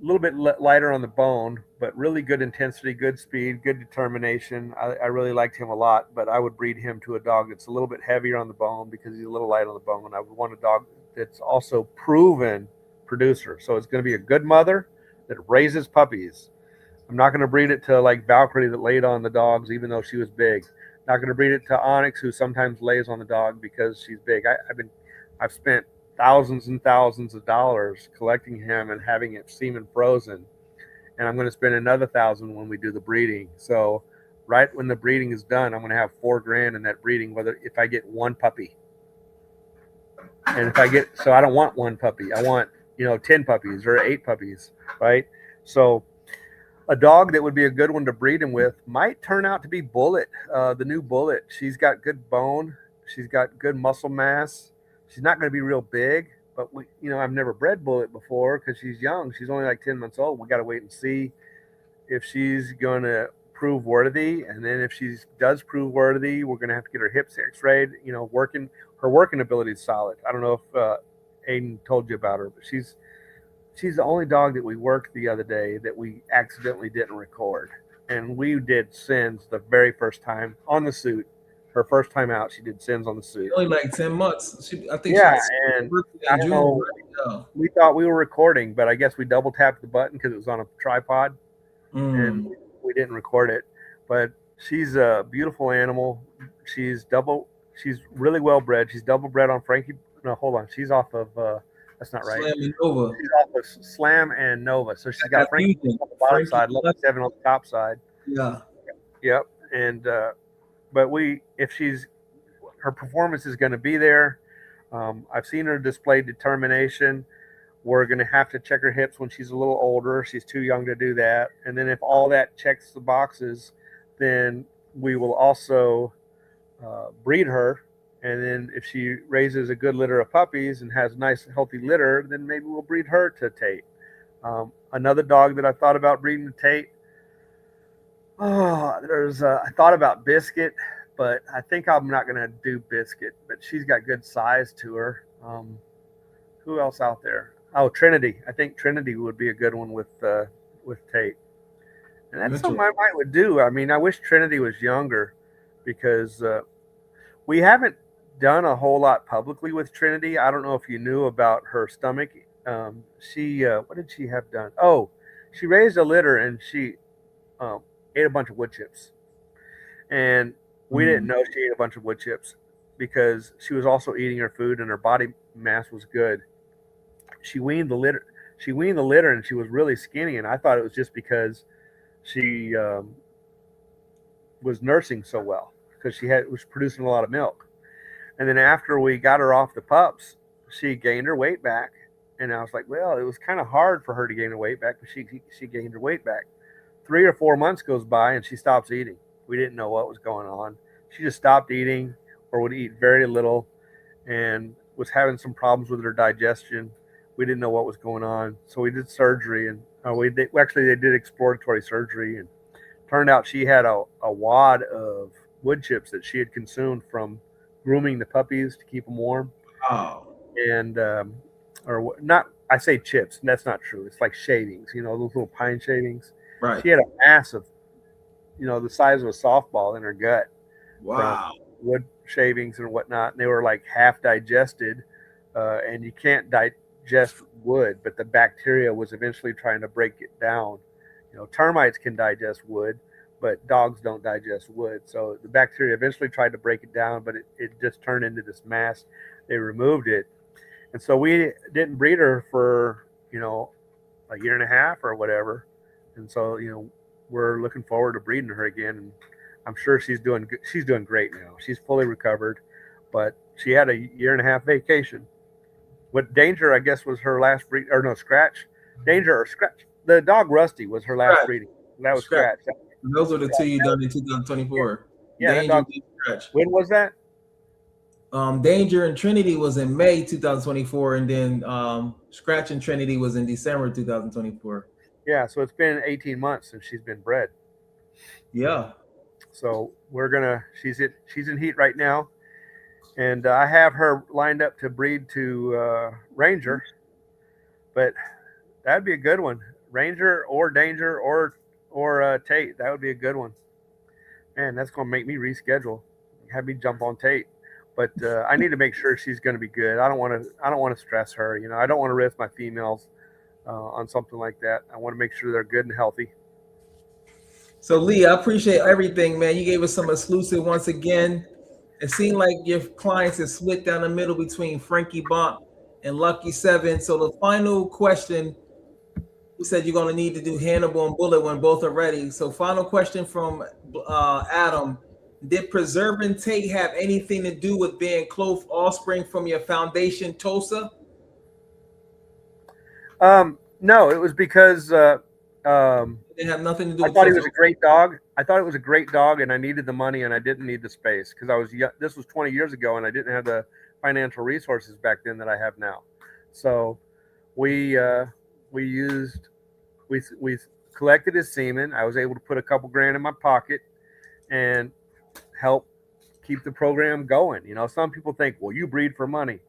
little bit lighter on the bone, but really good intensity, good speed, good determination. I really liked him a lot, but I would breed him to a dog that's a little bit heavier on the bone because he's a little light on the bone. I would want a dog that's also proven producer. So it's going to be a good mother that raises puppies. I'm not going to breed it to like Valkyrie that laid on the dogs, even though she was big. Not going to breed it to Onyx, who sometimes lays on the dog because she's big. I've spent thousands and thousands of dollars collecting him and having it semen frozen, and I'm going to spend another $1,000 when we do the breeding. So right when the breeding is done, I'm going to have $4,000 in that breeding, if I get one puppy. And if I get, so I don't want one puppy. I want, 10 puppies or 8 puppies, right? So a dog that would be a good one to breed him with might turn out to be Bullet, the new Bullet. She's got good bone. She's got good muscle mass. She's not going to be real big, but I've never bred Bullet before because she's young. She's only like 10 months old. We got to wait and see if she's going to prove worthy. And then if she does prove worthy, we're going to have to get her hips x-rayed. Her working ability is solid. I don't know if Aiden told you about her, but she's the only dog that we worked the other day that we accidentally didn't record. And we did sins the very first time on the suit. Her first time out, she did sins on the suit. Only like 10 months. I think. Yeah, and I don't know. We thought we were recording, but I guess we double tapped the button because it was on a tripod, and we didn't record it. But she's a beautiful animal. She's really well bred. She's double bred on Frankie. No, hold on. She's off of. That's not right. Slam and Nova. She's off of Slam and Nova. So she's got Frankie on the bottom side, level 7 on the top side. Yeah. Yep. And but her performance is going to be there. I've seen her display determination. We're going to have to check her hips when she's a little older. She's too young to do that. And then if all that checks the boxes, then we will also breed her. And then if she raises a good litter of puppies and has a nice, healthy litter, then maybe we'll breed her to Tate. Another dog that I thought about breeding to Tate. I thought about Biscuit, but I think I'm not going to do Biscuit. But she's got good size to her. Who else out there? Oh, Trinity. I think Trinity would be a good one with Tate. And that's something I might would do. I mean, I wish Trinity was younger because we haven't done a whole lot publicly with Trinity. I don't know if you knew about her stomach. What did she have done? Oh, she raised a litter and she ate a bunch of wood chips. And we didn't know she ate a bunch of wood chips because she was also eating her food and her body mass was good. She weaned the litter. And she was really skinny. And I thought it was just because she was nursing so well because was producing a lot of milk. And then after we got her off the pups, she gained her weight back. And I was like, well, it was kind of hard for her to gain her weight back, but she gained her weight back. 3 or 4 months goes by and she stops eating. We didn't know what was going on. She just stopped eating or would eat very little and was having some problems with her digestion. We didn't know what was going on. So we did surgery and they did exploratory surgery and turned out she had a wad of wood chips that she had consumed from grooming the puppies to keep them warm. Oh. And, I say chips, and that's not true. It's like shavings, those little pine shavings. Right. She had a massive, the size of a softball in her gut. Wow. Wood shavings and whatnot. And they were like half digested. And you can't digest wood, but the bacteria was eventually trying to break it down. Termites can digest wood, but dogs don't digest wood. So the bacteria eventually tried to break it down, but it just turned into this mass. They removed it. And so we didn't breed her for, a year and a half or whatever. And so, we're looking forward to breeding her again. And I'm sure she's doing great now. She's fully recovered, but she had a year and a half vacation. What Danger, I guess, was her last breed, or no, Scratch. Danger or Scratch. The dog Rusty was her last breeding. That was Scratch. Those are the two you done in 2024. Yeah, Danger and Scratch. When was that? Danger and Trinity was in May 2024, and then Scratch and Trinity was in December 2024. Yeah, so it's been 18 months since she's been bred. Yeah. So she's in heat right now, and I have her lined up to breed to Ranger, but that'd be a good one. Ranger or Danger or Tate, that would be a good one. Man, that's gonna make me reschedule. Have me jump on Tate. But I need to make sure she's going to be good. I don't want to stress her. I don't want to risk my females on something like that. I want to make sure they're good and healthy. So Lee, I appreciate everything, man. You gave us some exclusive once again. It seemed like your clients are split down the middle between Frankie Bomp and Lucky 7. So the final question, you said you're going to need to do Hannibal and Bullet when both are ready. So final question from Adam. Did preserving Tate have anything to do with being close offspring from your foundation, Tosa? No, it was because It didn't have nothing to do I with thought he was a great dog. I thought it was a great dog, and I needed the money, and I didn't need the space because I was young. This was 20 years ago, and I didn't have the financial resources back then that I have now. So we collected his semen. I was able to put a couple grand in my pocket and help keep the program going. You know, some people think, well, you breed for money.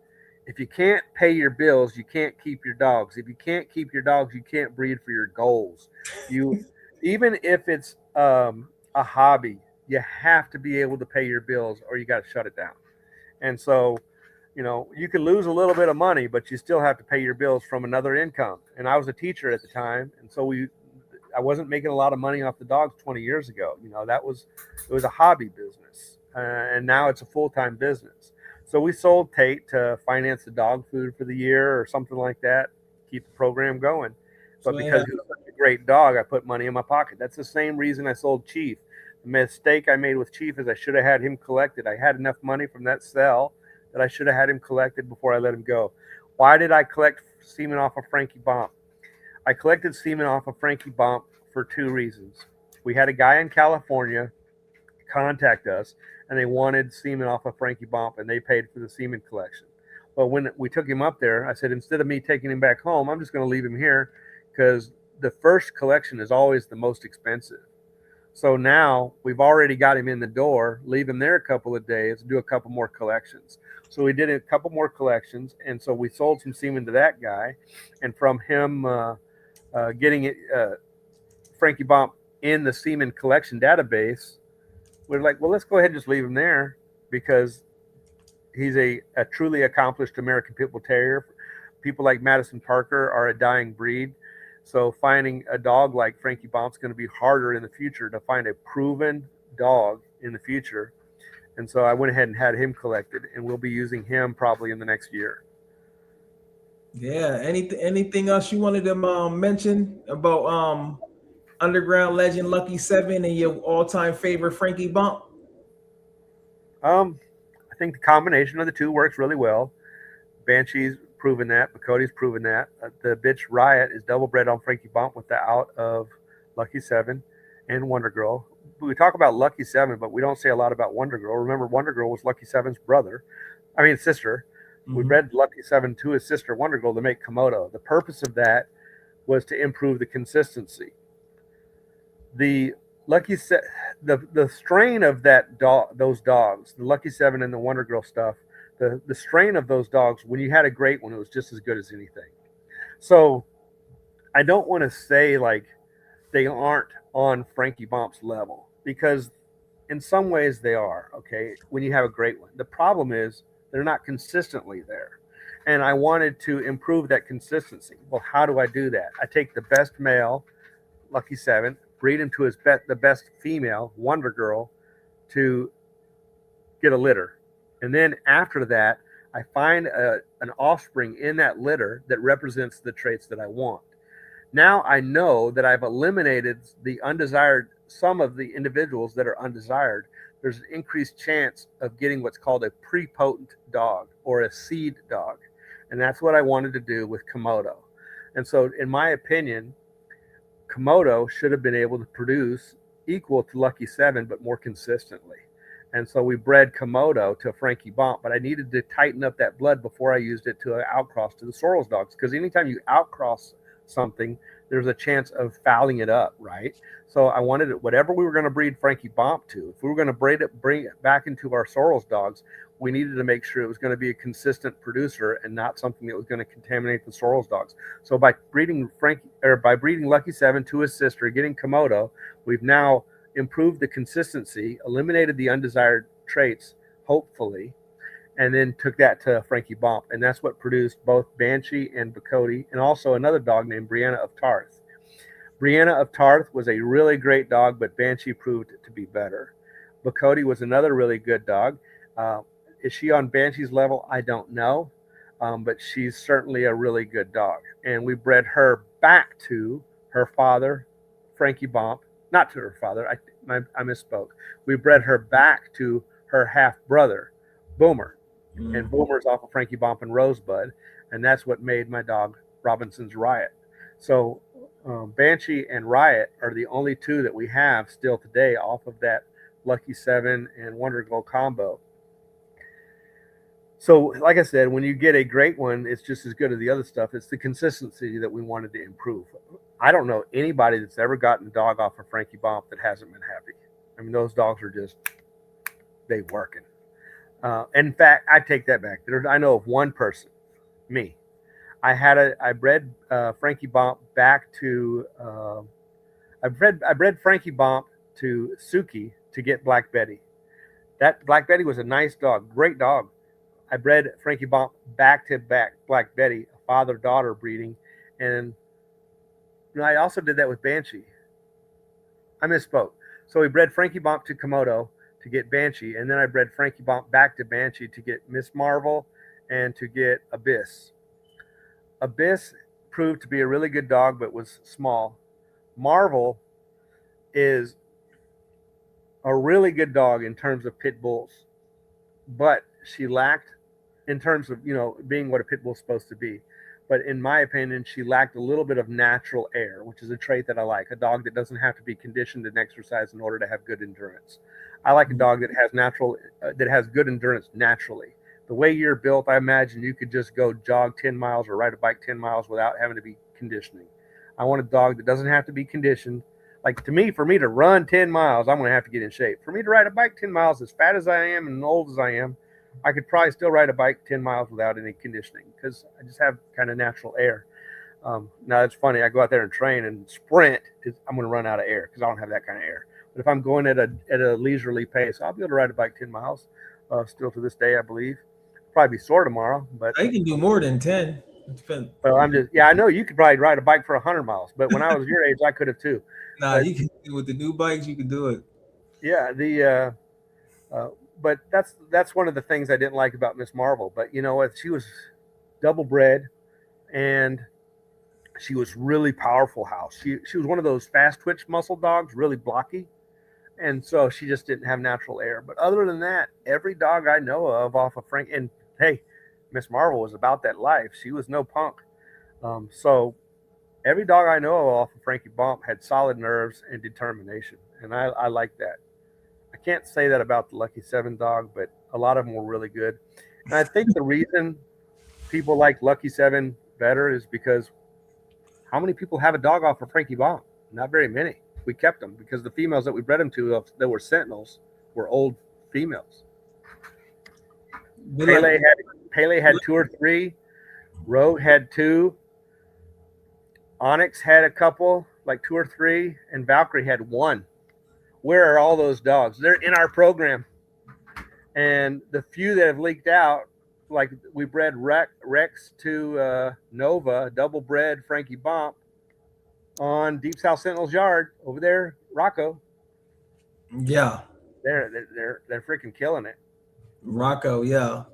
If you can't pay your bills, you can't keep your dogs. If you can't keep your dogs, you can't breed for your goals. Even if it's a hobby, you have to be able to pay your bills or you got to shut it down. And so, you know, you can lose a little bit of money, but you still have to pay your bills from another income. And I was a teacher at the time, and so I wasn't making a lot of money off the dogs 20 years ago. You know, it was a hobby business, and now it's a full-time business. So we sold Tate to finance the dog food for the year or something like that, keep the program going. But because he was such a great dog, I put money in my pocket. That's the same reason I sold Chief. The mistake I made with Chief is I should have had him collected. I had enough money from that sale that I should have had him collected before I let him go. Why did I collect semen off of Frankie Bomp? I collected semen off of Frankie Bomp for two reasons. We had a guy in California contact us, and they wanted semen off of Frankie Bomp, and they paid for the semen collection. Well, when we took him up there, I said, instead of me taking him back home, I'm just going to leave him here because the first collection is always the most expensive. So now we've already got him in the door, leave him there a couple of days, do a couple more collections. So we did a couple more collections, and so we sold some semen to that guy, and from him getting it, Frankie Bomp in the semen collection database, we're like, well, let's go ahead and just leave him there because he's a truly accomplished American Pitbull Terrier. People like Madison Parker are a dying breed. So finding a dog like Frankie Bomp's going to be harder in the future to find a proven dog in the future. And so I went ahead and had him collected, and we'll be using him probably in the next year. Yeah. Anything else you wanted to mention about underground legend Lucky 7 and your all-time favorite Frankie Bomp? I think the combination of the two works really well. Banshee's proven that. Bacody's proven that. The bitch Riot is double bred on Frankie Bomp with the out of Lucky 7 and Wonder Girl. We talk about Lucky 7, but we don't say a lot about Wonder Girl. Remember, Wonder Girl was Lucky 7's sister. We bred Lucky 7 to his sister, Wonder Girl, to make Komodo. The purpose of that was to improve the consistency. The strain of those dogs, the Lucky 7 and the Wonder Girl stuff, the strain of those dogs, when you had a great one, it was just as good as anything. So I don't want to say like they aren't on Frankie Bomp's level, because in some ways they are, okay, when you have a great one. The problem is they're not consistently there. And I wanted to improve that consistency. Well, how do I do that? I take the best male, Lucky 7, breed him to the best female, Wonder Girl, to get a litter. And then after that, I find an offspring in that litter that represents the traits that I want. Now I know that I've eliminated some of the individuals that are undesired. There's an increased chance of getting what's called a prepotent dog or a seed dog. And that's what I wanted to do with Komodo. And so in my opinion, Komodo should have been able to produce equal to Lucky 7, but more consistently. And so we bred Komodo to Frankie Bomp, but I needed to tighten up that blood before I used it to outcross to the Sorrells dogs. Because anytime you outcross something, there's a chance of fouling it up, right? So I wanted it, whatever we were going to breed Frankie Bomp to, if we were going to bring it back into our Sorrells dogs, we needed to make sure it was going to be a consistent producer and not something that was going to contaminate the Sorrells dogs. So by breeding Lucky 7 to his sister, getting Komodo, we've now improved the consistency, eliminated the undesired traits, hopefully, and then took that to Frankie Bomp. And that's what produced both Banshee and Bacody, and also another dog named Brianna of Tarth. Brianna of Tarth was a really great dog, but Banshee proved to be better. Bacody was another really good dog. Is she on Banshee's level? I don't know, but she's certainly a really good dog. And we bred her back to her father, Frankie Bomp. Not to her father. I misspoke. We bred her back to her half brother, Boomer, and Boomer's off of Frankie Bomp and Rosebud, and that's what made my dog Robinson's Riot. So Banshee and Riot are the only two that we have still today off of that Lucky 7 and Wonder Glow combo. So, like I said, when you get a great one, it's just as good as the other stuff. It's the consistency that we wanted to improve. I don't know anybody that's ever gotten a dog off of Frankie Bomp that hasn't been happy. I mean, those dogs are just, they working. In fact, I take that back. I know of one person, me. I bred Frankie Bomp back to, I bred Frankie Bomp to Suki to get Black Betty. That Black Betty was a nice dog, great dog. I bred Frankie Bomp back to Black Betty, a father-daughter breeding. And I also did that with Banshee. I misspoke. So we bred Frankie Bomp to Komodo to get Banshee. And then I bred Frankie Bomp back to Banshee to get Miss Marvel and to get Abyss. Abyss proved to be a really good dog, but was small. Marvel is a really good dog in terms of pit bulls, but she lacked in terms of, being what a pit bull is supposed to be. But in my opinion, she lacked a little bit of natural air, which is a trait that I like. A dog that doesn't have to be conditioned and exercised in order to have good endurance. I like a dog that has good endurance naturally. The way you're built, I imagine you could just go jog 10 miles or ride a bike 10 miles without having to be conditioning. I want a dog that doesn't have to be conditioned. Like, to me, for me to run 10 miles, I'm going to have to get in shape. For me to ride a bike 10 miles, as fat as I am and old as I am, I could probably still ride a bike 10 miles without any conditioning because I just have kind of natural air. Now, it's funny. I go out there and train and sprint. I'm going to run out of air because I don't have that kind of air. But if I'm going at a leisurely pace, I'll be able to ride a bike 10 miles still to this day, I believe. Probably be sore tomorrow. But I can do more than 10. Well, I know you could probably ride a bike for 100 miles. But when I was your age, I could have too. Nah, you can do with the new bikes. You can do it. Yeah, but that's one of the things I didn't like about Miss Marvel. But you know what? She was double bred, and she was really powerful house. She was one of those fast twitch muscle dogs, really blocky, and so she just didn't have natural air. But other than that, every dog I know of off of Frank, and hey, Miss Marvel was about that life. She was no punk. So every dog I know of off of Frankie Bomp had solid nerves and determination, and I like that. I can't say that about the Lucky 7 dog, but a lot of them were really good. And I think the reason people like Lucky 7 better is because how many people have a dog off of Frankie Bomp? Not very many. We kept them because the females that we bred them to that were Sentinels were old females. Pele had 2 or 3. Rogue had 2. Onyx had a couple, like 2 or 3. And Valkyrie had 1. Where are all those dogs? They're in our program. And the few that have leaked out, like we bred Rex to Nova, double bred Frankie Bomp on Deep South Sentinel's yard over there, Rocco. Yeah. They're freaking killing it. Rocco, yeah.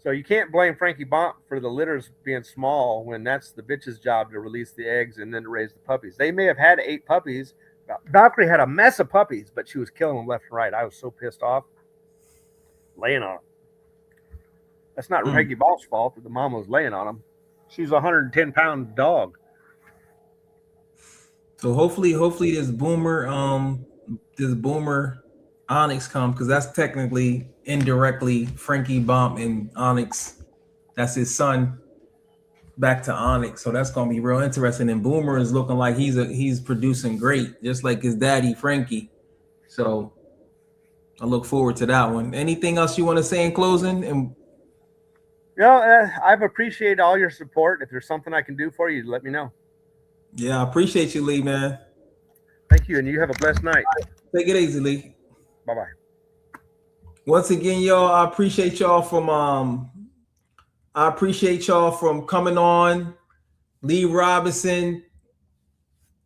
So you can't blame Frankie Bomp for the litters being small when that's the bitch's job to release the eggs and then to raise the puppies. They may have had 8 puppies. Valkyrie had a mess of puppies, but she was killing them left and right. I was so pissed off. Laying on them. That's not Frankie Bomp's fault that the mama was laying on them. She's a 110-pound dog. So hopefully this boomer Onyx comes, because that's technically indirectly Frankie Bomp and Onyx. That's his son back to Onyx. So that's gonna be real interesting. And Boomer is looking like he's producing great, just like his daddy Frankie. So I look forward to that one. Anything else you want to say in closing? And I've appreciated all your support. If there's something I can do for you, let me know. Yeah, I appreciate you, Lee, man. Thank you, and you have a blessed night. Take it easy, Lee. Bye-bye. Once again, y'all, I appreciate y'all from coming on. Lee Robinson.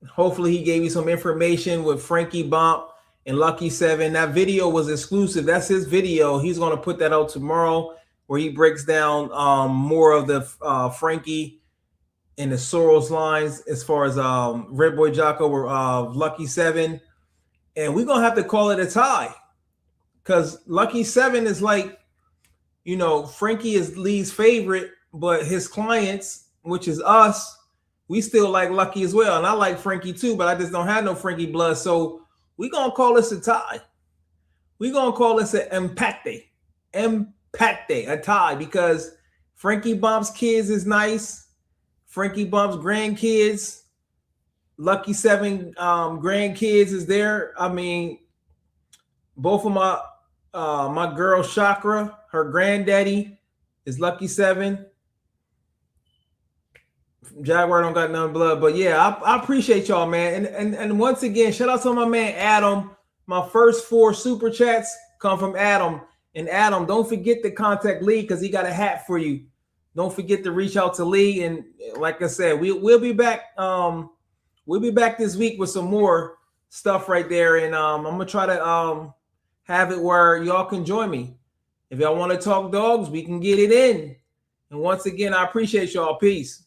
Hopefully he gave you some information with Frankie Bomp and Lucky 7. That video was exclusive. That's his video. He's going to put that out tomorrow where he breaks down more of the Frankie and the Sorrells lines as far as Redboy, Jacko, or Lucky 7. And we're gonna have to call it a tie. Because Lucky 7 is like, you know, Frankie is Lee's favorite, but his clients, which is us, we still like Lucky as well. And I like Frankie too, but I just don't have no Frankie blood. So we're going to call this a tie. We're going to call this an empate. Empate, a tie, because Frankie Bomp's kids is nice. Frankie Bomp's grandkids, Lucky 7 grandkids is there. I mean, both of my girl Chakra, her granddaddy is Lucky 7. Jaguar don't got none blood, but yeah, I appreciate y'all, man. And once again, shout out to my man Adam. My first 4 super chats come from Adam. And Adam, don't forget to contact Lee because he got a hat for you. Don't forget to reach out to Lee. And like I said, we'll be back. We'll be back this week with some more stuff right there. And I'm gonna try to have it where y'all can join me. If y'all want to talk dogs, we can get it in. And once again, I appreciate y'all. Peace.